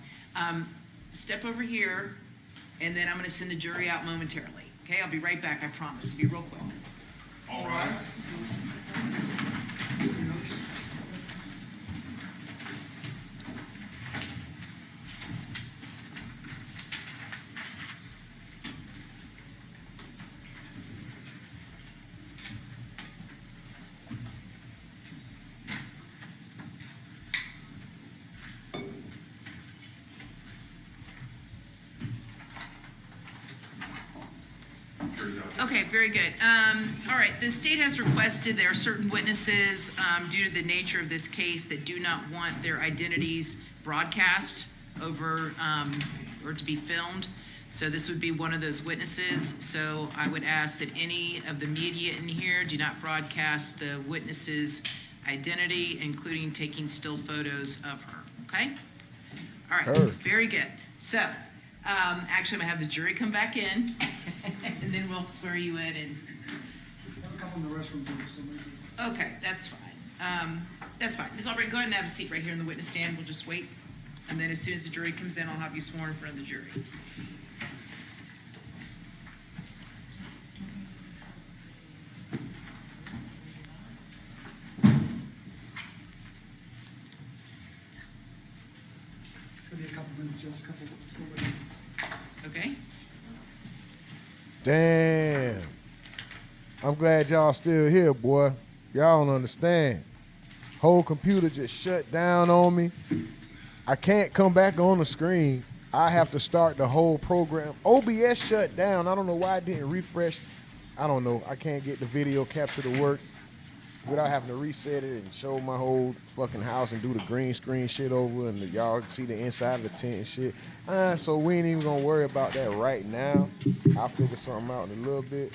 Step over here, and then I'm going to send the jury out momentarily. Okay, I'll be right back, I promise. Be real quick. All right. Okay, very good. All right, the state has requested there are certain witnesses due to the nature of this case that do not want their identities broadcast over or to be filmed. So this would be one of those witnesses. So I would ask that any of the media in here do not broadcast the witness's identity, including taking still photos of her, okay? All right, very good. So actually, I'm gonna have the jury come back in, and then we'll swear you in. And okay, that's fine. That's fine. Ms. Albright, go ahead and have a seat right here in the witness stand. We'll just wait, and then as soon as the jury comes in, I'll have you sworn in front of the jury. Okay. Damn. I'm glad y'all still here, boy. Y'all don't understand. Whole computer just shut down on me. I can't come back on the screen. I have to start the whole program. OBS shut down. I don't know why it didn't refresh. I don't know. I can't get the video capture to work without having to reset it and show my whole fucking house and do the green screen shit over and y'all see the inside of the tent and shit. So we ain't even gonna worry about that right now. I'll figure something out in a little bit.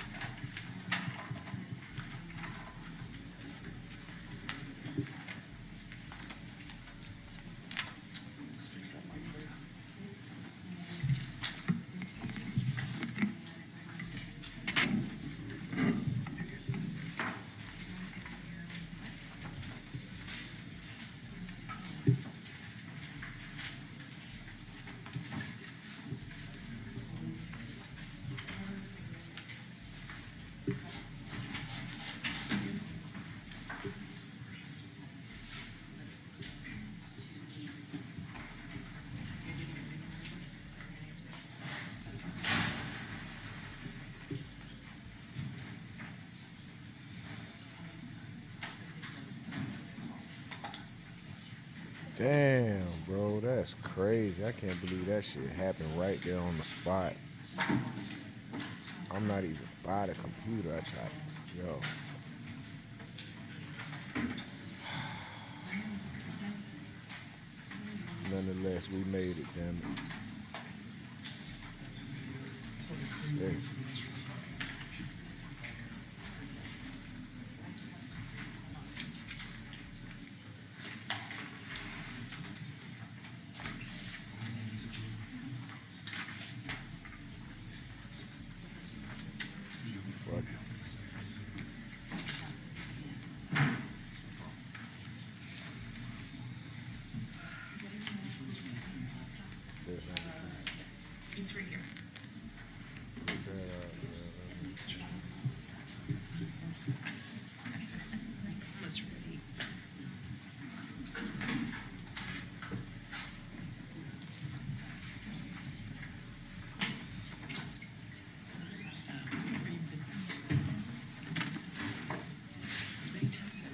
Damn, bro, that's crazy. I can't believe that shit happened right there on the spot. I'm not even by the computer. I tried, yo. Nonetheless, we made it, damn it. Hey. Fuck it. It's right here. Almost ready. As many times as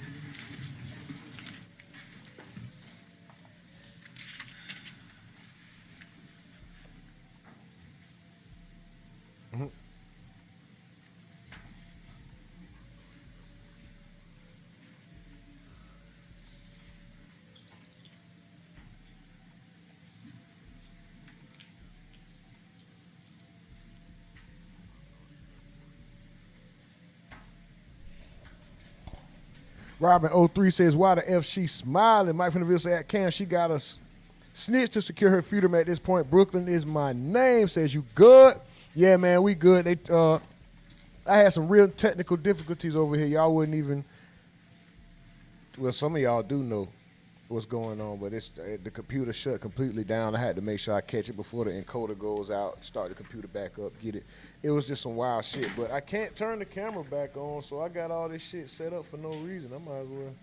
Mhm. Robin03 says, why the F she smiling? Mike from the Ville said, Cam, she got us snitch to secure her freedom at this point. Brooklyn is my name. Says, you good? Yeah, man, we good. I had some real technical difficulties over here. Y'all wouldn't even, well, some of y'all do know what's going on, but it's the computer shut completely down. I had to make sure I catch it before the encoder goes out, start the computer back up, get it. It was just some wild shit, but I can't turn the camera back on, so I got all this shit set up for no reason. I might as well.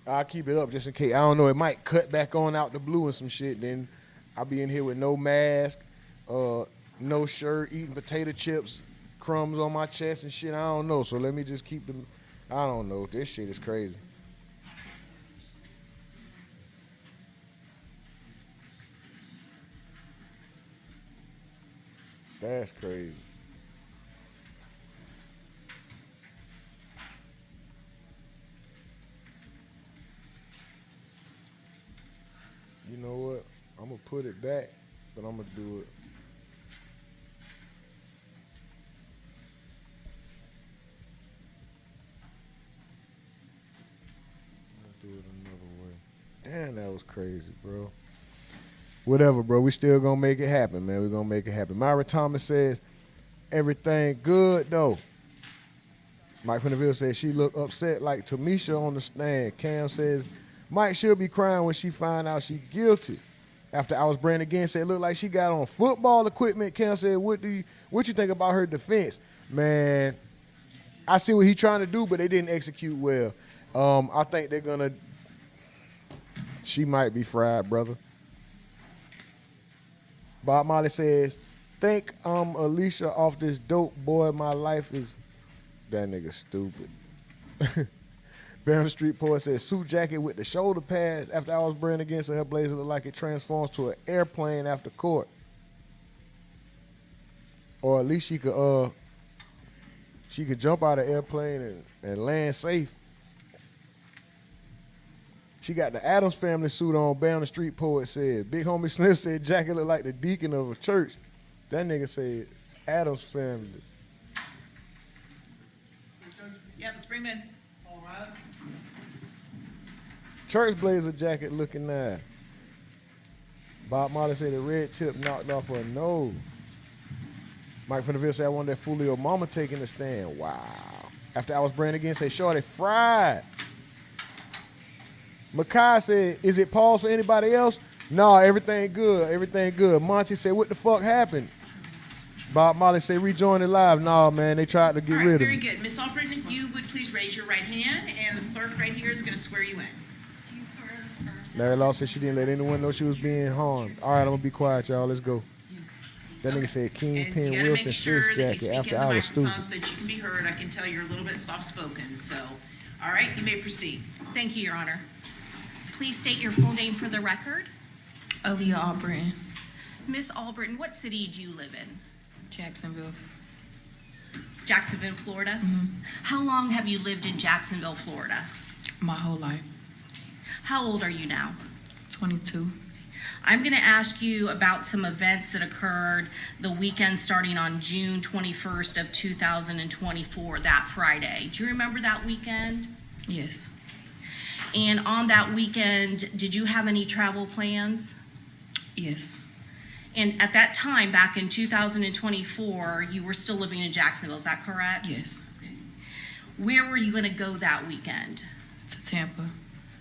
I'll keep it up just in case. I don't know, it might cut back on out the blue and some shit. Then I'll be in here with no mask, no shirt, eating potato chips, crumbs on my chest and shit. I don't know, so let me just keep them. I don't know. This shit is crazy. That's crazy. You know what? I'm gonna put it back, but I'm gonna do it. I'm gonna do it another way. Damn, that was crazy, bro. Whatever, bro. We still gonna make it happen, man. We're gonna make it happen. Myra Thomas says, everything good, though. Mike from the Ville says, she looked upset like Tamisha on the stand. Cam says, Mike should be crying when she find out she guilty. After I was brand again, said, look like she got on football equipment. Cam said, what you think about her defense? Man, I see what he's trying to do, but they didn't execute well. I think they're gonna, she might be fried, brother. Bob Molly says, think Alicia off this dope, boy. My life is, that nigga stupid. Baron Street Poet says, suit jacket with the shoulder pads. After I was brand against her blazer look like it transforms to an airplane after court. Or at least she could jump out of airplane and land safe. She got the Addams Family suit on, Baron Street Poet said. Big Homie Slim said jacket look like the deacon of a church. That nigga said Addams Family. Yeah, let's bring him in. All right. Church blazer jacket looking nice. Bob Marley said the red tip knocked off her nose. Mike from the Ville said, I want that Foolio mama taking the stand. Wow. After I was brand again, say, shorty fried. Makai said, is it pause for anybody else? No, everything good. Everything good. Monty said, what the fuck happened? Bob Molly said, rejoin it live. No, man, they tried to get rid of Very me. good. Miss Albritton, if you would please raise your right hand, and the clerk right here is going to swear you in. Do you swear her? Larry Law said she didn't let anyone know she was being harmed. All right, I'm going to be quiet, y'all. Let's go. That nigga said Kingpin And you got to Wilson make sure fish that you jacket speak after in the I was stupid. microphone so that you can be heard. I can tell you're a little bit soft-spoken. So, all right, you may proceed. Thank you, Your Honor. please state your full name for the record? Aaliyah Albritton, Miss Albritton, what city do you live in? Jacksonville. Jacksonville, Florida? How long have you lived in Jacksonville, Florida? My whole life. How old are you now? 22. I'm going to ask you about some events that occurred the weekend starting on June 21st of 2024, that Friday. Do you remember that weekend? Yes. And on that weekend, did you have any travel plans? Yes. And at that time, back in 2024, you were still living in Jacksonville, is that correct? Yes. Where were you going to go that weekend? To Tampa.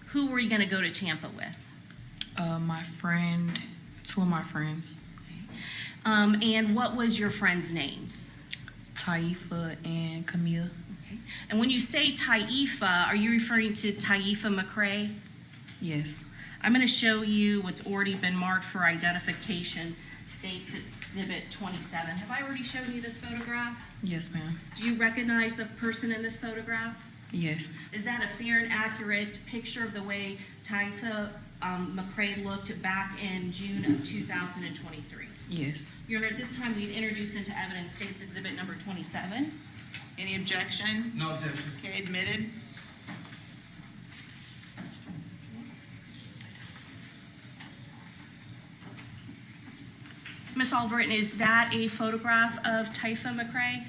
Who were you going to go to Tampa with? My friend, 2 of my friends. And what was your friends' names? Taifa and Camille. Okay. And when you say Taifa, are you referring to Taifa McCrae? Yes. I'm going to show you what's already been marked for identification, States Exhibit 27. Have I already shown you this photograph? Yes, ma'am. Do you recognize the person in this photograph? Yes. Is that a fair and accurate picture of the way Taifa McCrae looked back in June of 2023? Yes. Your Honor, at this time we'd introduce into evidence States Exhibit number 27. Any objection? No objection. Okay, admitted. Ms. Albritton, is that a photograph of Taifa McCrae?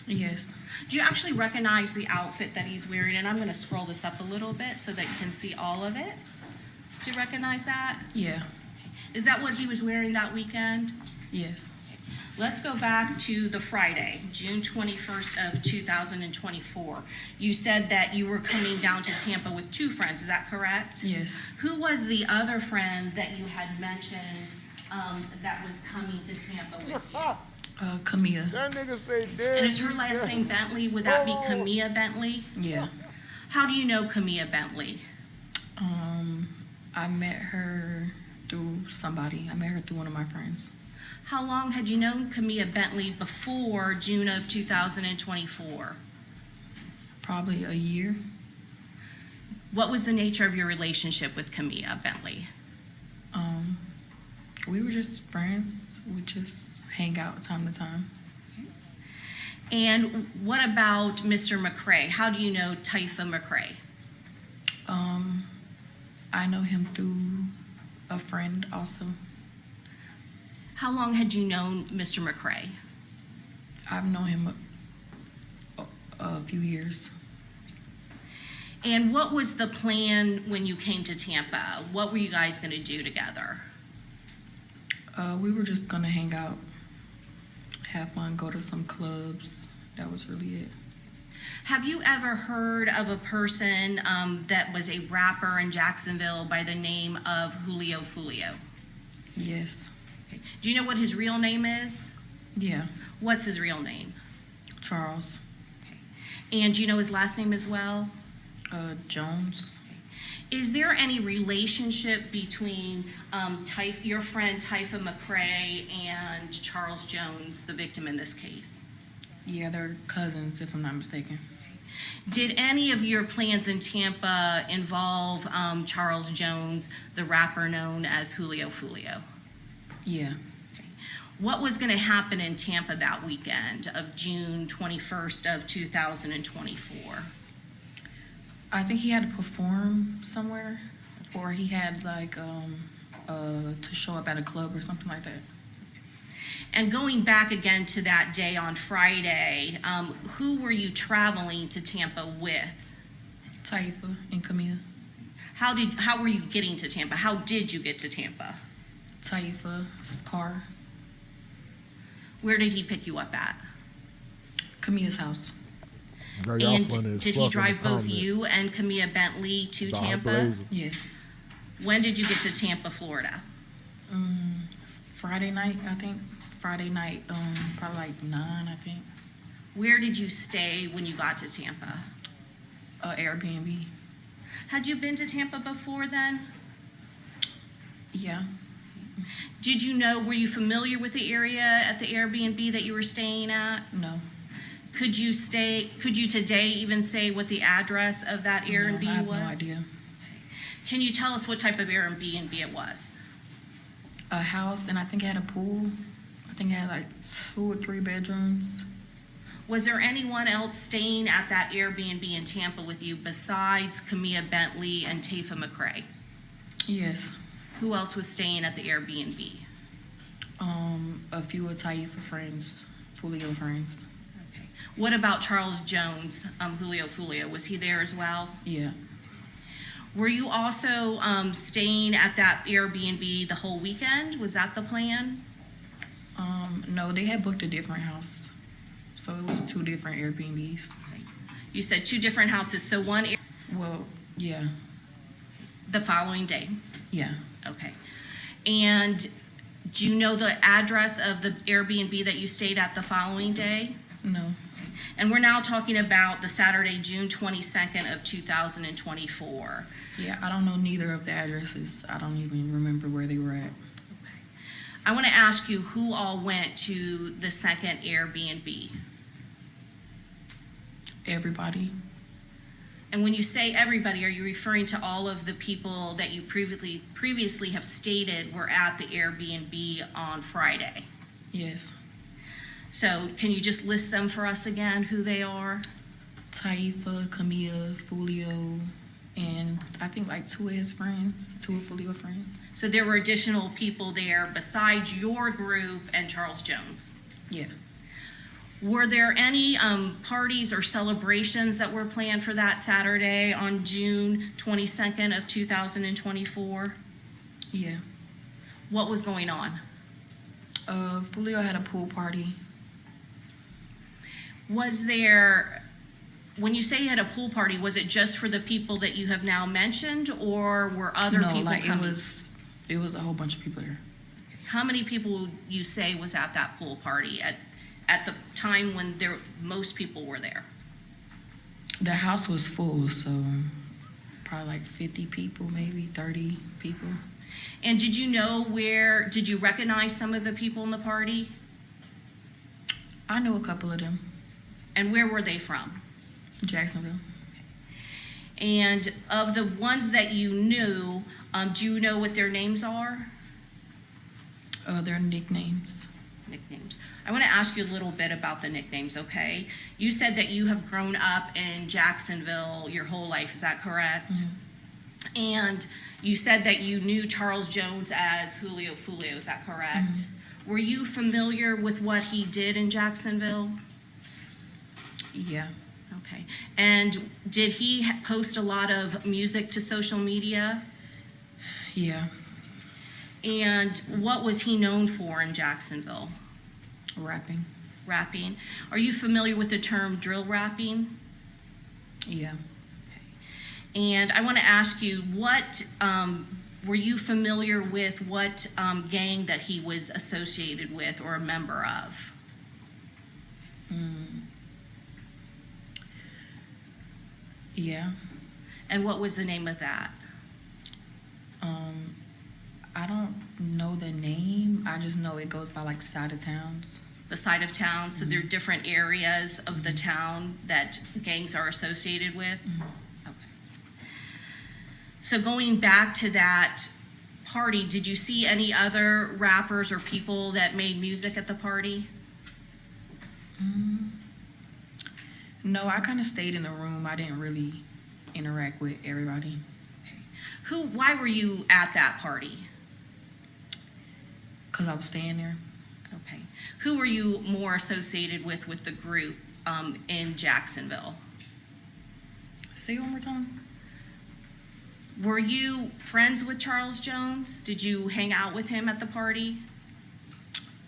Yes. Do you actually recognize the outfit that he's wearing? And I'm going to scroll this up a little bit so that you can see all of it. Do you recognize that? Yeah. Is that what he was wearing that weekend? Yes. Let's go back to the Friday, June 21st of 2024. You said that you were coming down to Tampa with 2 friends, is that correct? Yes. Who was the other friend that you had mentioned that was coming to Tampa with you? Camille. That nigga say dead. And is her last name Bentley? Would that be Camilla Bentley? Yeah. How do you know Camilla Bentley? I met her through somebody. I met her through one of my friends. How long had you known Camilla Bentley before June of 2024? Probably a year. What was the nature of your relationship with Camilla Bentley? We were just friends. We just hang out time to time. And what about Mr. McCrae? How do you know Taifa McCrae? I know him through a friend also. How long had you known Mr. McCrae? I've known him a few years. And what was the plan when you came to Tampa? What were you guys going to do together? We were just gonna hang out, have fun, go to some clubs. That was really it. Have you ever heard of a person that was a rapper in Jacksonville by the name of Julio Foolio? Yes. Okay. Do you know what his real name is? Yeah. What's his real name? Charles. Okay. And do you know his last name as well? Jones. Is there any relationship between your friend Taifa McCrae and Charles Jones, the victim in this case? Yeah, they're cousins, if I'm not mistaken. Did any of your plans in Tampa involve Charles Jones, the rapper known as Julio Foolio? Yeah. Okay. What was going to happen in Tampa that weekend of June 21st of 2024? I think he had to perform somewhere, or he had like to show up at a club or something like that. And going back again to that day on Friday, who were you traveling to Tampa with? Taifa and Camille. How were you getting to Tampa? How did you get to Tampa? Taifa's car. Where did he pick you up at? Camille's house. Girl, y'all And funny as did fuck he in the drive both comments. you and Camilla Bentley to Dog Tampa? blazing. Yes. When did you get to Tampa, Florida? Friday night, I think. Friday night, probably like 9, I think. Where did you stay when you got to Tampa? Airbnb. Had you been to Tampa before then? Yeah. Did you know, were you familiar with the area at the Airbnb that you were staying at? No. Could you today even say what the address of that Airbnb No, I have was? no idea. Can you tell us what type of Airbnb it was? A house, and I think it had a pool. I think it had like 2 or 3 bedrooms. Was there anyone else staying at that Airbnb in Tampa with you besides Camilla Bentley and Tafa McCrae? Yes. Who else was staying at the Airbnb? A few of Taifa friends, Foolio friends. Okay. What about Charles Jones, Julio Foolio? Was he there as well? Yeah. Were you also staying at that Airbnb the whole weekend? Was that the plan? No, they had booked a different house. So it was 2 different Airbnbs. You said 2 different houses, so one... Well, yeah. The following day? Yeah. Okay. And do you know the address of the Airbnb that you stayed at the following day? No. And we're now talking about the Saturday, June 22nd of 2024. Yeah, I don't know neither of the addresses. I don't even remember where they were at. I want to ask you who all went to the second Airbnb. Everybody. And when you say everybody, are you referring to all of the people that you previously have stated were at the Airbnb on Friday? Yes. So can you just list them for us again, who they are? Taifa, Camilla, Foolio, and I think like 2 of his friends, 2 of Foolio friends. So there were additional people there besides your group and Charles Jones? Yeah. Were there any parties or celebrations that were planned for that Saturday on June 22nd of 2024? Yeah. What was going on? Foolio had a pool party. Was there, when you say you had a pool party, was it just for the people that you have now mentioned, or were other people coming? It was a whole bunch of people there. How many people would you say was at that pool party at the time when most people were there? The house was full, so probably like 50 people, maybe 30 people. And did you recognize some of the people in the party? I knew a couple of them. And where were they from? Jacksonville. And of the ones that you knew, do you know what their names are? Their nicknames. Nicknames. I want to ask you a little bit about the nicknames, okay? You said that you have grown up in Jacksonville your whole life, is that correct? Mm-hmm. And you said that you knew Charles Jones as Julio Foolio, is that correct? Mm-hmm. Were you familiar with what he did in Jacksonville? Yeah. Okay. And did he post a lot of music to social media? Yeah. And what was he known for in Jacksonville? Rapping. Rapping. Are you familiar with the term drill rapping? Yeah. Okay. And I want to ask you, were you familiar with what gang that he was associated with or a member of? Yeah. And what was the name of that? I don't know the name. I just know it goes by like side of towns. The side of town, so there are different areas of the town that gangs are associated with? Okay. So going back to that party, did you see any other rappers or people that made music at the party? No, I kind of stayed in the room. I didn't really interact with everybody. Okay. Why were you at that party? Because I was staying there. Okay. Who were you more associated with the group in Jacksonville? Say it one more time. Were you friends with Charles Jones? Did you hang out with him at the party?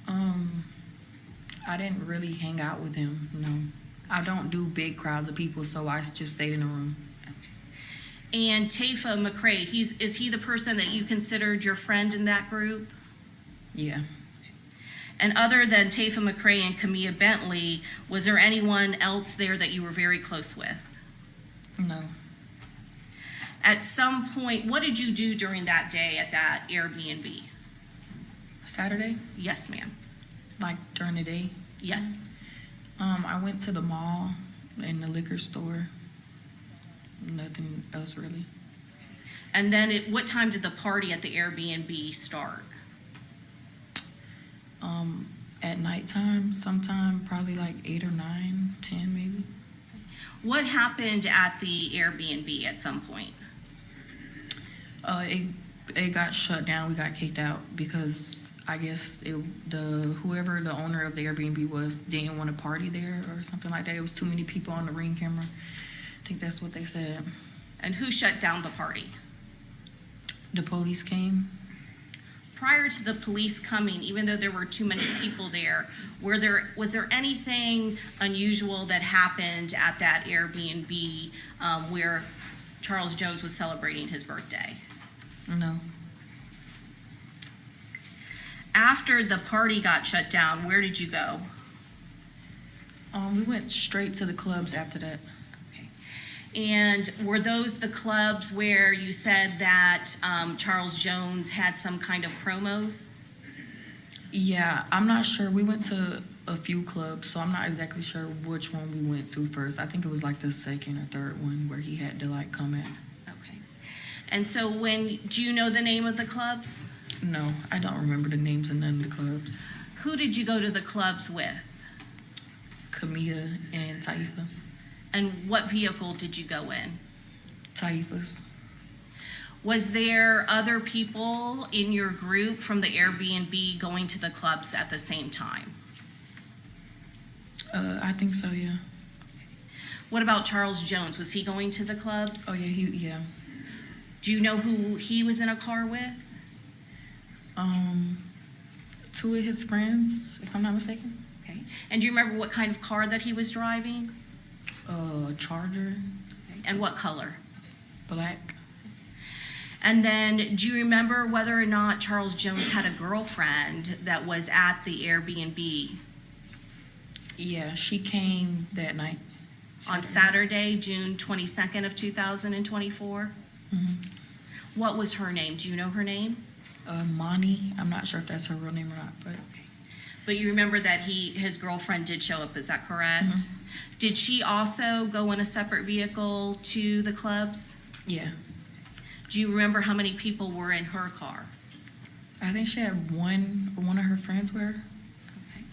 I didn't really hang out with him, no. I don't do big crowds of people, so I just stayed in the room. Okay. And Tafa McCrae, is he the person that you considered your friend in that group? Yeah. And other than Tafa McCrae and Camilla Bentley, was there anyone else there that you were very close with? No. At some point, what did you do during that day at that Airbnb? Saturday? Yes, ma'am. Like during the day? Yes. I went to the mall and the liquor store. Nothing else really. And then what time did the party at the Airbnb start? At nighttime, sometime probably like 8 or 9, 10 maybe. What happened at the Airbnb at some point? It got shut down. We got kicked out because I guess whoever the owner of the Airbnb was didn't want to party there or something like that. It was too many people on the Ring camera. I think that's what they said. And who shut down the party? The police came. Prior to the police coming, even though there were too many people there, was there anything unusual that happened at that Airbnb where Charles Jones was celebrating his birthday? No. After the party got shut down, where did you go? We went straight to the clubs after that. And were those the clubs where you said that Charles Jones had some kind of promos? Yeah, I'm not sure. We went to a few clubs, so I'm not exactly sure which one we went to first. I think it was like the second or third one where he had to like come in. Okay. And so do you know the name of the clubs? No, I don't remember the names of none of the clubs. Who did you go to the clubs with? Camilla and Taifa. And what vehicle did you go in? Taifa's. Was there other people in your group from the Airbnb going to the clubs at the same time? I think so, yeah. What about Charles Jones? Was he going to the clubs? Oh, yeah. Do you know who he was in a car with? Two of his friends, if I'm not mistaken. Okay. And do you remember what kind of car that he was driving? A Charger. Okay. And what color? Black. And then do you remember whether or not Charles Jones had a girlfriend that was at the Airbnb? Yeah, she came that night. On Saturday, June 22nd of 2024? Mm-hmm. What was her name? Do you know her name? Moni. I'm not sure if that's her real name or not, but. Okay. But you remember that his girlfriend did show up, is that correct? Mm-hmm. Did she also go in a separate vehicle to the clubs? Yeah. Do you remember how many people were in her car? I think she had one of her friends with her. Okay.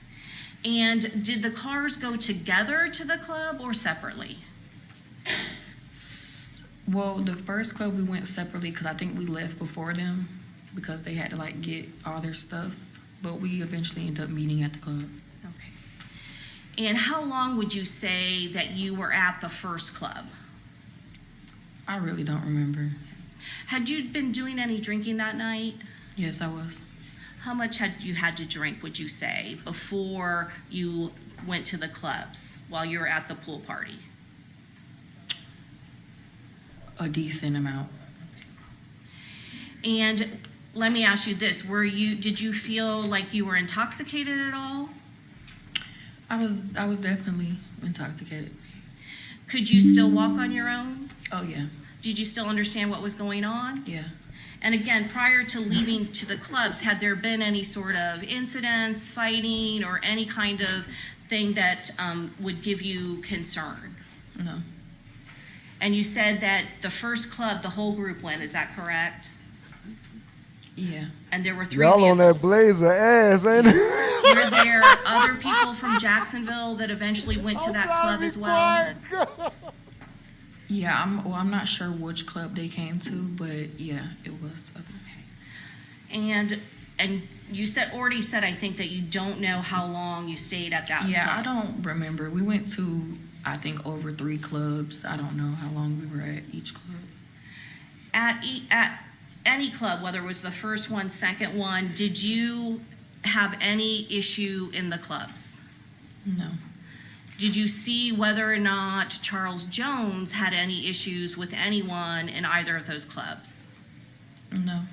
And did the cars go together to the club or separately? Well, the first club we went separately because I think we left before them because they had to like get all their stuff. But we eventually ended up meeting at the club. Okay. And how long would you say that you were at the first club? I really don't remember. Had you been doing any drinking that night? Yes, I was. How much had you had to drink, would you say, before you went to the clubs while you were at the pool party? A decent amount. And let me ask you this, did you feel like you were intoxicated at all? I was definitely intoxicated. Could you still walk on your own? Oh, yeah. Did you still understand what was going on? Yeah. And again, prior to leaving to the clubs, had there been any sort of incidents, fighting, or any kind of thing that would give you concern? No. And you said that the first club, the whole group went, is that correct? Yeah. And there were 3 Y'all vehicles. on that blazer ass, ain't it? Were there other people from Jacksonville that eventually went to that club as well? Yeah, I'm not sure which club they came to, but yeah, it was. And you already said, I think, that you don't know how long you stayed at that club. Yeah, I don't remember. We went to, I think, over 3 clubs. I don't know how long we were at each club. At any club, whether it was the first one, second one, did you have any issue in the clubs? No. Did you see whether or not Charles Jones had any issues with anyone in either of those clubs? No.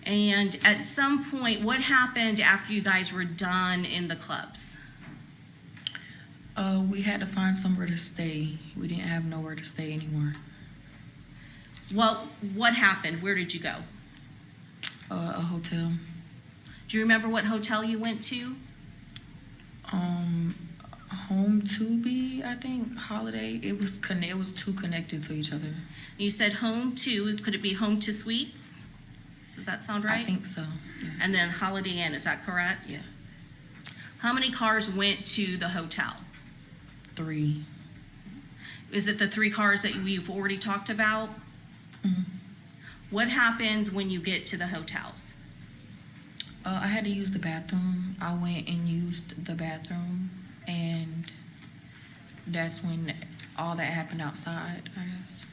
And at some point, what happened after you guys were done in the clubs? We had to find somewhere to stay. We didn't have nowhere to stay anymore. Well, what happened? Where did you go? A hotel. Do you remember what hotel you went to? Home to be, I think, Holiday. It was too connected to each other. You said home to, could it be home to suites? Does that sound right? I think so. Yeah. And then Holiday Inn, is that correct? Yeah. How many cars went to the hotel? 3. Is it the 3 cars that we've already talked about? Mm-hmm. What happens when you get to the hotels? I had to use the bathroom. I went and used the bathroom, and that's when all that happened outside, I guess.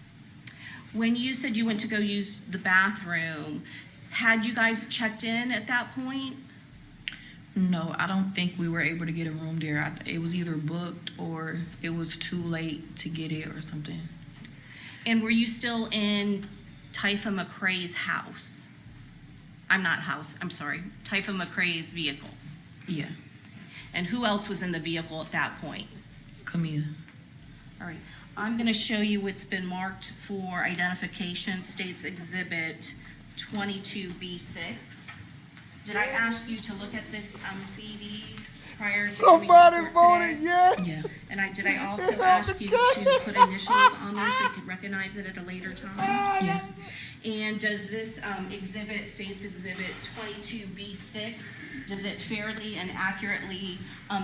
When you said you went to go use the bathroom, had you guys checked in at that point? No, I don't think we were able to get a room there. It was either booked or it was too late to get it or something. And were you still in Typha McCrae's house? I'm sorry, Typha McCrae's vehicle. Yeah. And who else was in the vehicle at that point? Camille. All right, I'm gonna show you what's been marked for identification, States Exhibit 22B6. Did I ask you to look at this CD prior to Somebody coming to court voted today? yes. Yeah. And did I also ask you to put initials on there so you could recognize it at a later time? Yeah. And does this exhibit, States Exhibit 22B6, does it fairly and accurately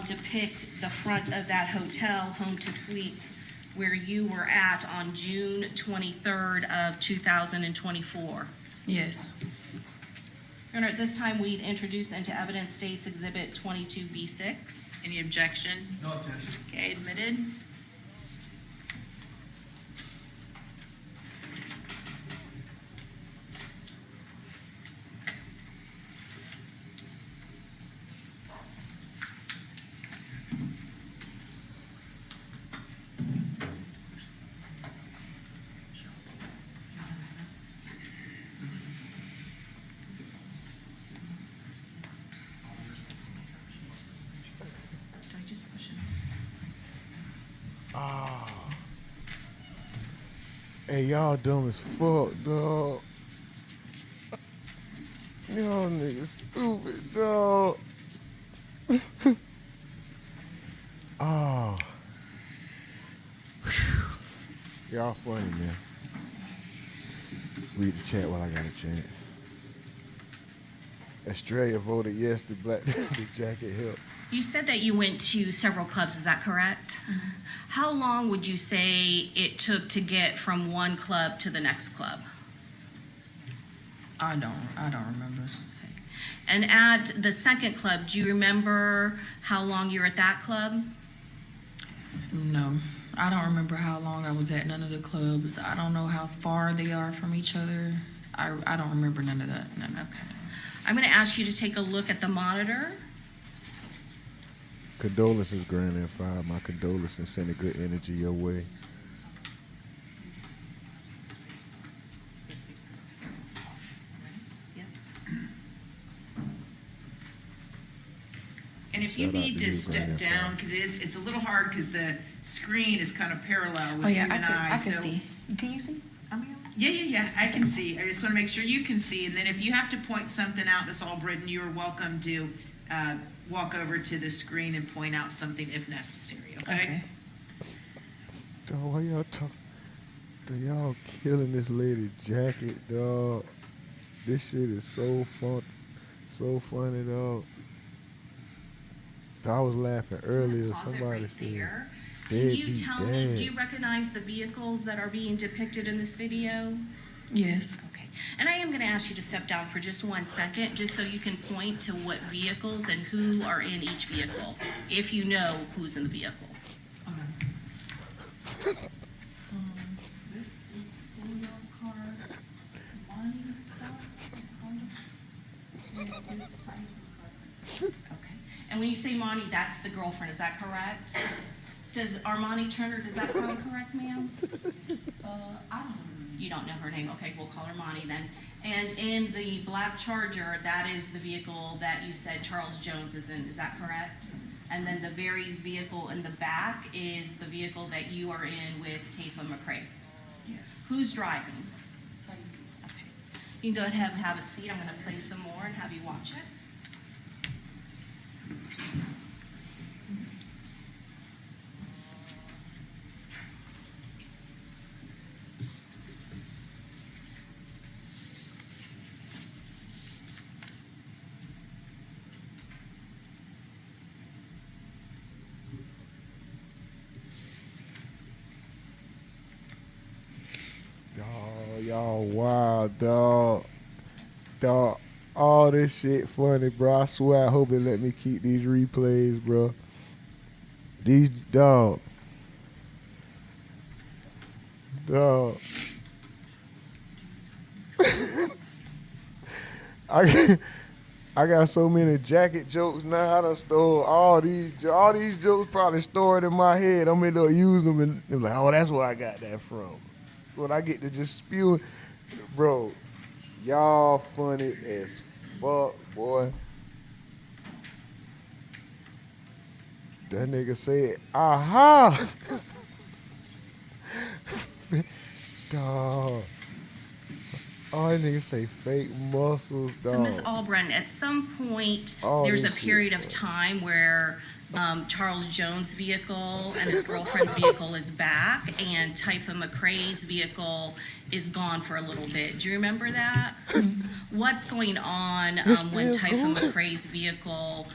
depict the front of that hotel, Home to Suites, where you were at on June 23rd of 2024? Yes. And at this time, we'd introduce into evidence States Exhibit 22B6. Any objection? No objection. Okay, admitted. Did I just push it? Ah. Hey, y'all dumb as fuck, dog. Y'all niggas stupid, dog. Oh. Y'all funny, man. Read the chat while I got a chance. Australia voted yes to black the jacket help. You said that you went to several clubs, is that correct? How long would you say it took to get from one club to the next club? I don't remember. And at the second club, do you remember how long you were at that club? No. I don't remember how long I was at none of the clubs. I don't know how far they are from each other. I don't remember none of that. Okay. I'm going to ask you to take a look at the monitor. Condolences, Grand and Five. My condolences. Sending good energy your way. And if you Shout out need to to you, step Brandon. down, because it's a little hard because the screen is kind of parallel with Oh you yeah, and I can so- see. Can you see? Yeah, I can see. I just want to make sure you can see. And then if you have to point something out, Miss Albritton, you are welcome to walk over to the screen and point out something if necessary, okay? Dog, why y'all talk? Y'all killing this lady jacket, dog. This shit is so funny, dog. I was laughing earlier. Pause it Somebody right said, there. "Dead Can you be tell me, dead." do you recognize the vehicles that are being depicted in this video? Yes. Okay. And I am going to ask you to step down for just 1 second, just so you can point to what vehicles and who are in each vehicle, if you know who's in the vehicle. This is Julio's car. Money's car. Okay. And when you say Monty, that's the girlfriend, is that correct? Does Armani Turner, does that sound correct, ma'am? I don't know. You don't know her name, okay, we'll call her Monty then. And in the black Charger, that is the vehicle that you said Charles Jones is in, is that correct? And then the very vehicle in the back is the vehicle that you are in with Tafa McCrae. Yeah. Who's driving? Okay. You can go ahead and have a seat, I'm gonna play some more and have you watch it. Oh, y'all wild, dog. Dog, all this shit funny, bro. I swear I hope it let me keep these replays, bro. These, dog. Dog. I got so many jacket jokes now. I done stole all these jokes probably stored in my head. I'm gonna use them and I'm like, oh, that's where I got that from. When I get to just spew, bro, y'all funny as fuck, boy. That nigga said, aha. Dog. Oh, that nigga say fake muscles, dog. So, Miss Albritton, at some point, All there's a this shit, period of time where Charles Jones' vehicle and his girlfriend's vehicle is back, and Typha McCrae's vehicle is gone for a little bit. Do you remember that? What's going on when Typha McCrae's vehicle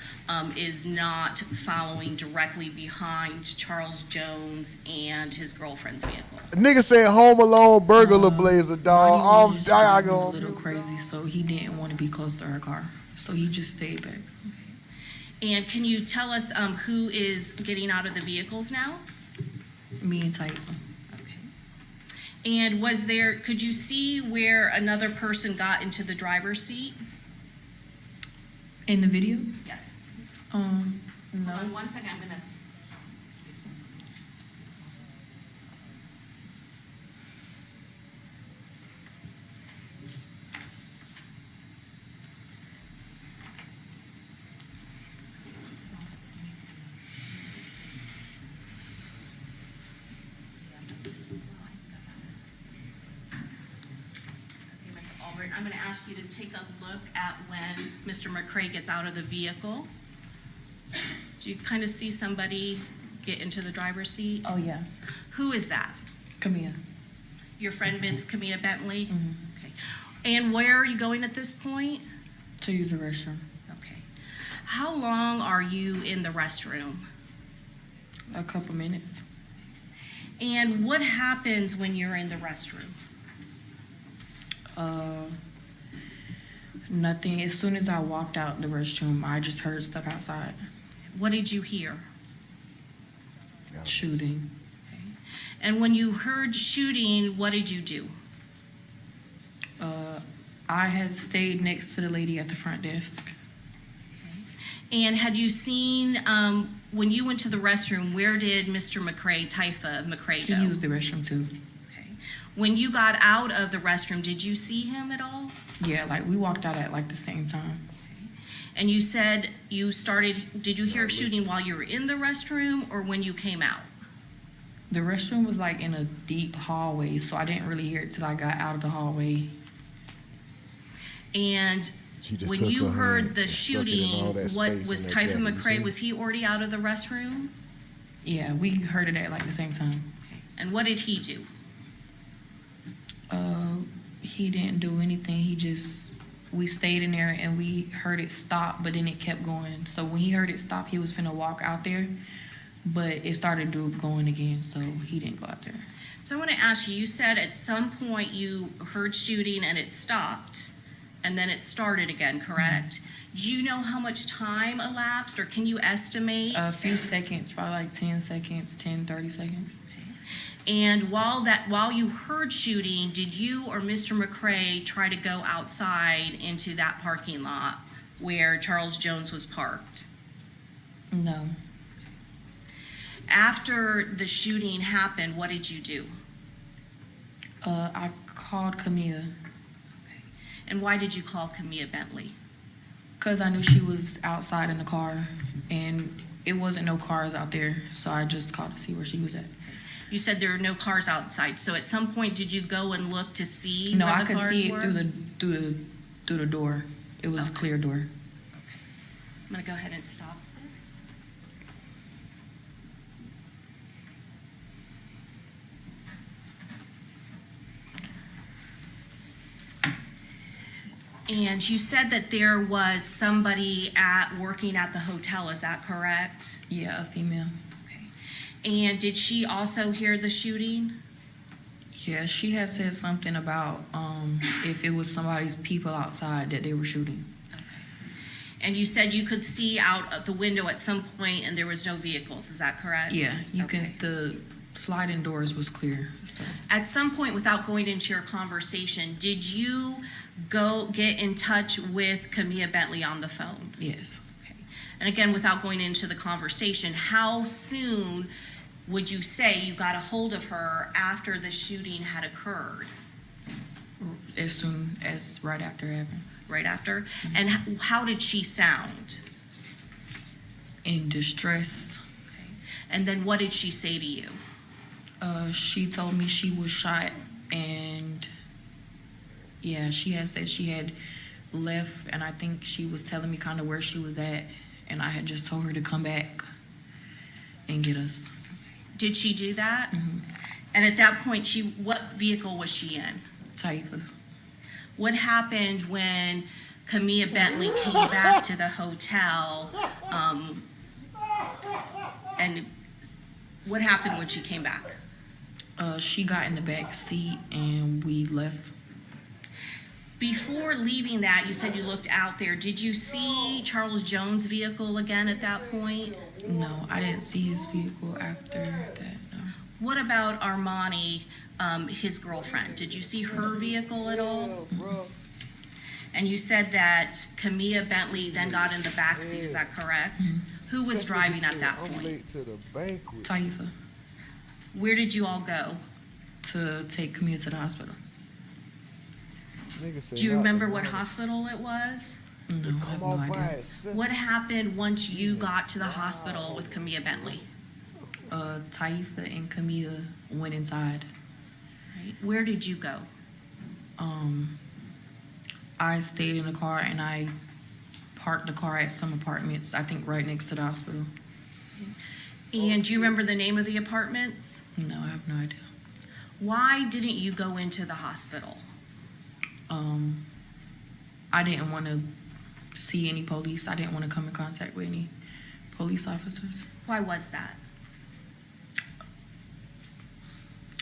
is not following directly behind Charles Jones and his girlfriend's vehicle? Nigga said Home Alone burglar blazer, dog. He was just driving a little crazy, so he didn't want to be close to her car, so he just stayed back. And can you tell us who is getting out of the vehicles now? Me and Typha. And could you see where another person got into the driver's seat? In the video? Yes. No. Hold on 1 second, I'm gonna. I'm going to ask you to take a look at when Mr. McCrae gets out of the vehicle. Do you kind of see somebody get into the driver's seat? Oh, yeah. Who is that? Camilla. Your friend, Miss Camilla Bentley? Mm-hmm. Okay. And where are you going at this point? To use the restroom. Okay. How long are you in the restroom? A couple minutes. And what happens when you're in the restroom? Nothing. As soon as I walked out the restroom, I just heard stuff outside. What did you hear? Shooting. Okay. And when you heard shooting, what did you do? I had stayed next to the lady at the front desk. And had you seen, when you went to the restroom, where did Mr. McCrae, Typha McCrae, go? He used the restroom too. Okay. When you got out of the restroom, did you see him at all? Yeah, like we walked out at like the same time. And you said did you hear shooting while you were in the restroom or when you came out? The restroom was like in a deep hallway, so I didn't really hear it till I got out of the hallway. And when you heard the shooting, what was Typha McCrae, was he already out of the restroom? Yeah, we heard it at like the same time. Okay. And what did he do? He didn't do anything. We stayed in there and we heard it stop, but then it kept going. So when he heard it stop, he was finna walk out there, but it started going again, so he didn't go out there. So I want to ask you, you said at some point you heard shooting and it stopped, and then it started again, correct? Mm-hmm. Do you know how much time elapsed, or can you estimate? A few seconds, probably like 10 seconds, 10, 30 seconds. And while you heard shooting, did you or Mr. McCrae try to go outside into that parking lot where Charles Jones was parked? No. After the shooting happened, what did you do? I called Camilla. Okay. And why did you call Camilla Bentley? Because I knew she was outside in the car, and it wasn't no cars out there, so I just called to see where she was at. You said there were no cars outside. So at some point, did you go and look to see no, where I the cars were? No, I could see it through the door. It was a clear door. Okay. I'm going to go ahead and stop this. And you said that there was somebody working at the hotel. Is that correct? Yeah, a female. And did she also hear the shooting? Yeah, she had said something about if it was somebody's people outside that they were shooting. And you said you could see out the window at some point and there was no vehicles, is that correct? Yeah, you Okay. can, the sliding doors was clear, so. At some point, without going into your conversation, did you go get in touch with Camilla Bentley on the phone? Yes. Okay. And again, without going into the conversation, how soon would you say you got a hold of her after the shooting had occurred? As soon as, right after it happened. Right after? And how did she sound? In distress. And then what did she say to you? She told me she was shot, and yeah, she had said she had left, and I think she was telling me kind of where she was at, and I had just told her to come back and get us. Did she do that? Mm-hmm. And at that point, what vehicle was she in? Typhus. What happened when Camilla Bentley came back to the hotel? And what happened when she came back? She got in the back seat and we left. Before leaving that, you said you looked out there. Did you see Charles Jones' vehicle again at that point? No, I didn't see his vehicle after that, no. What about Armani, his girlfriend? Did you see her vehicle at all? And you said that Camilla Bentley then got in the back seat, is that correct? Who was driving at that point? Taifa. Where did you all go? To take Camilla to the hospital. Do you remember what hospital it was? No, I have no idea. What happened once you got to the hospital with Camilla Bentley? Taifa and Camilla went inside. Right. Where did you go? I stayed in the car and I parked the car at some apartments, I think right next to the hospital. And do you remember the name of the apartments? No, I have no idea. Why didn't you go into the hospital? I didn't want to see any police. I didn't want to come in contact with any police officers. Why was that?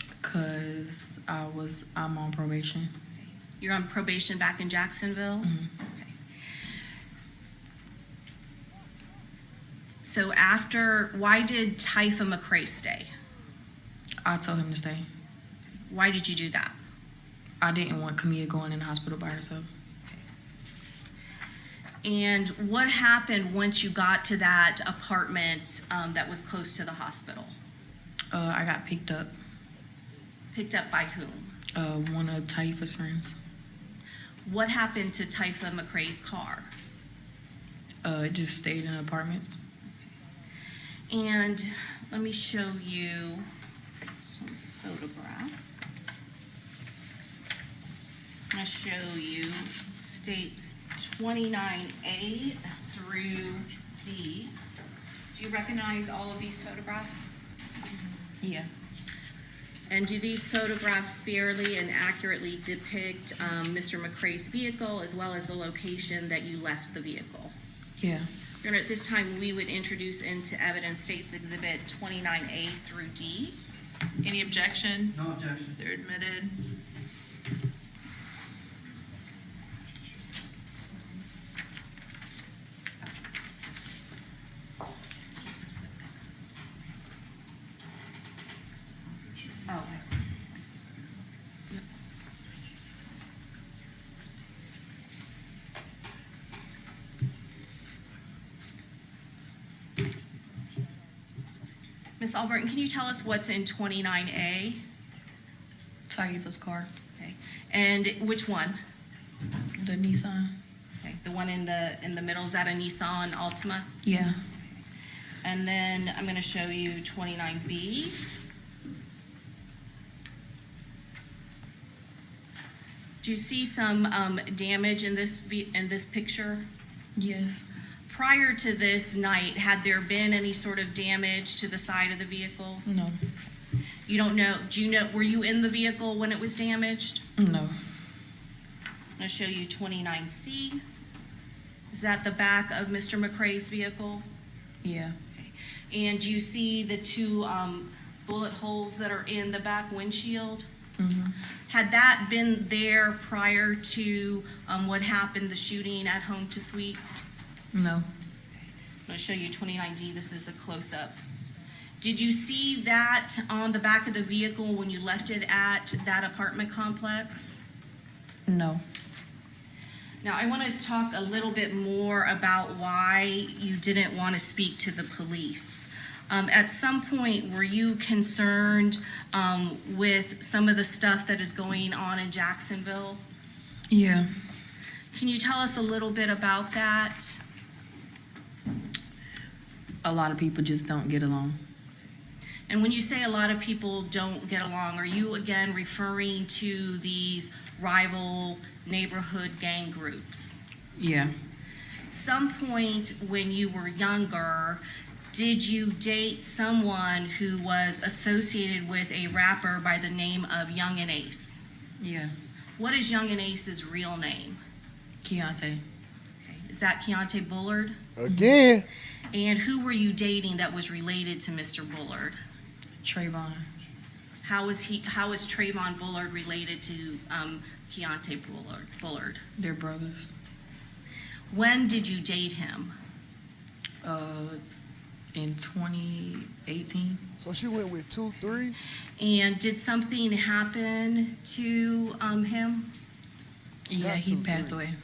Because I'm on probation. You're on probation back in Jacksonville? Okay. So why did Taifa McCrae stay? I told him to stay. Why did you do that? I didn't want Camilla going in the hospital by herself. And what happened once you got to that apartment that was close to the hospital? I got picked up. Picked up by whom? One of Taifa's friends. What happened to Taifa McCrae's car? It just stayed in apartments. And let me show you some photographs. I'm going to show you states 29A through D. Do you recognize all of these photographs? Yeah. And do these photographs fairly and accurately depict Mr. McCrae's vehicle as well as the location that you left the vehicle? Yeah. At this time, we would introduce into evidence States Exhibit 29A through D. Any objection? No objection. They're admitted. Oh, I see. Yep. Ms. Alburton, can you tell us what's in 29A? Taifa's car. Okay. And which one? The Nissan. Okay. The one in the middle, is that a Nissan Altima? Yeah. And then I'm going to show you 29B. Do you see some damage in this picture? Yes. Prior to this night, had there been any sort of damage to the side of the vehicle? No. You don't know, were you in the vehicle when it was damaged? No. I'm going to show you 29C. Is that the back of Mr. McCrae's vehicle? Yeah. And do you see the two bullet holes that are in the back windshield? Had that been there prior to what happened, the shooting at Home to Suites? No. I'm going to show you 29D. This is a close-up. Did you see that on the back of the vehicle when you left it at that apartment complex? No. Now, I want to talk a little bit more about why you didn't want to speak to the police. At some point, were you concerned with some of the stuff that is going on in Jacksonville? Yeah. Can you tell us a little bit about that? A lot of people just don't get along. And when you say a lot of people don't get along, are you again referring to these rival neighborhood gang groups? Yeah. Some point when you were younger, did you date someone who was associated with a rapper by the name of Young and Ace? Yeah. What is Young and Ace's real name? Keontae. Okay. Is that Keontae Bullard? Again. And who were you dating that was related to Mr. Bullard? Trayvon. How is Trayvon Bullard related to Keontae Bullard? They're brothers. When did you date him? In 2018. So she went with 2, 3? And did something happen to him? Yeah, he passed away.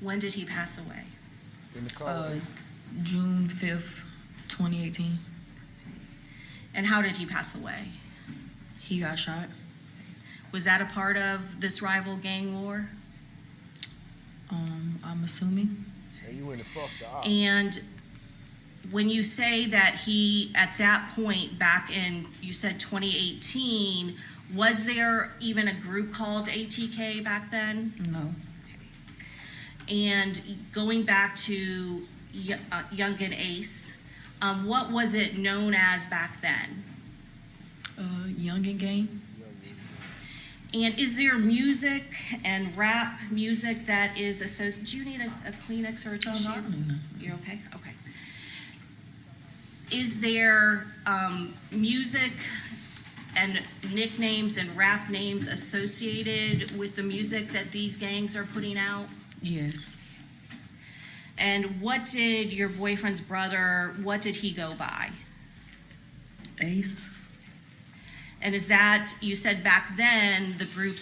When did he pass away? In the car. June 5th, 2018. And how did he pass away? He got shot. Was that a part of this rival gang war? I'm assuming. And you went and fucked her up. And when you say that he, at that point back in, you said 2018, was there even a group called ATK back then? No. And going back to Young and Ace, what was it known as back then? Young and Gang. And is there music and rap music that is associated? Do you need a Kleenex or a tissue? No. You're okay? Okay. Is there music and nicknames and rap names associated with the music that these gangs are putting out? Yes. And what did your boyfriend's brother, what did he go by? Ace. And is that, you said back then, the group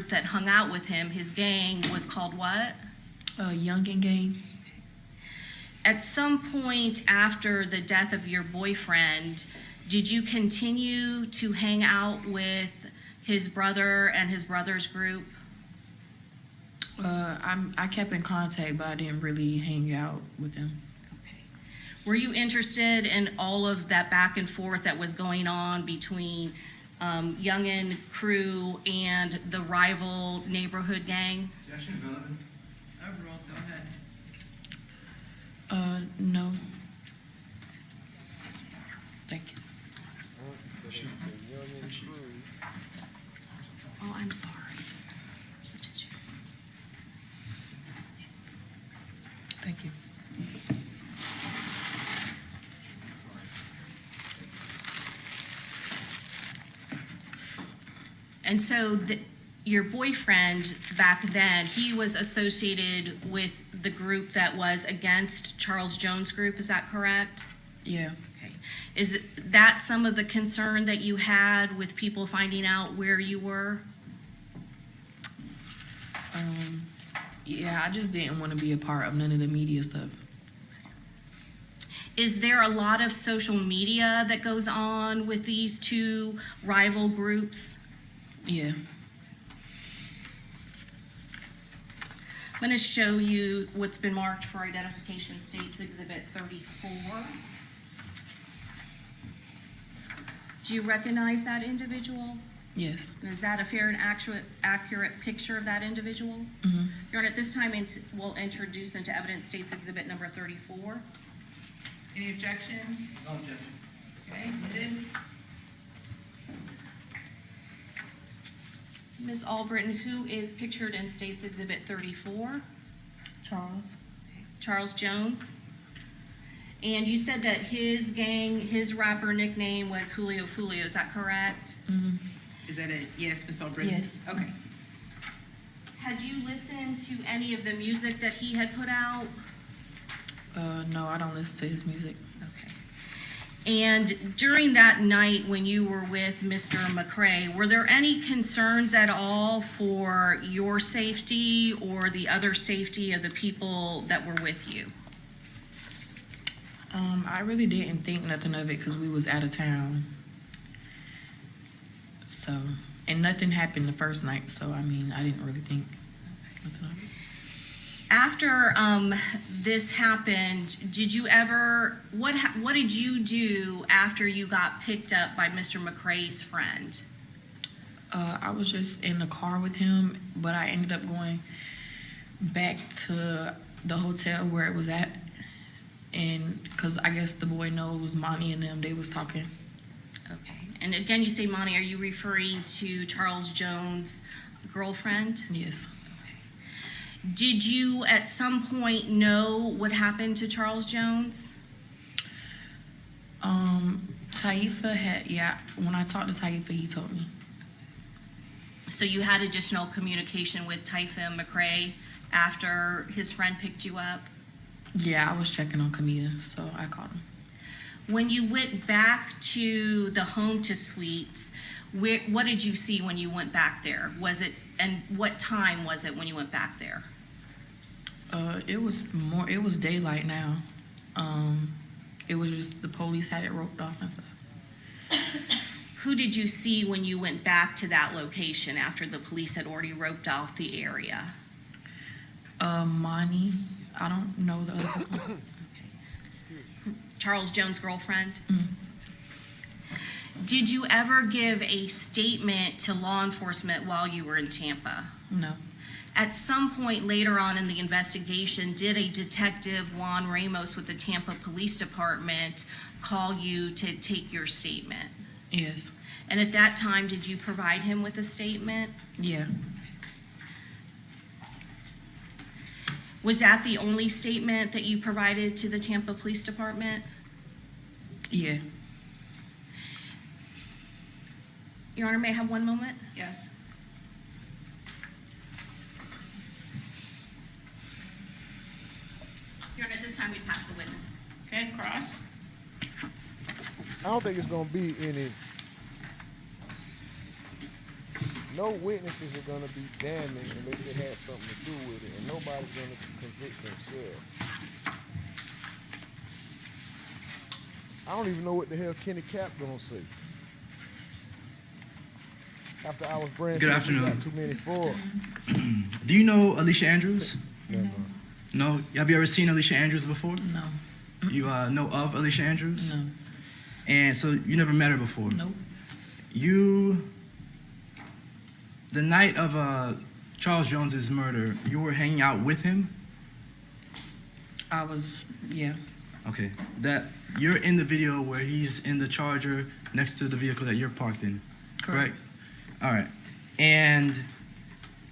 that hung out with him, his gang was called what? Young and Gang. At some point after the death of your boyfriend, did you continue to hang out with his brother and his brother's group? I kept in contact, but I didn't really hang out with him. Okay. Were you interested in all of that back and forth that was going on between Youngin crew and the rival neighborhood gang? Overruled, go ahead. No. Thank you. Oh, I'm sorry. So did you? Thank you. And so your boyfriend back then, he was associated with the group that was against Charles Jones' group, is that correct? Yeah. Okay. Is that some of the concern that you had with people finding out where you were? Yeah, I just didn't want to be a part of none of the media stuff. Is there a lot of social media that goes on with these two rival groups? Yeah. I'm going to show you what's been marked for identification, States Exhibit 34. Do you recognize that individual? Yes. And is that a fair and accurate picture of that individual? Mm-hmm. Your Honor, at this time, we'll introduce into evidence States Exhibit number 34. Any objection? No objection. Okay, noted. Ms. Albritton, who is pictured in States Exhibit 34? Charles. Charles Jones. And you said that his gang, his rapper nickname was Julio, is that correct? Mm-hmm. Is that a yes, Ms. Albritton? Yes. Okay. Had you listened to any of the music that he had put out? No, I don't listen to his music. Okay. And during that night when you were with Mr. McCrae, were there any concerns at all for your safety or the other safety of the people that were with you? I really didn't think nothing of it because we was out of town. So, and nothing happened the first night, so I mean, I didn't really think nothing of it. After this happened, did you ever, what did you do after you got picked up by Mr. McCrae's friend? I was just in the car with him, but I ended up going back to the hotel where it was at, and because I guess the boy knows Monty and them, they was talking. Okay. And again, you say Monty, are you referring to Charles Jones' girlfriend? Yes. Did you at some point know what happened to Charles Jones? Taifa had, yeah, when I talked to Taifa, he told me. So you had additional communication with Taifa McCrae after his friend picked you up? Yeah, I was checking on Camilla, so I called him. When you went back to the home to suites, what did you see when you went back there? Was it, and what time was it when you went back there? It was daylight now. It was just the police had it roped off and stuff. Who did you see when you went back to that location after the police had already roped off the area? Monty. I don't know the other person. Okay. Charles Jones' girlfriend? Mm. Did you ever give a statement to law enforcement while you were in Tampa? No. At some point later on in the investigation, did a detective, Juan Ramos with the Tampa Police Department, call you to take your statement? Yes. And at that time, did you provide him with a statement? Yeah. Was that the only statement that you provided to the Tampa Police Department? Yeah. Your Honor, may I have one moment? Yes. Your Honor, at this time, we'd pass the witness. Okay, Cross. I don't think it's gonna be any. No witnesses are gonna be damning unless they had something to do with it, and nobody's gonna convict themselves. I don't even know what the hell Kenny Cap gonna say. After I was brand Good afternoon. got too many for. Do you know Alicia Andrews? Never. No. Have you ever seen Alicia Andrews before? No. You know of Alicia Andrews? No. And so you never met her before? Nope. The night of Charles Jones's murder, you were hanging out with him? I was, yeah. Okay. You're in the video where he's in the Charger next to the vehicle that you're parked in, correct? All right. And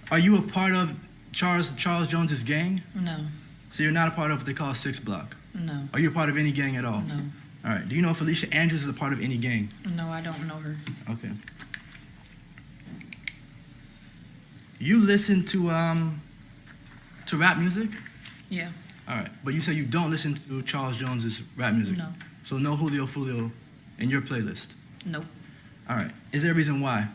are you a part of Charles Jones's gang? No. So you're not a part of what they call 6 Block? No. Are you a part of any gang at all? No. All right. Do you know if Alicia Andrews is a part of any gang? No, I don't know her. Okay. You listen to rap music? Yeah. All right. But you say you don't listen to Charles Jones's rap music? No. So no Julio Foolio in your playlist? Nope. All right. Is there a reason why?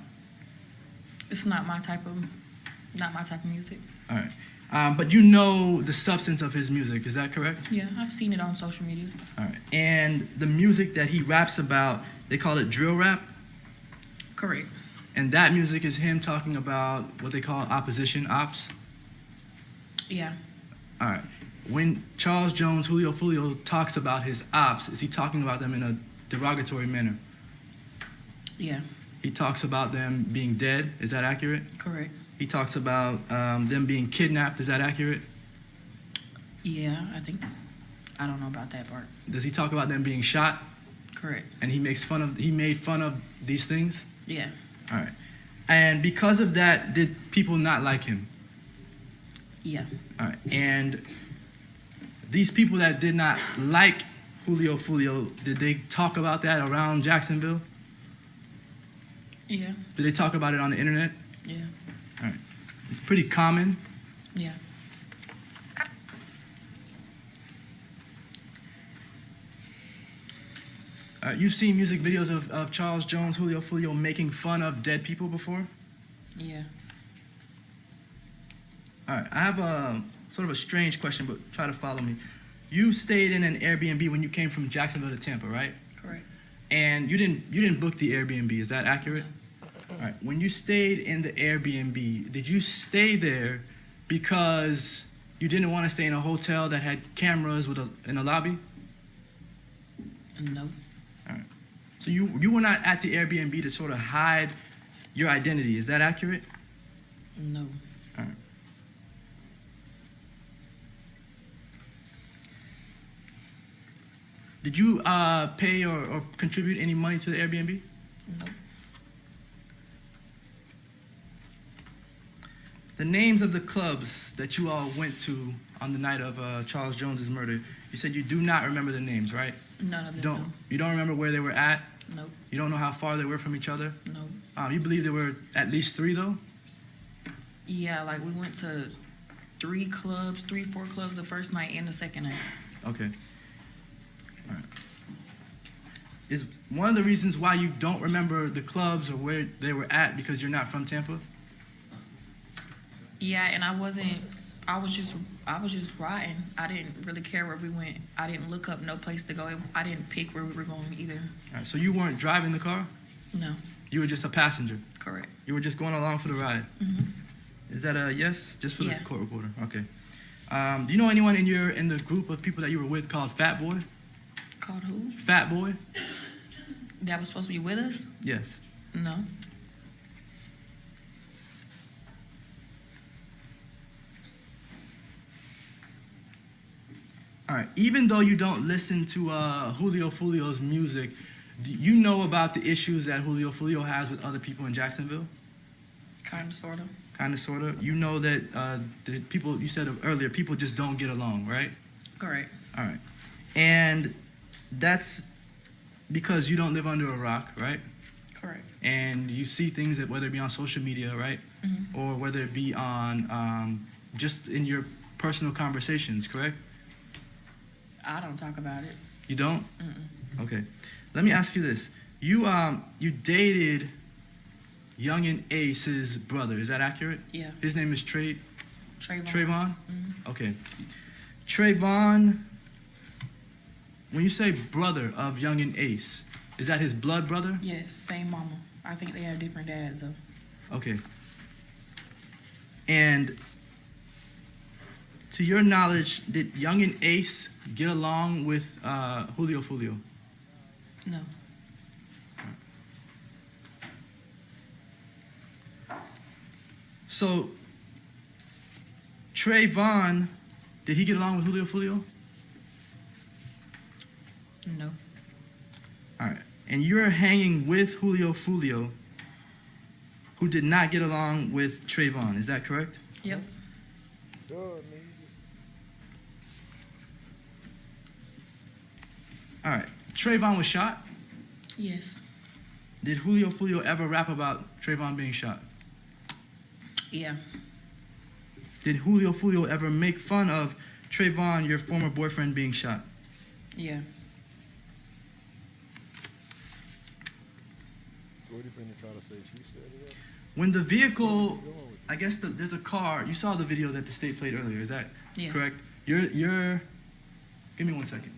It's not my type of music. All right. But you know the substance of his music, is that correct? Yeah, I've seen it on social media. All right. And the music that he raps about, they call it drill rap? Correct. And that music is him talking about what they call opposition, ops? Yeah. All right. When Charles Jones, Julio Foolio, talks about his ops, is he talking about them in a derogatory manner? Yeah. He talks about them being dead, is that accurate? Correct. He talks about them being kidnapped, is that accurate? Yeah, I don't know about that part. Does he talk about them being shot? Correct. And he made fun of these things? Yeah. All right. And because of that, did people not like him? Yeah. All right. And these people that did not like Julio Foolio, did they talk about that around Jacksonville? Yeah. Did they talk about it on the internet? Yeah. All right. It's pretty common. Yeah. You've seen music videos of Charles Jones, Julio Foolio making fun of dead people before? Yeah. All right. I have a sort of a strange question, but try to follow me. You stayed in an Airbnb when you came from Jacksonville to Tampa, right? Correct. And you didn't book the Airbnb. Is that accurate? All right. When you stayed in the Airbnb, did you stay there because you didn't want to stay in a hotel that had cameras in a lobby? No. All right. So you were not at the Airbnb to sort of hide your identity. Is that accurate? No. All right. Did you pay or contribute any money to the Airbnb? No. The names of the clubs that you all went to on the night of Charles Jones's murder, you said you do not remember the names, right? None of them. No. You don't remember where they were at? No. You don't know how far they were from each other? No. You believe there were at least 3, though? Yeah, like we went to 4 clubs the first night and the second night. Okay. All right. Is one of the reasons why you don't remember the clubs or where they were at because you're not from Tampa? Yeah, and I was just riding. I didn't really care where we went. I didn't look up no place to go. I didn't pick where we were going either. All right, so you weren't driving the car? No. You were just a passenger? Correct. You were just going along for the ride? Mm-hmm. Is that a yes? Just for Yeah. the court reporter? Okay. Do you know anyone in the group of people that you were with called Fat Boy? Called who? Fat Boy? That was supposed to be with us? Yes. No. All right. Even though you don't listen to Julio Foolio's music, do you know about the issues that Julio Foolio has with other people in Jacksonville? Kind of, sort of. Kind of, sort of. You know that the people, you said earlier, people just don't get along, right? Correct. All right. And that's because you don't live under a rock, right? Correct. And you see things that whether it be on social media, right? Mm-hmm. Or whether it be on just in your personal conversations, correct? I don't talk about it. You don't? Mm-mm. Okay. Let me ask you this. You dated Youngin Ace's brother. Is that accurate? Yeah. His name is Trayvon? Trayvon. Okay. Trayvon, when you say brother of Youngin Ace, is that his blood brother? Yes, same mama. I think they have different dads though. Okay. And to your knowledge, did Youngin Ace get along with Julio Foolio? No. So, Trayvon, did he get along with Julio Foolio? No. All right. And you're hanging with Julio Foolio, who did not get along with Trayvon. Is that correct? Yep. All right. Trayvon was shot. Yes. Did Julio Foolio ever rap about Trayvon being shot? Yeah. Did Julio Foolio ever make fun of Trayvon, your former boyfriend, being shot? Yeah. What are you finna try to say? She said it. When the vehicle, I guess there's a car. You saw the video that the state played earlier. Is that correct? You're. Give me 1 second.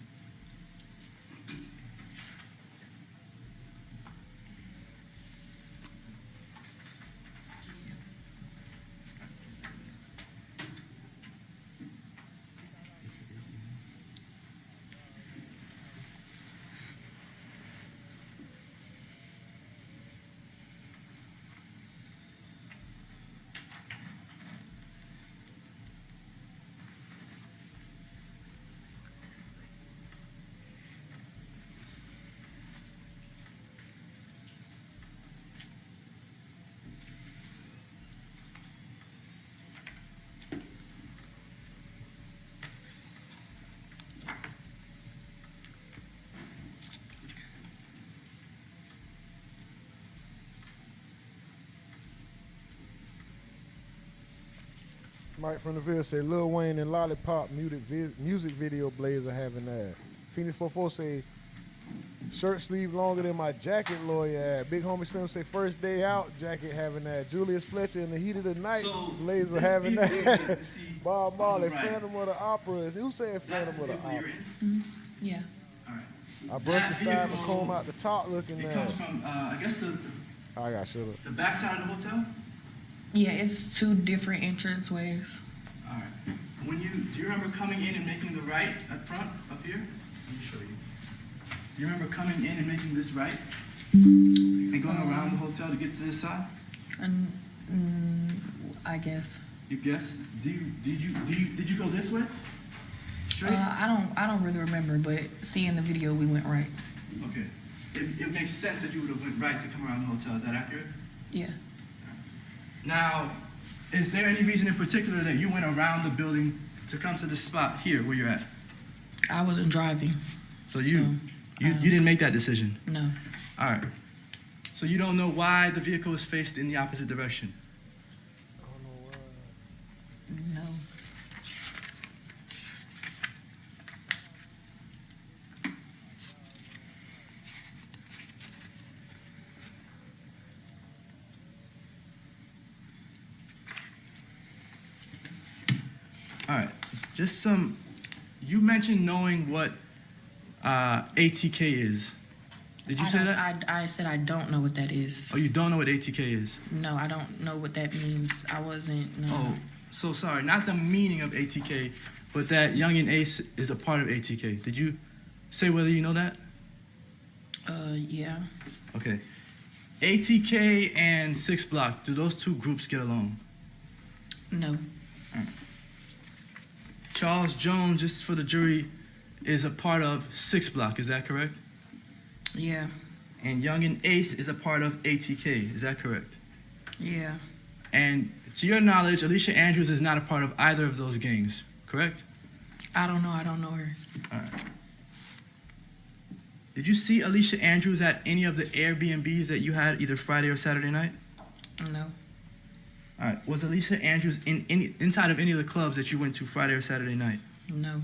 Mike from the Ville say Lil Wayne and Lollipop music video blazer having that. Phoenix 44 say shirt sleeve longer than my jacket lawyer. Big Homie Slim say first day out jacket having that. Julius Fletcher in the heat of the night blazer having that. Bob Marley, Phantom of the Opera. Who said Phantom of the Opera? Yeah. I brushed the side of the comb out the top looking It at. comes from, I guess I got shut the back side of the hotel? Yeah, it's 2 different entrance ways. All right. So do you remember coming in and making the right up front, up here? Let me show you. Do you remember coming in and making this right? And going around the hotel to get to this side? I guess. You guess? Did you go this way? Straight? I don't really remember, but seeing the video, we went right. Okay. It makes sense that you would have went right to come around the hotel. Is that accurate? Yeah. Now, is there any reason in particular that you went around the building to come to this spot here where you're at? I wasn't driving. So you didn't make that decision? No. All right. So you don't know why the vehicle is faced in the opposite direction? No. All right, you mentioned knowing what ATK is. Did you say that? I said I don't know what that is. Oh, you don't know what ATK is? No, I don't know what that means. I wasn't, no. Oh, so sorry, not the meaning of ATK, but that Young and Ace is a part of ATK. Did you say whether you know that? Yeah. Okay. ATK and 6 Block, do those 2 groups get along? No. All right. Charles Jones, just for the jury, is a part of 6 Block, is that correct? Yeah. And Young and Ace is a part of ATK, is that correct? Yeah. And to your knowledge, Alicia Andrews is not a part of either of those gangs, correct? I don't know. I don't know her. All right. Did you see Alicia Andrews at any of the Airbnbs that you had either Friday or Saturday night? No. All right. Was Alicia Andrews inside of any of the clubs that you went to Friday or Saturday night? No.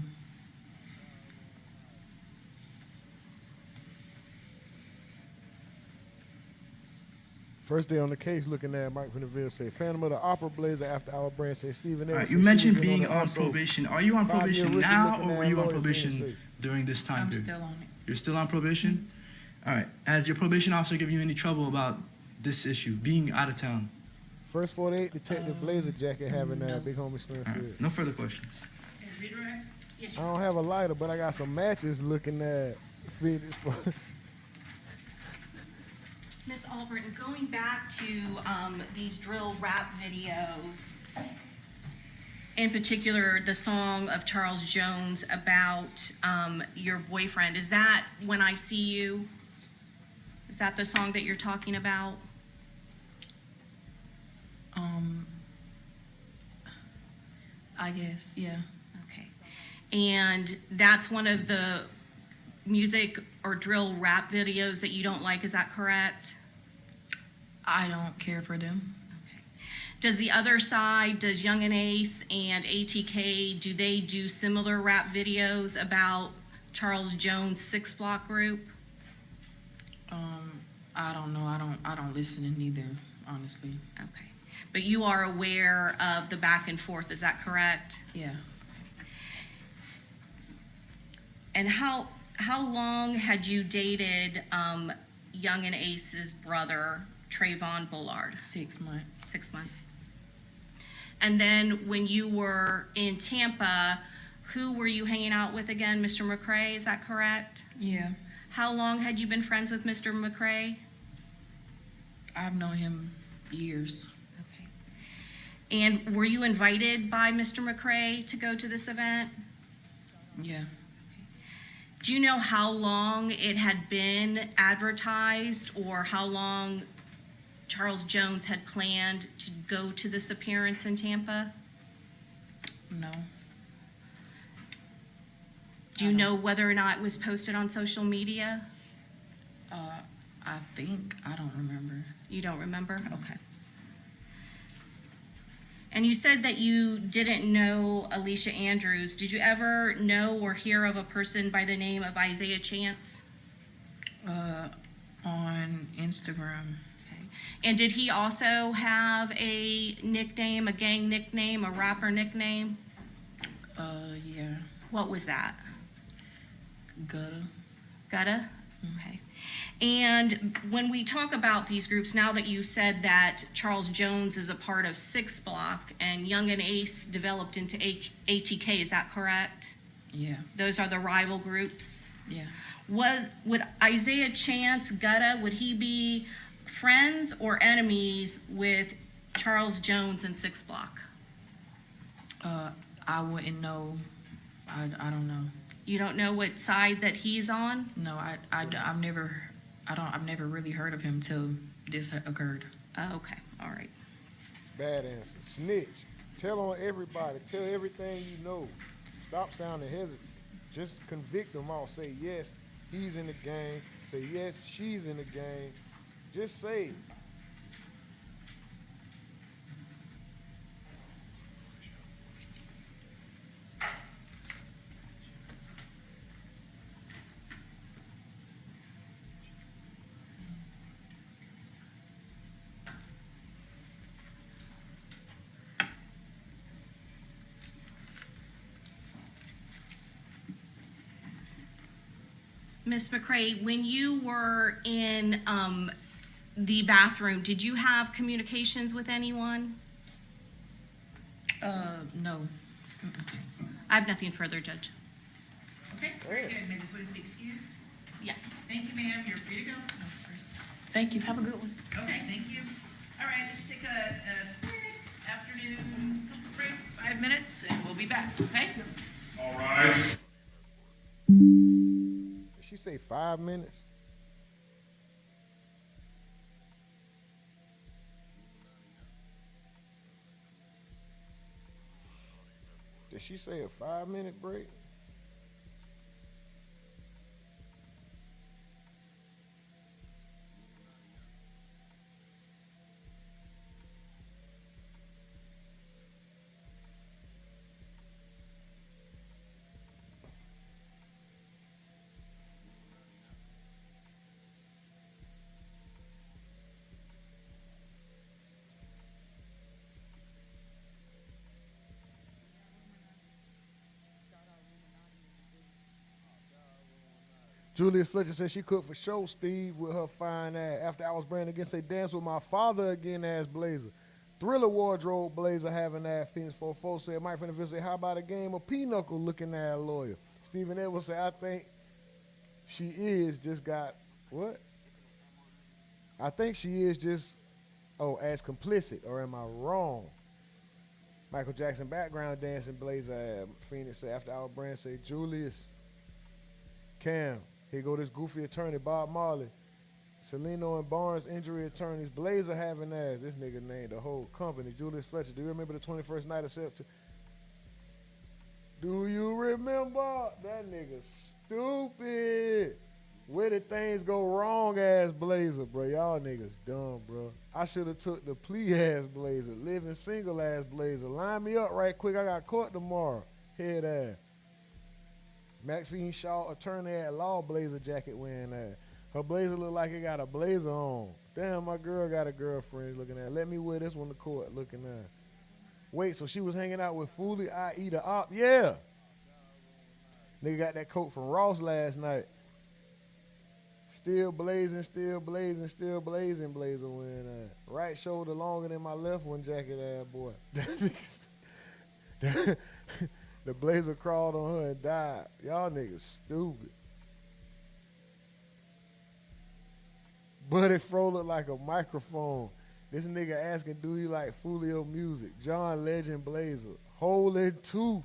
First day on the case, looking at Mike from the Ville say Phantom of the Opera blazer after our brand say Stephen. All right. You mentioned being on probation. Are you on probation now, or were you on probation during this time I'm period? still on it. You're still on probation? All right. Has your probation officer given you any trouble about this issue, being out of town? First 48 Detective blazer jacket having that. Big Homie Slim All right. said. No further questions. Redirect? Yes, I don't have a lighter, but I got some matches looking at fitness. Miss Albritton, going back to these drill rap videos, in particular the song of Charles Jones about your boyfriend, is that When I See You? Is that the song that you're talking about? I guess, yeah. Okay. And that's one of the music or drill rap videos that you don't like, is that correct? I don't care for them. Does the other side, does Young and Ace and ATK, do they do similar rap videos about Charles Jones' 6 Block group? I don't know. I don't listen to neither, honestly. Okay. But you are aware of the back and forth, is that correct? Yeah. And how long had you dated Young and Ace's brother, Trayvon Bullard? 6 months. 6 months. And then when you were in Tampa, who were you hanging out with again? Mr. McCrae, is that correct? Yeah. How long had you been friends with Mr. McCrae? I've known him years. Okay. And were you invited by Mr. McCrae to go to this event? Yeah. Do you know how long it had been advertised, or how long Charles Jones had planned to go to this appearance in Tampa? No. Do you know whether or not it was posted on social media? I think. I don't remember. You don't remember? Okay. And you said that you didn't know Alicia Andrews. Did you ever know or hear of a person by the name of Isaiah Chance? On Instagram. Okay. And did he also have a nickname, a gang nickname, a rapper nickname? Yeah. What was that? Gutta. Gutta? Okay. And when we talk about these groups, now that you said that Charles Jones is a part of 6 Block and Young and Ace developed into ATK, is that correct? Yeah. Those are the rival groups? Yeah. Would Isaiah Chance, Gutta, would he be friends or enemies with Charles Jones and 6 Block? I wouldn't know. I don't know. You don't know what side that he's on? No, I've never really heard of him till this occurred. Oh, okay, all right. Bad answer. Snitch. Tell on everybody. Tell everything you know. Stop sounding hesitant. Just convict them all. Say yes, he's in the gang. Say yes, she's in the gang. Just say it. Ms. McCrae, when you were in the bathroom, did you have communications with anyone? No. I have nothing further, Judge. Okay, very good. Ms. Wood is be excused. Yes. Thank you, ma'am. You're free to go. Thank you. Have a good one. Okay, thank you. All right, let's take a quick afternoon comfort break, 5 minutes, and we'll be back, okay? All rise. Did she say 5 minutes? Did she say a 5-minute break? Julius Fletcher said she cooked for show, Steve, with her fine ass. After I was branding again, say dance with my father again, ass Blazer. Thriller wardrobe Blazer having ass Phoenix 44 said Mike from the Ville say, how about a game of pinochle looking ass lawyer? Stephen Edwards said, I think she is just got, what? I think she is just, as complicit, or am I wrong? Michael Jackson background dancing Blazer Phoenix said, after our brand say Julius, Cam. Here go this goofy attorney, Bob Marley. Celino and Barnes, injury attorneys. Blazer having ass. This nigga named the whole company. Julius Fletcher. Do you remember the 21st night of September? Do you remember? That nigga stupid. Where did things go wrong, ass Blazer, bro? Y'all niggas dumb, bro. I should have took the plea ass Blazer. Living single ass Blazer. Line me up right quick. I got court tomorrow. Head ass. Maxine Shaw, attorney at law, blazer jacket wearing that. Her blazer look like it got a blazer on. Damn, my girl got a girlfriend looking at. Let me wear this one to court looking at. Wait, so she was hanging out with Foolio, i.e. the op? Yeah. Nigga got that coat from Ross last night. Still blazing, still blazing, still blazing blazer wearing that. Right shoulder longer than my left one jacket ass boy. The blazer crawled on her and died. Y'all niggas stupid. Buddy Fro look like a microphone. This nigga asking, do you like Foolio music? John Legend Blazer. Hole in 2.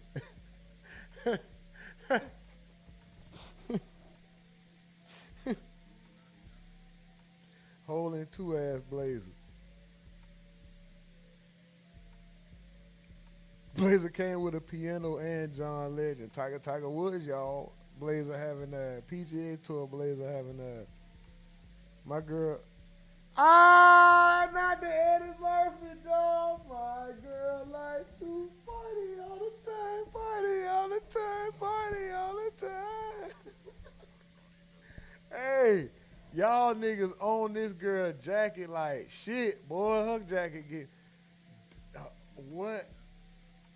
Hole in 2 ass Blazer. Blazer came with a piano and John Legend. Tiger Woods, y'all. Blazer having that. PGA Tour Blazer having that. My girl. Not the Eddie Murphy, dog. My girl Y'all niggas own this girl jacket like shit, boy. Her jacket get what?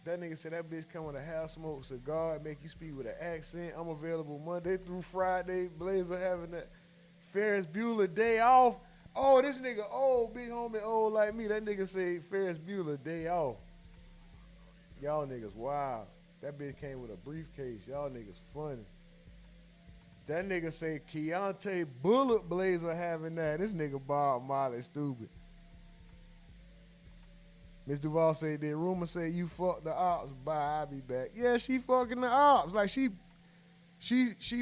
That nigga said that bitch come with a half smoke cigar, make you speak with an accent. I'm available Monday through Friday. Blazer having that Ferris Bueller day off. Oh, this nigga old, big homie old like me. That nigga say Ferris Bueller day off. Y'all niggas wild. That bitch came with a briefcase. Y'all niggas funny. That nigga say Keontae Bullet Blazer having that. This nigga Bob Marley stupid. Miss Duval said, did rumor say you fucked the ops? Bye, I'll be back. Yeah, she fucking the ops. Like she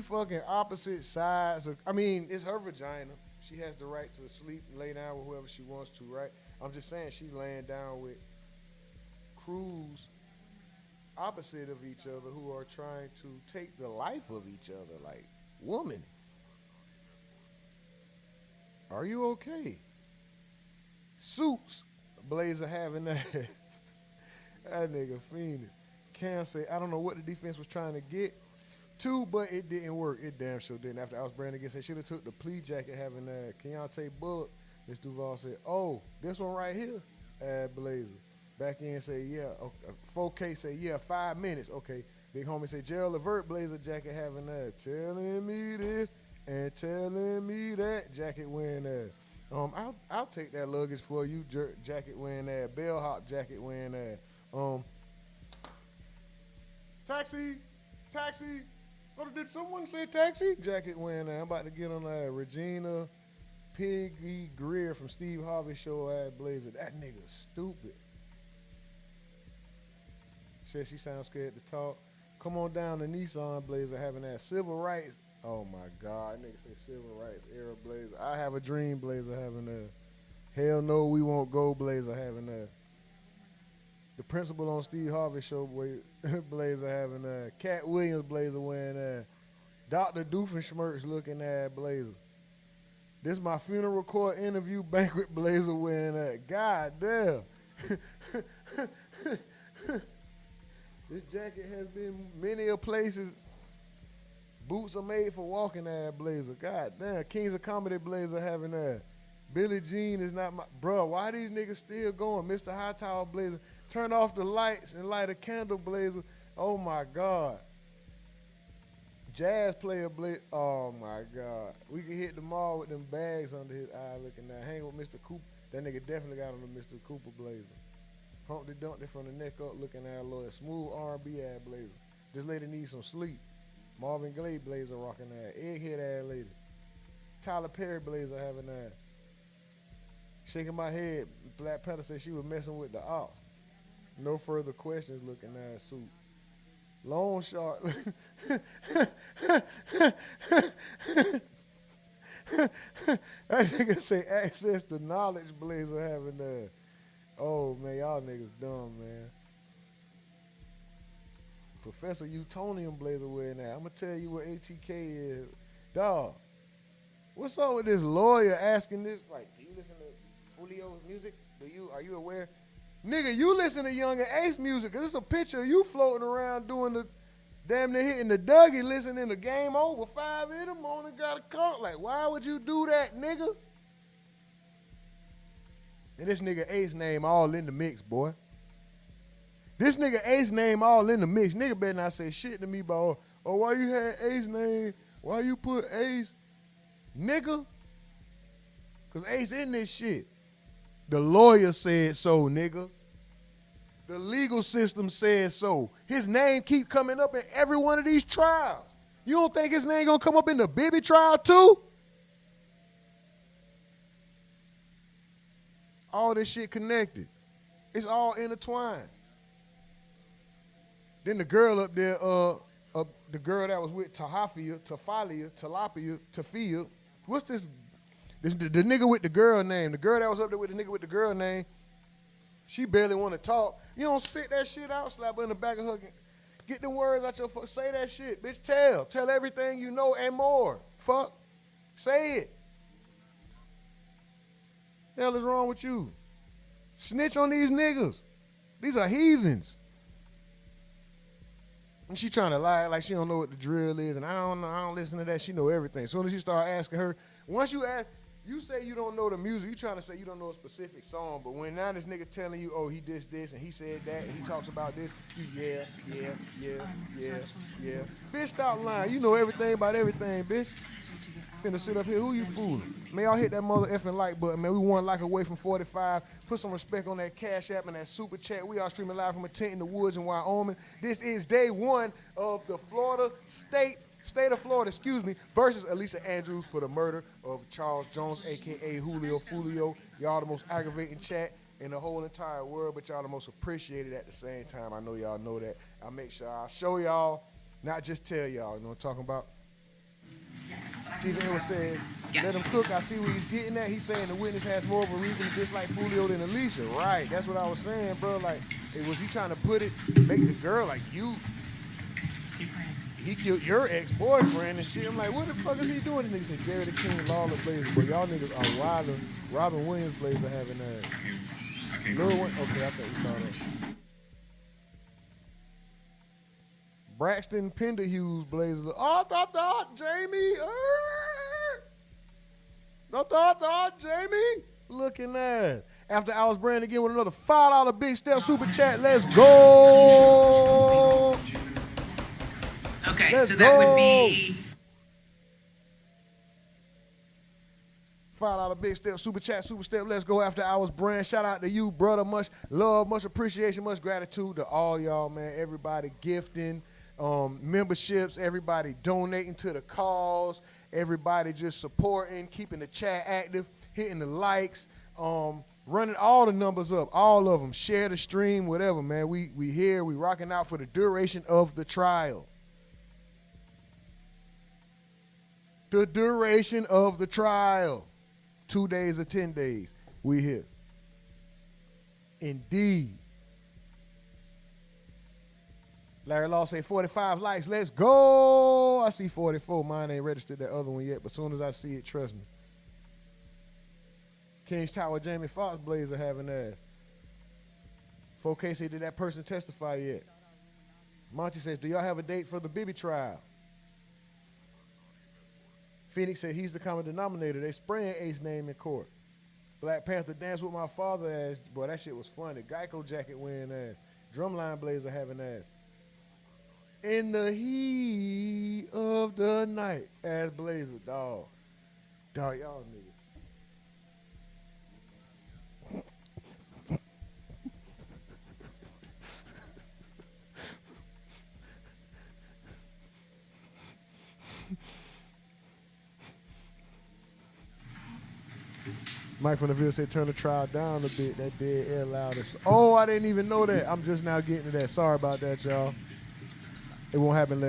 fucking opposite sides of, I mean, it's her vagina. She has the right to sleep and lay down with whoever she wants to, right? I'm just saying she's laying down with crews opposite of each other who are trying to take the life of each other. Like, woman, are you okay? Suits, Blazer having that. That nigga fiendish. Cam say, I don't know what the defense was trying to get to, but it didn't work. It damn sure didn't. After I was branding against, they should have took the plea jacket having that. Keontae Bullock. Miss Duval said, oh, this one right here? Blazer. Back in say, yeah. Okay. 4K say, yeah, 5 minutes. Okay. Big homie say, Gerald Levert Blazer jacket having that. Telling me this and telling me that. Jacket wearing that. I'll take that luggage for you. Jacket wearing that. Bellhop jacket wearing that. Taxi. Oh, did someone say taxi? Jacket wearing that. I'm about to get on that. Regina Piggy Greer from Steve Harvey show at Blazer. That nigga stupid. Said she sounds scared to talk. Come on down to Nissan Blazer having that civil rights. Oh my God, nigga say civil rights era Blazer. I have a dream Blazer having that. Hell no, we won't go Blazer having that. The principal on Steve Harvey show Blazer having that. Cat Williams Blazer wearing that. Dr. Doofenshmirtz looking at Blazer. This my funeral court interview banquet Blazer wearing that. God damn. This jacket has been many a places. Boots are made for walking at Blazer. God damn. Kings of Comedy Blazer having that. Billie Jean is not my... Bruh, why these niggas still going? Mr. Hightower Blazer. Turn off the lights and light a candle Blazer. Oh my God. Jazz player Blazer. Oh my God. We can hit the mall with them bags under his eye looking at. Hang with Mr. Cooper. That nigga definitely got on the Mr. Cooper Blazer. Humpty Dumpty from the neck up looking at a lawyer. Smooth R&B ad Blazer. This lady needs some sleep. Marvin Gaye Blazer rocking that. Egghead ad lady. Tyler Perry Blazer having that. Shaking my head. Black Panther said she was messing with the op. No further questions looking at suit. Long shot. That nigga say access to knowledge Blazer having that. Oh man, y'all niggas dumb, man. Professor Utonium Blazer wearing that. I'm gonna tell you what ATK is. Dog, what's up with this lawyer asking this? Like, do you listen to Julio's music? Are you aware? Nigga, you listen to Young and Ace music, cause it's a picture of you floating around doing the damn near hitting the Dougie, listening to Game Over 5 in the morning, got a call. Like, why would you do that, nigga? And this nigga Ace name all in the mix, boy. This nigga Ace name all in the mix. Nigga better not say shit to me about, oh, why you had Ace name? Why you put Ace? Nigga. Because Ace in this shit. The lawyer said so, nigga. The legal system said so. His name keep coming up in every one of these trials. You don't think his name gonna come up in the Bibby trial too? All this shit connected. It's all intertwined. Then the girl up there, the girl that was with Tahalia, Tafia. What's this? The nigga with the girl name. The girl that was up there with the nigga with the girl name. She barely want to talk. You don't spit that shit out, slap her in the back of her. Get them words out your fuck. Say that shit, bitch. Tell everything you know and more. Fuck. Say it. The hell is wrong with you? Snitch on these niggas. These are heathens. And she trying to lie like she don't know what the drill is, and I don't listen to that. She know everything. As soon as she start asking her, Once you ask, you say you don't know the music, you trying to say you don't know a specific song, but when now this nigga telling you, oh, he did this and he said that and he talks about this, you yeah. Bitch, stop lying. You know everything about everything, bitch. Finna sit up here, who you fooling? Man, y'all hit that mother effing like button, man. We 1 like away from 45. Put some respect on that Cash App and that Super Chat. We are streaming live from a tent in the woods in Wyoming. This is day 1 of the state of Florida, versus Alicia Andrews for the murder of Charles Jones, a.k.a. Julio Foolio. Y'all the most aggravating chat in the whole entire world, but y'all the most appreciated at the same time. I know y'all know that. I'll make sure I'll show y'all, not just tell y'all. You know what I'm talking about? Stephen Edwards said, let him cook. I see where he's getting at. He's saying the witness has more of a reason to dislike Foolio than Alicia. Right, that's what I was saying, bro. Like, was he trying to make the girl like you? He killed your ex-boyfriend and shit. I'm like, what the fuck is he doing? This nigga said Jerry the King, Lawler Blazer. But y'all niggas are wilder. Robin Williams Blazer having that. Lil Wayne, okay, I think we thought that. Braxton Penderhughes Blazer. Oh, Jamie. Jamie. Looking at. After hours, Brand again with another $5 big step super chat. Let's go. Okay, Let's so that go. would be $5 big step, super chat, super step. Let's go after hours, Brand. Shout out to you, brother. Much love, much appreciation, much gratitude to all y'all, man. Everybody gifting, memberships, everybody donating to the cause, everybody just supporting, keeping the chat active, hitting the likes, running all the numbers up, all of them. Share the stream, whatever, man. We here, we rocking out for the duration of the trial. The duration of the trial. 2 days or 10 days. We here. Indeed. Larry Law say 45 likes. Let's go. I see 44. Mine ain't registered that other one yet, but as soon as I see it, trust me. Kings Tower, Jamie Foxx Blazer having that. 4K say, did that person testify yet? Monty says, do y'all have a date for the Bibby trial? Phoenix said he's the common denominator. They spraying Ace name in court. Black Panther dance with my father ass. Boy, that shit was funny. Geico jacket wearing ass. Drumline Blazer having ass. In the heat of the night. Ass Blazer, dog. Dog, y'all niggas. Mike from the Ville said turn the trial down a bit. That dead air loud as. Oh, I didn't even know that. I'm just now getting to that. Sorry about that, y'all. It won't happen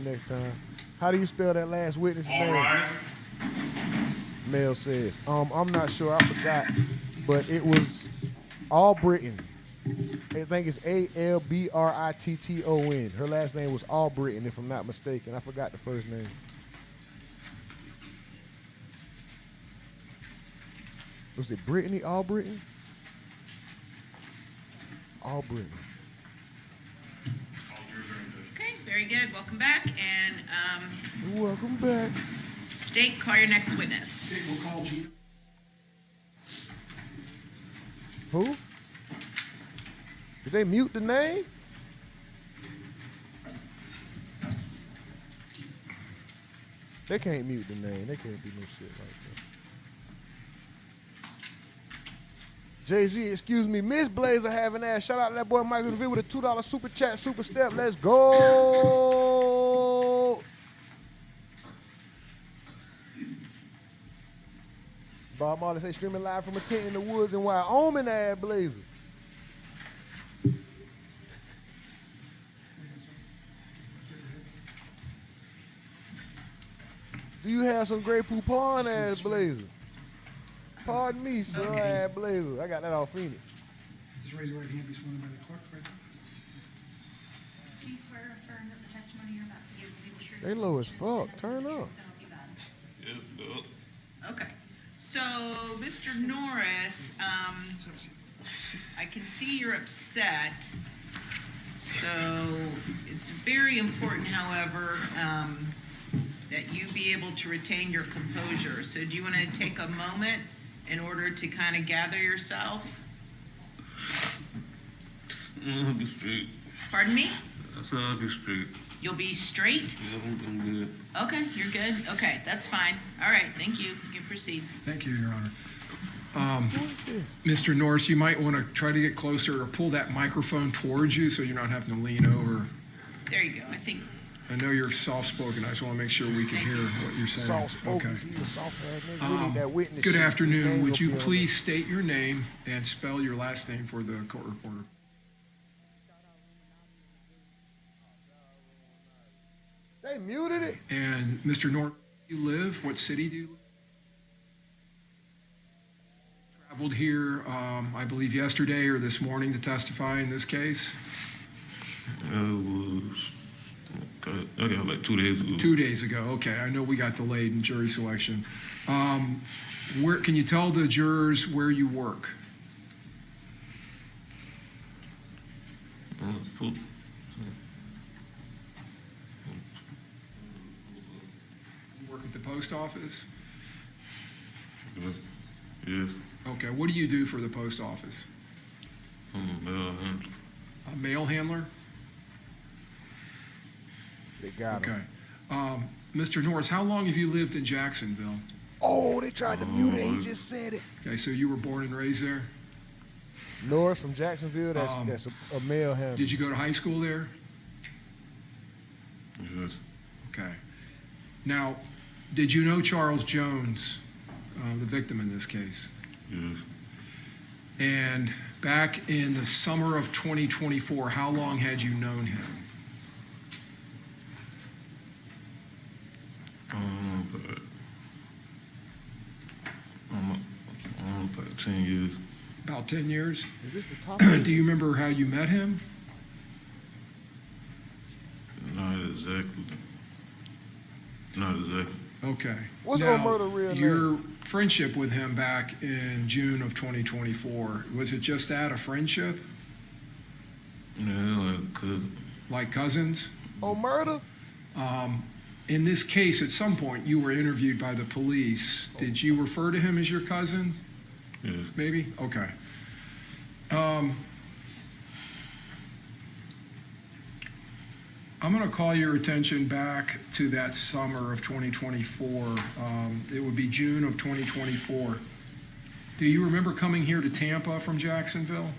next time. How do you spell that last witness's name? Rise. Mel says. I'm not sure. I forgot. But it was Albritton. I think it's Albritton. Her last name was Albritton, if I'm not mistaken. I forgot the first name. Was it Brittany Albritton? Albritton. okay. Very good. Welcome back, and Welcome back. State, call your next witness. State will call G. Who? Did they mute the name? They can't mute the name. They can't do no shit like that. Jay-Z, excuse me, Miss Blazer having ass. Shout out to that boy Michael DeVille with a $2 super chat, super step. Let's go. Bob Marley say streaming live from a tent in the woods in Wyoming, ass Blazer. Do you have some Grey Poupon ass Blazer? Pardon me, sir, ass Blazer. I got that off Phoenix. Just raise your right hand, be sworn by the clerk, right? Do you swear or affirm that the testimony you're about to give will be the truth? They low as fuck. Turn up. Yes, Bill. Okay. So, Mr. Norris, I can see you're upset. So, it's very important, however, that you be able to retain your composure. So do you want to take a moment in order to kind of gather yourself? I'll be straight. Pardon me? I said I'll be straight. You'll be straight? Yeah, I'm good. Okay, you're good. Okay, that's fine. All right, thank you. You can proceed. Thank you, Your Honor. Mr. Norris, you might want to try to get closer or pull that microphone towards you so you're not having to lean over. There you go. I think. I know you're soft-spoken. I just want to make sure we can hear what you're saying. Soft-spoken. Okay. He was soft-ass nigga. We need that witness Good shit. His afternoon. name Would gonna you be on please state your name and spell your last name for the court reporter? there. They muted it. And Mr. Norris, where do you live? What city do you live? Traveled here, I believe yesterday or this morning to testify in this case? It was, I got like 2 days ago. 2 days ago. Okay, I know we got delayed in jury selection. Where can you tell the jurors where you work? You work at the post office? Yes. Okay, what do you do for the post office? I'm a mail handler. A mail handler? They got him. Okay. Mr. Norris, how long have you lived in Jacksonville? Oh, they tried to mute it. He just said it. Okay, so you were born and raised there? Norris from Jacksonville. That's a male handler. Did you go to high school there? Yes. Okay. Now, did you know Charles Jones, the victim in this case? Yes. And back in the summer of 2024, how long had you known him? About 10 years. About 10 years? Is this the topic? Do you remember how you met him? Not exactly. Not exactly. Okay. What's Now, Omerta real name? your friendship with him back in June of 2024, was it just that, a friendship? Yeah, like cousin. Like cousins? Omerta? In this case, at some point, you were interviewed by the police. Did you refer to him as your cousin? Yes. Maybe? Okay. I'm going to call your attention back to that summer of 2024. It would be June of 2024. Do you remember coming here to Tampa from Jacksonville?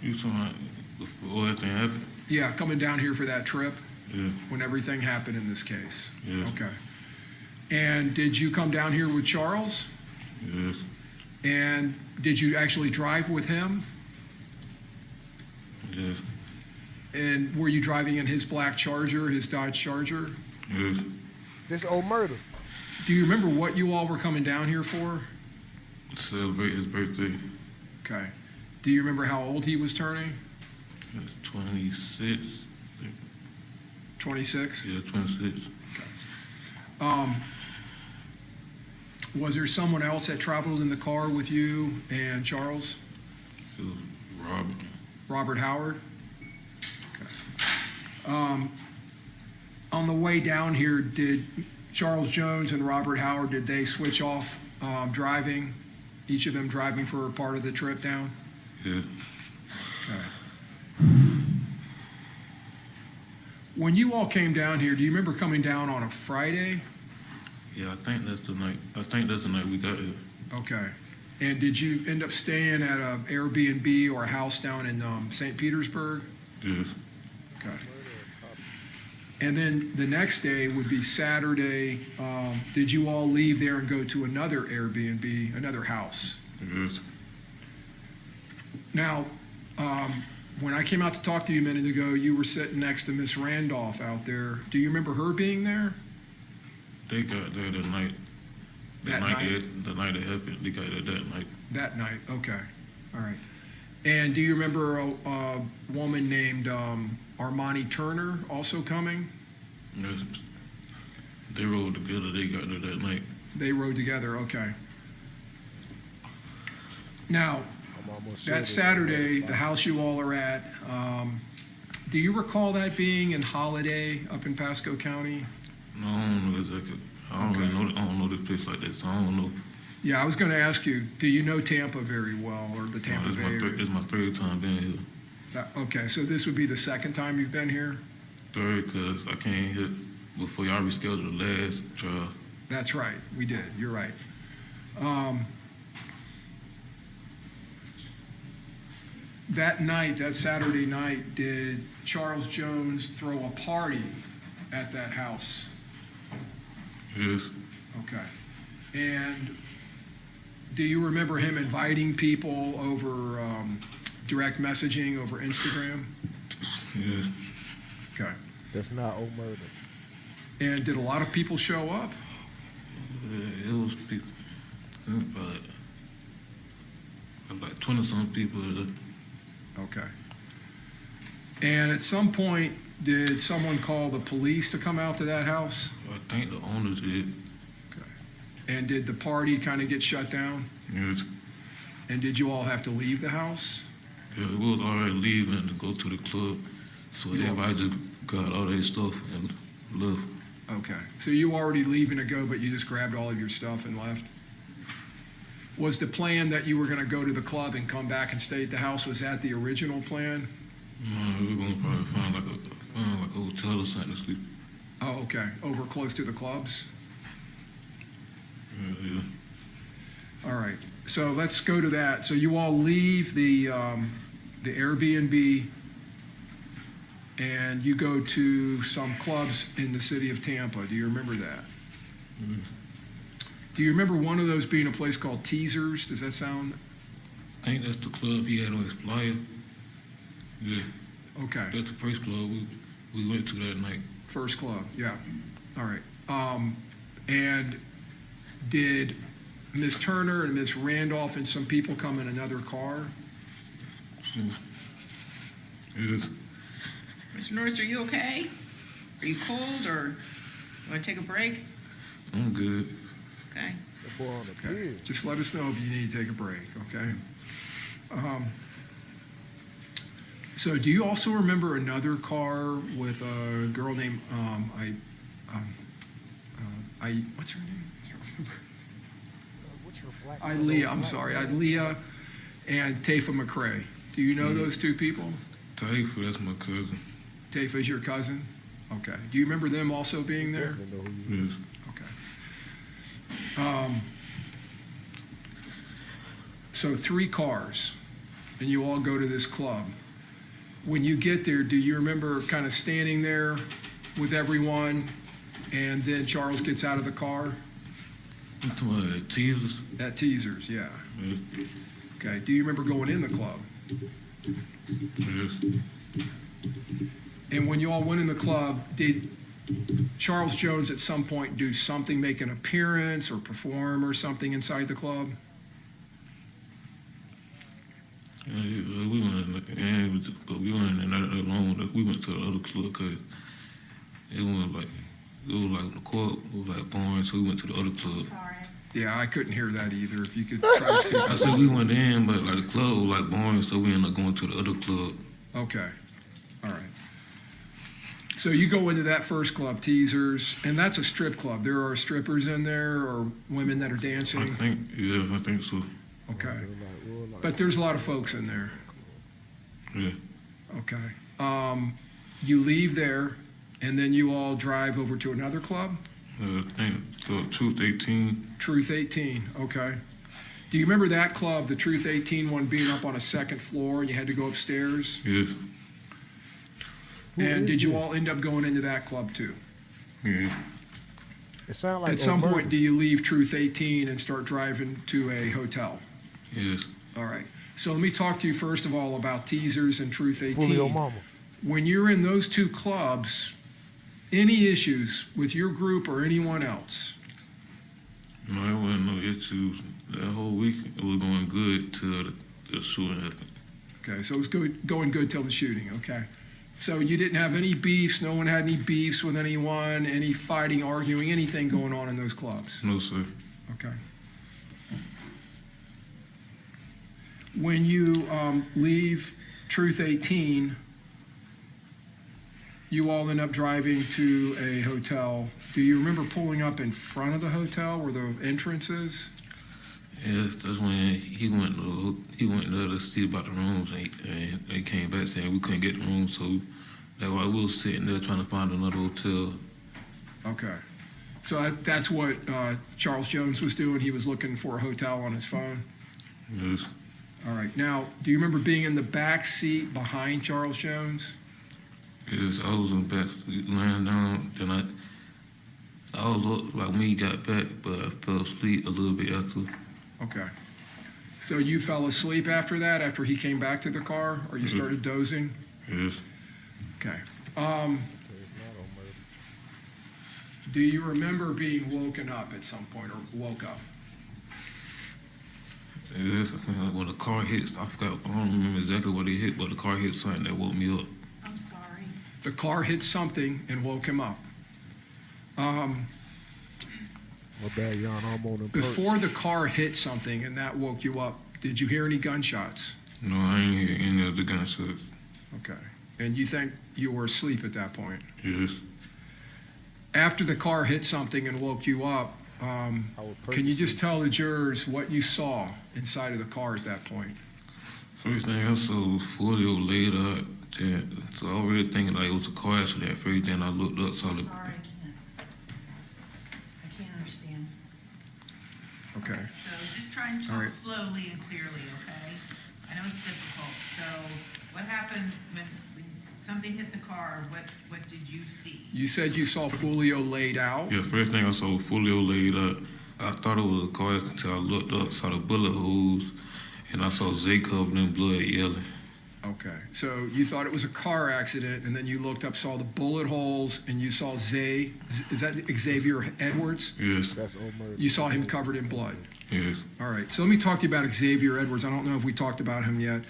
You talking about before everything happened? Yeah, coming down here for that trip? Yeah. When everything happened in this case? Yes. Okay. And did you come down here with Charles? Yes. And did you actually drive with him? Yes. And were you driving in his black Charger, his Dodge Charger? Yes. This Omerta. Do you remember what you all were coming down here for? Celebrate his birthday. Okay. Do you remember how old he was turning? He was 26. 26? Yeah, 26. Was there someone else that traveled in the car with you and Charles? It was Robert. Robert Howard? Okay. On the way down here, did Charles Jones and Robert Howard, did they switch off driving, each of them driving for a part of the trip down? Yeah. Okay. When you all came down here, do you remember coming down on a Friday? Yeah, I think that's the night we got here. Okay. And did you end up staying at an Airbnb or a house down in St. Petersburg? Yes. Okay. And then the next day would be Saturday. Did you all leave there and go to another Airbnb, another house? Yes. Now, when I came out to talk to you a minute ago, you were sitting next to Miss Randolph out there. Do you remember her being there? They got there the night. The night it happened. They got there that night. That night, okay. All right. And do you remember a woman named Armani Turner also coming? Yes. They rode together. They got there that night. They rode together, okay. Now, that Saturday, the house you all are at, Do you recall that being in Holiday up in Pasco County? No, I don't know exactly. I don't really know. I don't know this place like this. So I don't know. Yeah, I was going to ask you, do you know Tampa very well, or the Tampa Bay area? It's my third time being here. Okay, so this would be the second time you've been here? Third, because I came here before y'all rescheduled the last trial. That's right, we did, you're right. That night, that Saturday night, did Charles Jones throw a party at that house? Yes. Okay. And do you remember him inviting people over direct messaging over Instagram? Yes. Okay. That's not old murder. And did a lot of people show up? It was people, about 20-some people. Okay. And at some point, did someone call the police to come out to that house? I think the owners did. Okay. And did the party kind of get shut down? Yes. And did you all have to leave the house? Yeah, we was already leaving to go to the club, so everybody just got all their stuff and left. Okay. So you were already leaving to go, but you just grabbed all of your stuff and left? Was the plan that you were going to go to the club and come back and stay at the house, was that the original plan? No, we were going to probably find like a hotel or something to sleep. Oh, okay. Over close to the clubs? Yeah. All right. So let's go to that. So you all leave the Airbnb and you go to some clubs in the city of Tampa. Do you remember that? Mm-hmm. Do you remember one of those being a place called Teasers? Does that sound? I think that's the club he had on his flyer. Yeah. Okay. That's the first club we went to that night. First club, yeah. All right. And did Ms. Turner and Ms. Randolph and some people come in another car? Yes. Mr. Norris, are you okay? Are you cold or you want to take a break? I'm good. Okay. Okay. Just let us know if you need to take a break, okay? So do you also remember another car with a girl named, what's her name? What's her black? Ilea, I'm sorry, Ilea and Tafa McCrae. Do you know those two people? Tafa, that's my cousin. Tafa's your cousin? Okay. Do you remember them also being there? Yes. Okay. So 3 cars, and you all go to this club. When you get there, do you remember kind of standing there with everyone, and then Charles gets out of the car? At Teasers? At Teasers, yeah. Yes. Okay. Do you remember going in the club? Yes. And when you all went in the club, did Charles Jones at some point do something, make an appearance or perform or something inside the club? Yeah, we went in, but we went in there alone. We went to the other club because it was like the court was like boring, so we went to the other club. Sorry. Yeah, I couldn't hear that either. If you could try to speak. I said we went in, but like the club was like boring, so we ended up going to the other club. Okay. All right. So you go into that first club, Teasers, and that's a strip club. There are strippers in there or women that are dancing? I think so. Okay. But there's a lot of folks in there. Yeah. Okay. You leave there, and then you all drive over to another club? I think Truth 18. Truth 18, okay. Do you remember that club, the Truth 18 one, being up on a second floor and you had to go upstairs? Yes. And did you all end up going into that club too? Yeah. It sounds like at some point, do you leave Truth 18 and start driving to a hotel? Yes. All right. So let me talk to you first of all about Teasers and Truth 18. Foolio mama. When you're in those 2 clubs, any issues with your group or anyone else? No, there wasn't no issues. That whole week it was going good till the shooting happened. Okay, so it was going good till the shooting, okay. So you didn't have any beefs, no one had any beefs with anyone, any fighting, arguing, anything going on in those clubs? No, sir. Okay. When you leave Truth 18, You all end up driving to a hotel. Do you remember pulling up in front of the hotel where the entrance is? Yeah, that's when he went there to see about the rooms, and they came back saying we couldn't get the rooms, so that's why we was sitting there trying to find another hotel. Okay. So that's what Charles Jones was doing. He was looking for a hotel on his phone. Yes. All right. Now, do you remember being in the back seat behind Charles Jones? Yes, I was in the back lying down. Then I was up, like when he got back, but I fell asleep a little bit after. Okay. So you fell asleep after that, after he came back to the car, or you started dozing? Yes. Okay. Do you remember being woken up at some point, or woke up? Yes, I think when the car hit, I forgot, I don't remember exactly what it hit, but the car hit something that woke me up. I'm sorry. The car hit something and woke him up. My bad, Jan, I'm on the Before the car hit something and that woke you up, did you hear any gunshots? No, I ain't hear any of the gunshots. Okay. And you think you were asleep at that point? Yes. After the car hit something and woke you up, can you just tell the jurors what you saw inside of the car at that point? First thing I saw was Foolio laid out there. So I was really thinking like it was a car accident. First thing I looked up, saw the... Sorry, I can't understand. Okay. So just try and All talk right. slowly and clearly, okay? I know it's difficult. So what happened when something hit the car? What did you see? You said you saw Foolio laid out? Yeah, first thing I saw was Foolio laid out. I thought it was a car accident until I looked up, saw the bullet holes, and I saw Zay covered in blood yelling. Okay. So you thought it was a car accident, and then you looked up, saw the bullet holes, and you saw Zay. Is that Xavier Edwards? Yes. That's Omar. You saw him covered in blood. Yes. All right. So let me talk to you about Xavier Edwards. I don't know if we talked about him yet.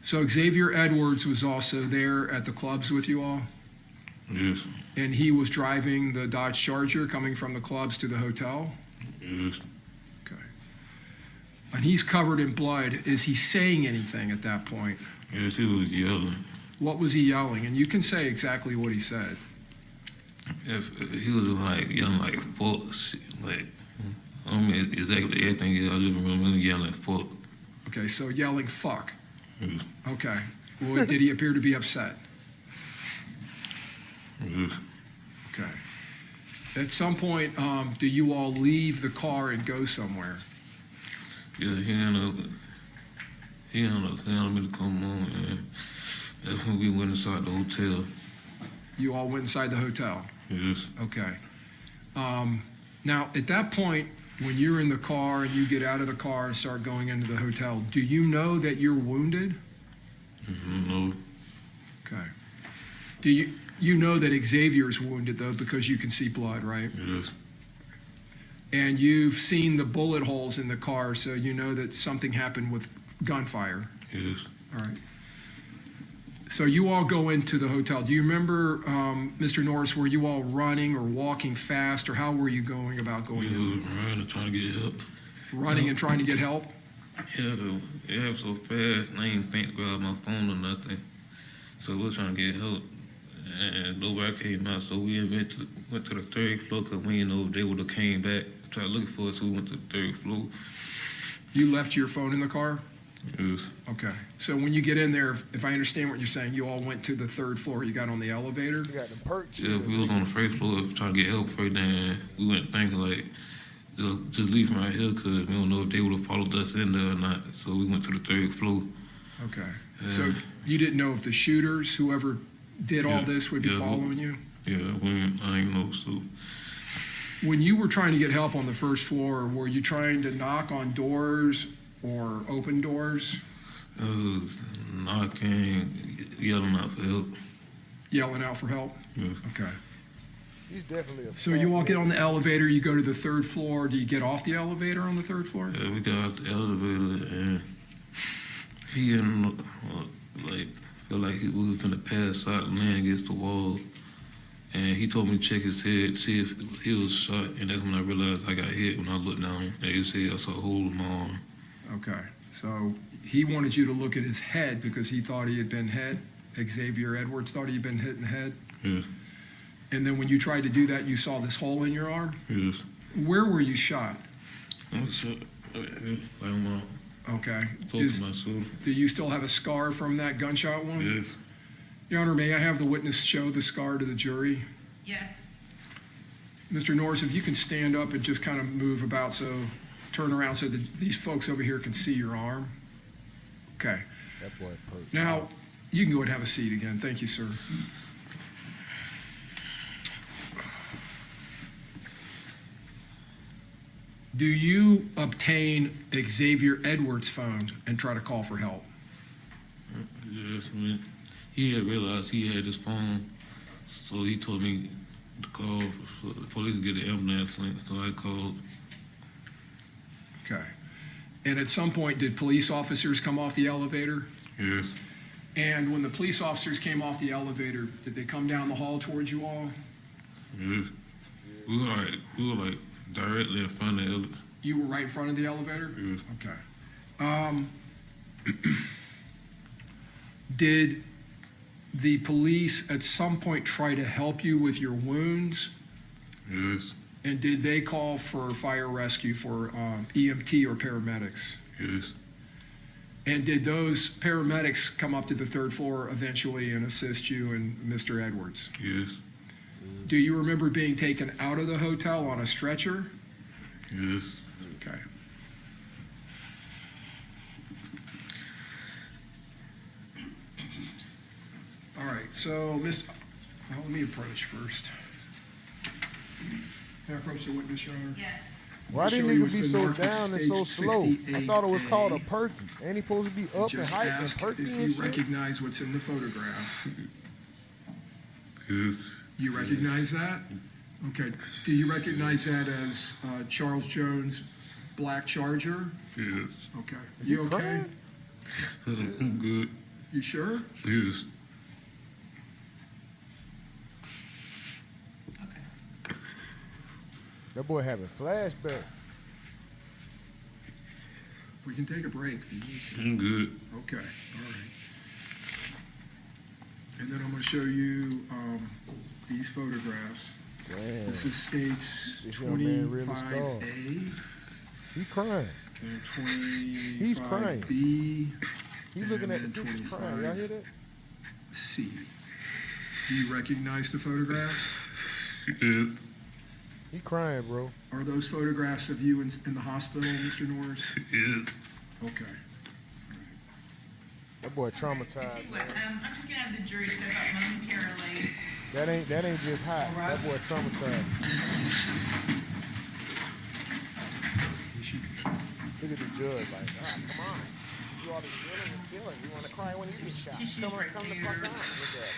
So Xavier Edwards was also there at the clubs with you all? Yes. And he was driving the Dodge Charger coming from the clubs to the hotel? Yes. Okay. And he's covered in blood. Is he saying anything at that point? Yes, he was yelling. What was he yelling? And you can say exactly what he said. If he was like yelling like fuck, like I don't mean exactly everything. I just remember him yelling fuck. Okay, so yelling fuck. Yes. Okay. Well, did he appear to be upset? Yes. Okay. At some point, do you all leave the car and go somewhere? Yeah, he ended me to come on, and that's when we went inside the hotel. You all went inside the hotel? Yes. Okay. Now, at that point, when you're in the car and you get out of the car and start going into the hotel, do you know that you're wounded? No. Okay. Do you know that Xavier's wounded, though, because you can see blood, right? Yes. And you've seen the bullet holes in the car, so you know that something happened with gunfire. Yes. All right. So you all go into the hotel. Do you remember, Mr. Norris, were you all running or walking fast, or how were you going about going in? We were running and trying to get help. Running and trying to get help? Yeah, it happened so fast, I ain't think to grab my phone or nothing. So we were trying to get help, and nobody came out, so we went to the third floor, because we didn't know if they would have came back, tried looking for us, so we went to the third floor. You left your phone in the car? Yes. Okay. So when you get in there, if I understand what you're saying, you all went to the third floor. You got on the elevator? You got the perks. Yeah, we was on the first floor trying to get help first, then we went thinking like, just leave right here, because we don't know if they would have followed us in there or not. So we went to the third floor. Okay. So you didn't know if the shooters, whoever did all this, would be following you? Yeah, I ain't know, so. When you were trying to get help on the first floor, were you trying to knock on doors or open doors? Knocking, yelling out for help. Yelling out for help? Yeah. Okay. He's definitely a So you all get on the elevator, you go to the third floor. Do you get off the elevator on the third floor? Yeah, we got out the elevator, and he ended up, like, felt like he was finna pass out and land against the wall. And he told me to check his head, see if he was shot, and that's when I realized I got hit. When I looked down at his head, I saw a hole in my arm. Okay, so he wanted you to look at his head because he thought he had been hit. Xavier Edwards thought he had been hit in the head? Yes. And then when you tried to do that, you saw this hole in your arm? Yes. Where were you shot? I was shot like my Okay. close to my shoulder. Do you still have a scar from that gunshot wound? Yes. Your Honor, may I have the witness show the scar to the jury? Yes. Mr. Norris, if you can stand up and just kind of move about, so turn around so that these folks over here can see your arm. Okay. That boy hurt. Now, you can go ahead and have a seat again. Thank you, sir. Do you obtain Xavier Edwards' phone and try to call for help? Yes, man. He had realized he had his phone, so he told me to call for the police to get the ambulance link, so I called. Okay. And at some point, did police officers come off the elevator? Yes. And when the police officers came off the elevator, did they come down the hall towards you all? Yes. We were like directly in front of the elevator. You were right in front of the elevator? Yes. Okay. Did the police at some point try to help you with your wounds? Yes. And did they call for fire rescue for EMT or paramedics? Yes. And did those paramedics come up to the 3rd floor eventually and assist you and Mr. Edwards? Yes. Do you remember being taken out of the hotel on a stretcher? Yes. Okay. All right, so let me approach first. Can I approach the witness, Your Honor? Yes. Why Show didn't you nigga what's be been so marked as down and so stage slow? I thought it was 68A. called a perky. Ain't he supposed to be up in Just height and ask perky if and you shit? recognize what's in the photograph. Yes. You recognize that? Okay. Do you recognize that as Charles Jones' black Charger? Yes. Okay. Is You he okay? crying? I'm good. You sure? Yes. That boy having flashback. We can take a break. if you need to. I'm good. Okay. All right. And then I'm going to show you these photographs. Damn. This is states This young man really 25A He crying. and 25B. He's crying. He looking at the and pictures crying. Y'all hear that? C. Do you recognize the photographs? Yes. He crying, bro. Are those photographs of you in the hospital, Mr. Norris? Yes. Okay. That boy I tell you traumatized. what, I'm just gonna have the jury step up momentarily. That ain't just hot. All right. That boy traumatized. Look at the judge like, come on. You all the chilling and chilling. You want to cry when you get shot. Tissues Come right the fuck there. on. Look at it.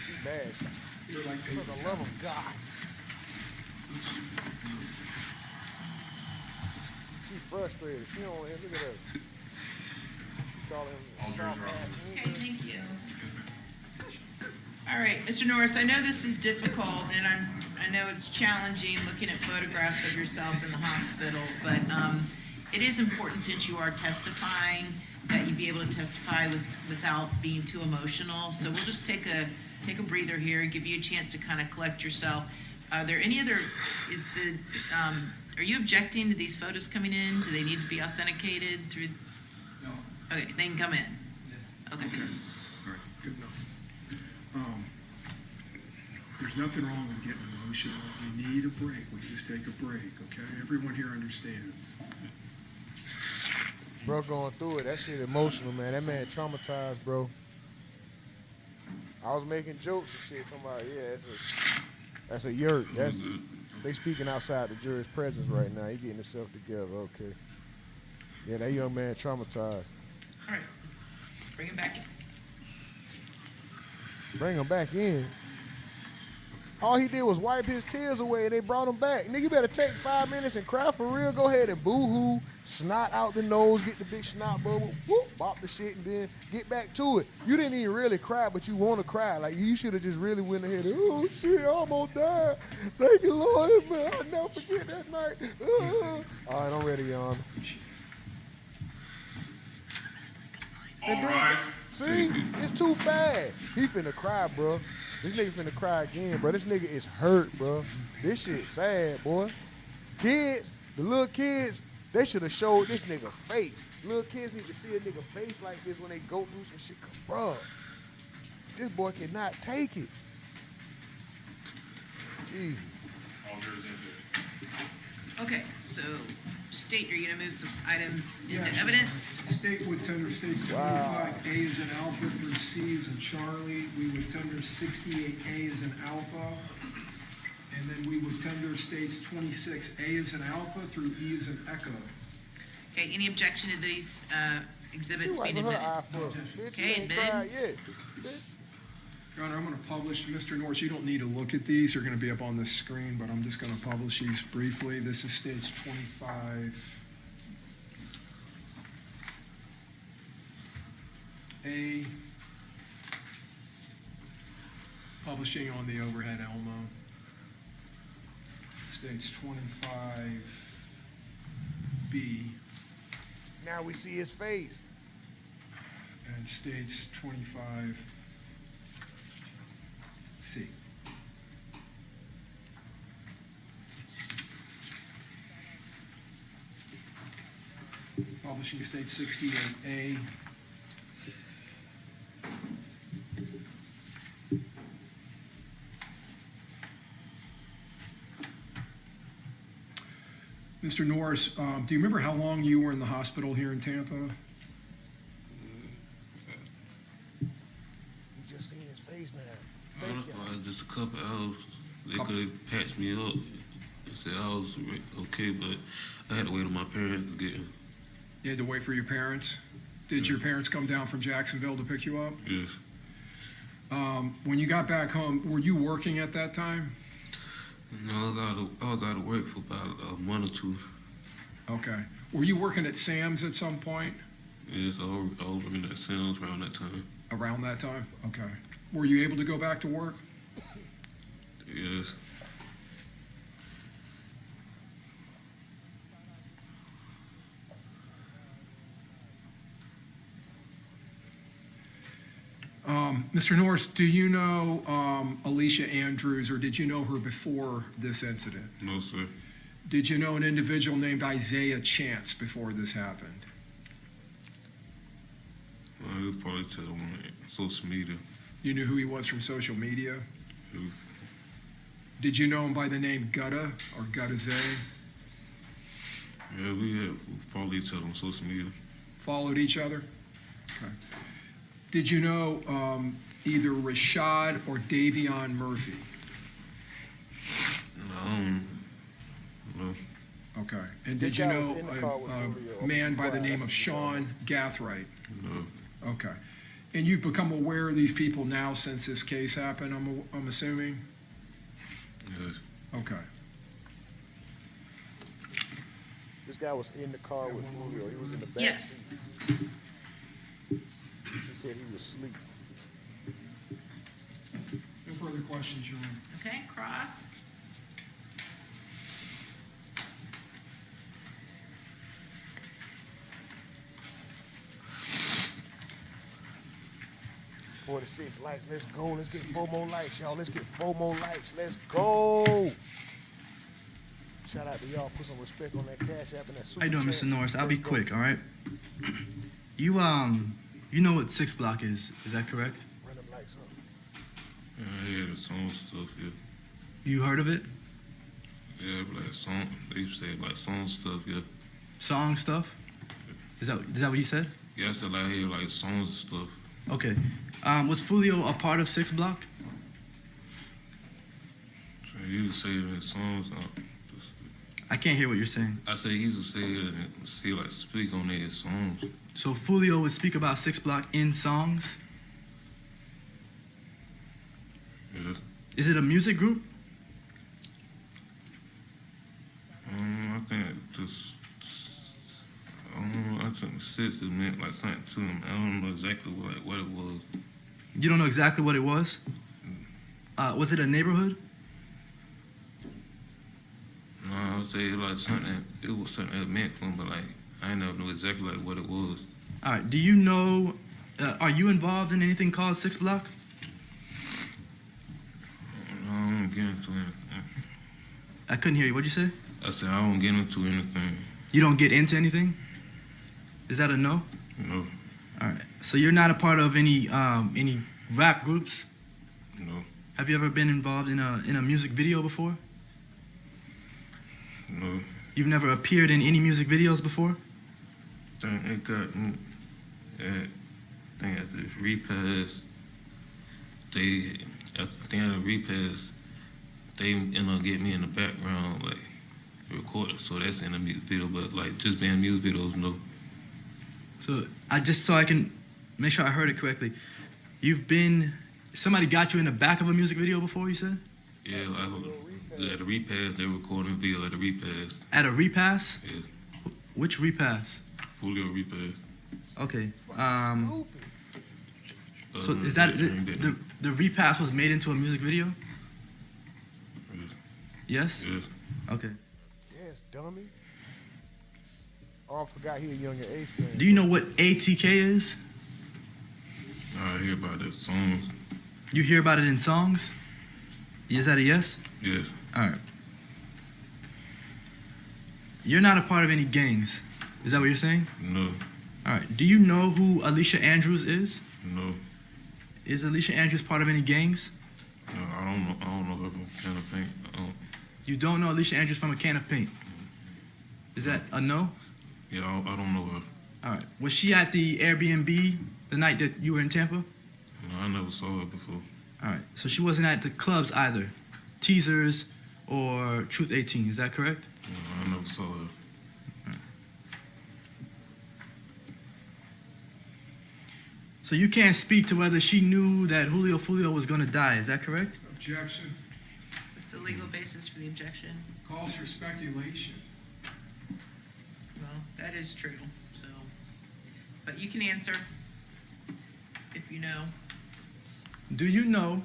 She bad. You're like, For the love of God. She frustrated. She don't look at her. She call him soft ass. Okay, thank you. All right, Mr. Norris, I know this is difficult, and I know it's challenging looking at photographs of yourself in the hospital, but it is important, since you are testifying, that you be able to testify without being too emotional. So we'll just take a breather here, give you a chance to kind of collect yourself. Are there any other? Are you objecting to these photos coming in? Do they need to be authenticated through? No. Okay, they can come in. Yes. Okay. All right. Good enough. There's nothing wrong with getting emotional. If you need a break, we just take a break, okay? Everyone here understands. Bro going through it. That shit emotional, man. That man traumatized, bro. I was making jokes and shit, talking about, yeah, that's a yurt. They speaking outside the jury's presence right now. He getting himself together, okay. Yeah, that young man traumatized. All right. Bring him back in. Bring him back in. All he did was wipe his tears away and they brought him back. Nigga, you better take 5 minutes and cry for real. Go ahead and boo-hoo, snot out the nose, get the big snot bubble, whoop, bop the shit, and then get back to it. You didn't even really cry, but you want to cry. Like, you should have just really went ahead and, oh, shit, I almost died. Thank you, Lord, man. I'll never forget that night. All right, I'm ready, Your Honor. All rise. See? It's too fast. He finna cry, bro. This nigga finna cry again, bro. This nigga is hurt, bro. This shit sad, boy. Kids, the little kids, they should have showed this nigga face. Little kids need to see a nigga face like this when they go through some shit. Bro, this boy cannot take it. Jesus. Okay, so state, are you gonna move some items into Yeah, evidence? State would tender states 25, A is in Alpha through C is in Charlie. We would tender 68A is in Alpha. And then we would tender states 26, A is in Alpha through E is in Echo. Okay, any objection to these exhibits She being wiping her admitted? eye for it. Bitch, Okay, you ain't admitted. cried yet. Bitch. Your Honor, I'm going to publish, Mr. Norris, you don't need to look at these, they're going to be up on this screen, but I'm just going to publish these briefly. This is stage 25. A, publishing on the overhead Elmo. Stage 25B, Now we see his face. and states 25C. Publishing state 68A. Mr. Norris, do you remember how long you were in the hospital here in Tampa? You just seen his face now. Thank you. Just a couple hours. They could have patched me up and said I was okay, but I had to wait on my parents to get him. You had to wait for your parents? Did your parents come down from Jacksonville to pick you up? Yes. When you got back home, were you working at that time? No, I was out of work for about a month or two. Okay. Were you working at Sam's at some point? Yes, I was working at Sam's around that time. Around that time? Okay. Were you able to go back to work? Yes. Mr. Norris, do you know Alicia Andrews, or did you know her before this incident? No, sir. Did you know an individual named Isaiah Chance before this happened? I would probably tell him on social media. You knew who he was from social media? It Did you know him by the name Gutta or Gutta Zay? Yeah, we had followed each other on social media. Followed each other? Okay. Did you know either Rashad or Davion Murphy? No. Okay. And did you know a man by the name of Sean Gathright? No. Okay. And you've become aware of these people now since this case happened, I'm assuming? Yes. Okay. This guy was in the car with Julio. He was in the back Yes. seat. He said he was asleep. No further questions, Your Honor. Okay, cross. $46 likes. Let's go. Let's get 4 more likes, y'all. Let's get 4 more likes. Let's go. Shout out to y'all. Put some respect on that Cash App and that super How you doing, chat. Mr. Norris? I'll be Let's go. quick, all right? You know what 6 block is that correct? Run them lights up. Yeah, the song stuff, yeah. You heard of it? Yeah, like song, they used to say like song stuff, yeah. Song stuff? Is that what you said? Yeah, I said like here like songs and stuff. Okay. Was Foolio a part of 6 block? So he used to say it in songs. I can't hear what you're saying. I said he used to say it and see like speak on their songs. So Foolio would speak about 6 block in songs? Yes. Is it a music group? I think just I think sister meant like something to him. I don't know exactly what it was. You don't know exactly what it was? Was it a neighborhood? No, I would say like something. It was something that meant for him, but like I never knew exactly like what it was. All right. Do you know Are you involved in anything called 6 Block? I don't get into anything. I couldn't hear you. What'd you say? I said I don't get into anything. You don't get into anything? Is that a no? No. All right. So you're not a part of any rap groups? No. Have you ever been involved in a music video before? No. You've never appeared in any music videos before? It got thing at the repass. At the end of the repass, they end up getting me in the background, like recorded. So that's in the music video, but like just being music videos, no. So I can make sure I heard it correctly. Somebody got you in the back of a music video before, you said? Yeah, like at a repass, they recording video at a repass. At a repass? Yeah. Which repass? Foolio repass. Okay. So is that the repass was made into a music video? Yes? Yes. Okay. Yes, dummy. Oh, I forgot he a younger age thing. Do you know what ATK is? I hear about that song. You hear about it in songs? Is that a yes? Yes. All right. You're not a part of any gangs. Is that what you're saying? No. All right. Do you know who Alicia Andrews is? No. Is Alicia Andrews part of any gangs? No, I don't know. I don't know her from Can of Paint. You don't know Alicia Andrews from a can of paint? Is that a no? Yeah, I don't know her. All right. Was she at the Airbnb the night that you were in Tampa? No, I never saw her before. All right. So she wasn't at the clubs either, Teasers or Truth 18. Is that correct? No, I never saw her. So you can't speak to whether she knew that Julio Foolio was going to die. Is that correct? Objection. What's the legal basis for the objection? Calls for speculation. Well, that is true, so, but you can answer if you know. Do you know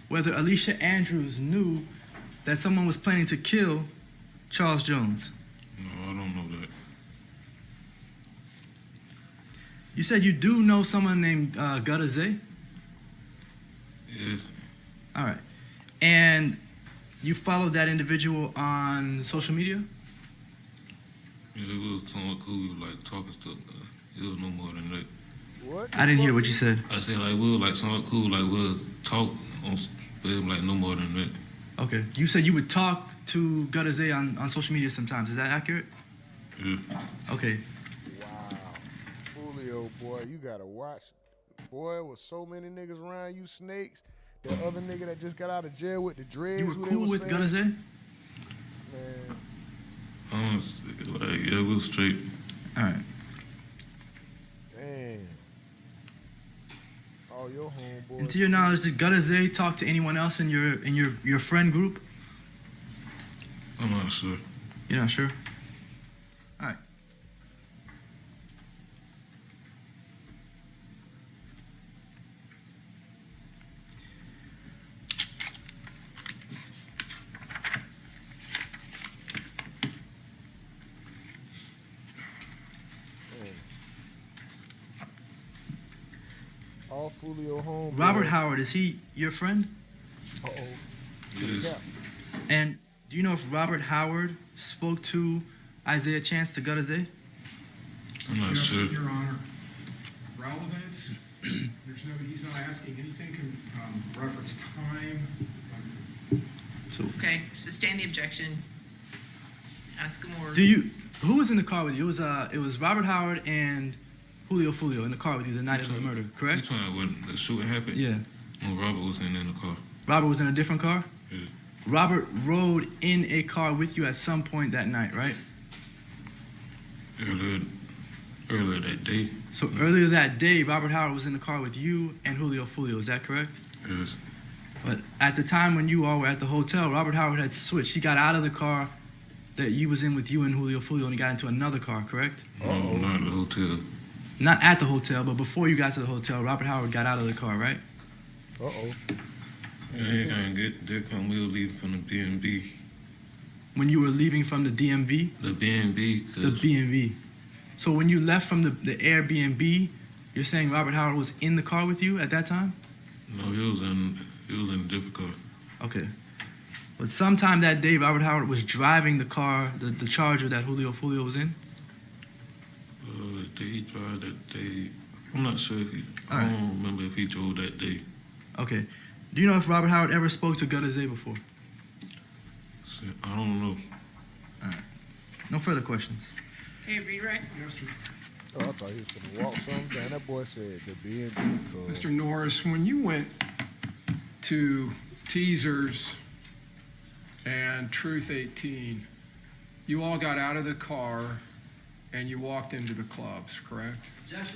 whether Alicia Andrews knew that someone was planning to kill Charles Jones? No, I don't know that. You said you do know someone named Gutta Zay? Yes. All right. And you followed that individual on social media? Yeah, it was someone cool. We were like talking stuff. It was no more than that. What? I didn't hear what you said. I said like we were like somewhat cool. Like we'll talk on, but it was like no more than that. Okay. You said you would talk to Gutta Zay on social media sometimes. Is that accurate? Yeah. Okay. Wow. Julio, boy, you gotta watch. Boy, with so many niggas around you snakes. The other nigga that just got out of jail with the dreads. You were cool with Gutta Zay? Man. Like, yeah, we was straight. All right. Damn. Oh, your homeboy. And to your knowledge, did Gutta Zay talk to anyone else in your friend group? I'm not sure. You're not sure? All right. All Foolio home. Robert Howard, is he your friend? Uh-oh. Yes. And do you know if Robert Howard spoke to Isaiah Chance to Gutta Zay? I'm not sure. Your Honor, relevance, he's not asking anything can reference time. So, Okay, sustain the objection. Ask him more. Who was in the car with you? It was Robert Howard and Julio Foolio in the car with you the night of the murder, correct? You talking about when the shooting happened? Yeah. When Robert was in the car. Robert was in a different car? Yeah. Robert rode in a car with you at some point that night, right? Earlier that day. So earlier that day, Robert Howard was in the car with you and Julio Foolio, is that correct? Yes. But at the time when you all were at the hotel, Robert Howard had switched. He got out of the car that you was in with you and Julio Foolio and he got into another car, correct? No, not in the hotel. Not at the hotel, but before you got to the hotel, Robert Howard got out of the car, right? Uh-oh. Yeah, he can't get there. Come, we were leaving from the B&B. When you were leaving from the DMV? The B&B. The B&B. So when you left from the Airbnb, You're saying Robert Howard was in the car with you at that time? No, he was in a different car. Okay. But sometime that day, Robert Howard was driving the car, the Charger that Foolio was in? He drove that day. I'm not sure if he, All I right. don't remember if he drove that day. Okay. Do you know if Robert Howard ever spoke to Gutter Zay before? I don't know. All right. No further questions. Hey, redirect. Yes, sir. Oh, I thought he was gonna walk something down. That boy said the B&B club. Mr. Norris, when you went to Teasers and Truth 18, you all got out of the car and you walked into the clubs, correct? Yes.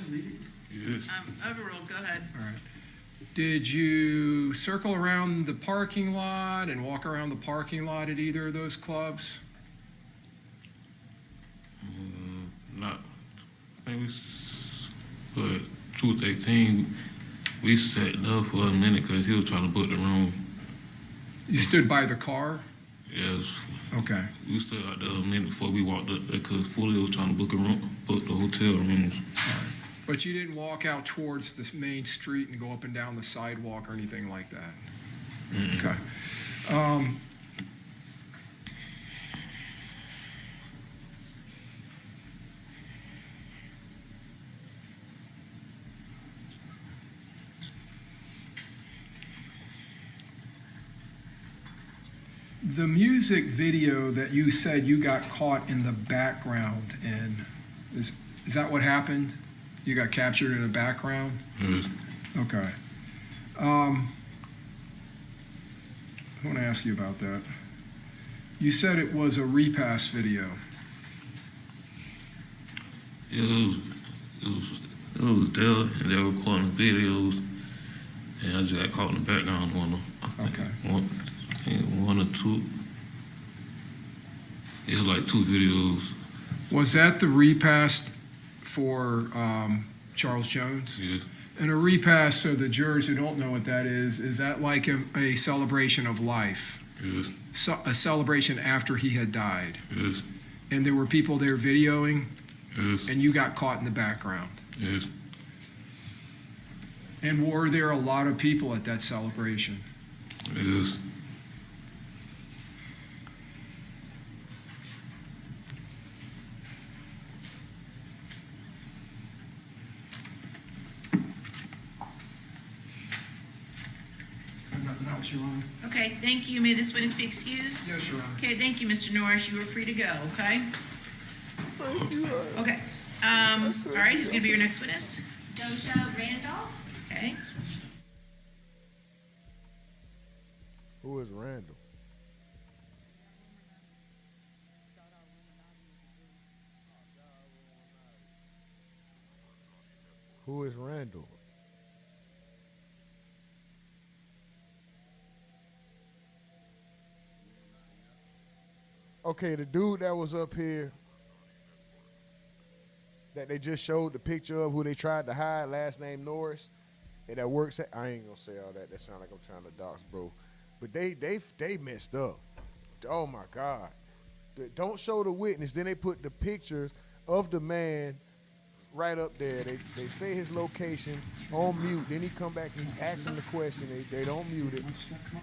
Overruled, go ahead. All right. Did you circle around the parking lot and walk around the parking lot at either of those clubs? Not. I think but Truth 18, we sat there for a minute because he was trying to book the room. You stood by the car? Yes. Okay. We stood out there a minute before we walked up there because Foolio was trying to book a room, book the hotel rooms. But you didn't walk out towards the main street and go up and down the sidewalk or anything like that? Okay. The music video that you said you got caught in the background in, is that what happened? You got captured in the background? Yes. Okay. I want to ask you about that. You said it was a repass video. Yeah, it was there, and they were recording videos, and I just got caught in the background on them. One or two. It was like 2 videos. Was that the repass for Charles Jones? Yes. And a repass, so the jurors who don't know what that is that like a celebration of life? Yes. So, a celebration after he had died? Yes. And there were people there videoing? Yes. And you got caught in the background? Yes. And were there a lot of people at that celebration? Yes. Nothing else, Your Honor. Okay, thank you. May this witness be excused? Yes, Your Honor. Okay, thank you, Mr. Norris. You are free to go, okay? Okay. All right, who's gonna be your next witness? Dosha Randolph. Okay. Who is Randall? Who is Randall? Okay, the dude that was up here that they just showed the picture of, who they tried to hide, last name Norris, and that works at, I ain't gonna say all that. That sound like I'm trying to dox, bro. But they messed up. Oh my God. Don't show the witness. Then they put the pictures of the man right up there. They say his location on mute. Then he come back and he asks him the question. They don't mute it.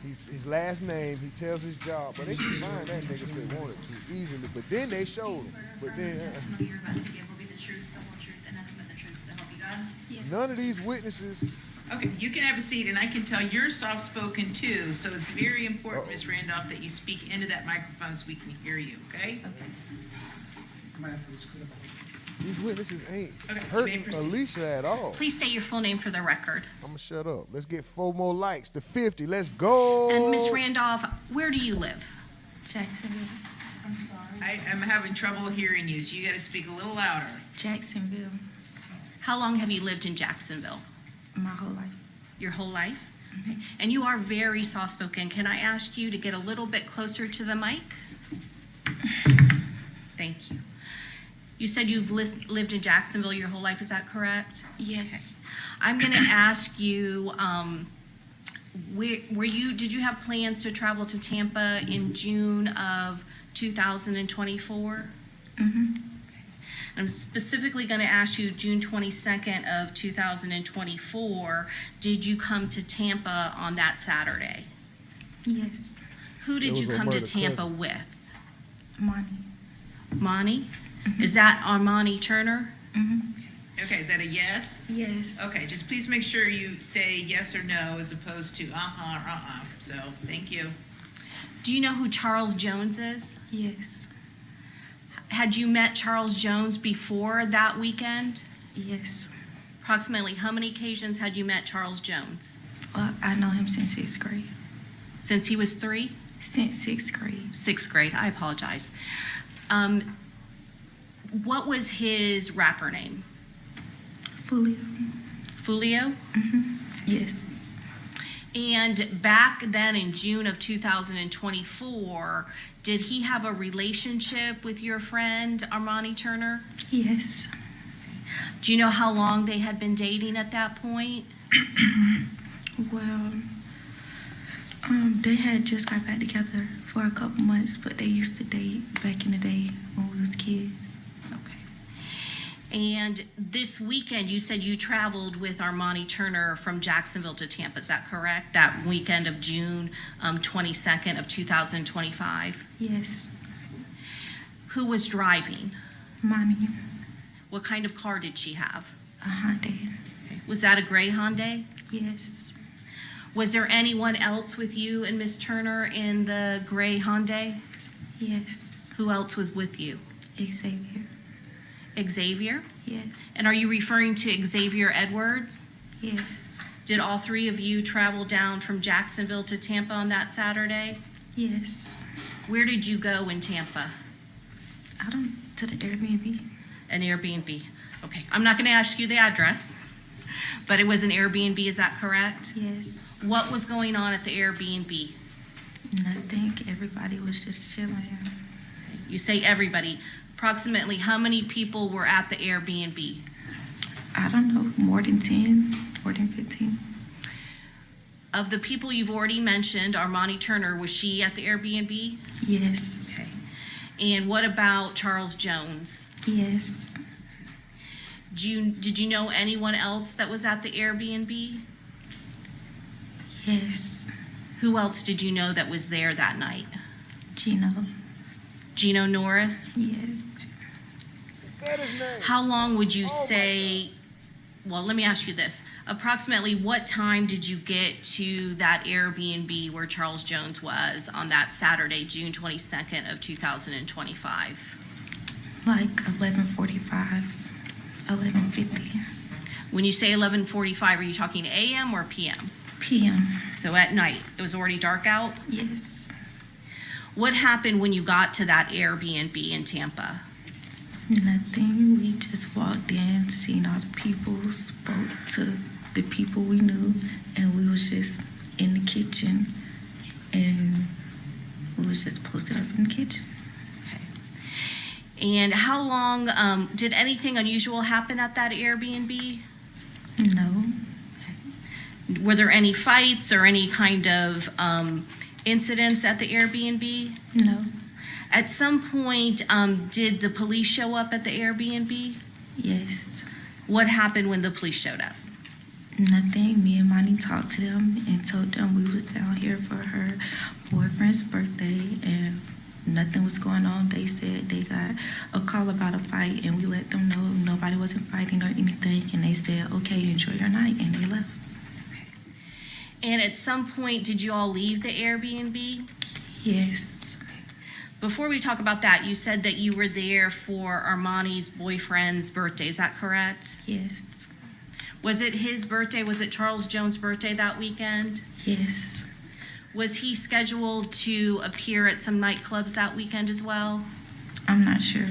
His last name. He tells his job. But they can find that nigga if they wanted to easily. But then they showed him. But then Testimony you're about to give will be the truth, the whole truth, and nothing but the truth. So help you God. none of these witnesses. Okay, you can have a seat, and I can tell you're soft-spoken too, so it's very important, Ms. Randolph, that you speak into that microphone so we can hear you, okay? These witnesses ain't Okay, you may hurting proceed. Alicia at all. Please state your full name for the record. I'm gonna shut up. Let's get 4 more likes to 50. Let's go. And Miss Randolph, where do you live? Jacksonville. I'm sorry. I am having trouble hearing you, so you gotta speak a little louder. Jacksonville. How long have you lived in Jacksonville? My whole life. Your whole life? Okay. And you are very soft-spoken. Can I ask you to get a little bit closer to the mic? Thank you. You said you've lived in Jacksonville your whole life, is that correct? Yes. Okay. I'm going to ask you, did you have plans to travel to Tampa in June of 2024? Mm-hmm. I'm specifically going to ask you, June 22nd of 2024, did you come to Tampa on that Saturday? Yes. Who did you was a come to murder Tampa cousin. with? Money. Monty? Is that Armani Turner? Okay, is that a yes? Yes. Okay, just please make sure you say yes or no as opposed to uh-huh or uh-uh. So, thank you. Do you know who Charles Jones is? Yes. Had you met Charles Jones before that weekend? Yes. Approximately how many occasions had you met Charles Jones? Well, I know him since 6th grade. Since he was 3? Since 6th grade. 6th grade, I apologize. What was his rapper name? Foolio. Foolio? Yes. And back then in June of 2024, did he have a relationship with your friend Armani Turner? Yes. Do you know how long they had been dating at that point? Well, they had just got back together for a couple months, but they used to date back in the day when we was kids. And this weekend, you said you traveled with Armani Turner from Jacksonville to Tampa. Is that correct? That weekend of June 22nd of 2025? Yes. Who was driving? Money. What kind of car did she have? A Hyundai. Was that a gray Hyundai? Yes. Was there anyone else with you and Miss Turner in the gray Hyundai? Yes. Who else was with you? Xavier. Xavier? Yes. And are you referring to Xavier Edwards? Yes. Did all three of you travel down from Jacksonville to Tampa on that Saturday? Yes. Where did you go in Tampa? To the Airbnb. An Airbnb. Okay, I'm not going to ask you the address, but it was an Airbnb, is that correct? Yes. What was going on at the Airbnb? Nothing. Everybody was just chilling. You say everybody. Approximately how many people were at the Airbnb? I don't know, more than 10, more than 15. Of the people you've already mentioned, Armani Turner, was she at the Airbnb? Yes. Okay. And what about Charles Jones? Yes. Did you know anyone else that was at the Airbnb? Yes. Who else did you know that was there that night? Gino Norris? Yes. How long would you say, well, let me ask you this. Approximately what time did you get to that Airbnb where Charles Jones was on that Saturday, June 22nd of 2025? Like 11:45, 11:50. When you say 11:45, are you talking AM or PM? PM. So at night, it was already dark out? Yes. What happened when you got to that Airbnb in Tampa? Nothing. We just walked in, seen all the people, spoke to the people we knew, and we was just in the kitchen, and we was just posted up in the kitchen. And how long, did anything unusual happen at that Airbnb? No. Were there any fights or any kind of incidents at the Airbnb? No. At some point, did the police show up at the Airbnb? Yes. What happened when the police showed up? Nothing. Me and Monty talked to them and told them we was down here for her boyfriend's birthday and nothing was going on. They said they got a call about a fight and we let them know nobody wasn't fighting or anything, and they said, okay, enjoy your night, and they left. And at some point, did you all leave the Airbnb? Yes. Before we talk about that, you said that you were there for Armani's boyfriend's birthday. Is that correct? Yes. Was it his birthday? Was it Charles Jones' birthday that weekend? Yes. Was he scheduled to appear at some nightclubs that weekend as well? I'm not sure.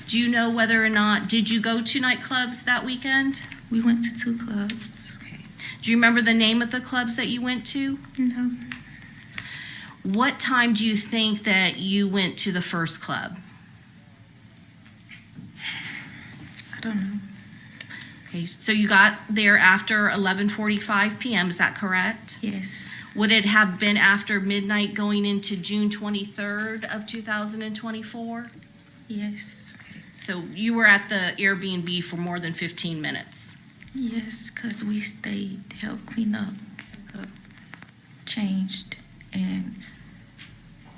Do you know whether or not, did you go to nightclubs that weekend? We went to 2 clubs. Okay. Do you remember the name of the clubs that you went to? No. What time do you think that you went to the first club? I don't know. Okay, so you got there after 11:45 p.m., is that correct? Yes. Would it have been after midnight going into June 23rd of 2024? Yes. So you were at the Airbnb for more than 15 minutes? Yes, because we stayed, helped clean up, changed, and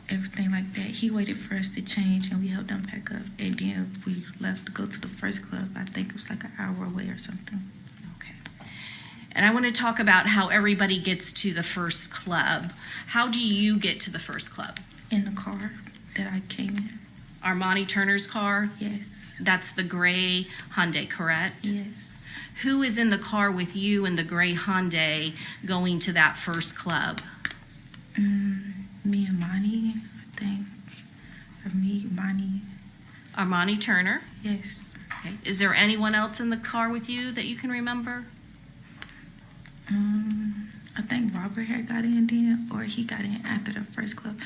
everything like that. He waited for us to change, and we helped him pack up. And then we left to go to the first club. I think it was like an hour away or something. Okay. And I want to talk about how everybody gets to the first club. How do you get to the first club? In the car that I came in. Armani Turner's car? Yes. That's the gray Hyundai, correct? Yes. Who is in the car with you in the gray Hyundai going to that first club? Me and Monty, I think. Or me, Monty. Armani Turner? Yes. Okay. Is there anyone else in the car with you that you can remember? I think Robert had got in then, or he got in after the first club.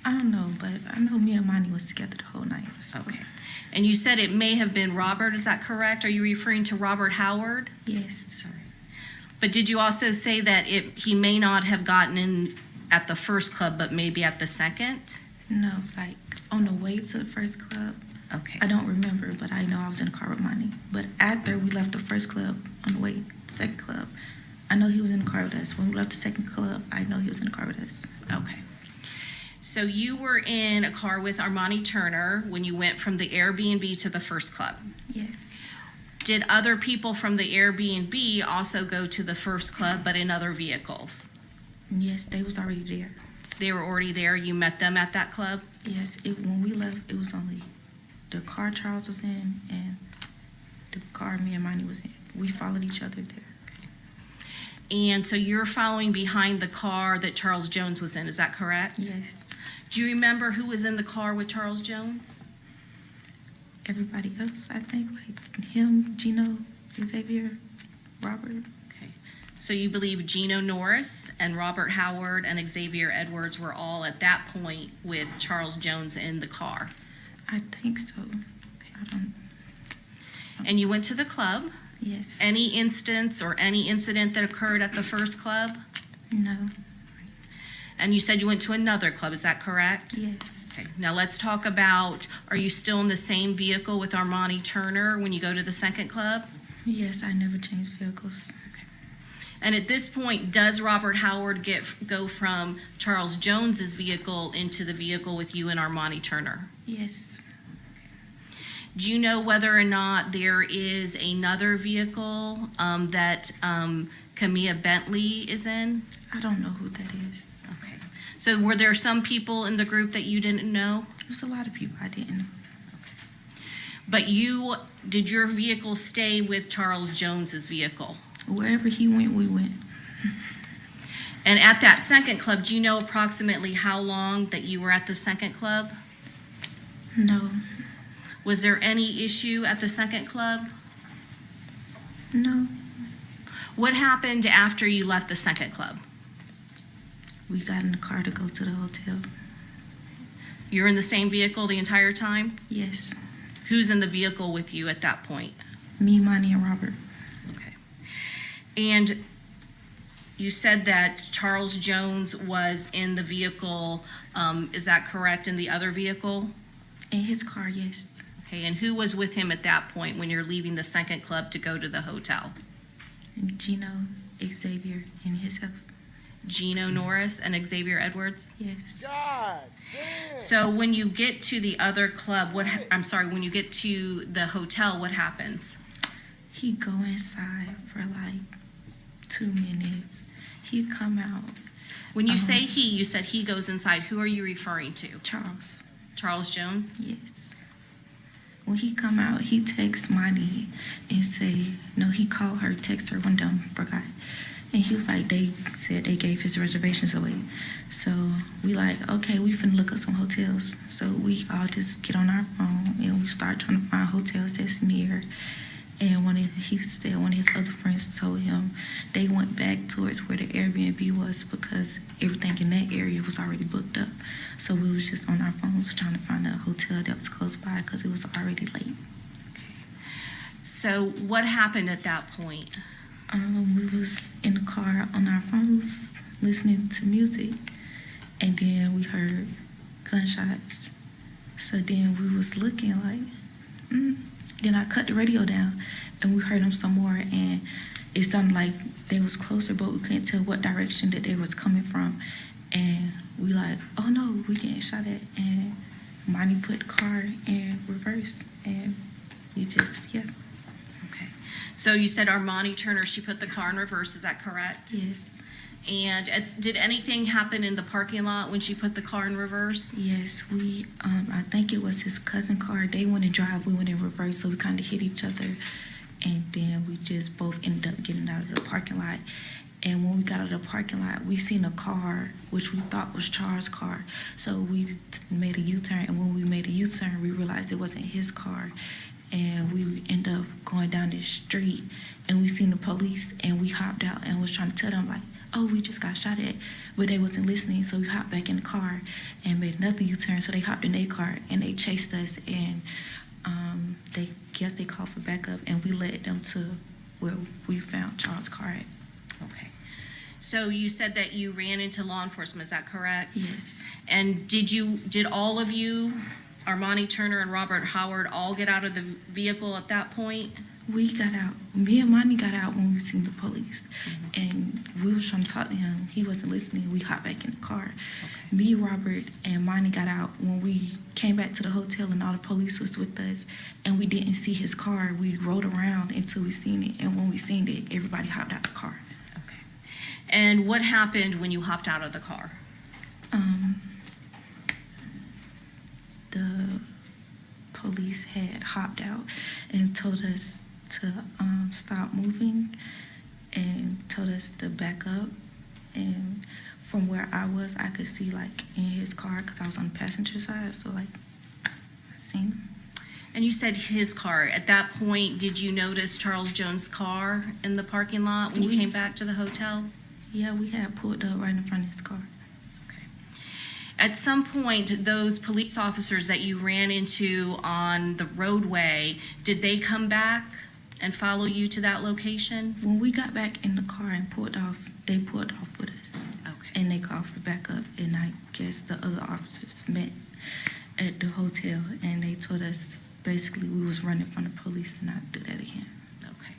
I don't know, but I know me and Monty was together the whole night. So. Okay. And you said it may have been Robert, is that correct? Are you referring to Robert Howard? Yes. But did you also say that he may not have gotten in at the first club, but maybe at the second? No, like on the way to the first club. Okay. I don't remember, but I know I was in the car with Monty. But after we left the first club, on the way to the second club, I know he was in the car with us. When we left the second club, I know he was in the car with us. Okay. So you were in a car with Armani Turner when you went from the Airbnb to the first club? Yes. Did other people from the Airbnb also go to the first club, but in other vehicles? Yes, they was already there. They were already there? You met them at that club? Yes, when we left, it was only the car Charles was in and the car me and Monty was in. We followed each other there. And so you're following behind the car that Charles Jones was in, is that correct? Yes. Do you remember who was in the car with Charles Jones? Everybody else, I think, like him, Gino, Xavier, Robert. Okay. So you believe Gino Norris and Robert Howard and Xavier Edwards were all at that point with Charles Jones in the car? I think so. And you went to the club? Yes. Any instance or any incident that occurred at the first club? No. And you said you went to another club, is that correct? Yes. Okay. Now let's talk about, are you still in the same vehicle with Armani Turner when you go to the second club? Yes, I never changed vehicles. And at this point, does Robert Howard go from Charles Jones's vehicle into the vehicle with you and Armani Turner? Yes. Do you know whether or not there is another vehicle that Camilla Bentley is in? I don't know who that is. Okay. So were there some people in the group that you didn't know? There's a lot of people I didn't know. But did your vehicle stay with Charles Jones's vehicle? Wherever he went, we went. And at that second club, do you know approximately how long that you were at the second club? No. Was there any issue at the second club? No. What happened after you left the second club? We got in the car to go to the hotel. You're in the same vehicle the entire time? Yes. Who's in the vehicle with you at that point? Me, Monty, and Robert. Okay. And you said that Charles Jones was in the vehicle, is that correct, in the other vehicle? In his car, yes. Okay, and who was with him at that point when you're leaving the second club to go to the hotel? Gino, Xavier, and his help. Gino Norris and Xavier Edwards? Yes. God damn. So when you get to the other club, when you get to the hotel, what happens? He go inside for like 2 minutes. He come out. When you say he, you said he goes inside. Who are you referring to? Charles. Charles Jones? Yes. When he come out, he texts Monty and say, no, he called her, text her one day, forgot. And he was like, they said they gave his reservations away. So we like, okay, we finna look up some hotels. So we all just get on our phone and we start trying to find hotels that's near. And he said one of his other friends told him they went back towards where the Airbnb was because everything in that area was already booked up. So we was just on our phones trying to find a hotel that was close by because it was already late. Okay. So what happened at that point? We was in the car on our phones listening to music, and then we heard gunshots. So then we was looking like, Then I cut the radio down, and we heard them some more, and it sounded like they was closer, but we couldn't tell what direction that they was coming from. And we like, oh no, we getting shot at. And Monty put the car in reverse, and we just, yeah. Okay. So you said Armani Turner, she put the car in reverse, is that correct? Yes. And did anything happen in the parking lot when she put the car in reverse? Yes, we, I think it was his cousin car. They went in drive, we went in reverse, so we kind of hit each other. And then we just both ended up getting out of the parking lot. And when we got out of the parking lot, we seen a car, which we thought was Charles' car. So we made a U-turn, and when we made a U-turn, we realized it wasn't his car. And we ended up going down the street, and we seen the police, and we hopped out and was trying to tell them, like, oh, we just got shot at, but they wasn't listening, so we hopped back in the car and made another U-turn, so they hopped in their car, and they chased us, and they called for backup, and we led them to where we found Charles' car at. Okay. So you said that you ran into law enforcement, is that correct? Yes. And did all of you, Armani Turner and Robert Howard, all get out of the vehicle at that point? We got out. Me and Monty got out when we seen the police, and we was trying to talk to him. He wasn't listening. We hopped back in the car. Okay. Me, Robert, and Monty got out when we came back to the hotel, and all the police was with us, and we didn't see his car. We rode around until we seen it, and when we seen it, everybody hopped out the car. Okay. And what happened when you hopped out of the car? The police had hopped out and told us to stop moving and told us to back up. And from where I was, I could see like in his car because I was on the passenger side, so like I seen him. And you said his car. At that point, did you notice Charles Jones' car in the parking lot when you came back to the hotel? Yeah, we had pulled up right in front of his car. Okay. At some point, those police officers that you ran into on the roadway, did they come back and follow you to that location? When we got back in the car and pulled off, they pulled off with us. Okay. And they called for backup, and I guess the other officers met at the hotel, and they told us basically we was running from the police and not do that again. Okay.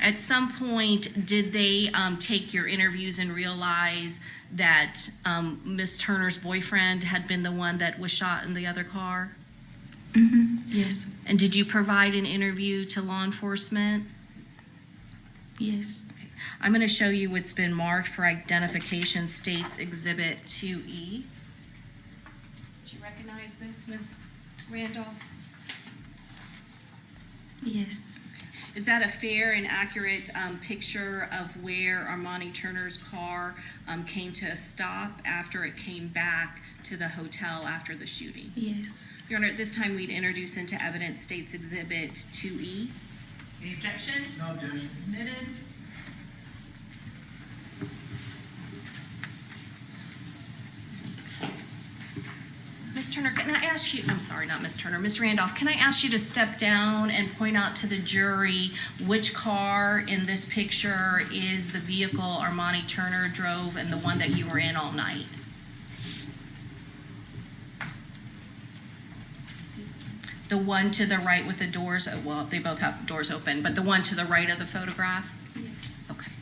At some point, did they take your interviews and realize that Miss Turner's boyfriend had been the one that was shot in the other car? Yes. And did you provide an interview to law enforcement? Yes. Okay. I'm going to show you what's been marked for identification, States Exhibit 2E. Did you recognize this, Miss Randolph? Yes. Is that a fair and accurate picture of where Armani Turner's car came to a stop after it came back to the hotel after the shooting? Yes. Your Honor, at this time we'd introduce into evidence States Exhibit 2E. Any objection? No objection. Admitted. Ms. Turner, can I ask you, I'm sorry, not Ms. Turner, Ms. Randolph, can I ask you to step down and point out to the jury which car in this picture is the vehicle Armani Turner drove and the one that you were in all night? The one to the right with the doors, well, they both have doors open, but the one to the right of the photograph? Yes. Okay.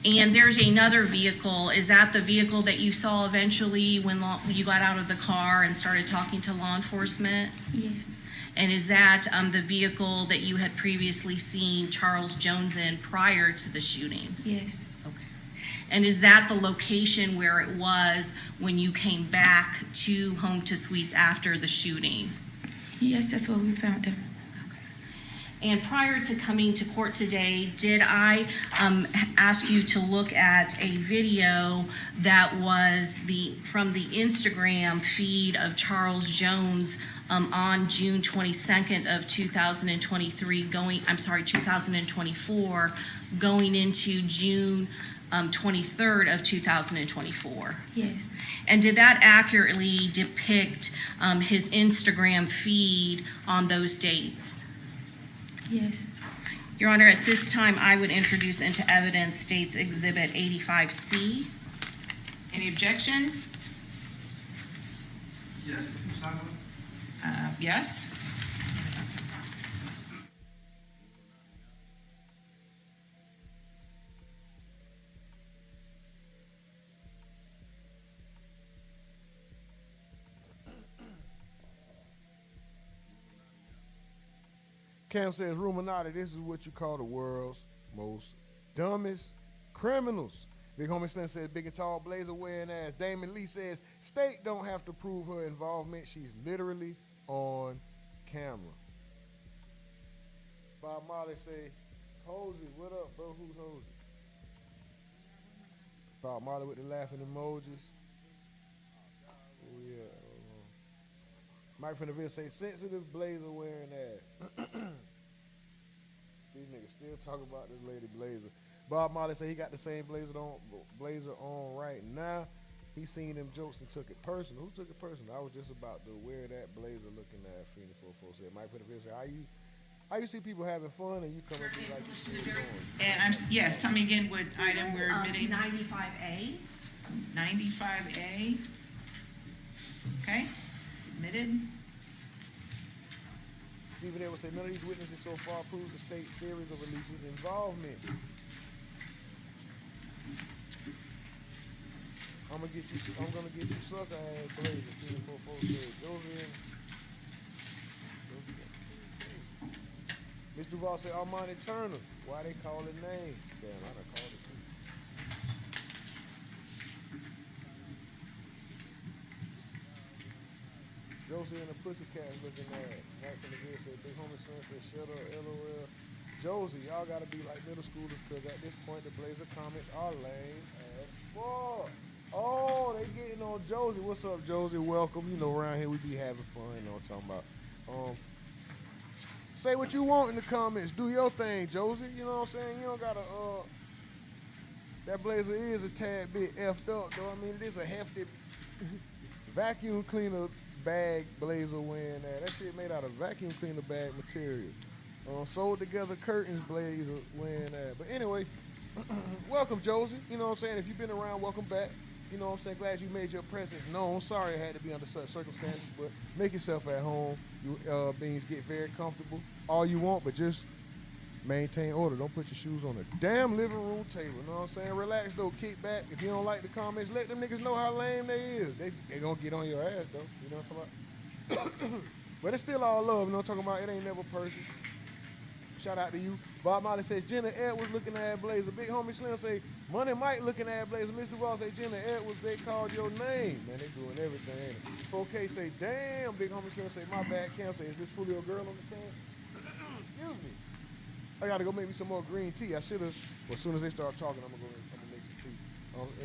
And there's another vehicle. Is that the vehicle that you saw eventually when you got out of the car and started talking to law enforcement? Yes. And is that the vehicle that you had previously seen Charles Jones in prior to the shooting? Yes. Okay. And is that the location where it was when you came back to Home to Suites after the shooting? Yes, that's what we found out. And prior to coming to court today, did I ask you to look at a video that was from the Instagram feed of Charles Jones on June 22nd of 2024, going into June 23rd of 2024? Yes. And did that accurately depict his Instagram feed on those dates? Yes. Your Honor, at this time, I would introduce into evidence States Exhibit 85C. Any objection? Yes. Yes. Cam says, Rumonati, this is what you call the world's most dumbest criminals. Big Homie Slim says, big and tall, blazer wearing ass. Damon Lee says, State don't have to prove her involvement. She's literally on camera. Bob Marley say, Hosey, what up, bro? Who's Hosey? Bob Marley with the laughing emojis. Oh, yeah. Mike from the video say, sensitive blazer wearing ass. These niggas still talking about this lady blazer. Bob Marley say he got the same blazer on right now. He seen them jokes and took it personal. Who took it personal? I was just about to wear that blazer looking at Phoenix 44 said. Mike from the video say, how you see people having fun and you come up with like you see it going? And yes, tell me again what item we're admitting. 95A. 95A. Okay, admitted. Stephen Edwards say none of these witnesses so far proves the state theories of Alicia's involvement. I'm gonna get you sucker ass blazer. Phoenix 44 said. Jovian. Miss Duval said Armani Turner. Why they call it name? Damn, I done called it too. Josie and the Pussycat looking at. Max in the video said Big Homie Slim said shut up, LOL. Josie, y'all gotta be like middle schoolers because at this point the Blazer comments are lame as fuck. Oh, they getting on Josie. What's up, Josie? Welcome. You know, around here we be having fun. You know what I'm talking about. Say what you want in the comments. Do your thing, Josie. You know what I'm saying? You don't gotta, that blazer is a tad bit effed up, though. I mean, it is a hefty vacuum cleaner bag blazer wearing that. That shit made out of vacuum cleaner bag material. Sold together curtains blazer wearing that. But anyway, welcome, Josie. You know what I'm saying? If you've been around, welcome back. You know what I'm saying? Glad you made your presence known. Sorry it had to be under such circumstances, but make yourself at home. You beings get very comfortable. All you want, but just maintain order. Don't put your shoes on the damn living room table. You know what I'm saying? Relax, though. Kick back. If you don't like the comments, let them niggas know how lame they is. They gonna get on your ass, though. You know what I'm talking about? But it's still all love. You know what I'm talking about? It ain't never personal. Shout out to you. Bob Molly says, Jenna Edwards looking at Blazer. Big Homie Slim say, Money Mike looking at Blazer. Mr. Duval say, Jenna Edwards, they called your name. Man, they doing everything, ain't it? 4K say, damn. Big Homie Slim say, my bad. Cam say, is this Foolio girl on the stand? Excuse me. I gotta go make me some more green tea. I should have. Well, as soon as they start talking, I'm gonna make some tea.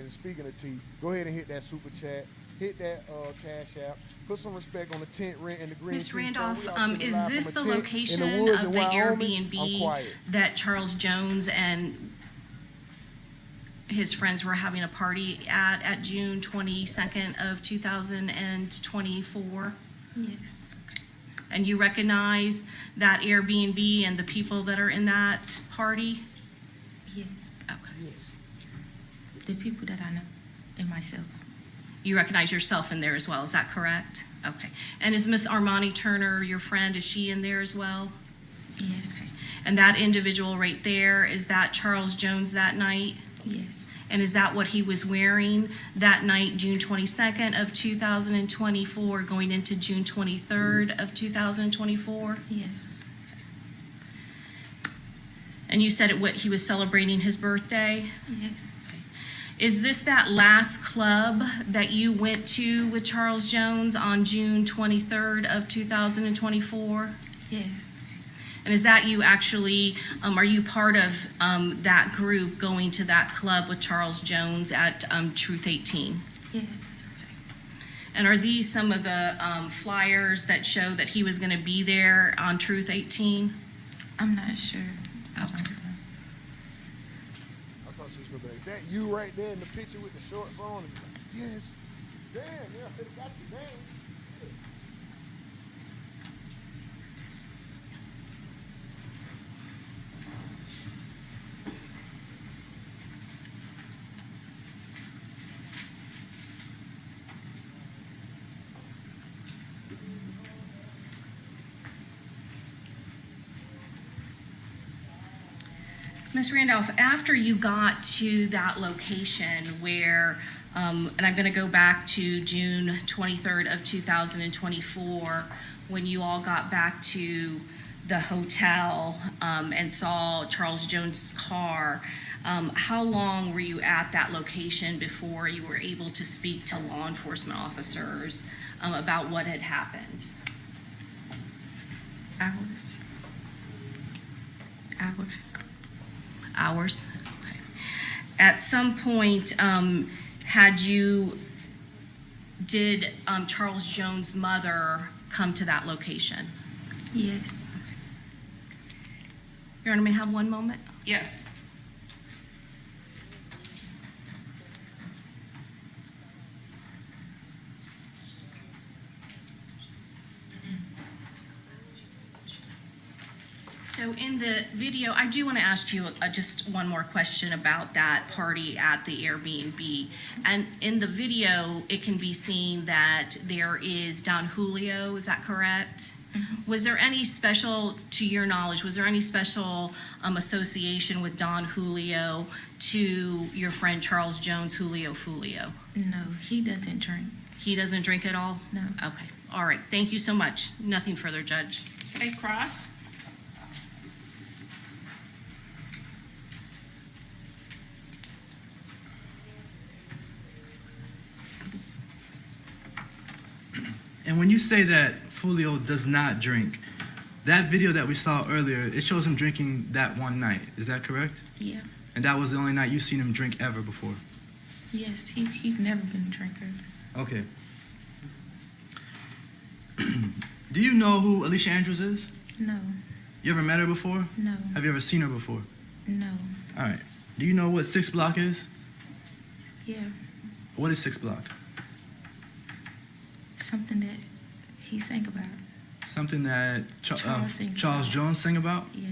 And speaking of tea, go ahead and hit that super chat. Hit that Cash App. Put some respect on the tent rent and the green Miss tea. Randolph, is this the in location the woods of in the Wyoming? Airbnb that Charles Jones and his friends were having a party at June 22nd of 2024? Yes. And you recognize that Airbnb and the people that are in that party? Yes. Okay. Yes. The people that I know and myself. You recognize yourself in there as well, is that correct? Okay. And is Miss Armani Turner your friend? Is she in there as well? Yes. Okay. And that individual right there, is that Charles Jones that night? Yes. And is that what he was wearing that night, June 22nd of 2024, going into June 23rd of 2024? Yes. And you said he was celebrating his birthday? Yes. Is this that last club that you went to with Charles Jones on June 23rd of 2024? Yes. And is that you actually, are you part of that group going to that club with Charles Jones at Truth 18? Yes. And are these some of the flyers that show that he was going to be there on Truth 18? I'm not sure. I don't know. I thought she was gonna be like, is that you right there in the picture with the shorts on? Yes. Damn, yeah, I got you. Damn. Shit. Ms. Randolph, after you got to that location where, and I'm going to go back to June 23rd of 2024, when you all got back to the hotel and saw Charles Jones' car, how long were you at that location before you were able to speak to law enforcement officers about what had happened? Hours? Okay. At some point, did Charles Jones' mother come to that location? Yes. Your Honor, may I have one moment? Yes. So in the video, I do want to ask you just one more question about that party at the Airbnb. And in the video, it can be seen that there is Don Julio, is that correct? Mm-hmm. Was there any special, to your knowledge, was there any special association with Don Julio to your friend Charles Jones, Julio Foolio? No, he doesn't drink. He doesn't drink at all? No. Okay, all right, thank you so much. Nothing further, Judge. Okay, Cross. And when you say that Foolio does not drink, that video that we saw earlier, it shows him drinking that one night. Is that correct? Yeah. And that was the only night you've seen him drink ever before? Yes, he's never been a drinker. Okay. Do you know who Alicia Andrews is? No. You ever met her before? No. Have you ever seen her before? No. All right. Do you know what 6 Block is? Yeah. What is 6 Block? Something that he sang about. Something that Charles Charles Jones sang about? Yes.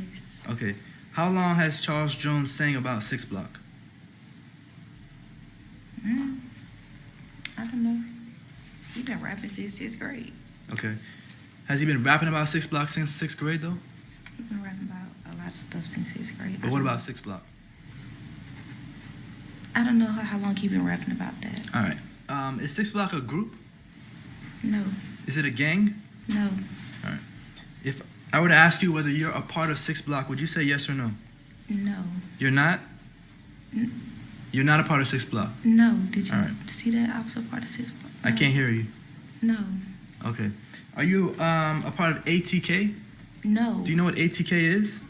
Okay. How long has Charles Jones sang about 6 Block? I don't know. He's been rapping since 6th grade. Okay. Has he been rapping about 6 Block since 6th grade, though? He's been rapping about a lot of stuff since 6th grade. But what about 6 Block? I don't know how long he's been rapping about that. All right. Is 6 Block a group? No. Is it a gang? No. All right. If I were to ask you whether you're a part of 6 Block, would you say yes or no? No. You're not? You're not a part of 6 Block? No. Did you All right. see that? I was a part of 6 Block. I can't hear you. No. Okay. Are you a part of ATK? No. Do you know what ATK is?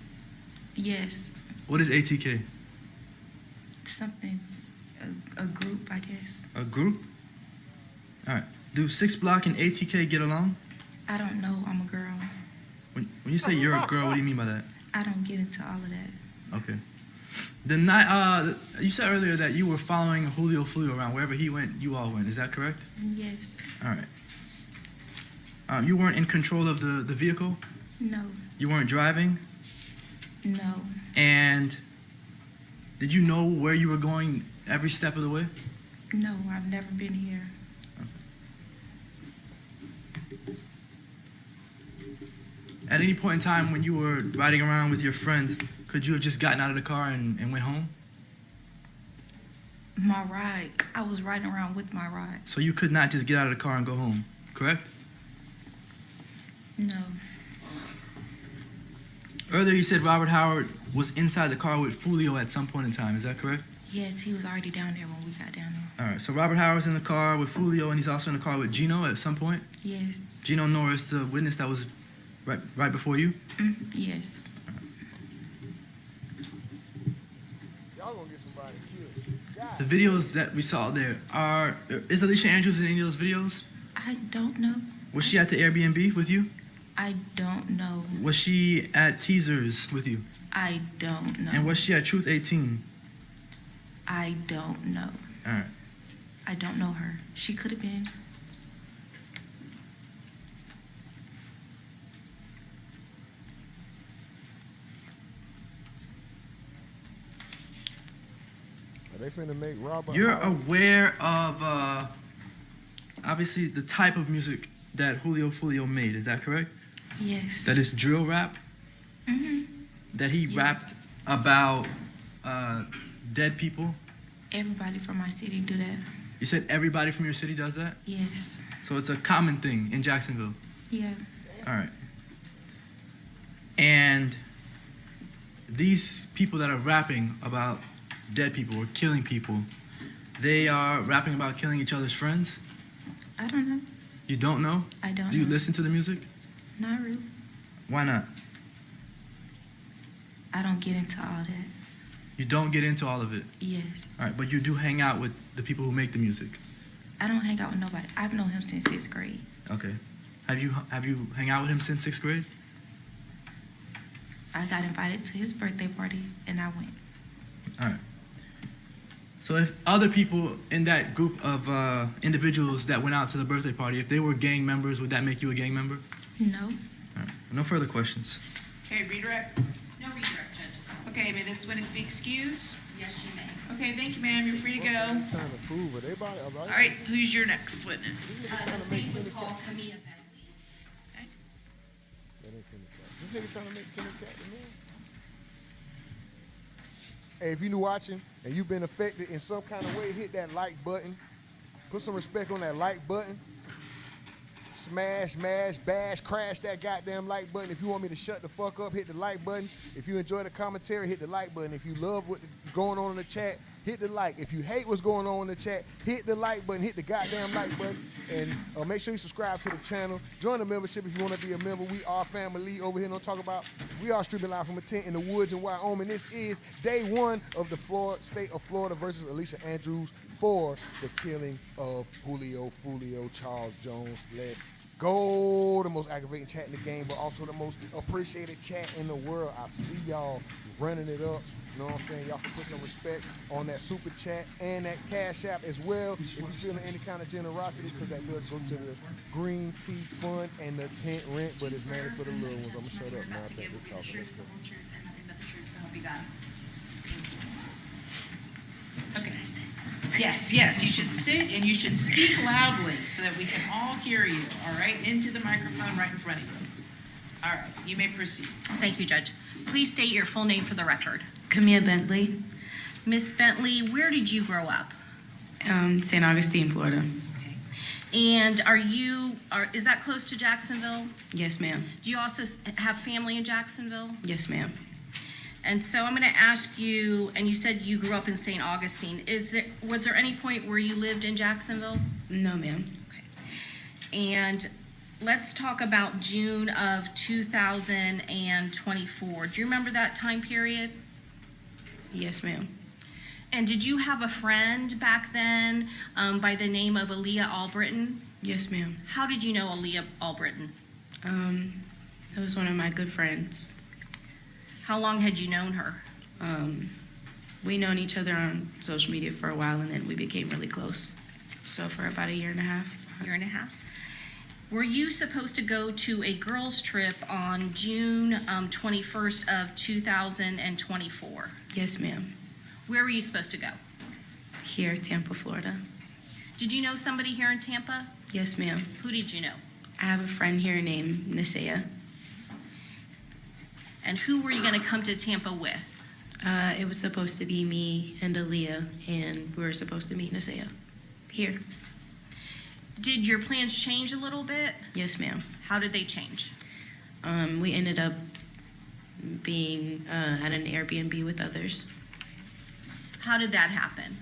Yes. What is ATK? Something. A group, I guess. A group? All right. Do 6 Block and ATK get along? I don't know. I'm a girl. When you say you're a girl, what do you mean by that? I don't get into all of that. Okay. The night you said earlier that you were following Julio Foolio around. Wherever he went, you all went. Is that correct? Yes. All right. You weren't in control of the vehicle? No. You weren't driving? No. And did you know where you were going every step of the way? No, I've never been here. At any point in time when you were riding around with your friends, could you have just gotten out of the car and went home? My ride. I was riding around with my ride. So you could not just get out of the car and go home, correct? No. Earlier you said Robert Howard was inside the car with Foolio at some point in time. Is that correct? Yes, he was already down there when we got down there. All right. So Robert Howard's in the car with Foolio, and he's also in the car with Gino at some point? Yes. Gino Norris, the witness that was right before you? Yes. Y'all gonna get somebody killed. The videos that we saw there is Alicia Andrews in any of those videos? I don't know. Was she at the Airbnb with you? I don't know. Was she at Teasers with you? I don't know. And was she at Truth 18? I don't know. All right. I don't know her. She could have been. Are they finna make Robert? You're Howard? aware of, obviously, the type of music that Julio Foolio made, is that correct? Yes. That is drill rap? That he rapped about dead people? Everybody from my city do that. You said everybody from your city does that? Yes. So it's a common thing in Jacksonville? Yeah. All right. And these people that are rapping about dead people or killing people, they are rapping about killing each other's friends? I don't know. You don't know? I don't Do you know. listen to the music? Not really. Why not? I don't get into all that. You don't get into all of it? Yes. All right, but you do hang out with the people who make the music? I don't hang out with nobody. I've known him since 6th grade. Okay. Have you hang out with him since 6th grade? I got invited to his birthday party, and I went. All right. So if other people in that group of individuals that went out to the birthday party, if they were gang members, would that make you a gang member? No. All right. No further questions. Okay, redirect? No redirect, Judge. Okay, may this witness be excused? Yes, you may. Okay, thank you, ma'am, you're free to go. Trying to prove it. Everybody, All right, who's your next witness? The state would call Camilla Bentley. This nigga trying to make Kenny Cat the man. Hey, if you new watching and you've been affected in some kind of way, hit that like button. Put some respect on that like button. Smash, mash, bash, crash that goddamn like button. If you want me to shut the fuck up, hit the like button. If you enjoy the commentary, hit the like button. If you love what's going on in the chat, hit the like. If you hate what's going on in the chat, hit the like button, hit the goddamn like button. And make sure you subscribe to the channel. Join the membership if you want to be a member. We are family over here. Don't talk about. We are streaming live from a tent in the woods in Wyoming. This is day one of the state of Florida versus Alicia Andrews for the killing of Julio, Foolio, Charles Jones. Let's go. The most aggravating chat in the game, but also the most appreciated chat in the world. I see y'all running it up. You know what I'm saying? Y'all can put some respect on that super chat and that cash app as well if you're feeling any kind of generosity, because that does go to the Green Tea Fund and the tent rent, but it's mainly for the little ones. I'm going to shut up now. I think we're talking. Let's go. Okay. Yes, you should sit and you should speak loudly so that we can all hear you, all right? Into the microphone right in front of you. All right, you may proceed. Thank you, Judge. Please state your full name for the record. Camilla Bentley, Miss Bentley, where did you grow up? St. Augustine, Florida. And is that close to Jacksonville? Yes, ma'am. Do you also have family in Jacksonville? Yes, ma'am. And so I'm going to ask you, and you said you grew up in St. Augustine. Was there any point where you lived in Jacksonville? No, ma'am. Okay. And let's talk about June of 2024. Do you remember that time period? Yes, ma'am. And did you have a friend back then by the name of Aaliyah Albritton? Yes, ma'am. How did you know Aaliyah Albritton? It was one of my good friends. How long had you known her? We known each other on social media for a while, and then we became really close. So for about a year and a half. Year and a half. Were you supposed to go to a girls' trip on June 21st of 2024? Yes, ma'am. Where were you supposed to go? Here, Tampa, Florida. Did you know somebody here in Tampa? Yes, ma'am. Who did you know? I have a friend here named Nisea. And who were you going to come to Tampa with? It was supposed to be me and Aaliyah, and we were supposed to meet Nisea here. Did your plans change a little bit? Yes, ma'am. How did they change? We ended up being at an Airbnb with others. How did that happen?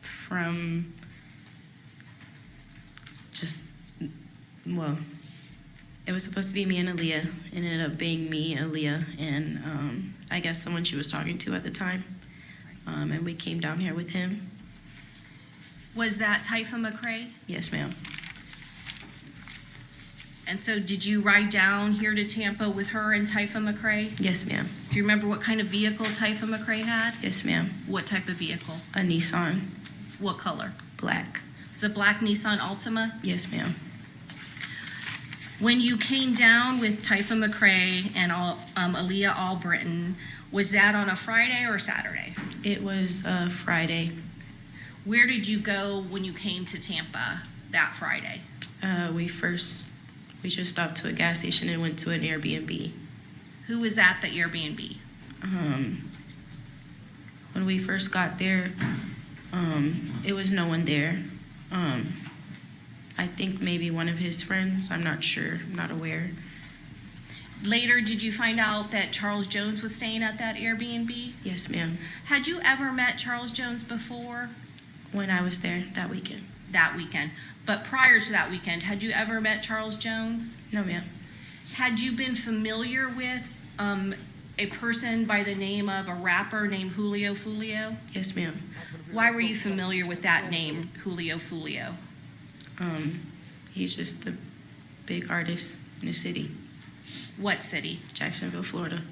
From just, well, it was supposed to be me and Aaliyah. It ended up being me, Aaliyah, and I guess someone she was talking to at the time. And we came down here with him. Was that Typha McCrae? Yes, ma'am. And so did you ride down here to Tampa with her and Typha McCrae? Yes, ma'am. Do you remember what kind of vehicle Typha McCrae had? Yes, ma'am. What type of vehicle? A Nissan. What color? Black. Is it a black Nissan Altima? Yes, ma'am. When you came down with Typha McCrae and Aaliyah Albritton, was that on a Friday or a Saturday? It was Friday. Where did you go when you came to Tampa that Friday? We just stopped to a gas station and went to an Airbnb. Who was at the Airbnb? When we first got there, it was no one there. I think maybe one of his friends, I'm not sure, I'm not aware. Later, did you find out that Charles Jones was staying at that Airbnb? Yes, ma'am. Had you ever met Charles Jones before? When I was there that weekend. That weekend. But prior to that weekend, had you ever met Charles Jones? No, ma'am. Had you been familiar with a person by the name of a rapper named Julio Foolio? Yes, ma'am. Why were you familiar with that name, Julio Foolio? He's just a big artist in the city. What city? Jacksonville, Florida.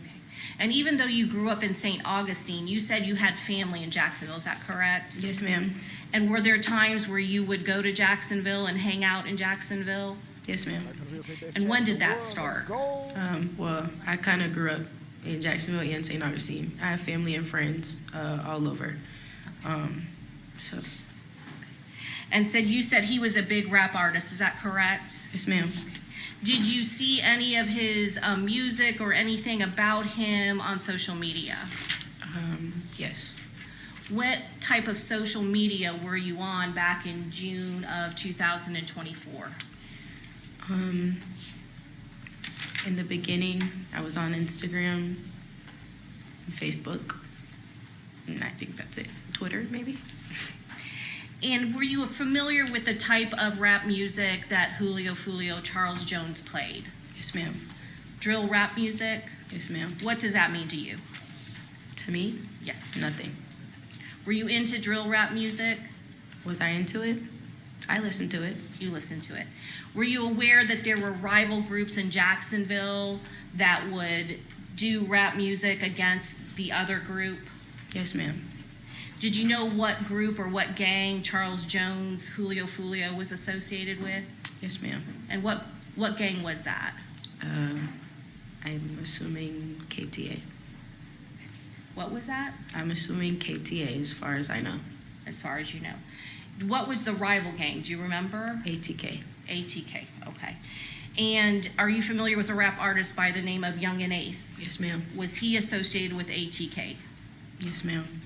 And even though you grew up in St. Augustine, you said you had family in Jacksonville, is that correct? Yes, ma'am. And were there times where you would go to Jacksonville and hang out in Jacksonville? Yes, ma'am. And when did that start? Well, I kind of grew up in Jacksonville and St. Augustine. I have family and friends all over. So. And you said he was a big rap artist, is that correct? Yes, ma'am. Did you see any of his music or anything about him on social media? Yes. What type of social media were you on back in June of 2024? In the beginning, I was on Instagram, and Facebook, and I think that's it. Twitter, maybe? And were you familiar with the type of rap music that Julio Foolio, Charles Jones played? Yes, ma'am. Drill rap music? Yes, ma'am. What does that mean to you? To me? Yes. Nothing. Were you into drill rap music? Was I into it? I listened to it. You listened to it. Were you aware that there were rival groups in Jacksonville that would do rap music against the other group? Yes, ma'am. Did you know what group or what gang Charles Jones, Julio Foolio was associated with? Yes, ma'am. And what gang was that? I'm assuming KTA. What was that? I'm assuming KTA as far as I know. As far as you know. What was the rival gang? Do you remember? ATK. ATK, okay. And are you familiar with a rap artist by the name of Young and Ace? Yes, ma'am. Was he associated with ATK? Yes, ma'am.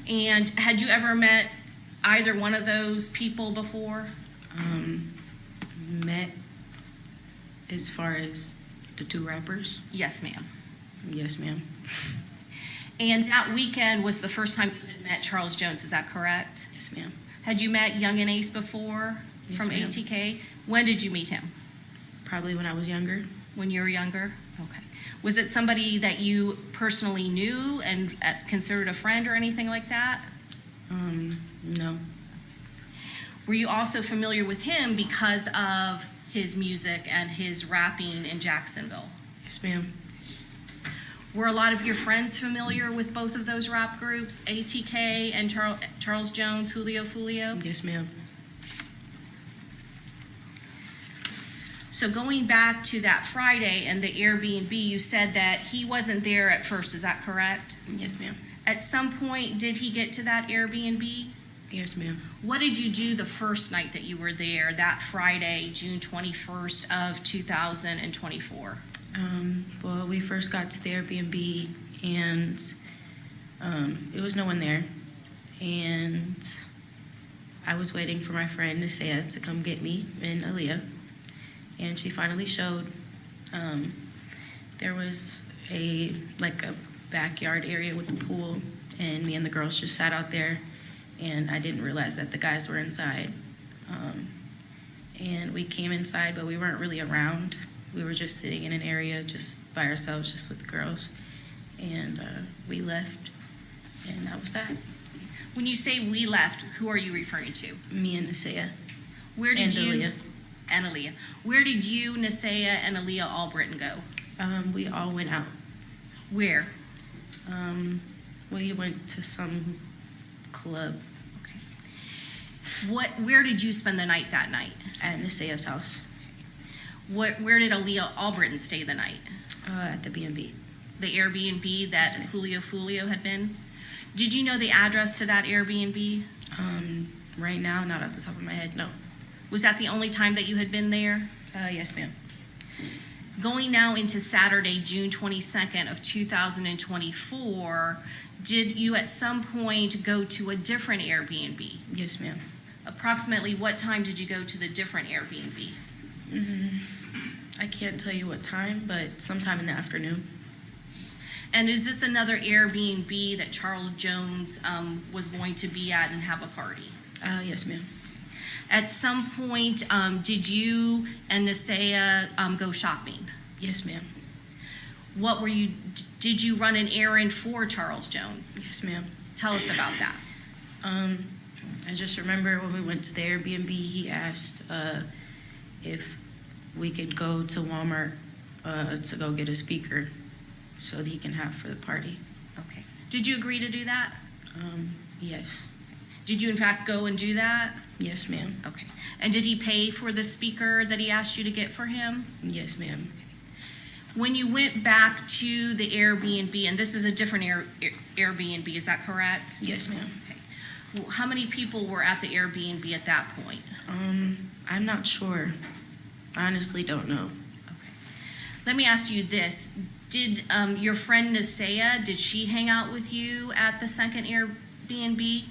And had you ever met either one of those people before? Met as far as the two rappers? Yes, ma'am. Yes, ma'am. And that weekend was the first time you had met Charles Jones, is that correct? Yes, ma'am. Had you met Young and Ace before Yes, from ma'am. ATK? When did you meet him? Probably when I was younger. When you were younger? Okay. Was it somebody that you personally knew and considered a friend or anything like that? No. Were you also familiar with him because of his music and his rapping in Jacksonville? Yes, ma'am. Were a lot of your friends familiar with both of those rap groups, ATK and Charles Jones, Julio Foolio? Yes, ma'am. So going back to that Friday and the Airbnb, you said that he wasn't there at first, is that correct? Yes, ma'am. At some point, did he get to that Airbnb? Yes, ma'am. What did you do the first night that you were there, that Friday, June 21st of 2024? Well, we first got to the Airbnb and it was no one there. And I was waiting for my friend Alicia to come get me and Alicia. And she finally showed. There was a backyard area with the pool, and me and the girls just sat out there, and I didn't realize that the guys were inside. And we came inside, but we weren't really around. We were just sitting in an area just by ourselves, just with the girls. And we left, and that was that. When you say we left, who are you referring to? Me and Alicia. Where did And you? Alicia. And Alicia. Where did you, Nisea, and Alicia Albritton go? We all went out. Where? We went to some club. Where did you spend the night that night? At Nisea's house. Where did Alicia Albritton stay the night? At the B&B. The Airbnb that Julio Foolio had been? Did you know the address to that Airbnb? Right now, not off the top of my head, no. Was that the only time that you had been there? Yes, ma'am. Going now into Saturday, June 22nd of 2024, did you at some point go to a different Airbnb? Yes, ma'am. Approximately what time did you go to the different Airbnb? I can't tell you what time, but sometime in the afternoon. And is this another Airbnb that Charles Jones was going to be at and have a party? Yes, ma'am. At some point, did you and Nisea go shopping? Yes, ma'am. What were you, did you run an errand for Charles Jones? Yes, ma'am. Tell us about that. I just remember when we went to the Airbnb, he asked if we could go to Walmart to go get a speaker so that he can have for the party. Okay. Did you agree to do that? Yes. Did you in fact go and do that? Yes, ma'am. Okay. And did he pay for the speaker that he asked you to get for him? Yes, ma'am. When you went back to the Airbnb, and this is a different Airbnb, is that correct? Yes, ma'am. Okay. Well, how many people were at the Airbnb at that point? I'm not sure. I honestly don't know. Okay. Let me ask you this. Did your friend Nisea, did she hang out with you at the second Airbnb?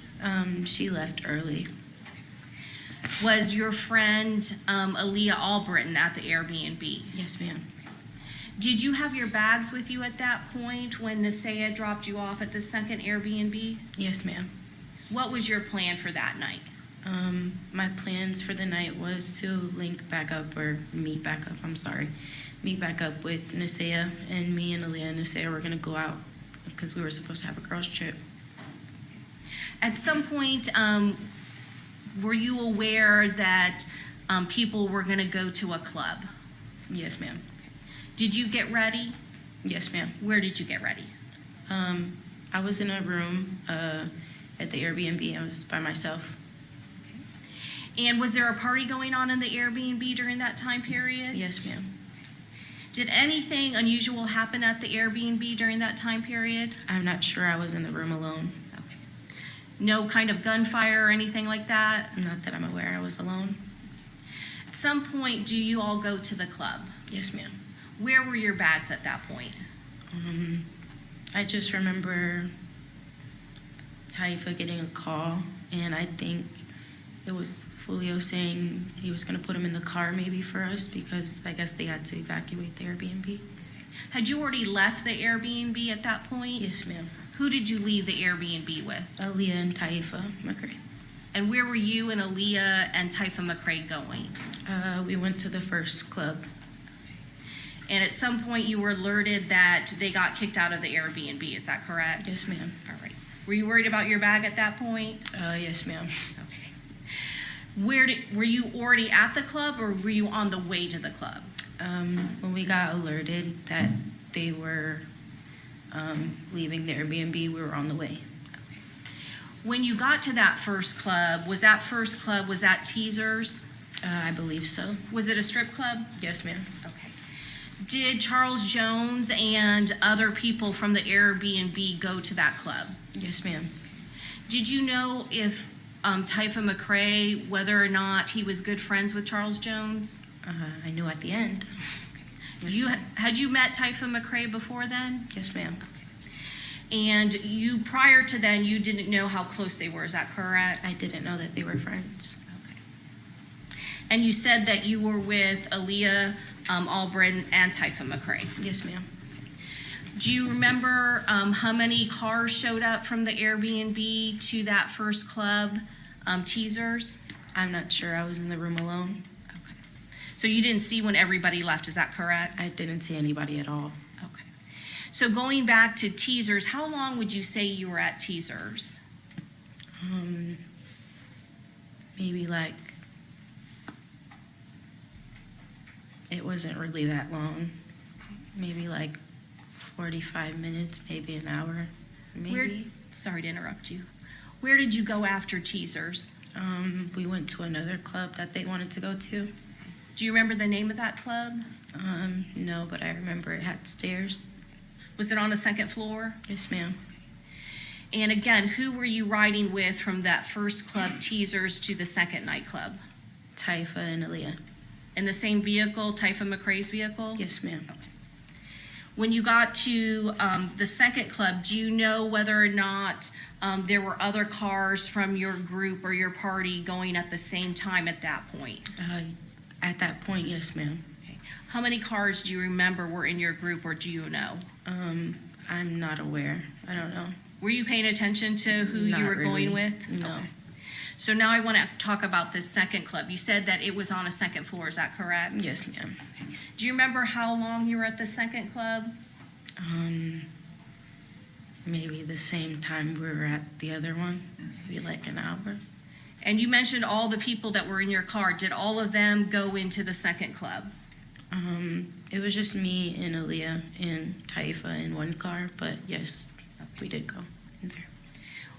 She left early. Was your friend Aaliyah Albritton at the Airbnb? Yes, ma'am. Did you have your bags with you at that point when Nisea dropped you off at the second Airbnb? Yes, ma'am. What was your plan for that night? My plans for the night was to meet back up with Nisea, and me and Aaliyah and Nisea were going to go out because we were supposed to have a girls' trip. At some point, were you aware that people were going to go to a club? Yes, ma'am. Did you get ready? Yes, ma'am. Where did you get ready? I was in a room at the Airbnb. I was by myself. And was there a party going on in the Airbnb during that time period? Yes, ma'am. Did anything unusual happen at the Airbnb during that time period? I'm not sure. I was in the room alone. Okay. No kind of gunfire or anything like that? Not that I'm aware. I was alone. At some point, do you all go to the club? Yes, ma'am. Where were your bags at that point? I just remember Taifa getting a call, and I think it was Foolio saying he was going to put him in the car maybe for us because I guess they had to evacuate the Airbnb. Had you already left the Airbnb at that point? Yes, ma'am. Who did you leave the Airbnb with? Aaliyah and Taifa McCray. And where were you and Aaliyah and Taifa McCray going? We went to the first club. And at some point you were alerted that they got kicked out of the Airbnb, is that correct? Yes, ma'am. All right. Were you worried about your bag at that point? Yes, ma'am. Okay. Were you already at the club or were you on the way to the club? When we got alerted that they were leaving the Airbnb, we were on the way. Okay. When you got to that first club, was that Teasers? I believe so. Was it a strip club? Yes, ma'am. Okay. Did Charles Jones and other people from the Airbnb go to that club? Yes, ma'am. Did you know if Taifa McCray, whether or not he was good friends with Charles Jones? I knew at the end. Okay. Yes, had you met Taifa McCray before then? Yes, ma'am. Okay. And you, prior to then, you didn't know how close they were, is that correct? I didn't know that they were friends. Okay. And you said that you were with Aaliyah Albritton and Taifa McCray? Yes, ma'am. Do you remember how many cars showed up from the Airbnb to that first club, Teasers? I'm not sure. I was in the room alone. Okay. So you didn't see when everybody left, is that correct? I didn't see anybody at all. Okay. So going back to Teasers, how long would you say you were at Teasers? Maybe like, it wasn't really that long. Maybe like 45 minutes, maybe an hour, maybe. Sorry to interrupt you. Where did you go after Teasers? We went to another club that they wanted to go to. Do you remember the name of that club? No, but I remember it had stairs. Was it on the second floor? Yes, ma'am. And again, who were you riding with from that first club, Teasers, to the second nightclub? Taifa and Aaliyah. In the same vehicle, Taifa McCray's vehicle? Yes, ma'am. Okay. When you got to the second club, do you know whether or not there were other cars from your group or your party going at the same time at that point? At that point, yes, ma'am. Okay. How many cars do you remember were in your group, or do you know? I'm not aware. I don't know. Were you paying attention to who you Not were going really. with? No. Okay. So now I want to talk about this second club. You said that it was on a second floor, is that correct? Yes, ma'am. Do you remember how long you were at the second club? Maybe the same time we were at the other one, maybe like an hour. And you mentioned all the people that were in your car. Did all of them go into the second club? It was just me and Aaliyah and Taifa in one car, but yes, we did go in there.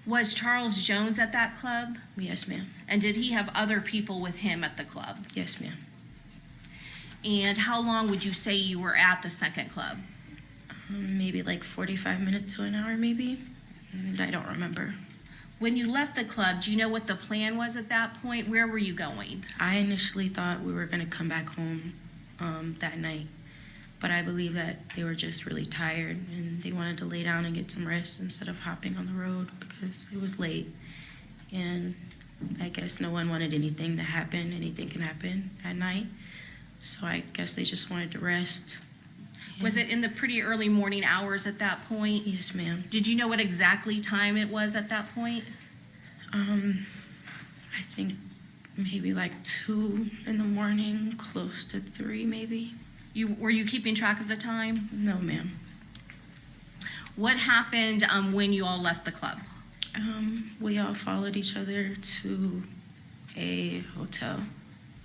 Was Charles Jones at that club? Yes, ma'am. And did he have other people with him at the club? Yes, ma'am. And how long would you say you were at the second club? Maybe like 45 minutes to an hour, maybe. And I don't remember. When you left the club, do you know what the plan was at that point? Where were you going? I initially thought we were going to come back home that night, but I believe that they were just really tired and they wanted to lay down and get some rest instead of hopping on the road because it was late. And I guess no one wanted anything to happen. Anything can happen at night. So I guess they just wanted to rest. Was it in the pretty early morning hours at that point? Yes, ma'am. Did you know what exactly time it was at that point? I think maybe like 2 in the morning, close to 3 maybe. Were you keeping track of the time? No, ma'am. What happened when you all left the club? We all followed each other to a hotel.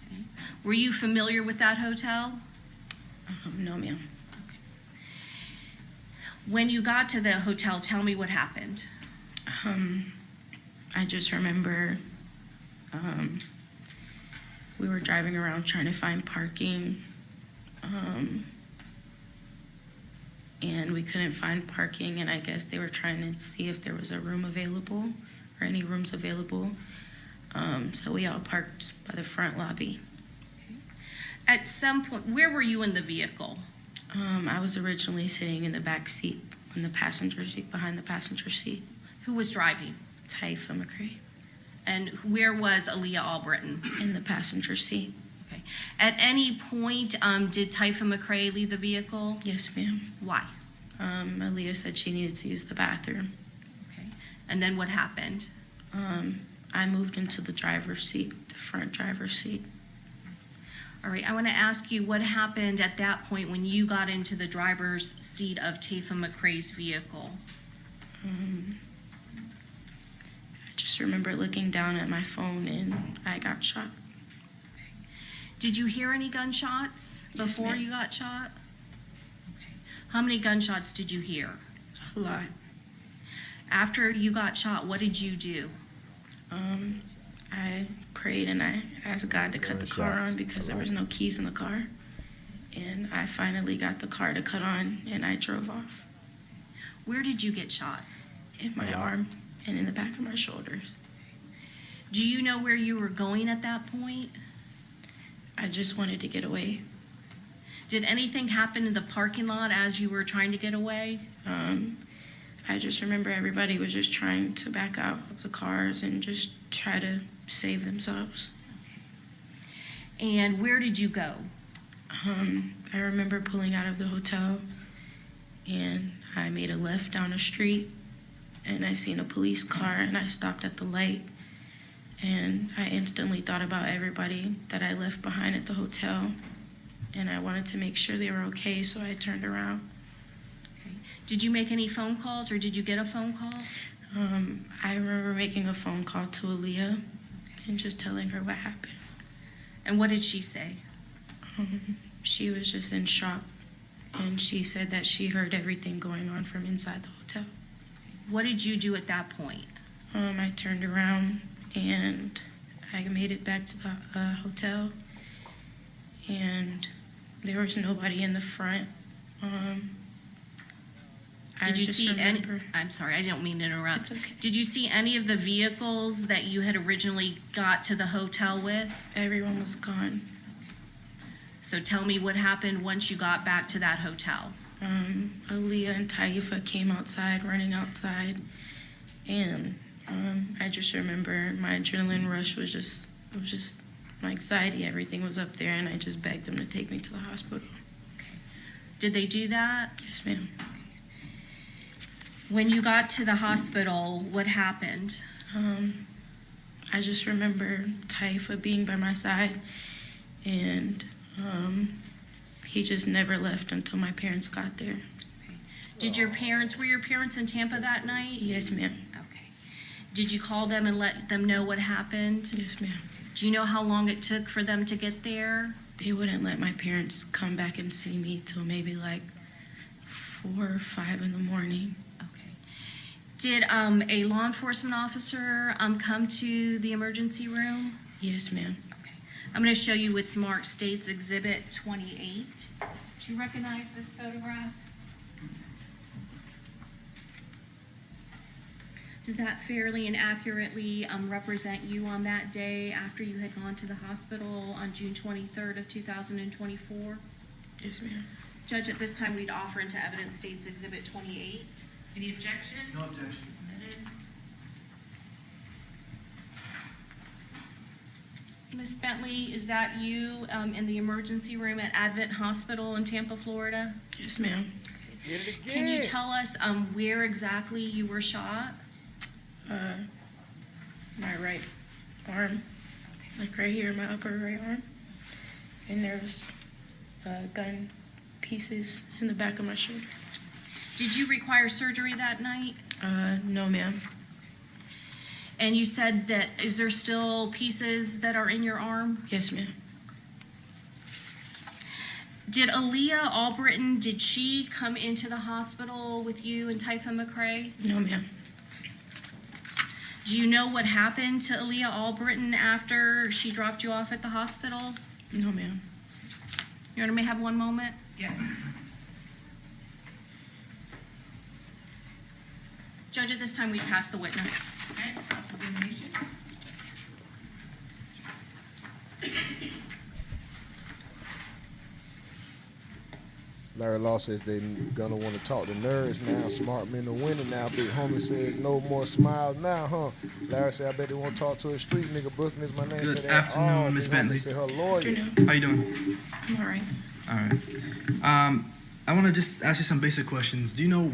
Okay. Were you familiar with that hotel? No, ma'am. When you got to the hotel, tell me what happened. I just remember we were driving around trying to find parking, and we couldn't find parking, and I guess they were trying to see if there was a room available or any rooms available. So we all parked by the front lobby. At some point, where were you in the vehicle? I was originally sitting in the back seat, in the passenger seat, behind the passenger seat. Who was driving? Taifa McCrae. And where was Aaliyah Albritton? In the passenger seat. Okay. At any point, did Taifa McCrae leave the vehicle? Yes, ma'am. Why? Aaliyah said she needed to use the bathroom. Okay. And then what happened? I moved into the driver's seat, the front driver's seat. All right, I want to ask you what happened at that point when you got into the driver's seat of Taifa McCrae's vehicle? I just remember looking down at my phone and I got shot. Did you hear any gunshots Yes, before ma'am. you got shot? Okay. How many gunshots did you hear? A lot. After you got shot, what did you do? I prayed and I asked God to cut the car on because there was no keys in the car. And I finally got the car to cut on and I drove off. Where did you get shot? In my arm and in the back of my shoulders. Do you know where you were going at that point? I just wanted to get away. Did anything happen in the parking lot as you were trying to get away? I just remember everybody was just trying to back out of the cars and just try to save themselves. And where did you go? I remember pulling out of the hotel and I made a left down a street and I seen a police car and I stopped at the light and I instantly thought about everybody that I left behind at the hotel and I wanted to make sure they were okay, so I turned around. Did you make any phone calls or did you get a phone call? I remember making a phone call to Aaliyah and just telling her what happened. And what did she say? She was just in shock, and she said that she heard everything going on from inside the hotel. What did you do at that point? I turned around and I made it back to the hotel, and there was nobody in the front. Did you see any? I'm sorry, I don't mean to interrupt. It's okay. Did you see any of the vehicles that you had originally got to the hotel with? Everyone was gone. So tell me what happened once you got back to that hotel. Aaliyah and Taifa came outside, running outside, and I just remember my adrenaline rush was just my anxiety. Everything was up there, and I just begged them to take me to the hospital. Did they do that? Yes, ma'am. When you got to the hospital, what happened? I just remember Taifa being by my side, and he just never left until my parents got there. Were your parents in Tampa that night? Yes, ma'am. Okay. Did you call them and let them know what happened? Yes, ma'am. Do you know how long it took for them to get there? They wouldn't let my parents come back and see me till maybe like 4 or 5 in the morning. Okay. Did a law enforcement officer come to the emergency room? Yes, ma'am. Okay. I'm going to show you what's marked States Exhibit 28. Do you recognize this photograph? Does that fairly and accurately represent you on that day after you had gone to the hospital on June 23rd of 2024? Yes, ma'am. Judge, at this time, we'd offer into evidence States Exhibit 28. Any objection? No objection. Ms. Bentley, is that you in the emergency room at Advent Hospital in Tampa, Florida? Yes, ma'am. Get it again. Can you tell us where exactly you were shot? My right arm, like right here, my upper right arm. And there was gun pieces in the back of my shoulder. Did you require surgery that night? No, ma'am. And you said that, is there still pieces that are in your arm? Yes, ma'am. Did Aaliyah Albritton, did she come into the hospital with you and Typha McCrae? No, ma'am. Do you know what happened to Aaliyah Albritton after she dropped you off at the hospital? No, ma'am. Your Honor, may I have one moment? Yes. Judge, at this time, we pass the witness. Okay, cross-examination. Larry Law says they gonna want to talk to nerds now. Smart men are winning now. Big homie says no more smiles now, huh? Larry said I bet they want to talk to a street nigga. Brooklyn is my name. Good Said that. afternoon, Miss Big homie Bentley. said her lawyer. How you doing? I'm all right. All right. I want to just ask you some basic questions. Do you know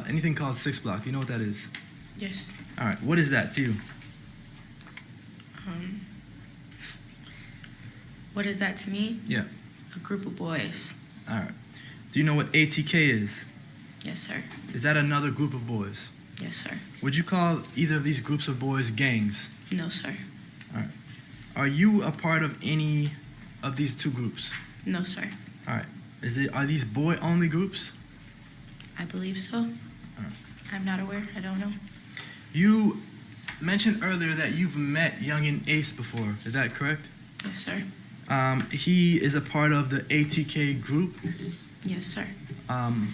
anything called 6 block? Do you know what that is? Yes. All right. What is that to you? What is that to me? Yeah. A group of boys. All right. Do you know what ATK is? Yes, sir. Is that another group of boys? Yes, sir. Would you call either of these groups of boys gangs? No, sir. All right. Are you a part of any of these two groups? No, sir. All right. Are these boy-only groups? I believe so. All right. I'm not aware. I don't know. You mentioned earlier that you've met Youngin Ace before. Is that correct? Yes, sir. He is a part of the ATK group. Yes, sir.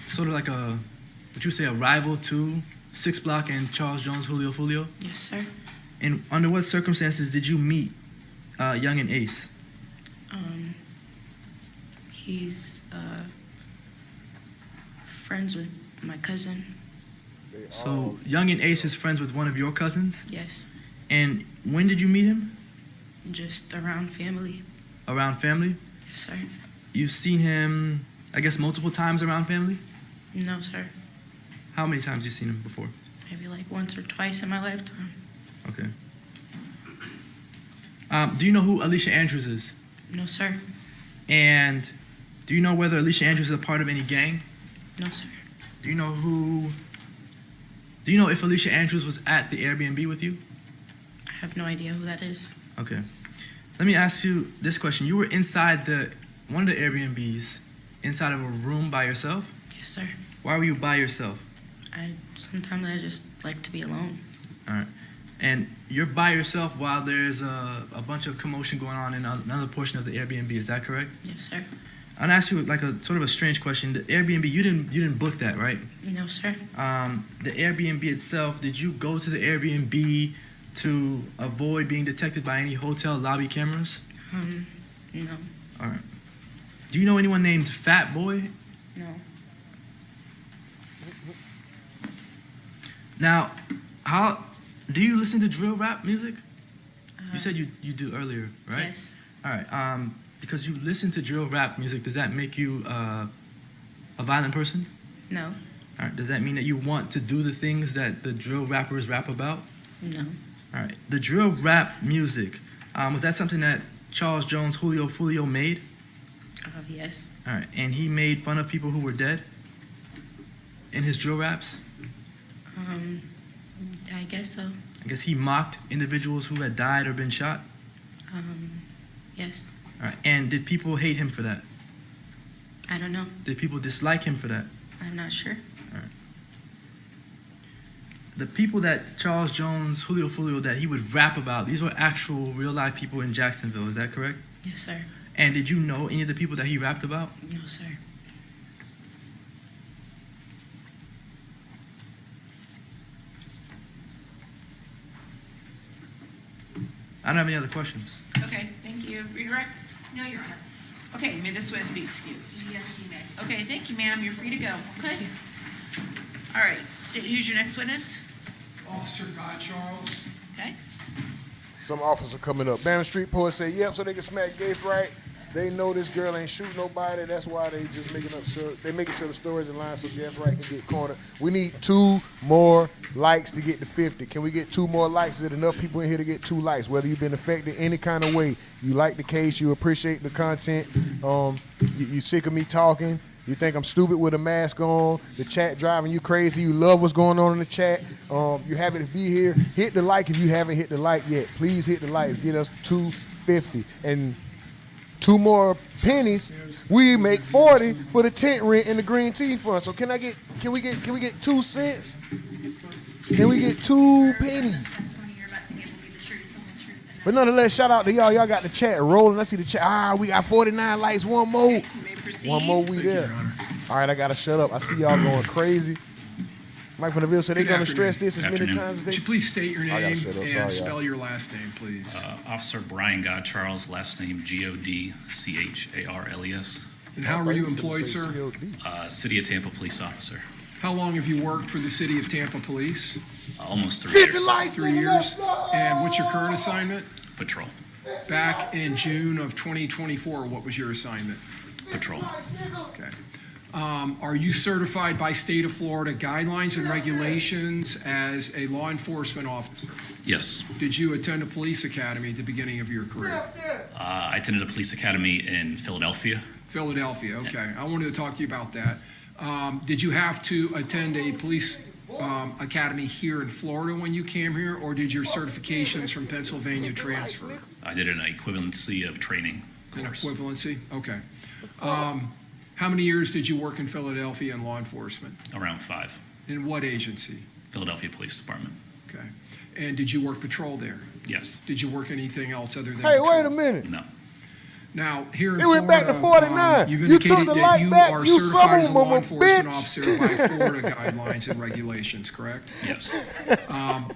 Sort of like would you say a rival to 6 Block and Charles Jones, Julio, Foolio? Yes, sir. And under what circumstances did you meet Youngin Ace? He's friends with my cousin. So Youngin Ace is friends with one of your cousins? Yes. And when did you meet him? Just around family. Around family? Yes, sir. You've seen him, I guess, multiple times around family? No, sir. How many times have you seen him before? Maybe like once or twice in my lifetime. Okay. Do you know who Alicia Andrews is? No, sir. And do you know whether Alicia Andrews is a part of any gang? No, sir. Do you know if Alicia Andrews was at the Airbnb with you? I have no idea who that is. Okay. Let me ask you this question. You were inside one of the Airbnbs, inside of a room by yourself? Yes, sir. Why were you by yourself? Sometimes I just like to be alone. All right. And you're by yourself while there's a bunch of commotion going on in another portion of the Airbnb. Is that correct? Yes, sir. I'm gonna ask you like a sort of a strange question. The Airbnb, you didn't book that, right? No, sir. The Airbnb itself, did you go to the Airbnb to avoid being detected by any hotel lobby cameras? No. All right. Do you know anyone named Fat Boy? No. Now, how do you listen to drill rap music? You said you do earlier, right? Yes. All right. Because you listen to drill rap music, does that make you a violent person? No. All right. Does that mean that you want to do the things that the drill rappers rap about? No. All right. The drill rap music, was that something that Charles Jones, Julio, Foolio made? Yes. All right. And he made fun of people who were dead in his drill raps? I guess so. I guess he mocked individuals who had died or been shot? Yes. All right. And did people hate him for that? I don't know. Did people dislike him for that? I'm not sure. All right. The people that Charles Jones, Julio Foolio, that he would rap about, these were actual real-life people in Jacksonville. Is that correct? Yes, sir. And did you know any of the people that he rapped about? No, sir. I don't have any other questions. Okay, thank you. Redirect? No, Your Honor. Okay, Ms. West, be excused. Yes, you may. Okay, thank you, ma'am. You're free to go. Okay. All right, state, who's your next witness? Officer Guy Charles. Okay. Some officer coming up. Banner Street Police say, yep, so they can smack Gates right. They know this girl ain't shoot nobody. That's why they just making sure the stories in line so Gas Right can get cornered. We need 2 more likes to get to 50. Can we get 2 more likes? Is there enough people in here to get 2 likes? Whether you've been affected any kind of way, you like the case, you appreciate the content, you sick of me talking, you think I'm stupid with a mask on, the chat driving you crazy, you love what's going on in the chat, you're happy to be here, hit the like if you haven't hit the like yet. Please hit the likes. Get us 250. And 2 more pennies, we make 40 for the tent rent and the green tea fund. So can we get 2 cents? Can we get 2 pennies? But nonetheless, shout out to y'all. Y'all got the chat rolling. I see the chat. We got 49 likes. One more. One more, we there. All right, I gotta shut up. I see y'all going crazy. Mike from the Ville said they're gonna stress this as many times as they. Would you please state your name Sorry, and spell your last name, please? Officer Brian God Charles, last name Godcharles. And how were you employed, sir? City of Tampa police officer. How long have you worked for the City of Tampa Police? Almost 3 years. 3 years. And what's your current assignment? Patrol. Back in June of 2024, what was your assignment? Patrol. Okay. Are you certified by state of Florida guidelines and regulations as a law enforcement officer? Yes. Did you attend a police academy at the beginning of your career? I attended a police academy in Philadelphia. Philadelphia, okay. I wanted to talk to you about that. Did you have to attend a police academy here in Florida when you came here, or did your certifications from Pennsylvania transfer? I did an equivalency of training course. An equivalency? Okay. How many years did you work in Philadelphia in law enforcement? Around 5. In what agency? Philadelphia Police Department. Okay. And did you work patrol there? Yes. Did you work anything else other than Hey, patrol? wait a minute. No. Now, here in It went back to 49. you've You took indicated the that light you back, are you certified as a law son of a enforcement bitch. officer by Florida guidelines and regulations, correct? Yes.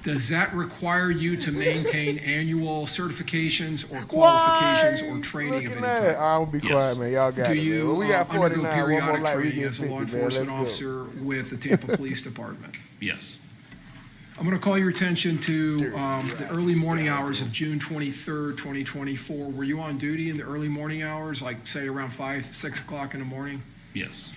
Does that require you to maintain annual certifications or qualifications or training of any kind? I'm gonna be quiet, man. Y'all got Do it, man. you Well, we got undergo 49. One more periodic light, we training get as a law 50, man. Let's enforcement go. officer with the Tampa Police Department? Yes. I'm going to call your attention to the early morning hours of June 23rd, 2024. Were you on duty in the early morning hours, like say around 5, 6 o'clock in the morning? Yes.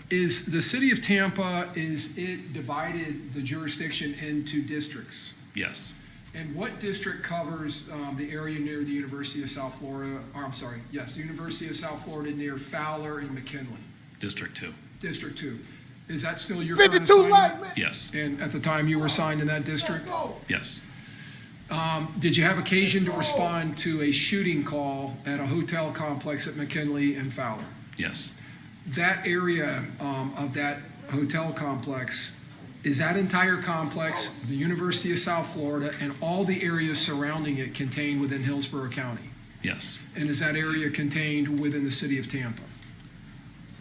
Is the city of Tampa, is it divided the jurisdiction into districts? Yes. And what district covers the area near the University of South Florida? The University of South Florida near Fowler and McKinley? District 2. District 2. Is that still your current 52 assignment? light, man. Yes. And at the time you were assigned in that district? Yes. Did you have occasion to respond to a shooting call at a hotel complex at McKinley and Fowler? Yes. That area of that hotel complex, is that entire complex the University of South Florida and all the areas surrounding it contained within Hillsborough County? Yes. And is that area contained within the city of Tampa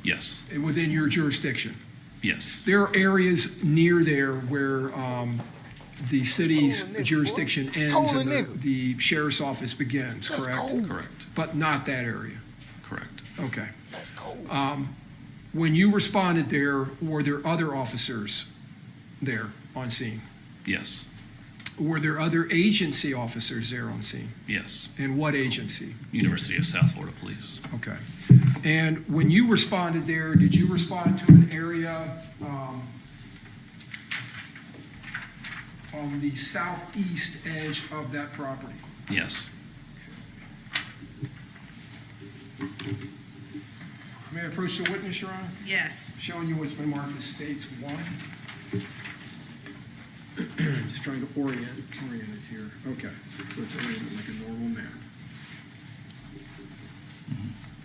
Yes. and within your jurisdiction? Yes. There are areas near there where the city's jurisdiction ends and the sheriff's office begins, correct? Correct. But not that area. Correct. Okay. When you responded there, were there other officers there on scene? Yes. Were there other agency officers there on scene? Yes. And what agency? University of South Florida Police. Okay. And when you responded there, did you respond to an area on the southeast edge of that property? Yes. May I approach the witness, Your Honor? Yes. Showing you what's been marked as States 1. Just trying to orient it here. Okay, so it's oriented like a normal map.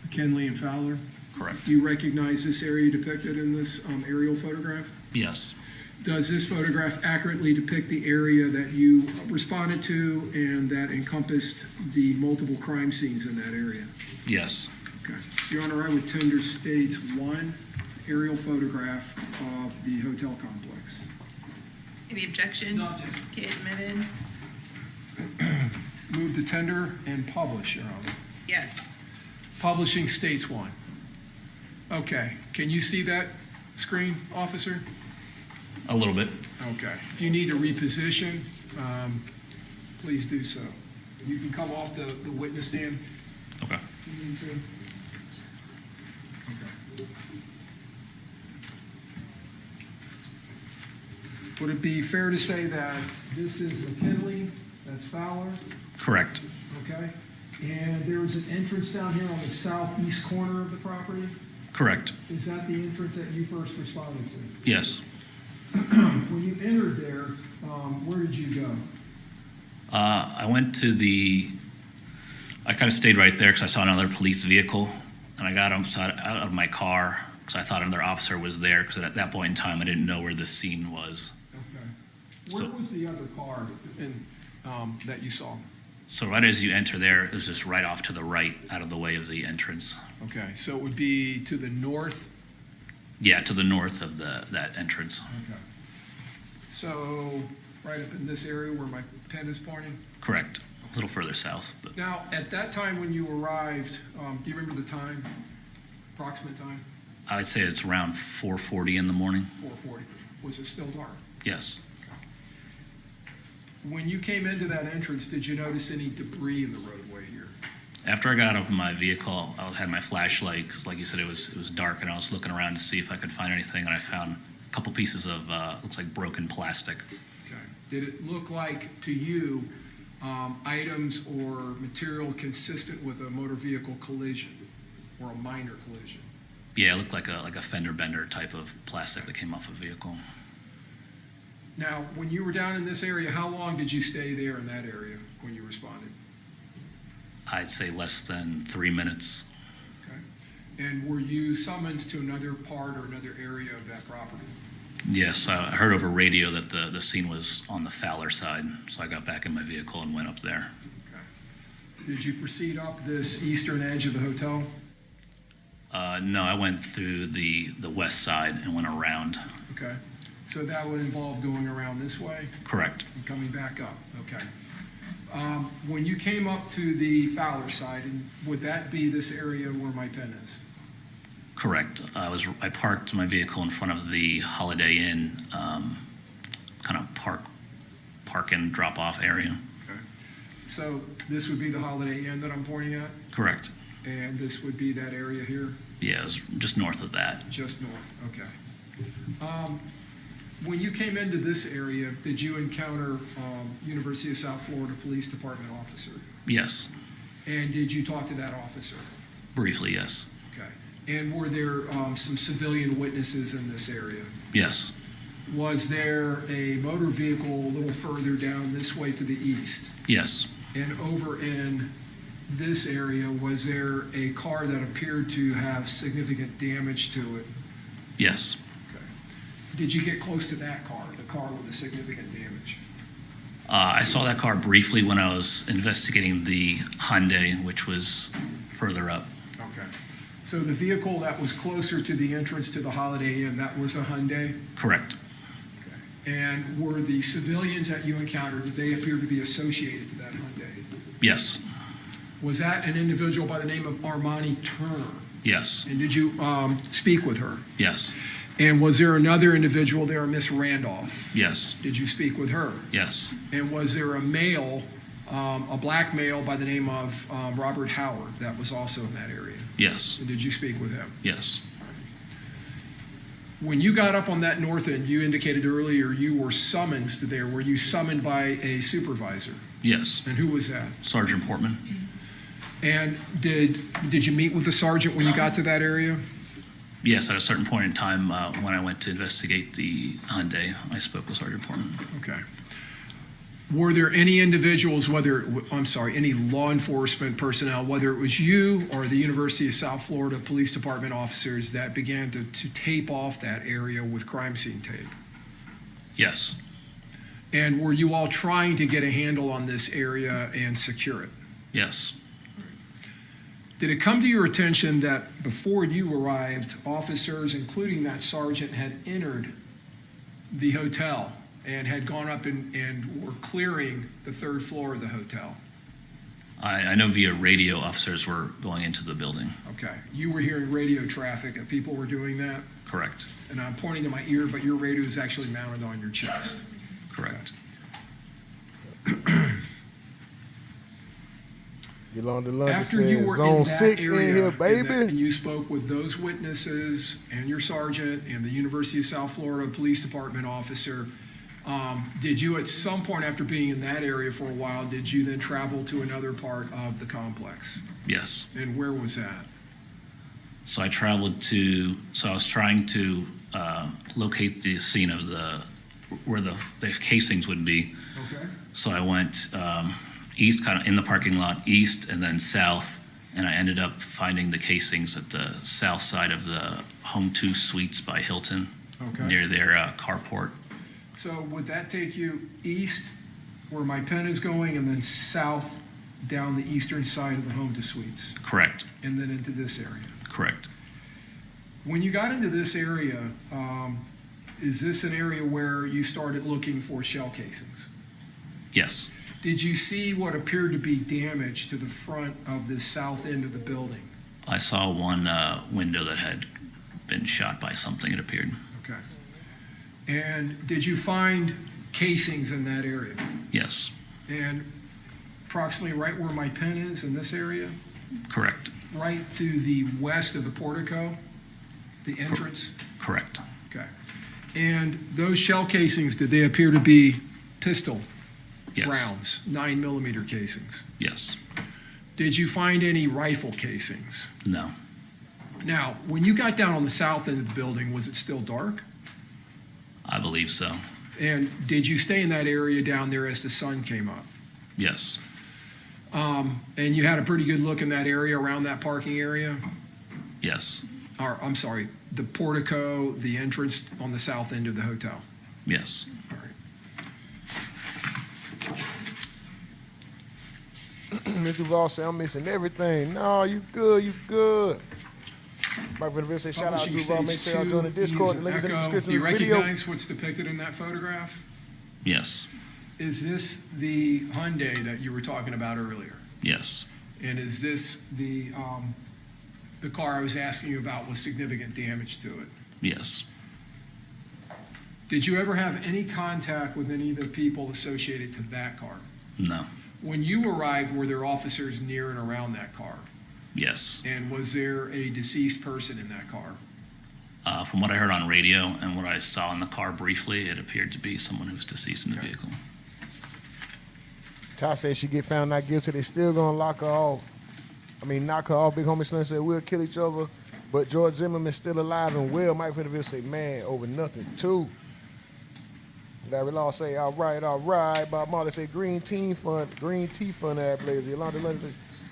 McKinley and Fowler? Correct. Do you recognize this area depicted in this aerial photograph? Yes. Does this photograph accurately depict the area that you responded to and that encompassed the multiple crime scenes in that area? Yes. Okay. Your Honor, I would tender States 1 aerial photograph of the hotel complex. Any objection? No objection. Okay, admitted. Move to tender and publish, Your Honor. Yes. Publishing States 1. Okay. Can you see that screen, officer? A little bit. Okay. If you need to reposition, please do so. You can come off the witness stand. Okay. If you need to. Okay. Would it be fair to say that this is McKinley, that's Fowler, Correct. okay? And there is an entrance down here on the southeast corner of the property? Correct. Is that the entrance that you first responded to? Yes. When you entered there, where did you go? I went to I kind of stayed right there because I saw another police vehicle, and I got out of my car because I thought another officer was there, because at that point in time I didn't know where this scene was. Okay. Where was the other car that you saw? So right as you enter there, it was just right off to the right, out of the way of the entrance. Okay, so it would be to the north? Yeah, to the north of that entrance. Okay. So right up in this area where my pen is pointing? Correct. A little further south. But Now, at that time when you arrived, do you remember the time, approximate time? I'd say it's around 4:40 in the morning. 4:40. Was it still dark? Yes. When you came into that entrance, did you notice any debris in the roadway here? After I got out of my vehicle, I had my flashlight, because like you said, it was dark, and I was looking around to see if I could find anything, and I found a couple pieces of, looks like broken plastic. Okay. Did it look like to you items or material consistent with a motor vehicle collision or a minor collision? Yeah, it looked like a fender bender type of plastic that came off a vehicle. Now, when you were down in this area, how long did you stay there in that area when you responded? I'd say less than 3 minutes. Okay. And were you summoned to another part or another area of that property? Yes, I heard over radio that the scene was on the Fowler side, so I got back in my vehicle and went up there. Okay. Did you proceed up this eastern edge of the hotel? No, I went through the west side and went around. Okay. So that would involve going around this way? Correct. And coming back up, okay. When you came up to the Fowler side, and would that be this area where my pen is? Correct. I parked my vehicle in front of the Holiday Inn, kind of park and drop off area. Okay. So this would be the Holiday Inn that I'm pointing at? Correct. And this would be that area here? Yeah, it was just north of that. Just north, okay. When you came into this area, did you encounter University of South Florida Police Department officer? Yes. And did you talk to that officer? Briefly, yes. Okay. And were there some civilian witnesses in this area? Yes. Was there a motor vehicle a little further down this way to the east? Yes. And over in this area, was there a car that appeared to have significant damage to it? Yes. Did you get close to that car, the car with the significant damage? I saw that car briefly when I was investigating the Hyundai, which was further up. Okay. So the vehicle that was closer to the entrance to the Holiday Inn, that was a Hyundai? Correct. Okay. And were the civilians that you encountered, did they appear to be associated to that Hyundai? Yes. Was that an individual by the name of Armani Turner? Yes. And did you speak with her? Yes. And was there another individual there, Miss Randolph? Yes. Did you speak with her? Yes. And was there a male a black male by the name of Robert Howard that was also in that area. Yes. And did you speak with him? Yes. When you got up on that north end, you indicated earlier you were summoned to there. Were you summoned by a supervisor? Yes. And who was that? Sergeant Portman. And did you meet with the sergeant when you got to that area? Yes, at a certain point in time, when I went to investigate the Hyundai, I spoke with Sergeant Portman. Okay. Were there any individuals, any law enforcement personnel, whether it was you or the University of South Florida Police Department officers that began to tape off that area with crime scene tape? Yes. And were you all trying to get a handle on this area and secure it? Yes. Did it come to your attention that before you arrived, officers, including that sergeant, had entered the hotel and had gone up and were clearing the third floor of the hotel? I know via radio officers were going into the building. Okay. You were hearing radio traffic and people were doing that? Correct. And I'm pointing to my ear, but your radio is actually mounted on your chest. Correct. Yolanda London After you says, were Zone in that 6 in area, here, baby. and you spoke with those witnesses and your sergeant and the University of South Florida Police Department officer, did you at some point after being in that area for a while, did you then travel to another part of the complex? Yes. And where was that? So I traveled to, so I was trying to locate the scene of where the casings would be. Okay. So I went east, kind of in the parking lot, east and then south, and I ended up finding the casings at the south side of the Home 2 Suites by Hilton, Okay. near their carport. So would that take you east, where my pen is going, and then south down the eastern side of the Home 2 Suites? Correct. And then into this area? Correct. When you got into this area, is this an area where you started looking for shell casings? Yes. Did you see what appeared to be damage to the front of the south end of the building? I saw one window that had been shot by something, it appeared. Okay. And did you find casings in that area? Yes. And approximately right where my pen is in this area? Correct. Right to the west of the portico, the entrance? Correct. Okay. And those shell casings, did they appear to be pistol Yes. rounds, 9mm casings? Yes. Did you find any rifle casings? No. Now, when you got down on the south end of the building, was it still dark? I believe so. And did you stay in that area down there as the sun came up? Yes. And you had a pretty good look in that area around that parking area? Yes. Or, I'm sorry, the portico, the entrance on the south end of the hotel? Yes. Mr. Duval said, I'm missing everything. No, you good, you good. Mike Vanderbilt say, shout out to Duval. Make sure y'all join the Discord. The link is in the description Do you of the video. recognize what's depicted in that photograph? Yes. Is this the Hyundai that you were talking about earlier? Yes. And is this the car I was asking you about with significant damage to it? Yes. Did you ever have any contact with any of the people associated to that car? No. When you arrived, were there officers near and around that car? Yes. And was there a deceased person in that car? From what I heard on radio and what I saw in the car briefly, it appeared to be someone who was deceased in the vehicle. Ty said she get found not guilty, they still gonna lock her off. Knock her off. Big homie Slim said we'll kill each other, but George Zimmerman's still alive and well. Mike Vanderbilt say, man, over nothing too. Larry Law say, all right. Bob Marley say, green tea fund ad blazer.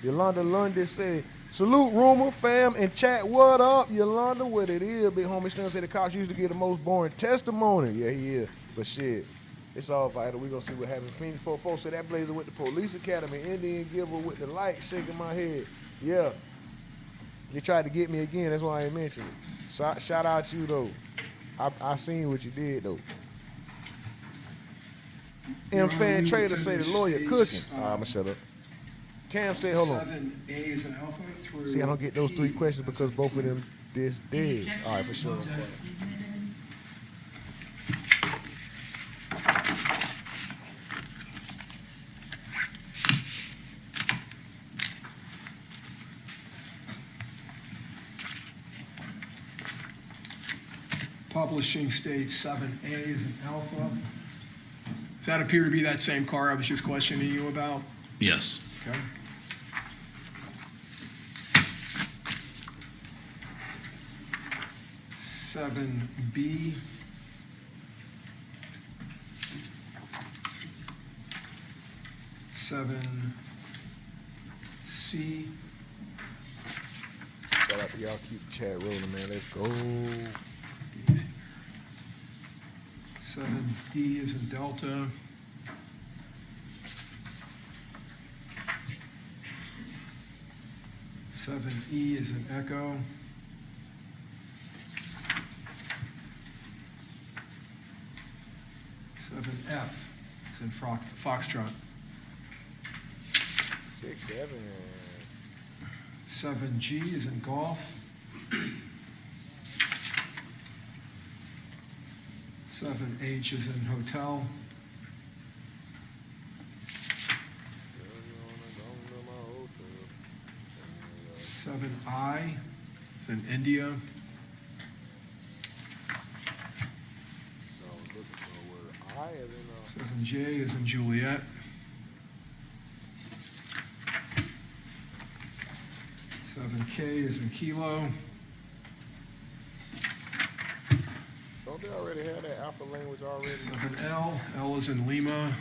Yolanda London say, salute rumor, fam, and chat, what up, Yolanda? What it is? Big homie Slim said the cops used to get the most boring testimony. Yeah, he is. But shit, it's all vital. We gonna see what happens. Phoenix 44 said that blazer with the police academy. Indian giver with the light shaking my head. Yeah. You tried to get me again. That's why I ain't mentioned it. Shout out to you, though. I seen what you did, though. M-Fan Trader say the lawyer cooking. I'm going to shut up. Cam said, hold on. 7A is an alpha through See, I don't get those three questions because both of them dead. All right, for sure. Publishing states 7A is an Alpha. Does that appear to be that same car I was just questioning you about? Yes. Okay. Seven B. Seven C. Shout out to y'all. Keep the chat rolling, man. Let's go. 7D is in Delta. Seven E is in Echo. Seven F is in Foxtrot. 6, 7. 7G is in Golf. 7H is in Hotel. 7I is in India. 7J is in Juliet. 7K is in Kilo. Don't they already have that alpha language already? 7L, L is in Lima.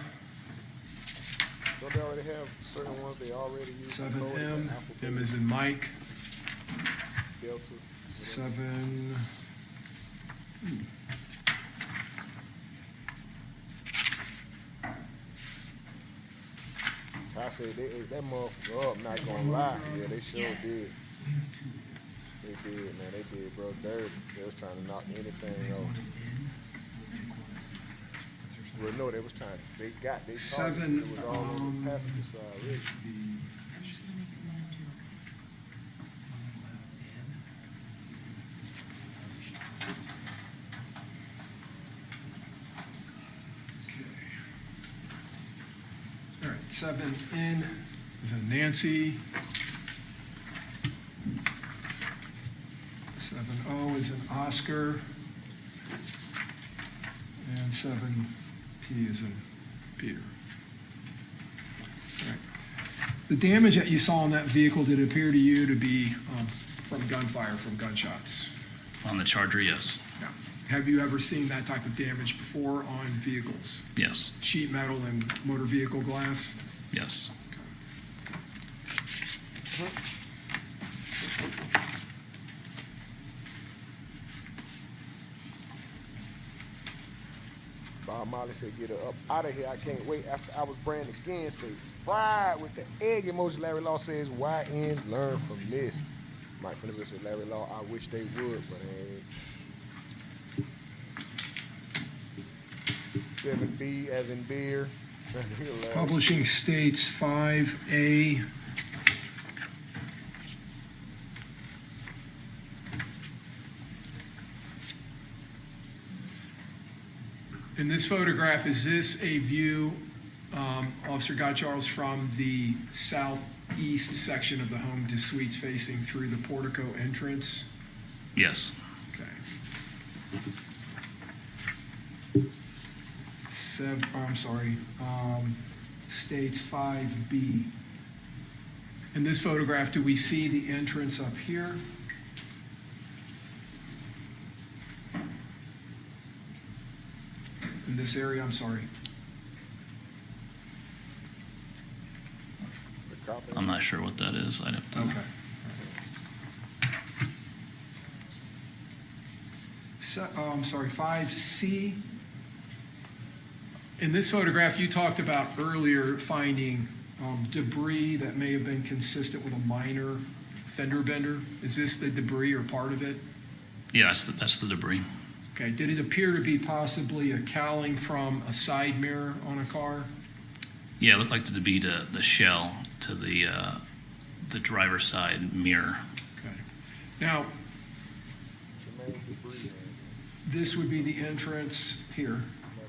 Don't they already have certain ones they already use? 7M, M is in Mike. Delta. 7. I said they ate that motherfucker up, not gonna lie. Yeah, they sure did. They did, man. They did, bro. Dirty. They was trying to knock anything off. Well, no, they was trying. They caught it. It was all on the passenger side, really. All right, 7N is in Nancy. 7O is in Oscar. And 7P is in Peter. All right. The damage that you saw in that vehicle, did it appear to you to be from gunfire, from gunshots? On the Charger, yes. Yeah. Have you ever seen that type of damage before on vehicles? Yes. Sheet metal and motor vehicle glass? Yes. Bob Marley said, get her up out of here. I can't wait. After I was branded again, say, fried with the egg emoji. Larry Law says, YNs learn from this. Mike Finnegan said, Larry Law, I wish they would, but hey. 7B as in beer. Publishing states 5A. In this photograph, is this a view, Officer Godcharles, from the southeast section of the home to suites facing through the portico entrance? Yes. Okay. States 5B. In this photograph, do we see the entrance up here? In this area, I'm sorry. I'm not sure what that is. I'd have to. Okay. So, I'm sorry, 5C. In this photograph, you talked about earlier finding debris that may have been consistent with a minor fender bender. Is this the debris or part of it? Yeah, that's the debris. Okay, did it appear to be possibly a cowling from a side mirror on a car? Yeah, it looked like to be the shell to the driver's side mirror. Okay. Now, this would be the entrance here.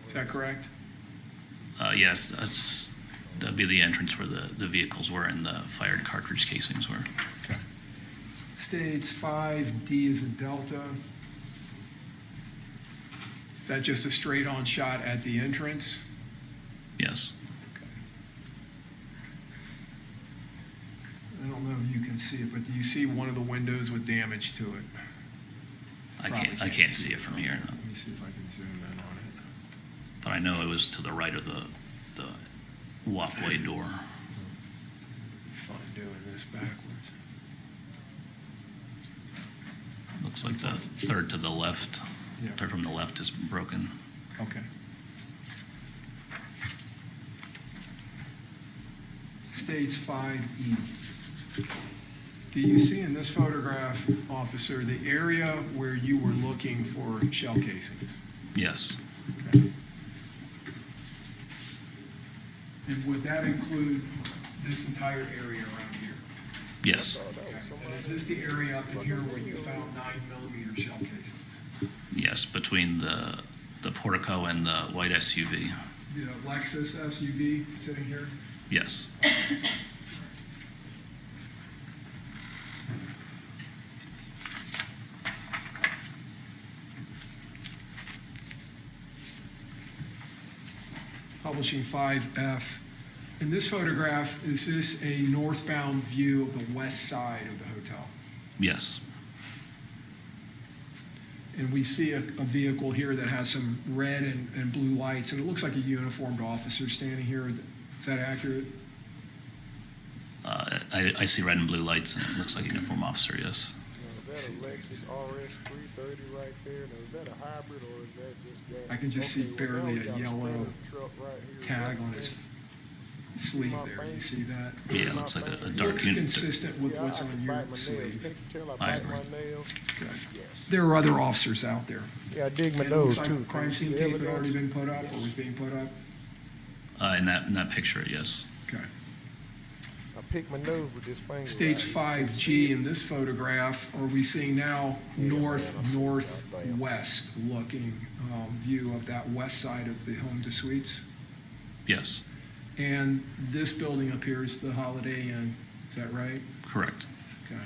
Is that correct? Yes, that'd be the entrance where the vehicles were and the fired cartridge casings were. Okay. States 5D is in Delta. Is that just a straight-on shot at the entrance? Yes. I don't know if you can see it, but do you see one of the windows with damage to it? I Probably can't see it from here. Let me see if I can zoom in on it. But I know it was to the right of the walkway door. Fun doing this backwards. Looks like the third to the left, Yeah. third from the left is broken. Okay. Stage 5E. Do you see in this photograph, officer, the area where you were looking for shell casings? Yes. Okay. And would that include this entire area around here? Yes. And is this the area up in here where you found 9mm shell casings? Yes, between the portico and the white SUV. The Lexus SUV sitting here? Yes. Publishing 5F. In this photograph, is this a northbound view of the west side of the hotel? Yes. And we see a vehicle here that has some red and blue lights, and it looks like a uniformed officer standing here. Is that accurate? I see red and blue lights, and it looks like a uniform officer, yes. Now, is that a Lexus RS 330 right there? Now, is that a hybrid or is that just gas? I can just see barely a yellow truck right here. tag on his sleeve there. You see that? Yeah, it looks like a It dark looks consistent with what's on your sleeve. I agree. Okay. There are other officers out there. Yeah, I dig my And it looks nose like too. crime scene tape had already been put up or was being put up? In that picture, yes. Okay. I picked my nose with this finger. Stage right. 5G in this photograph, are we seeing now northwest looking view of that west side of the home to suites? Yes. And this building up here is the Holiday Inn, is that right? Correct. Okay.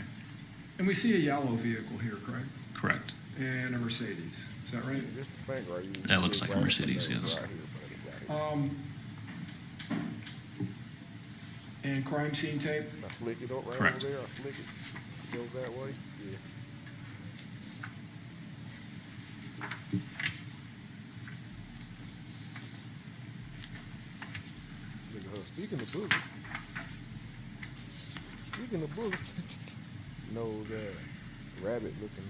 And we see a yellow vehicle here, correct? Correct. And a Mercedes, is that right? Just the finger. I use That looks like a Mercedes, yes. right here. And crime scene tape? I flick it up right Correct. over there. I flick it. Goes that way. Yeah. Look at her. Speaking of boogers. Speaking of boogers. No, that rabbit looking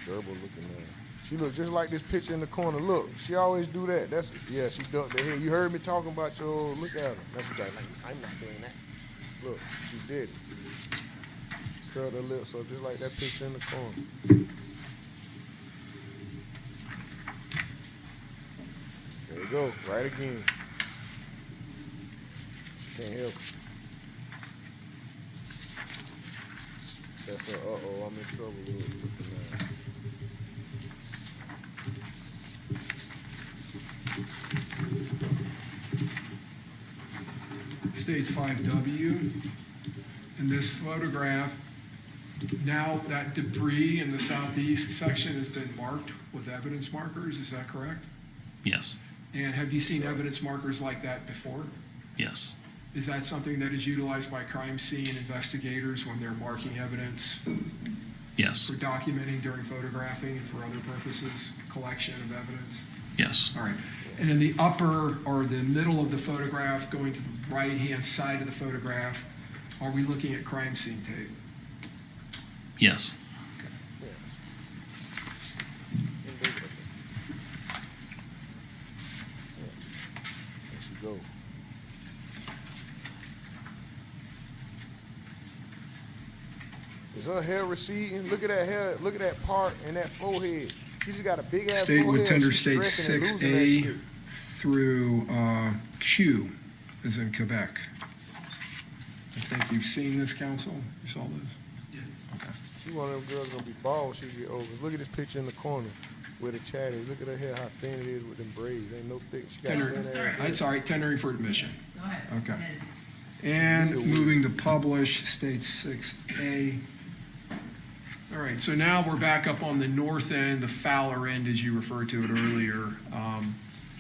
gerbil looking She look just like this picture in the corner. Look, she always do that. That's yeah. She ducked her head. You heard me talking about your. Look at her. That's what like. I'm not doing that. Look, she did. Curled her lips up just like that picture in the corner. There you go. Right again. She can't help it. That's her. Uh-oh, I'm in trouble with the man. Stage 5W. In this photograph, now that debris in the southeast section has been marked with evidence markers, is that correct? Yes. And have you seen evidence markers like that before? Yes. Is that something that is utilized by crime scene investigators when they're marking evidence? Yes. For documenting during photographing and for other purposes, collection of evidence? Yes. All right. And in the upper or the middle of the photograph, going to the right-hand side of the photograph, are we looking at crime scene tape? Yes. There she go. Is her hair receding? Look at that hair. Look at that part in that forehead. She just got a big ass State forehead. with tender She's stage stressing and losing that 6A shit. through Q, is in Quebec. I think you've seen this, counsel? You saw this? Yeah. Okay. She one of them girls gonna be bald when she get older. Look at this picture in the corner where the chat is. Look at her hair, how thin it is with them braids. Ain't no thick. She got Tender, thin ass hair. that's all right, tendering for admission. Go ahead. Okay. And moving to publish, stage 6A. All right, so now we're back up on the north end, the Fowler end, as you referred to it earlier.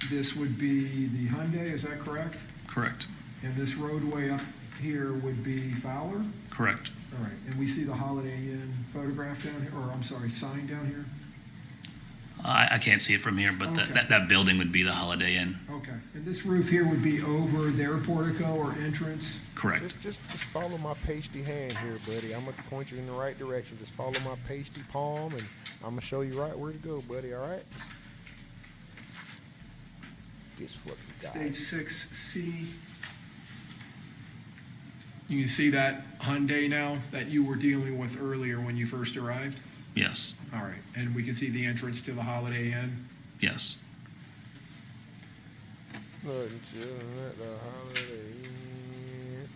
This would be the Hyundai, is that correct? Correct. And this roadway up here would be Fowler? Correct. All right, and we see the Holiday Inn photograph down here, or I'm sorry, sign down here? I can't see it from here, but Okay. that building would be the Holiday Inn. Okay, and this roof here would be over their portico or entrance? Correct. Just follow my pasty hand here, buddy. I'm gonna point you in the right direction. Just follow my pasty palm, and I'm gonna show you right where to go, buddy. All right? This fucking guy. Stage 6C. You can see that Hyundai now that you were dealing with earlier when you first arrived? Yes. All right, and we can see the entrance to the Holiday Inn? Yes. Nothing chillin' at the Holiday Inn.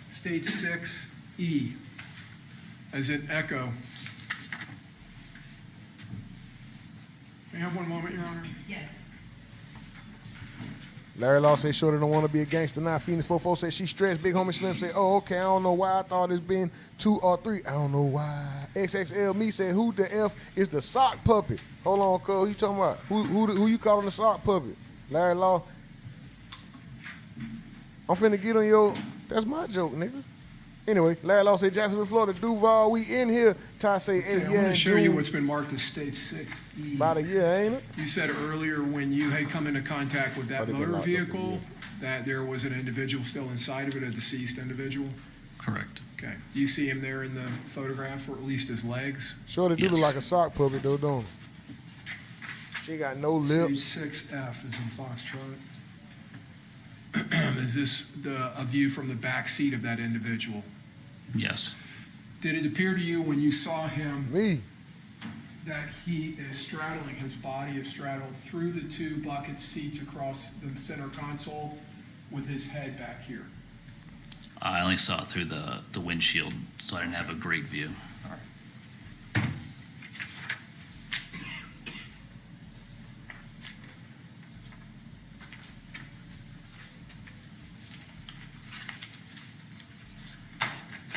Stage 6E, as in echo. May I have one moment, Your Honor? Yes. Larry Law say Shorty don't want to be a gangster. Now Phoenix 44 say she stressed. Big Homie Slim say, oh, okay, I don't know why I thought it's been 2 or 3. I don't know why. XXL me said, who the F is the sock puppet? Hold on, cuz. You talking about? Who you calling the sock puppet? Larry Law. I'm finna get on your, that's my joke, nigga. Anyway, Larry Law said, Jacksonville, Florida, Duval, we in here. Ty say, hey, Okay, I'm yeah, going to show you June. what's been marked as stage 6E. About a year, ain't it? You said earlier when you had come into contact with that They've been motor locked up a vehicle year. that there was an individual still inside of it, a deceased individual? Correct. Okay. Do you see him there in the photograph, or at least his legs? Shorty do look like a sock puppet, though, don't it? She ain't got no lips. Stage 6F is in Foxtrot. Is this a view from the back seat of that individual? Yes. Did it appear to you when you saw him Me. that he is straddling, his body is straddled through the 2 bucket seats across the center console with his head back here? I only saw it through the windshield, so I didn't have a great view. All right.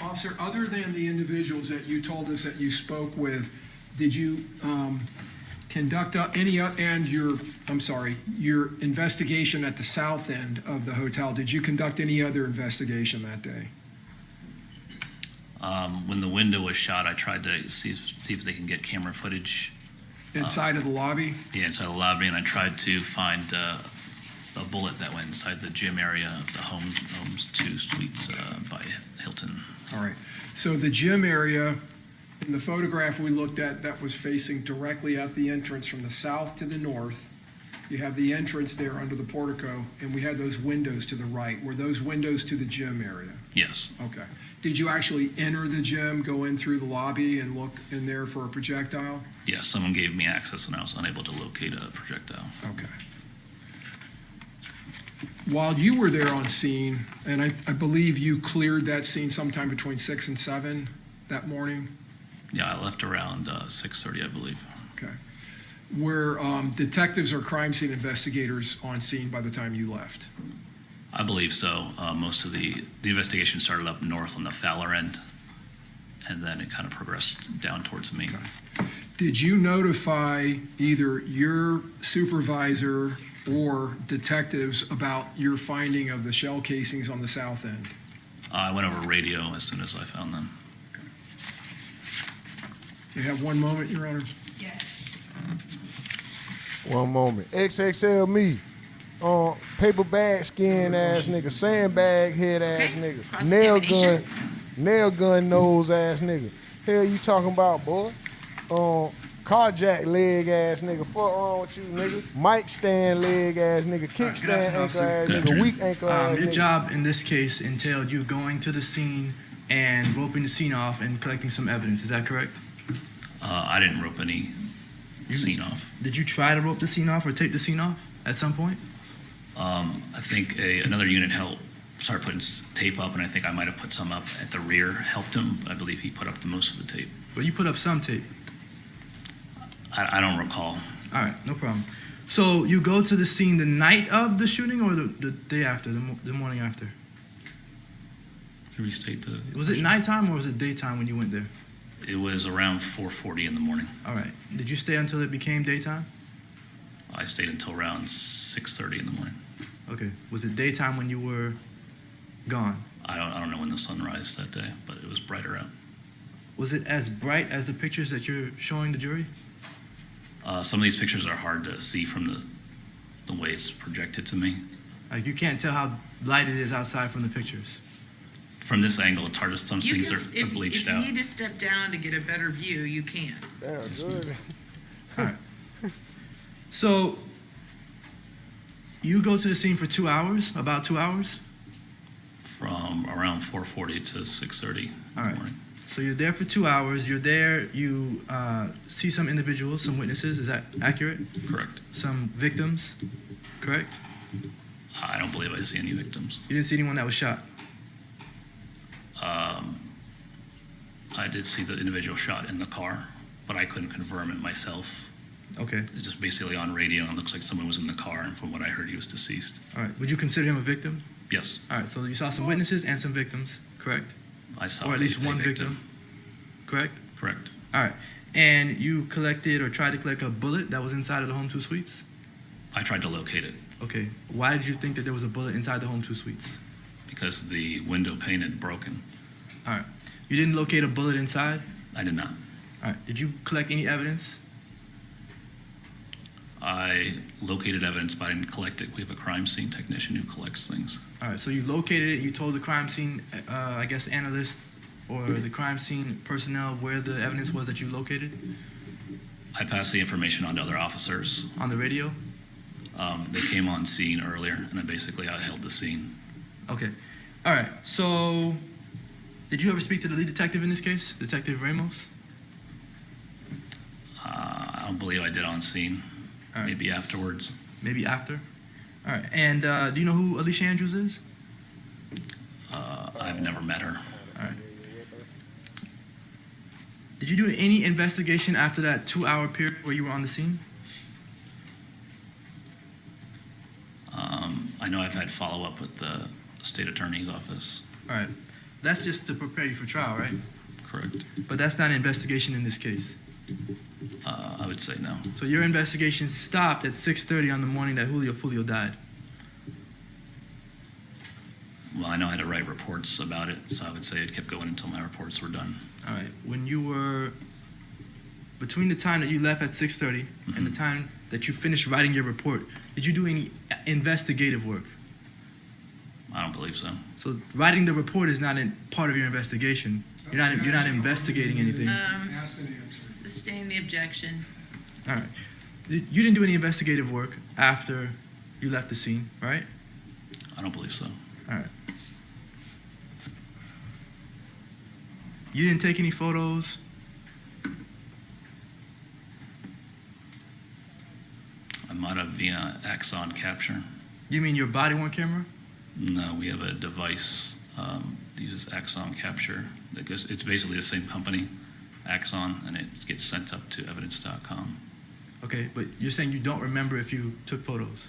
Officer, other than the individuals that you told us that you spoke with, did you conduct your investigation at the south end of the hotel, did you conduct any other investigation that day? When the window was shot, I tried to see if they can get camera footage. Inside of the lobby? Yeah, inside the lobby, and I tried to find a bullet that went inside the gym area of the Homes 2 Suites by Hilton. All right. So the gym area, in the photograph we looked at, that was facing directly at the entrance from the south to the north. You have the entrance there under the portico, and we had those windows to the right. Were those windows to the gym area? Yes. Okay. Did you actually enter the gym, go in through the lobby, and look in there for a projectile? Yes, someone gave me access, and I was unable to locate a projectile. Okay. While you were there on scene, and I believe you cleared that scene sometime between 6 and 7 that morning? Yeah, I left around 6:30, I believe. Okay. Were detectives or crime scene investigators on scene by the time you left? I believe so. Most of the investigation started up north on the Fowler end, and then it kind of progressed down towards me. Okay. Did you notify either your supervisor or detectives about your finding of the shell casings on the south end? I went over radio as soon as I found them. You have one moment, Your Honor? Yes. One moment. XXL me. Paper bag skin ass nigga. Sandbag head ass nigga. Nail gun nose ass nigga. Hell you talking about, boy? Carjack leg ass nigga. Fuck wrong with you, nigga? Mic stand leg ass nigga. Kickstand ankle ass nigga. Weak ankle ass Your nigga. job in this case entailed you going to the scene and roping the scene off and collecting some evidence. Is that correct? I didn't rope any scene off. Did you try to rope the scene off or tape the scene off at some point? I think another unit helped start putting tape up, and I think I might have put some up at the rear, helped him. I believe he put up the most of the tape. But you put up some tape. I don't recall. All right, no problem. So you go to the scene the night of the shooting or the day after, the morning after? Can you restate the? Was it nighttime or was it daytime when you went there? It was around 4:40 in the morning. All right. Did you stay until it became daytime? I stayed until around 6:30 in the morning. Okay. Was it daytime when you were gone? I don't know when the sun rised that day, but it was brighter out. Was it as bright as the pictures that you're showing the jury? Some of these pictures are hard to see from the way it's projected to me. Like you can't tell how light it is outside from the pictures. From this angle, it's hard to. Some You things can, are bleached if you out. need to step down to get a better view, you can. Damn, good. All right. So you go to the scene for 2 hours, about 2 hours? From around 4:40 to 6:30 in All the right. morning. So you're there for 2 hours. You're there. You see some individuals, some witnesses. Is that accurate? Correct. Some victims. Correct. I don't believe I see any victims. You didn't see anyone that was shot. I did see the individual shot in the car, but I couldn't confirm it myself. Okay. It's just basically on radio, and it looks like someone was in the car, and from what I heard, he was deceased. All right. Would you consider him a victim? Yes. All right. So you saw some witnesses and some victims. Correct. I saw Or at least a one victim. Correct. Correct. All right. And you collected or tried to collect a bullet that was inside of the Home 2 Suites? I tried to locate it Okay. Why did you think that there was a bullet inside the Home 2 Suites? because the window pane had broken. All right. You didn't locate a bullet inside? I did not. All right. Did you collect any evidence? I located evidence, but I didn't collect it. We have a crime scene technician who collects things. All right. So you located it. You told the crime scene, I guess, analyst or the crime scene personnel where the evidence was that you located? I passed the information on to other officers. On the radio? They came on scene earlier, and I held the scene. Okay. All right. So did you ever speak to the lead detective in this case, Detective Ramos? I don't believe I did on scene. All right. Maybe afterwards. Maybe after? All right. And do you know who Alicia Andrews is? I've never met her. All right. Did you do any investigation after that 2-hour period where you were on the scene? I know I've had follow-up with the state attorney's office. All right. That's just to prepare you for trial, right? Correct. But that's not an investigation in this case. I would say no. So your investigation stopped at 6:30 on the morning that Foolio died. Well, I know I had to write reports about it, so I would say it kept going until my reports were done. All right. When you were between the time that you left at 6:30 and the time that you finished writing your report, did you do any investigative work? I don't believe so. So writing the report is not part of your investigation. You're not investigating anything. Sustain the objection. All right. You didn't do any investigative work after you left the scene, right? I don't believe so. All right. You didn't take any photos? I might have via Axon capture. You mean your body-worn camera? No, we have a device that uses Axon capture. It's basically the same company, Axon, and it gets sent up to evidence.com. Okay, but you're saying you don't remember if you took photos?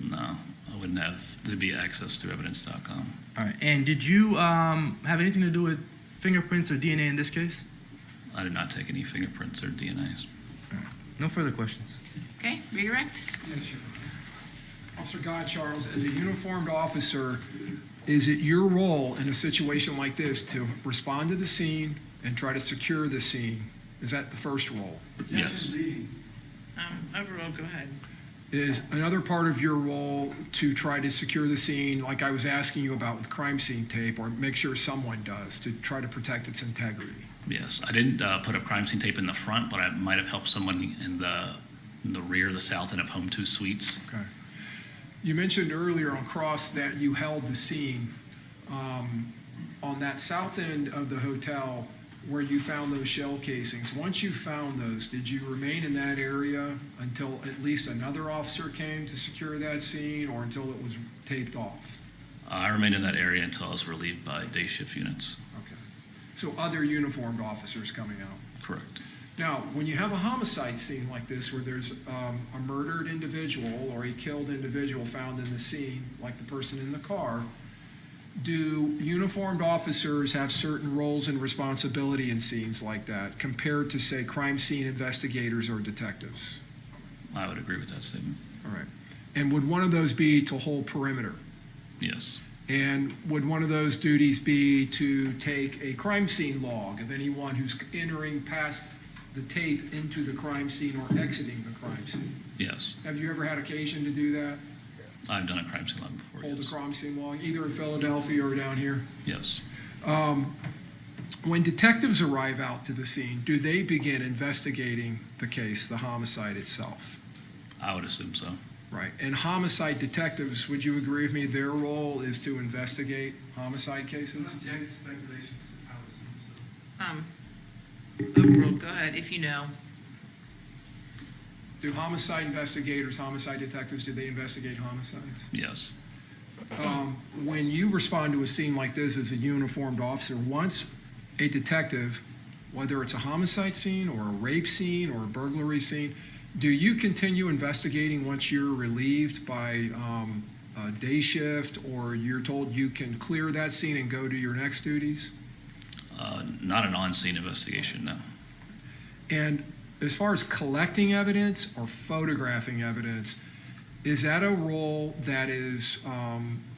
No, I wouldn't have. There'd be access to evidence.com. All right. And did you have anything to do with fingerprints or DNA in this case? I did not take any fingerprints or DNAs. All right. No further questions. Okay, redirect. Yes, sir. Officer God Charles, as a uniformed officer, is it your role in a situation like this to respond to the scene and try to secure the scene? Is that the first role? Yes. Overall, go ahead. Is another part of your role to try to secure the scene, like I was asking you about with crime scene tape, or make sure someone does to try to protect its integrity? Yes, I didn't put up crime scene tape in the front, but I might have helped someone in the rear, the south end of Home 2 Suites. Okay. You mentioned earlier on cross that you held the scene on that south end of the hotel where you found those shell casings. Once you found those, did you remain in that area until at least another officer came to secure that scene, or until it was taped off? I remained in that area until I was relieved by day shift units. Okay. So other uniformed officers coming out? Correct. Now, when you have a homicide scene like this, where there's a murdered individual or a killed individual found in the scene, like the person in the car, do uniformed officers have certain roles and responsibility in scenes like that compared to, say, crime scene investigators or detectives? I would agree with that statement. All right. And would one of those be to hold perimeter? Yes. And would one of those duties be to take a crime scene log of anyone who's entering past the tape into the crime scene or exiting the crime scene? Yes. Have you ever had occasion to do that? I've done a crime scene log before. Hold Yes. a crime scene log, either in Philadelphia or down here? Yes. When detectives arrive out to the scene, do they begin investigating the case, the homicide itself? I would assume so. Right. And homicide detectives, would you agree with me, their role is to investigate homicide cases? Overruled. Go ahead, if you know. Do homicide investigators, homicide detectives, do they investigate homicides? Yes. When you respond to a scene like this as a uniformed officer, once a detective, whether it's a homicide scene or a rape scene or a burglary scene, do you continue investigating once you're relieved by a day shift, or you're told you can clear that scene and go to your next duties? Not an on-scene investigation, no. And as far as collecting evidence or photographing evidence, is that a role that is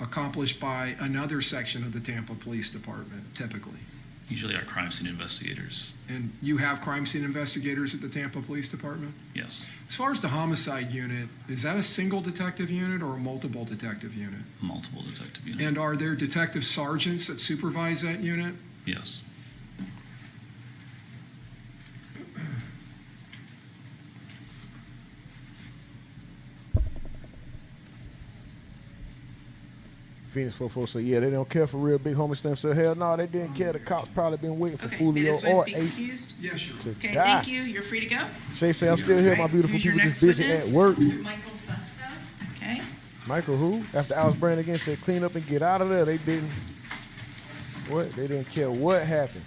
accomplished by another section of the Tampa Police Department, typically? Usually our crime scene investigators. And you have crime scene investigators at the Tampa Police Department? Yes. As far as the homicide unit, is that a single detective unit or a multiple detective unit? Multiple detective unit. And are there detective sergeants that supervise that unit? Yes. Phoenix 44 said, yeah, they don't care for real big homie stem cell. Hell no, they didn't care. The cops probably been waiting for Foolio or Ace Yeah, sure. to Okay, die. thank you. You're free to go. Shay say, I'm still here. My beautiful Who's your people next just busy witness? at work. Michael Fusco. Okay. Michael who? After Alice Brand again said, clean up and get out of there. They didn't. What? They didn't care what happened.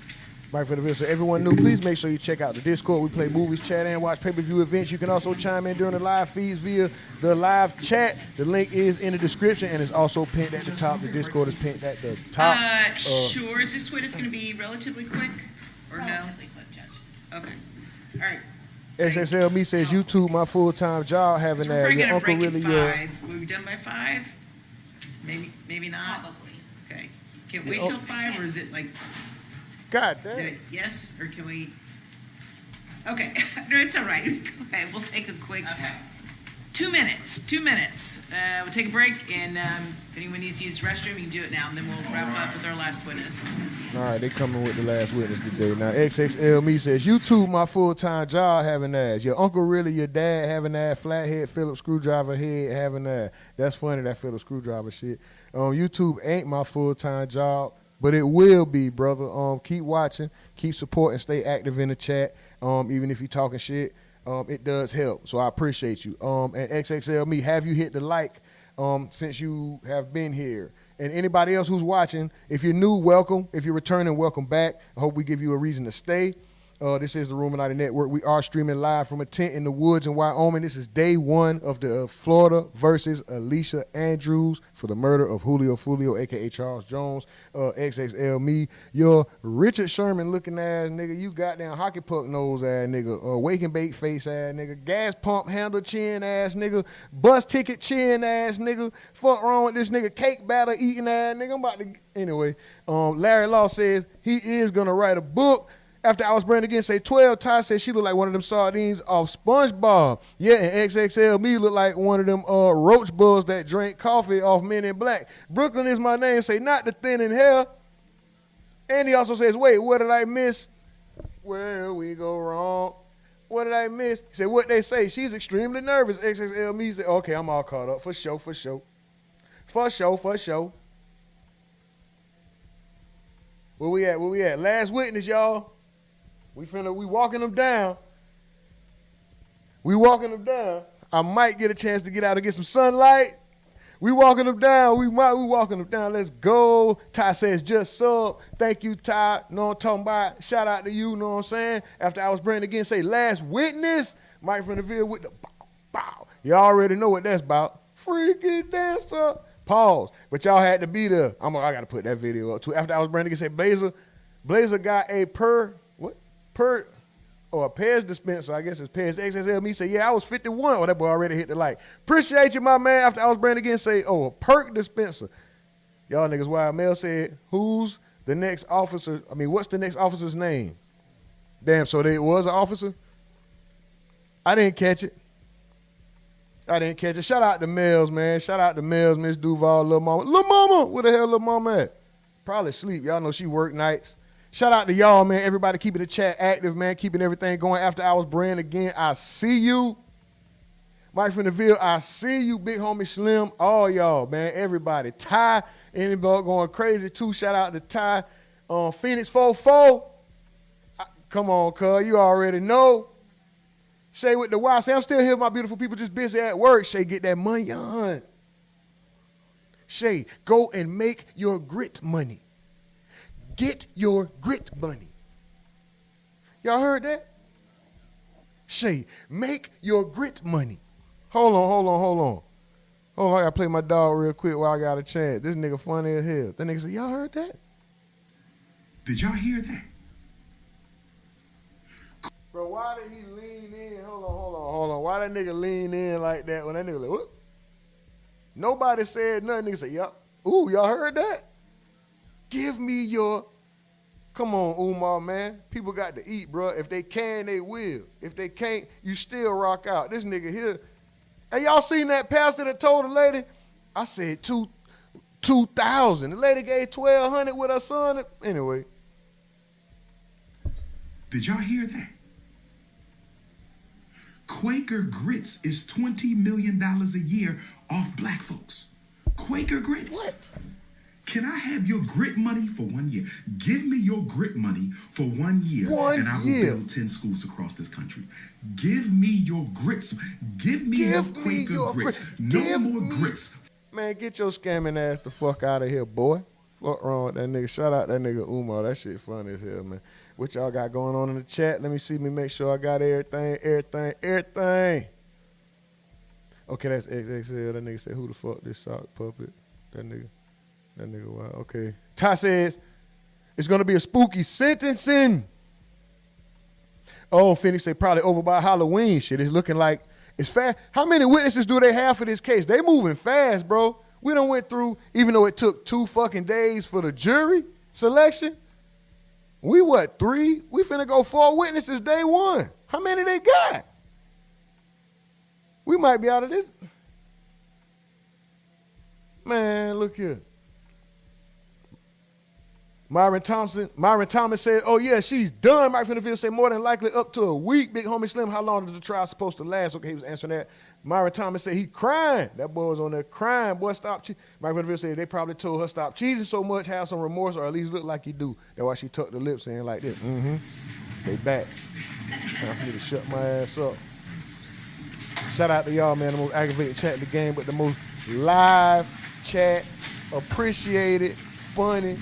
Mike for the video. So everyone new, please make sure you check out the Discord. We play movies, chat, and watch pay-per-view events. You can also chime in during the live feeds via the live chat. The link is in the description and it's also pinned at the top. The Discord is pinned at the top. Sure. Is this witness going to be relatively quick or Relatively quick, Judge. no? Okay. All right. XXL me says YouTube my full-time job having So we're that. probably Your gonna uncle break really at 5. Were we done by 5? Maybe not. Probably. Okay. Can we wait till 5, or is it like? God Is damn. it yes, or can we? Okay. No, it's all right. Go ahead. We'll take a quick. Okay. 2 minutes. 2 minutes. We'll take a break, and if anyone needs to use the restroom, you can do it now, and then we'll wrap up with our last witness. All right, they coming with the last witness today. Now, XXL me says, YouTube my full-time job having ass. Your uncle really your dad having that flathead Phillips screwdriver head having that. That's funny, that Phillips screwdriver shit. YouTube ain't my full-time job, but it will be, brother. Keep watching, keep supporting, stay active in the chat. Even if you're talking shit, it does help. So I appreciate you. And XXL me, have you hit the like since you have been here? And anybody else who's watching, if you're new, welcome. If you're returning, welcome back. I hope we give you a reason to stay. This is the RUMORNATI Network. We are streaming live from a tent in the woods in Wyoming. This is day 1 of the Florida versus Alicia Andrews for the murder of Julio Foolio, a.k.a. Charles Jones. XXL me, your Richard Sherman looking ass nigga. You goddamn hockey puck nose ass nigga. Wake and bake face ass nigga. Gas pump handle chin ass nigga. Bus ticket chin ass nigga. Fuck wrong with this nigga. Cake batter eating ass nigga. I'm about to, anyway. Larry Law says he is going to write a book. After I was brand again, say 12, Ty said she looked like one of them sardines off SpongeBob. Yeah, and XXL me look like one of them roach bulls that drink coffee off Men in Black. Brooklyn is my name, say not the thin in hair. And he also says, wait, what did I miss? Where we go wrong? What did I miss? He said, what they say? She's extremely nervous. XXL me said, okay, I'm all caught up. For sure, for sure. For sure, for sure. Where we at? Where we at? Last witness, y'all. We walking them down. We walking them down. I might get a chance to get out and get some sunlight. We walking them down. We walking them down. Let's go. Ty says just sub. Thank you, Ty. Know what I'm talking about? Shout out to you. Know what I'm saying? After I was brand again, say last witness. Mike from the Ville with the bow, bow. You already know what that's about. Freaky dancer. Pause. But y'all had to be there. I got to put that video up too. After I was Brandon said Blazer got a per or a Pez dispenser. I guess it's Pez XSL. Me say, yeah, I was 51. Oh, that boy already hit the light. Appreciate you, my man. After I was Brandon again say, oh, a perk dispenser. Y'all niggas wild. Mel said, who's the next officer? I mean, what's the next officer's name? Damn, so there was an officer? I didn't catch it. Shout out to Mills, man. Shout out to Mills, Miss Duval, Lil Mama. Lil Mama, where the hell Lil Mama at? Probably sleep. Y'all know she work nights. Shout out to y'all, man. Everybody keeping the chat active, man. Keeping everything going. After hours, Brand again. I see you. Mike from the Ville, I see you. Big homie Slim, all y'all, man. Everybody. Ty, anybody going crazy too. Shout out to Ty. Phoenix 44. Come on, cuz. You already know. Shay with the wild. Say, I'm still here, my beautiful people, just busy at work. Shay, get that money on. Shay, go and make your grit money. Get your grit money. Y'all heard that? Shay, make your grit money. Hold on. I gotta play my dog real quick while I got a chance. This nigga funny as hell. That nigga said, y'all heard that? Did y'all hear that? Bro, why did he lean in? Hold on. Why that nigga lean in like that when that nigga like, what? Nobody said nothing. Nigga said, yup. Ooh, y'all heard that? Give me your, come on, Umar, man. People got to eat, bro. If they can, they will. If they can't, you still rock out. This nigga here. Hey, y'all seen that pastor that told the lady? I said 2,000. The lady gave 1,200 with her son. Anyway. Did y'all hear that? Quaker Grits is $20 million a year off black folks. Quaker Grits. What? Can I have your grit money for 1 year? Give me your grit money for 1 year. And I will build 10 schools across this country. Give me your grits. Give me your Quaker Grits. No more grits. Man, get your scamming ass the fuck out of here, boy. Fuck wrong with that nigga. Shout out that nigga Umar. That shit funny as hell, man. What y'all got going on in the chat? Let me see me make sure I got everything. Okay, that's XXL. That nigga said, who the fuck this sock puppet? That nigga wild. Okay. Ty says, it's going to be a spooky sentencing. Oh, Phoenix say probably over by Halloween. Shit, it's looking like it's fast. How many witnesses do they have for this case? They moving fast, bro. We done went through, even though it took 2 fucking days for the jury selection. We 3? We finna go 4 witnesses day 1. How many they got? We might be out of this. Man, look here. Myron Thomas said, oh yeah, she's done. Mike Finnerfield said more than likely up to a week. Big homie Slim, how long is the trial supposed to last? Okay, he was answering that. Myron Thomas said he crying. That boy was on there crying. Boy, stop. Mike Finnerfield said they probably told her stop cheesing so much, have some remorse, or at least look like he do. That's why she tucked the lips in like this. They back. Time for me to shut my ass up. Shout out to y'all, man. The most aggravating chat in the game, but the most live chat, appreciated, funny.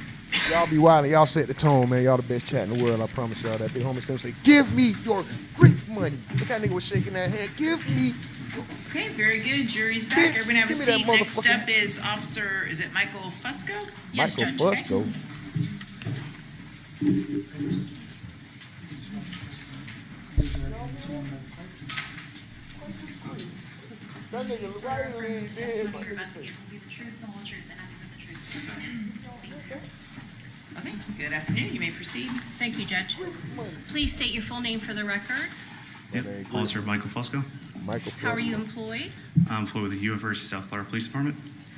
Y'all be wildin'. Y'all set the tone, man. Y'all the best chat in the world. I promise y'all that. Big homie Slim say, give me your grit money. Look, that nigga was shaking that head. Give me. Okay, very good. Jury's back. Bitch, Everyone have a give me that seat. Next motherfucking- up is Officer, is it Michael Fusco? Yes, Michael Judge. Fusco. That nigga right leaned in. Okay, good afternoon. You may proceed. Thank you, Judge. Please state your full name for the record. Yep. Officer Michael Fusco. Michael How are you employed? I'm employed with the University of South Florida Police Department.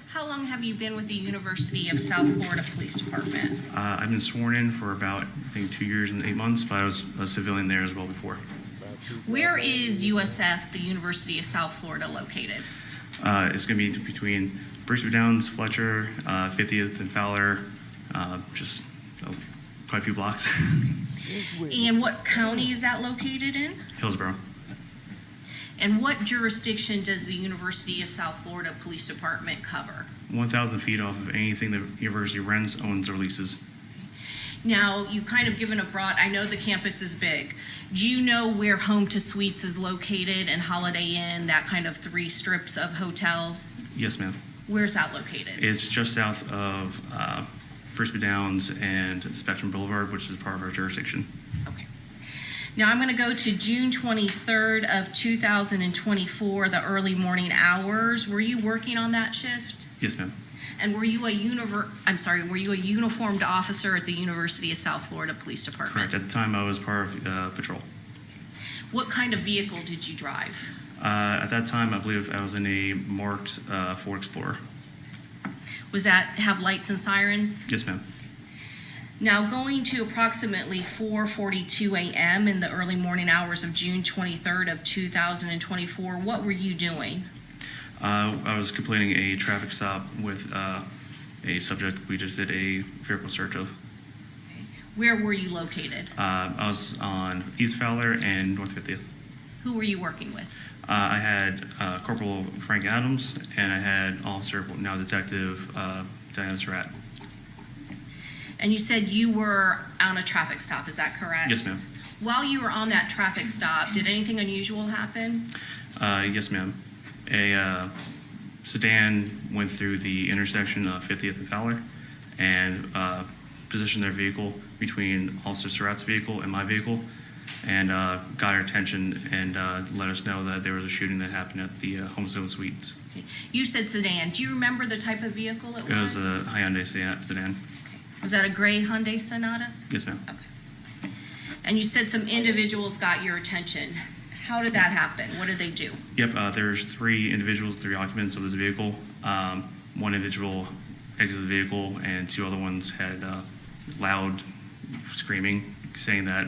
How long have you been with the University of South Florida Police Department? I've been sworn in for about, I think, 2 years and 8 months, but I was a civilian there as well before. Where is USF, the University of South Florida, located? It's going to be between Brisbane Downs, Fletcher, 50th, and Fowler, just quite a few blocks. And what county is that located in? Hillsborough. And what jurisdiction does the University of South Florida Police Department cover? 1,000 feet off of anything the university rents, owns, or leases. Now, you've kind of given a broad, I know the campus is big. Do you know where Home to Suites is located and Holiday Inn, that kind of 3 strips of hotels? Yes, ma'am. Where's that located? It's just south of Frisbee Downs and Spectrum Boulevard, which is part of our jurisdiction. Okay. Now I'm going to go to June 23rd of 2024, the early morning hours. Were you working on that shift? Yes, ma'am. And were you a uniformed officer at the University of South Florida Police Department? Correct. At the time, I was part of patrol. What kind of vehicle did you drive? At that time, I believe I was in a marked Ford Explorer. Was that have lights and sirens? Yes, ma'am. Now, going to approximately 4:42 a.m. in the early morning hours of June 23rd of 2024, what were you doing? I was completing a traffic stop with a subject we just did a vehicle search of. Where were you located? I was on East Fowler and North 50th. Who were you working with? I had Corporal Frank Adams, and I had Officer, now Detective, Diana Surratt. And you said you were on a traffic stop, is that correct? Yes, ma'am. While you were on that traffic stop, did anything unusual happen? Yes, ma'am. A sedan went through the intersection of 50th and Fowler and positioned their vehicle between Officer Surratt's vehicle and my vehicle, and got our attention and let us know that there was a shooting that happened at the Homestone Suites. Okay. You said sedan. Do you remember the type of vehicle it was? It was a Hyundai sedan. Was that a gray Hyundai Sonata? Yes, ma'am. Okay. And you said some individuals got your attention. How did that happen? What did they do? Yep, there's 3 individuals, 3 occupants of this vehicle. One individual exited the vehicle, and 2 other ones had loud screaming, saying that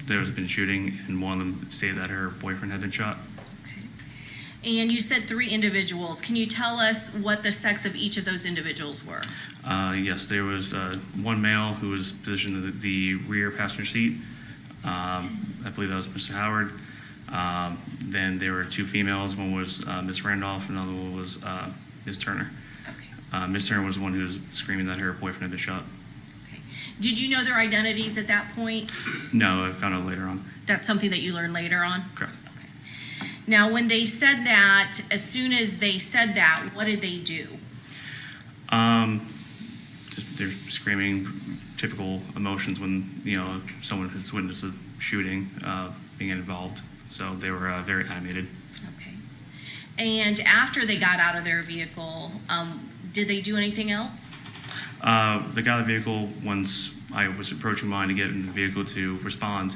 there has been shooting, and one of them stated that her boyfriend had been shot. And you said 3 individuals. Can you tell us what the sex of each of those individuals were? Yes, there was one male who was positioned in the rear passenger seat. I believe that was Mr. Howard. Then there were 2 females. One was Miss Randolph, and another one was Ms. Turner. Okay. Ms. Turner was the one who was screaming that her boyfriend had been shot. Okay. Did you know their identities at that point? No, I found out later on. That's something that you learned later on? Correct. Okay. Now, when they said that, as soon as they said that, what did they do? They're screaming, typical emotions when, someone has witnessed a shooting being involved. So they were very animated. Okay. And after they got out of their vehicle, did they do anything else? They got out of the vehicle once I was approaching mine to get in the vehicle to respond.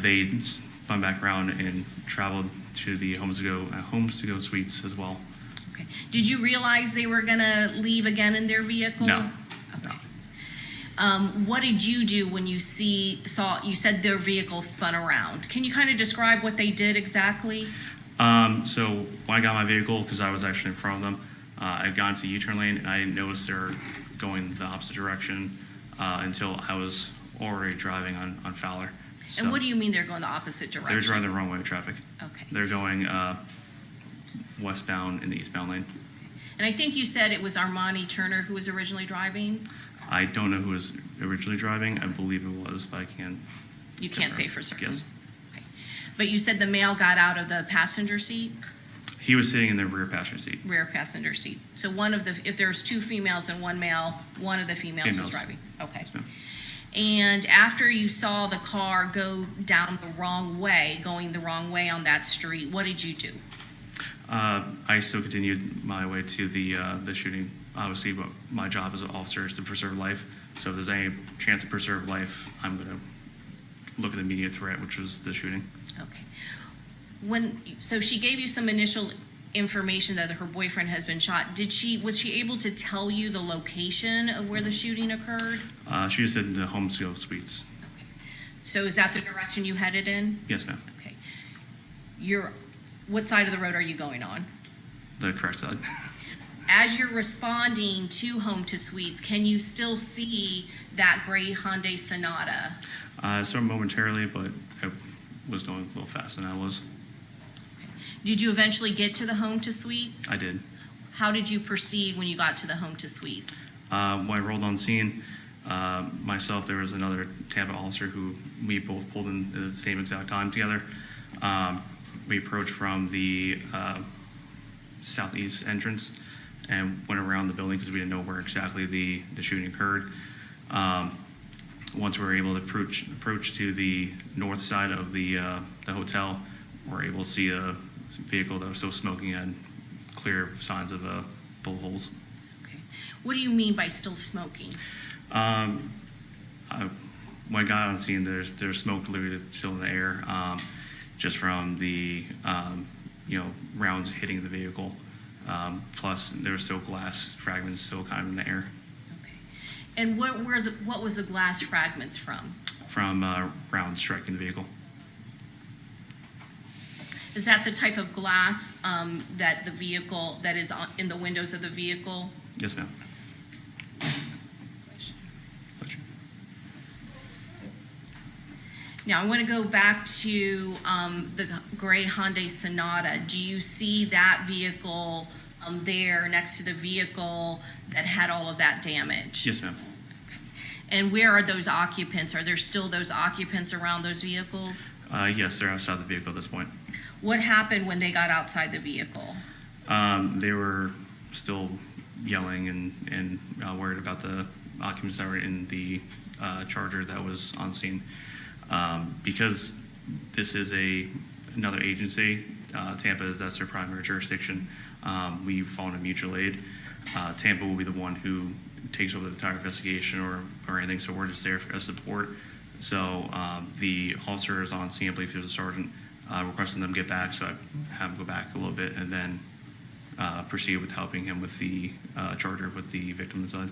They spun back around and traveled to the Homes to Go Suites as well. Okay. Did you realize they were going to leave again in their vehicle? No. Okay. What did you do when you saw? You said their vehicle spun around. Can you kind of describe what they did exactly? So when I got my vehicle, because I was actually in front of them, I got into the U-turn lane, and I didn't notice they were going the opposite direction until I was already driving on Fowler. So And what do you mean they're going the opposite direction? they're driving the wrong way of traffic. Okay. They're going westbound in the eastbound lane. And I think you said it was Armani Turner who was originally driving? I don't know who was originally driving. I believe it was, but I can't. You can't say for certain? Yes. Okay. But you said the male got out of the passenger seat? He was sitting in the rear passenger seat. Rear passenger seat. So if there's 2 females and 1 male, one of the females was driving? Okay. Yes, ma'am. And after you saw the car go down the wrong way, going the wrong way on that street, what did you do? I still continued my way to the shooting. Obviously, my job as an officer is to preserve life. So if there's any chance to preserve life, I'm going to look at the immediate threat, which was the shooting. Okay. So she gave you some initial information that her boyfriend has been shot. Was she able to tell you the location of where the shooting occurred? She just said the Homes to Go Suites. So is that the direction you headed in? Yes, ma'am. Okay. What side of the road are you going on? The correct side. As you're responding to Home to Suites, can you still see that gray Hyundai Sonata? I saw it momentarily, but I was going a little faster than I was. Did you eventually get to the Home to Suites? I did. How did you proceed when you got to the Home to Suites? When I rolled on scene, myself, there was another Tampa officer who we both pulled in at the same exact time together. We approached from the southeast entrance, and went around the building because we didn't know where exactly the shooting occurred. Once we were able to approach to the north side of the hotel, we were able to see a vehicle that was still smoking and clear signs of bullet holes. Okay. What do you mean by still smoking? When I got on scene, there's smoke literally still in the air, just from the rounds hitting the vehicle. Plus, there were still glass fragments still kind of in the air. And what was the glass fragments from? From rounds striking the vehicle. Is that the type of glass that the vehicle that is in the windows of the vehicle? Yes, ma'am. Now, I want to go back to the gray Hyundai Sonata. Do you see that vehicle there next to the vehicle that had all of that damage? Yes, ma'am. And where are those occupants? Are there still those occupants around those vehicles? Yes, they're outside the vehicle at this point. What happened when they got outside the vehicle? They were still yelling and worried about the occupants that were in the Charger that was on scene. Because this is another agency, Tampa, that's their primary jurisdiction. We fall into mutual aid. Tampa will be the one who takes over the entire investigation or anything, so we're just there as support. So the officer is on scene, I believe he was a sergeant, requesting them get back, so I have him go back a little bit and then proceed with helping him with the Charger with the victim inside.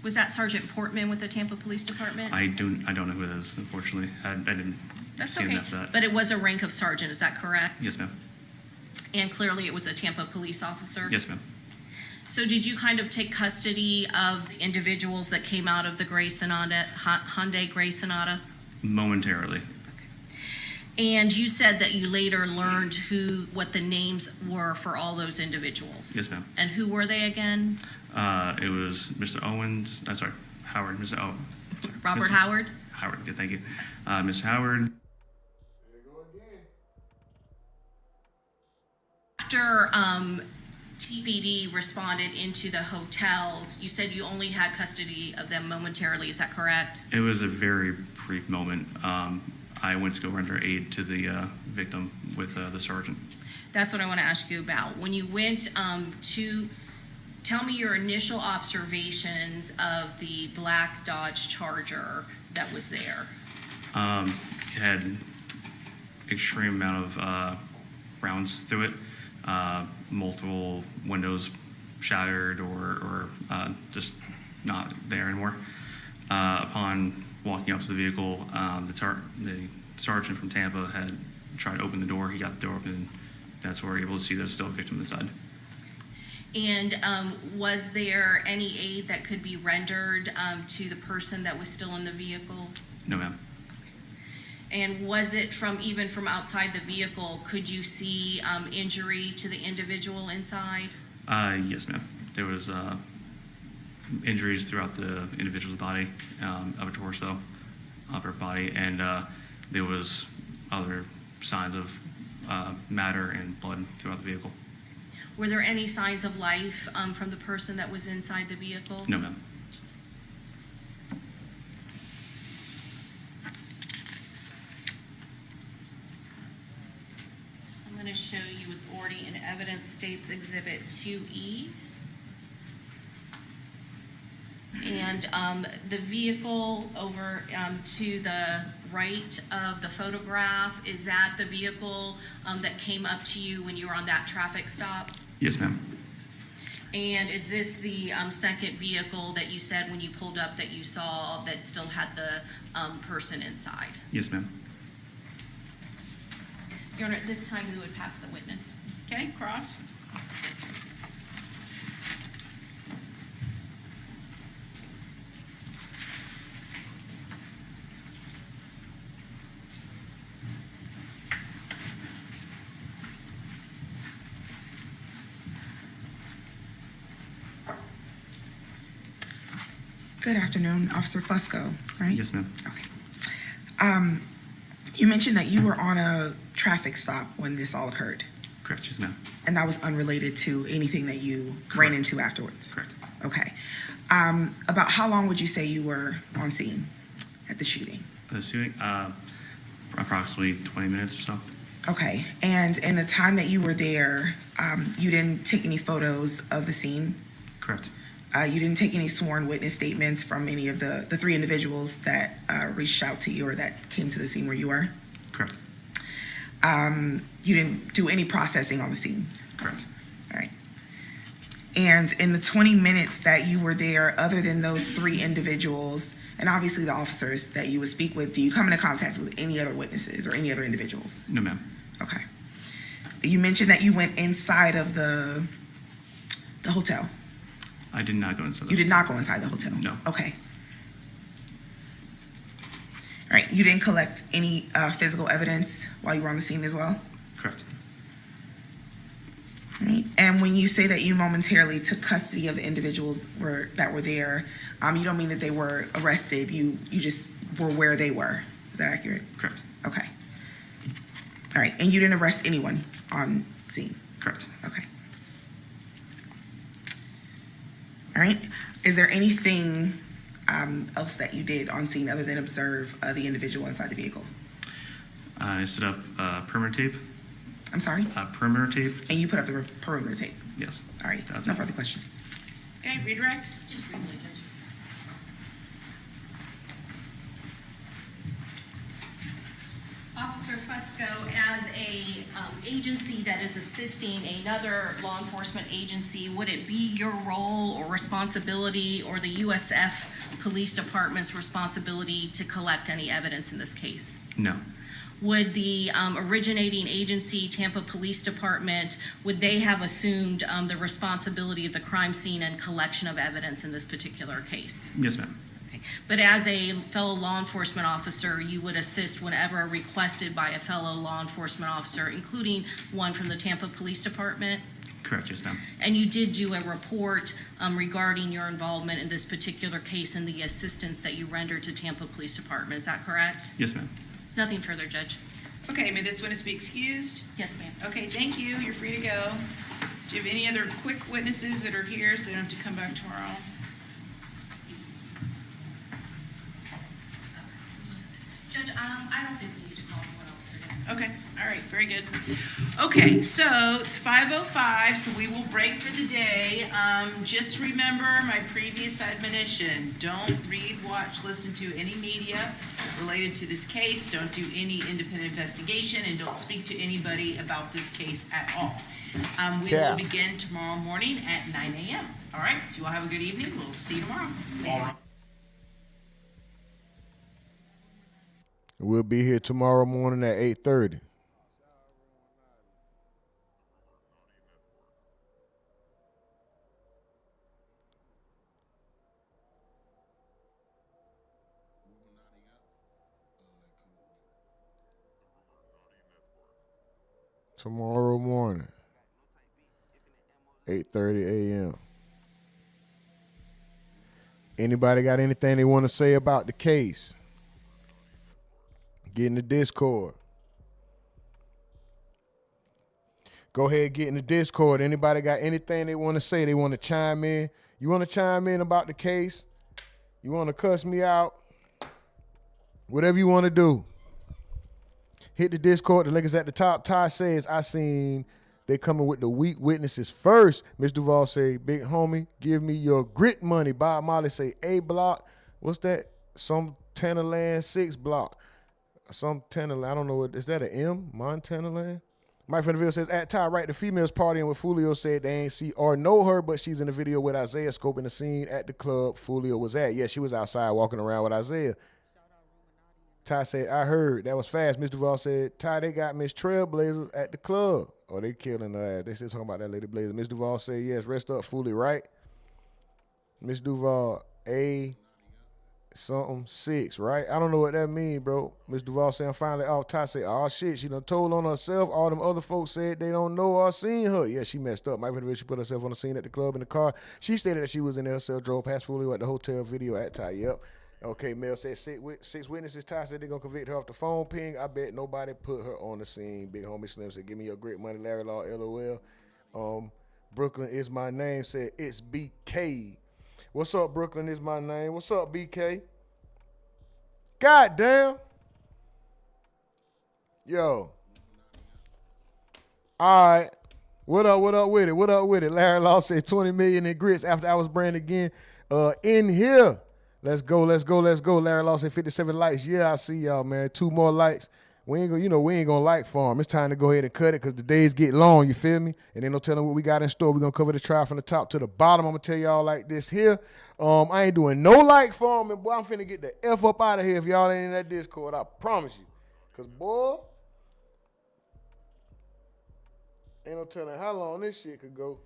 Was that Sergeant Portman with the Tampa Police Department? I don't know who it is, unfortunately. I didn't That's see okay. enough of that. But it was a rank of sergeant, is that correct? Yes, ma'am. And clearly it was a Tampa police officer? Yes, ma'am. So did you kind of take custody of the individuals that came out of the gray Sonata, Hyundai Gray Sonata? Momentarily. And you said that you later learned what the names were for all those individuals? Yes, ma'am. And who were they again? It was Mr. Owens, Howard, Mr. Owen. Robert Howard? Howard, yeah, thank you. Mr. Howard. After TPD responded into the hotels, you said you only had custody of them momentarily, is that correct? It was a very brief moment. I went to go render aid to the victim with the sergeant. That's what I want to ask you about. When you went tell me your initial observations of the black Dodge Charger that was there. It had extreme amount of rounds through it. Multiple windows shattered or just not there anymore. Upon walking up to the vehicle, the sergeant from Tampa had tried to open the door. He got the door open, and that's where we were able to see there's still a victim inside. And was there any aid that could be rendered to the person that was still in the vehicle? No, ma'am. And was it even from outside the vehicle, could you see injury to the individual inside? Yes, ma'am. There was injuries throughout the individual's body, upper torso, upper body, and there was other signs of matter and blood throughout the vehicle. Were there any signs of life from the person that was inside the vehicle? No, ma'am. I'm going to show you it's already in Evidence States Exhibit 2E. And the vehicle over to the right of the photograph, is that the vehicle that came up to you when you were on that traffic stop? Yes, ma'am. And is this the second vehicle that you said when you pulled up that you saw that still had the person inside? Yes, ma'am. Your Honor, at this time we would pass the witness. Okay, cross. Good afternoon, Officer Fusco, right? Yes, ma'am. Okay. You mentioned that you were on a traffic stop when this all occurred. Correct, yes, ma'am. And that was unrelated to anything that you ran into afterwards? Correct. Okay. About how long would you say you were on scene at the shooting? The shooting, approximately 20 minutes or so. Okay. And in the time that you were there, you didn't take any photos of the scene? Correct. You didn't take any sworn witness statements from any of the three individuals that reached out to you or that came to the scene where you were? Correct. You didn't do any processing on the scene? Correct. All right. And in the 20 minutes that you were there, other than those three individuals, and obviously the officers that you would speak with, do you come into contact with any other witnesses or any other individuals? No, ma'am. Okay. You mentioned that you went inside of the hotel. I did not go inside. You did not go inside the hotel? No. Okay. All right. You didn't collect any physical evidence while you were on the scene as well? Correct. All right. And when you say that you momentarily took custody of the individuals that were there, you don't mean that they were arrested. You just were where they were. Is that accurate? Correct. Okay. All right. And you didn't arrest anyone on scene? Correct. Okay. All right. Is there anything else that you did on scene other than observe the individual inside the vehicle? I set up perimeter tape. I'm sorry? Perimeter tape. And you put up the perimeter tape? Yes. All right. That's No it. further questions. Okay, redirect. Just briefly, Judge. Officer Fusco, as a agency that is assisting another law enforcement agency, would it be your role or responsibility or the USF Police Department's responsibility to collect any evidence in this case? No. Would the originating agency, Tampa Police Department, would they have assumed the responsibility of the crime scene and collection of evidence in this particular case? Yes, ma'am. Okay. But as a fellow law enforcement officer, you would assist whenever requested by a fellow law enforcement officer, including one from the Tampa Police Department? Correct, yes, ma'am. And you did do a report regarding your involvement in this particular case and the assistance that you rendered to Tampa Police Department. Is that correct? Yes, ma'am. Nothing further, Judge. Okay, may this witness be excused? Yes, ma'am. Okay, thank you. You're free to go. Do you have any other quick witnesses that are here so they don't have to come back tomorrow? Judge, I don't think we need to call anyone else today. Okay, all right, very good. Okay, so it's 5:05, so we will break for the day. Just remember my previous admonition. Don't read, watch, listen to any media related to this case. Don't do any independent investigation, and don't speak to anybody about this case at all. We will begin tomorrow morning at 9 a.m. All right, so you all have a good evening. We'll see you tomorrow. All right. We'll be here tomorrow morning at 8:30. Tomorrow morning, 8:30 a.m. Anybody got anything they want to say about the case? Get in the Discord. Go ahead, get in the Discord. Anybody got anything they want to say? They want to chime in? You want to chime in about the case? You want to cuss me out? Whatever you want to do. Hit the Discord. The link is at the top. Ty says, I seen they coming with the weak witnesses first. Ms. Duval say, big homie, give me your grit money. Bob Molly say, A block. What's that? Some Tenderland 6 block. Some Tenderland. I don't know. Is that an M? Montana Land? Mike from the Ville says, at Ty, right, the females partying with Foolio said they ain't see or know her, but she's in the video with Isaiah scoping the scene at the club Foolio was at. Yeah, she was outside walking around with Isaiah. Ty said, I heard. That was fast. Mr. Duval said, Ty, they got Miss Trailblazer at the club. Oh, they killing her ass. They still talking about that Lady Blazer. Miss Duval said, yes, rest up, Foolio, right? Miss Duval, A something 6, right? I don't know what that mean, bro. Miss Duval said, I'm finally off. Ty said, oh, shit, she done told on herself. All them other folks said they don't know or seen her. Yeah, she messed up. Mike she put herself on the scene at the club in the car. She stated that she was in there herself, drove past Foolio at the hotel video at Ty. Yep. Okay, Mel said six witnesses. Ty said they're going to convict her off the phone ping. I bet nobody put her on the scene. Big homie Slim said, give me your grit money, Larry Law, LOL. Brooklyn is my name, said it's BK. What's up, Brooklyn is my name? What's up, BK? God damn. Yo. All right. What up with it? What up with it? Larry Law said 20 million in grits after I was brand again. In here. Let's go. Larry Law said 57 likes. Yeah, I see y'all, man. 2 more likes. We ain't gonna like farm. It's time to go ahead and cut it because the days get long, you feel me? And ain't no telling what we got in store. We're gonna cover the trial from the top to the bottom. I'm gonna tell y'all like this here. I ain't doing no like farming, boy. I'm finna get the F up out of here if y'all ain't in that Discord. I promise you. Cause boy, ain't no telling how long this shit could go.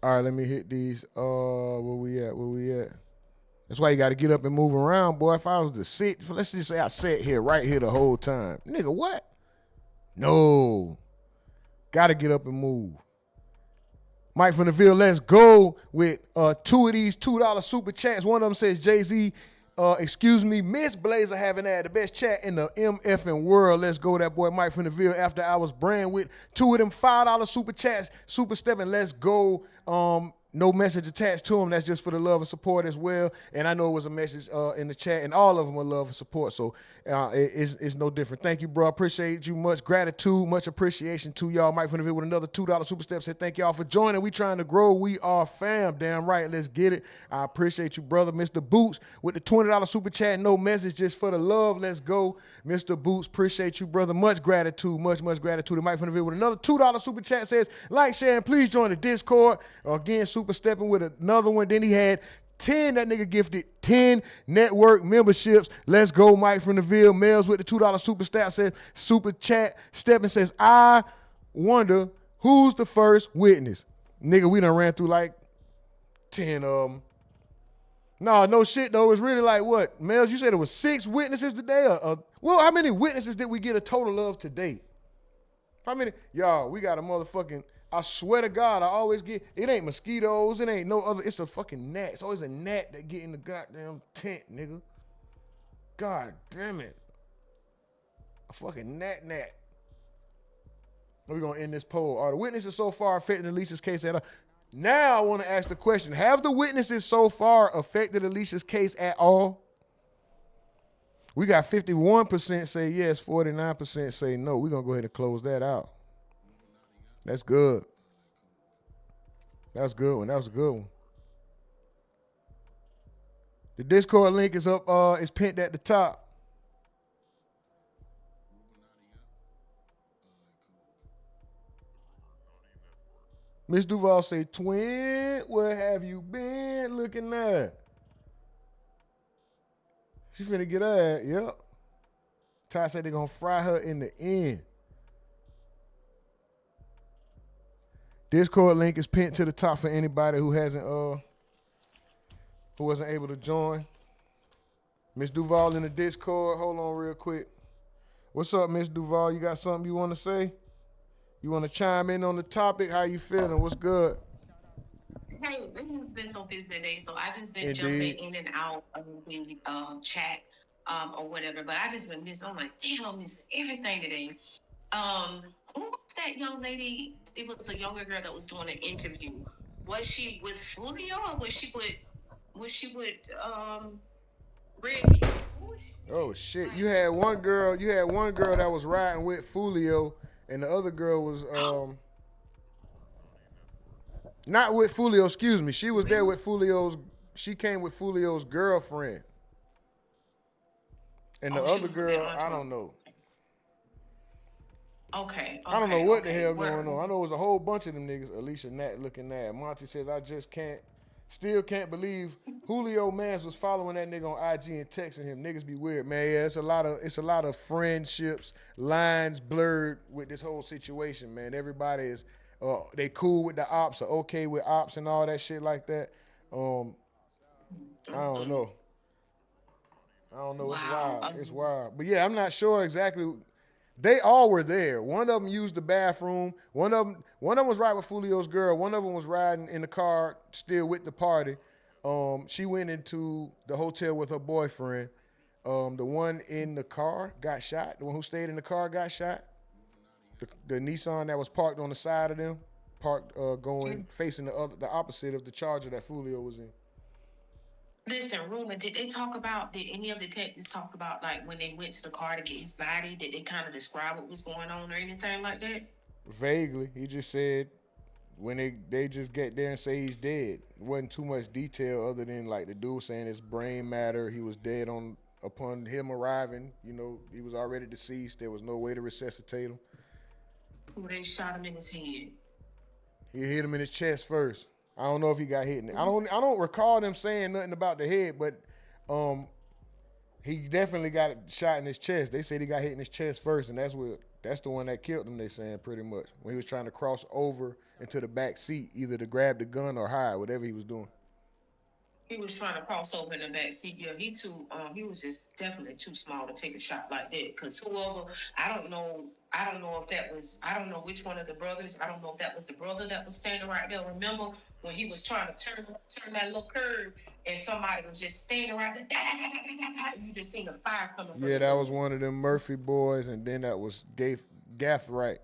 All right, let me hit these. Where we at? That's why you got to get up and move around, boy. If I was to sit, let's just say I sat here, right here the whole time. Nigga, what? No. Got to get up and move. Mike from the Ville, let's go with 2 of these $2 super chats. One of them says, Jay-Z, excuse me, Miss Blazer having had the best chat in the MFing world. Let's go, that boy Mike from the Ville. After I was brand with 2 of them $5 super chats, super stepping. Let's go. No message attached to them. That's just for the love and support as well. And I know it was a message in the chat, and all of them are love and support. So it's no different. Thank you, bro. Appreciate you. Much gratitude, much appreciation to y'all. Mike from the Ville with another $2 super step. Said thank y'all for joining. We trying to grow. We are fam. Damn right. Let's get it. I appreciate you, brother. Mr. Boots with the $20 super chat. No message, just for the love. Let's go. Mr. Boots, appreciate you, brother. Much gratitude. Much gratitude. And Mike from the Ville with another $2 super chat says, like, share, and please join the Discord. Again, super stepping with another one. Then he had 10. That nigga gifted 10 network memberships. Let's go, Mike from the Ville. Mels with the $2 super stat says, super chat. Stepping says, I wonder who's the first witness. Nigga, we done ran through like 10 of them. No shit though. It's really like what? Mels, you said it was 6 witnesses today? Well, how many witnesses did we get a total of today? How many? Y'all, we got a motherfucking, I swear to God, I always get, it ain't mosquitoes, it ain't no other, it's a fucking gnat. It's always a gnat that get in the goddamn tent, nigga. God damn it. A fucking gnat. We're gonna end this poll. Are the witnesses so far affecting Alicia's case at all? Now I want to ask the question, have the witnesses so far affected Alicia's case at all? We got 51% say yes, 49% say no. We're going to go ahead and close that out. That's good. That's a good one. That was a good one. The Discord link is up, it's pinned at the top. Miss Duval say, twin, where have you been looking at? She finna get her ass, yep. Ty said they're gonna fry her in the end. Discord link is pinned to the top for anybody who wasn't able to join. Miss Duval in the Discord, hold on real quick. What's up, Miss Duval? You got something you wanna say? You want to chime in on the topic? How you feeling? What's good? Hey, this has been so busy today, so I just been jumping in and out of the chat or whatever. But I just been missing. I'm like, damn, I'm missing everything today. Who was that young lady? It was a younger girl that was doing an interview. Was she with Foolio or was she with Red? Oh shit! You had one girl that was riding with Foolio. And the other girl was not with Foolio, excuse me. She was there with she came with Foolio's girlfriend. And the other girl, I don't know. Okay. I don't know what the hell going on. I know it was a whole bunch of them niggas. Alicia Nat looking at. Monty says, I just still can't believe Julio Mans was following that nigga on IG and texting him. Niggas be weird, man. Yeah, it's a lot of friendships, lines blurred with this whole situation, man. Everybody is they cool with the ops or okay with ops and all that shit like that. I don't know. Wow. It's wild. It's wild. But yeah, I'm not sure exactly. They all were there. One of them used the bathroom. One of them was riding with Foolio's girl. One of them was riding in the car still with the party. She went into the hotel with her boyfriend. The one in the car got shot. The one who stayed in the car got shot. The Nissan that was parked on the side of them, parked going facing the opposite of the Charger that Foolio was in. Listen, Rumor, did any of the detectives talk about, like, when they went to the car to get his body, did they kind of describe what was going on or anything like that? Vaguely. He just said when they just get there and say he's dead. It wasn't too much detail other than, like, the dude saying his brain matter. He was dead upon him arriving. You know, he was already deceased. There was no way to resuscitate him. Well, they shot him in his head. He hit him in his chest first. I don't know if he got hit in it. I don't recall them saying nothing about the head, but he definitely got shot in his chest. They said he got hit in his chest first, and that's the one that killed him, they saying, pretty much. When he was trying to cross over into the back seat, either to grab the gun or hide, whatever he was doing. He was trying to cross over in the back seat. Yeah, he was just definitely too small to take a shot like that. Because whoever, I don't know which one of the brothers, I don't know if that was the brother that was standing right there. Remember when he was trying to turn that little curve and somebody was just standing right there, you just seen the fire coming from Yeah, that was one of them Murphy boys, and then that was Gathright.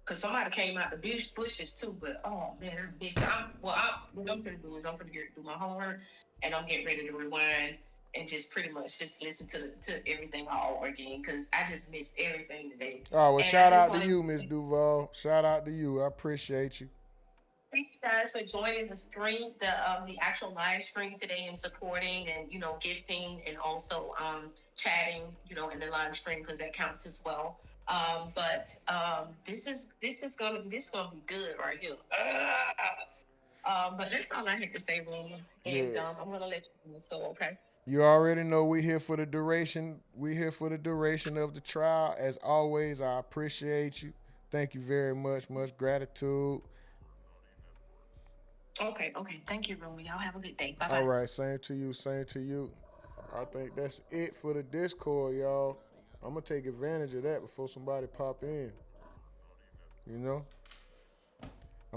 Because somebody came out the bushes too, but oh man, I missed it. What I'm going to do is I'm going to do my homework, and I'm getting ready to rewind and just pretty much just listen to everything all over again, because I just missed everything today. Oh, well, shout out to you, Miss Duval. Shout out to you. I appreciate you. Thank you guys for joining the stream, the actual live stream today, and supporting and, gifting, and also chatting, in the live stream, because that counts as well. But this is gonna be good right here. But that's all I had to say, Rumor. And I'm gonna let you go, okay? You already know we're here for the duration. We're here for the duration of the trial. As always, I appreciate you. Thank you very much. Much gratitude. Okay. Thank you, Rumor. Y'all have a good day. Bye-bye. All right, same to you. I think that's it for the Discord, y'all. I'm going to take advantage of that before somebody pop in. I'm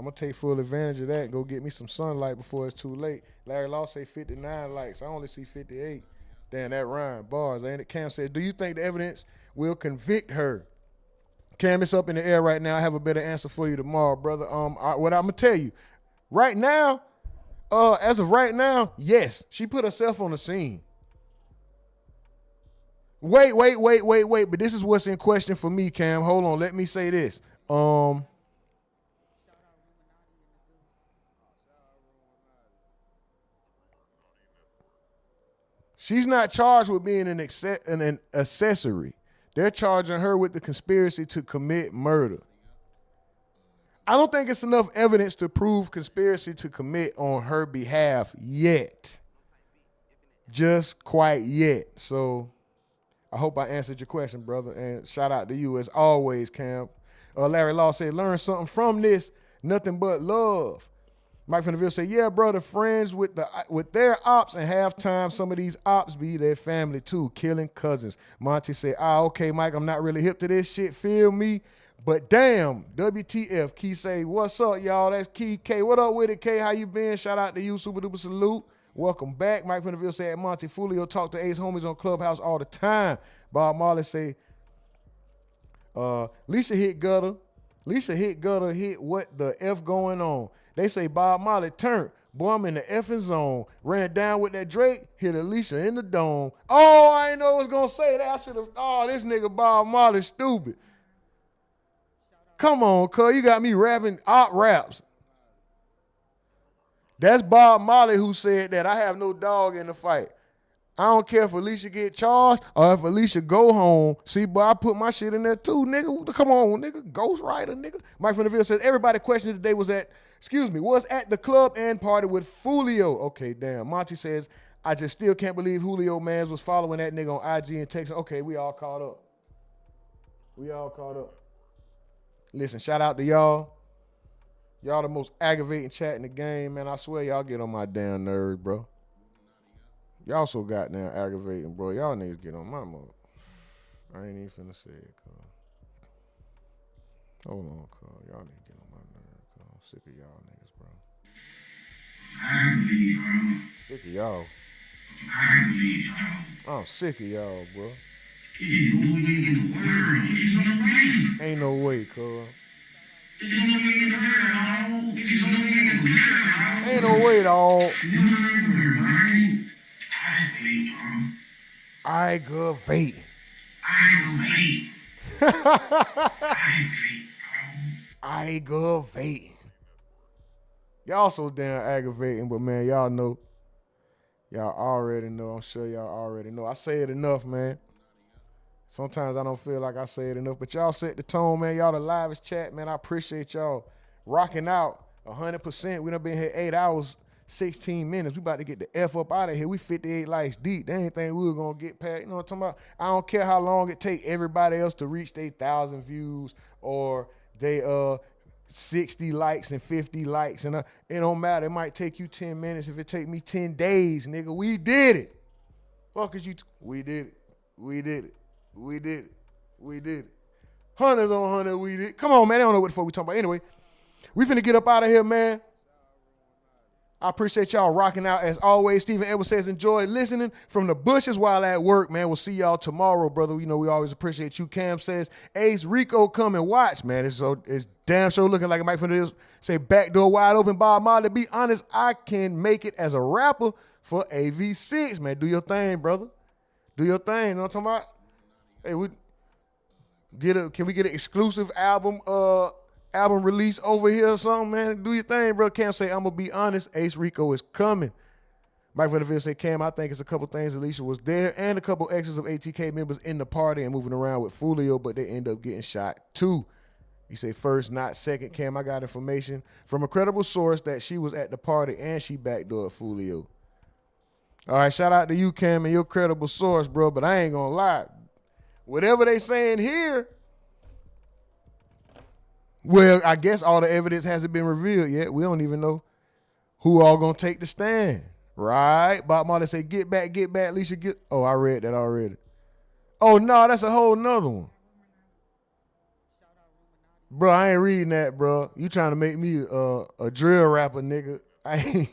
going to take full advantage of that and go get me some sunlight before it's too late. Larry Law say 59 likes. I only see 58. Damn, that rhyme. Bars, ain't it? Cam said, do you think the evidence will convict her? Cam, it's up in the air right now. I have a better answer for you tomorrow, brother. What I'm going to tell you. Right now, as of right now, yes, she put herself on the scene. Wait. But this is what's in question for me, Cam. Hold on. Let me say this. She's not charged with being an accessory. They're charging her with the conspiracy to commit murder. I don't think it's enough evidence to prove conspiracy to commit on her behalf yet. Just quite yet. So I hope I answered your question, brother. And shout out to you as always, Cam. Larry Law said, learn something from this. Nothing but love. Mike from the Ville said, yeah, brother, friends with their ops, and halftime some of these ops be their family too, killing cousins. Monty said, okay, Mike, I'm not really hip to this shit. Feel me? But damn, WTF. Key say, what's up, y'all? That's Key K. What up with it, K? How you been? Shout out to you. Super duper salute. Welcome back. Mike from the Ville said, Monty Foolio talk to Ace homies on Clubhouse all the time. Bob Marley say, Alicia hit gutter. Hit what the F going on. They say Bob Marley turned. Boy, I'm in the effing zone. Ran down with that Drake, hit Alicia in the dome. Oh, I ain't know I was going to say that. I should have. Oh, this nigga Bob Marley stupid. Come on, cuz. You got me rapping op raps. That's Bob Marley who said that. I have no dog in the fight. I don't care if Alicia get charged or if Alicia go home. See, boy, I put my shit in there too, nigga. Come on, nigga. Ghostwriter, nigga. Mike from the Ville says, everybody questioned today was at the club and party with Foolio. Okay, damn. Monty says, I just still can't believe Julio Mans was following that nigga on IG and texting. Okay, we all caught up. Listen, shout out to y'all. Y'all the most aggravating chat in the game, man. I swear y'all get on my damn nerves, bro. Y'all so goddamn aggravating, bro. Y'all niggas get on my mother. I ain't even finna say it, cuz. Hold on, cuz. Y'all niggas get on my nerve, cuz. I'm sick of y'all niggas, bro. Sick of y'all. I'm sick of y'all, bro. Ain't no way, cuz. Ain't no way, dog. Aggravate. Aggravating. Y'all so damn aggravating, but man, y'all know. Y'all already know. I'm sure y'all already know. I say it enough, man. Sometimes I don't feel like I say it enough, but y'all set the tone, man. Y'all the livest chat, man. I appreciate y'all rocking out 100%. We done been here 8 hours, 16 minutes. We about to get the F up out of here. We 58 likes deep. They ain't think we were going to get past, you know what I'm talking about? I don't care how long it take everybody else to reach their 1,000 views or they 60 likes and 50 likes. And it don't matter. It might take you 10 minutes. If it take me 10 days, nigga, we did it. Fuck is you? We did it. We did it. We did it. We did it. Hundreds on hundred, we did. Come on, man. They don't know what the fuck we talking about. Anyway, we finna get up out of here, man. I appreciate y'all rocking out. As always, Stephen Edwards says, enjoy listening from the bushes while at work, man. We'll see y'all tomorrow, brother. You know, we always appreciate you. Cam says, Ace Rico, come and watch, man. It's damn sure looking like it might finna say backdoor wide open, Bob Marley. To be honest, I can make it as a rapper for AV6, man. Do your thing, brother. Do your thing. You know what I'm talking about? Hey, can we get an exclusive album release over here or something, man? Do your thing, bro. Cam say, I'm gonna be honest, Ace Rico is coming. Mike Vanderbilt say, Cam, I think it's a couple things. Alicia was there and a couple exes of ATK members in the party and moving around with Foolio, but they end up getting shot too. You say first, not second. Cam, I got information from a credible source that she was at the party and she backdoored Foolio. All right, shout out to you, Cam, and your credible source, bro, but I ain't gonna lie. Whatever they saying here, well, I guess all the evidence hasn't been revealed yet. We don't even know who all gonna take the stand, right? Bob Marley say, get back, Alicia, get. Oh, I read that already. Oh, no, that's a whole nother one. Bro, I ain't reading that, bro. You trying to make me a drill rapper, nigga. I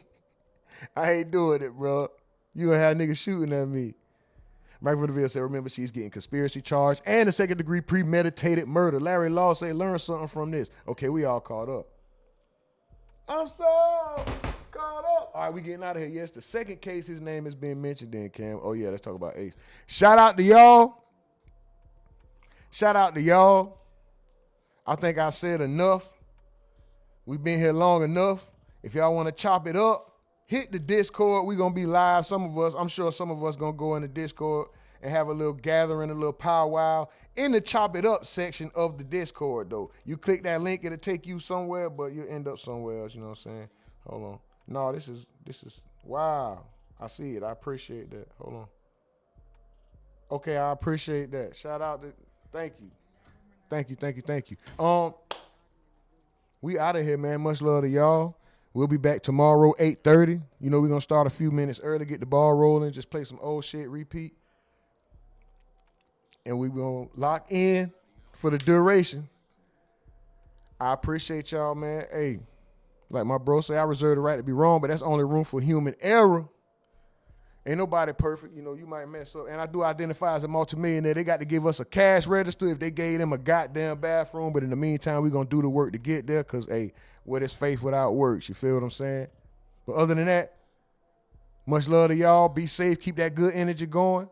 ain't doing it, bro. You gonna have niggas shooting at me. Mike Vanderbilt said, remember, she's getting conspiracy charge and a second-degree premeditated murder. Larry Law say, learn something from this. Okay, we all caught up. I'm so caught up. All right, we getting out of here. Yes, the second case, his name has been mentioned in, Cam. Oh, yeah, let's talk about Ace. Shout out to y'all. Shout out to y'all. I think I said enough. We've been here long enough. If y'all want to chop it up, hit the Discord. We're going to be live. I'm sure some of us going to go in the Discord and have a little gathering, a little powwow in the Chop It Up section of the Discord, though. You click that link, it'll take you somewhere, but you'll end up somewhere else, you know what I'm saying? Hold on. No, this is, wow. I see it. I appreciate that. Hold on. Okay, I appreciate that. Shout out to, thank you. We out of here, man. Much love to y'all. We'll be back tomorrow, 8:30. You know, we're going to start a few minutes early, get the ball rolling, just play some old shit, repeat. And we're going to lock in for the duration. I appreciate y'all, man. Hey, like my bro say, I reserve the right to be wrong, but that's only room for human error. Ain't nobody perfect. You know, you might mess up. And I do identify as a multimillionaire. They got to give us a cash register if they gave them a goddamn bathroom. But in the meantime, we're going to do the work to get there because, hey, what is faith without works? You feel what I'm saying? But other than that, much love to y'all. Be safe. Keep that good energy going.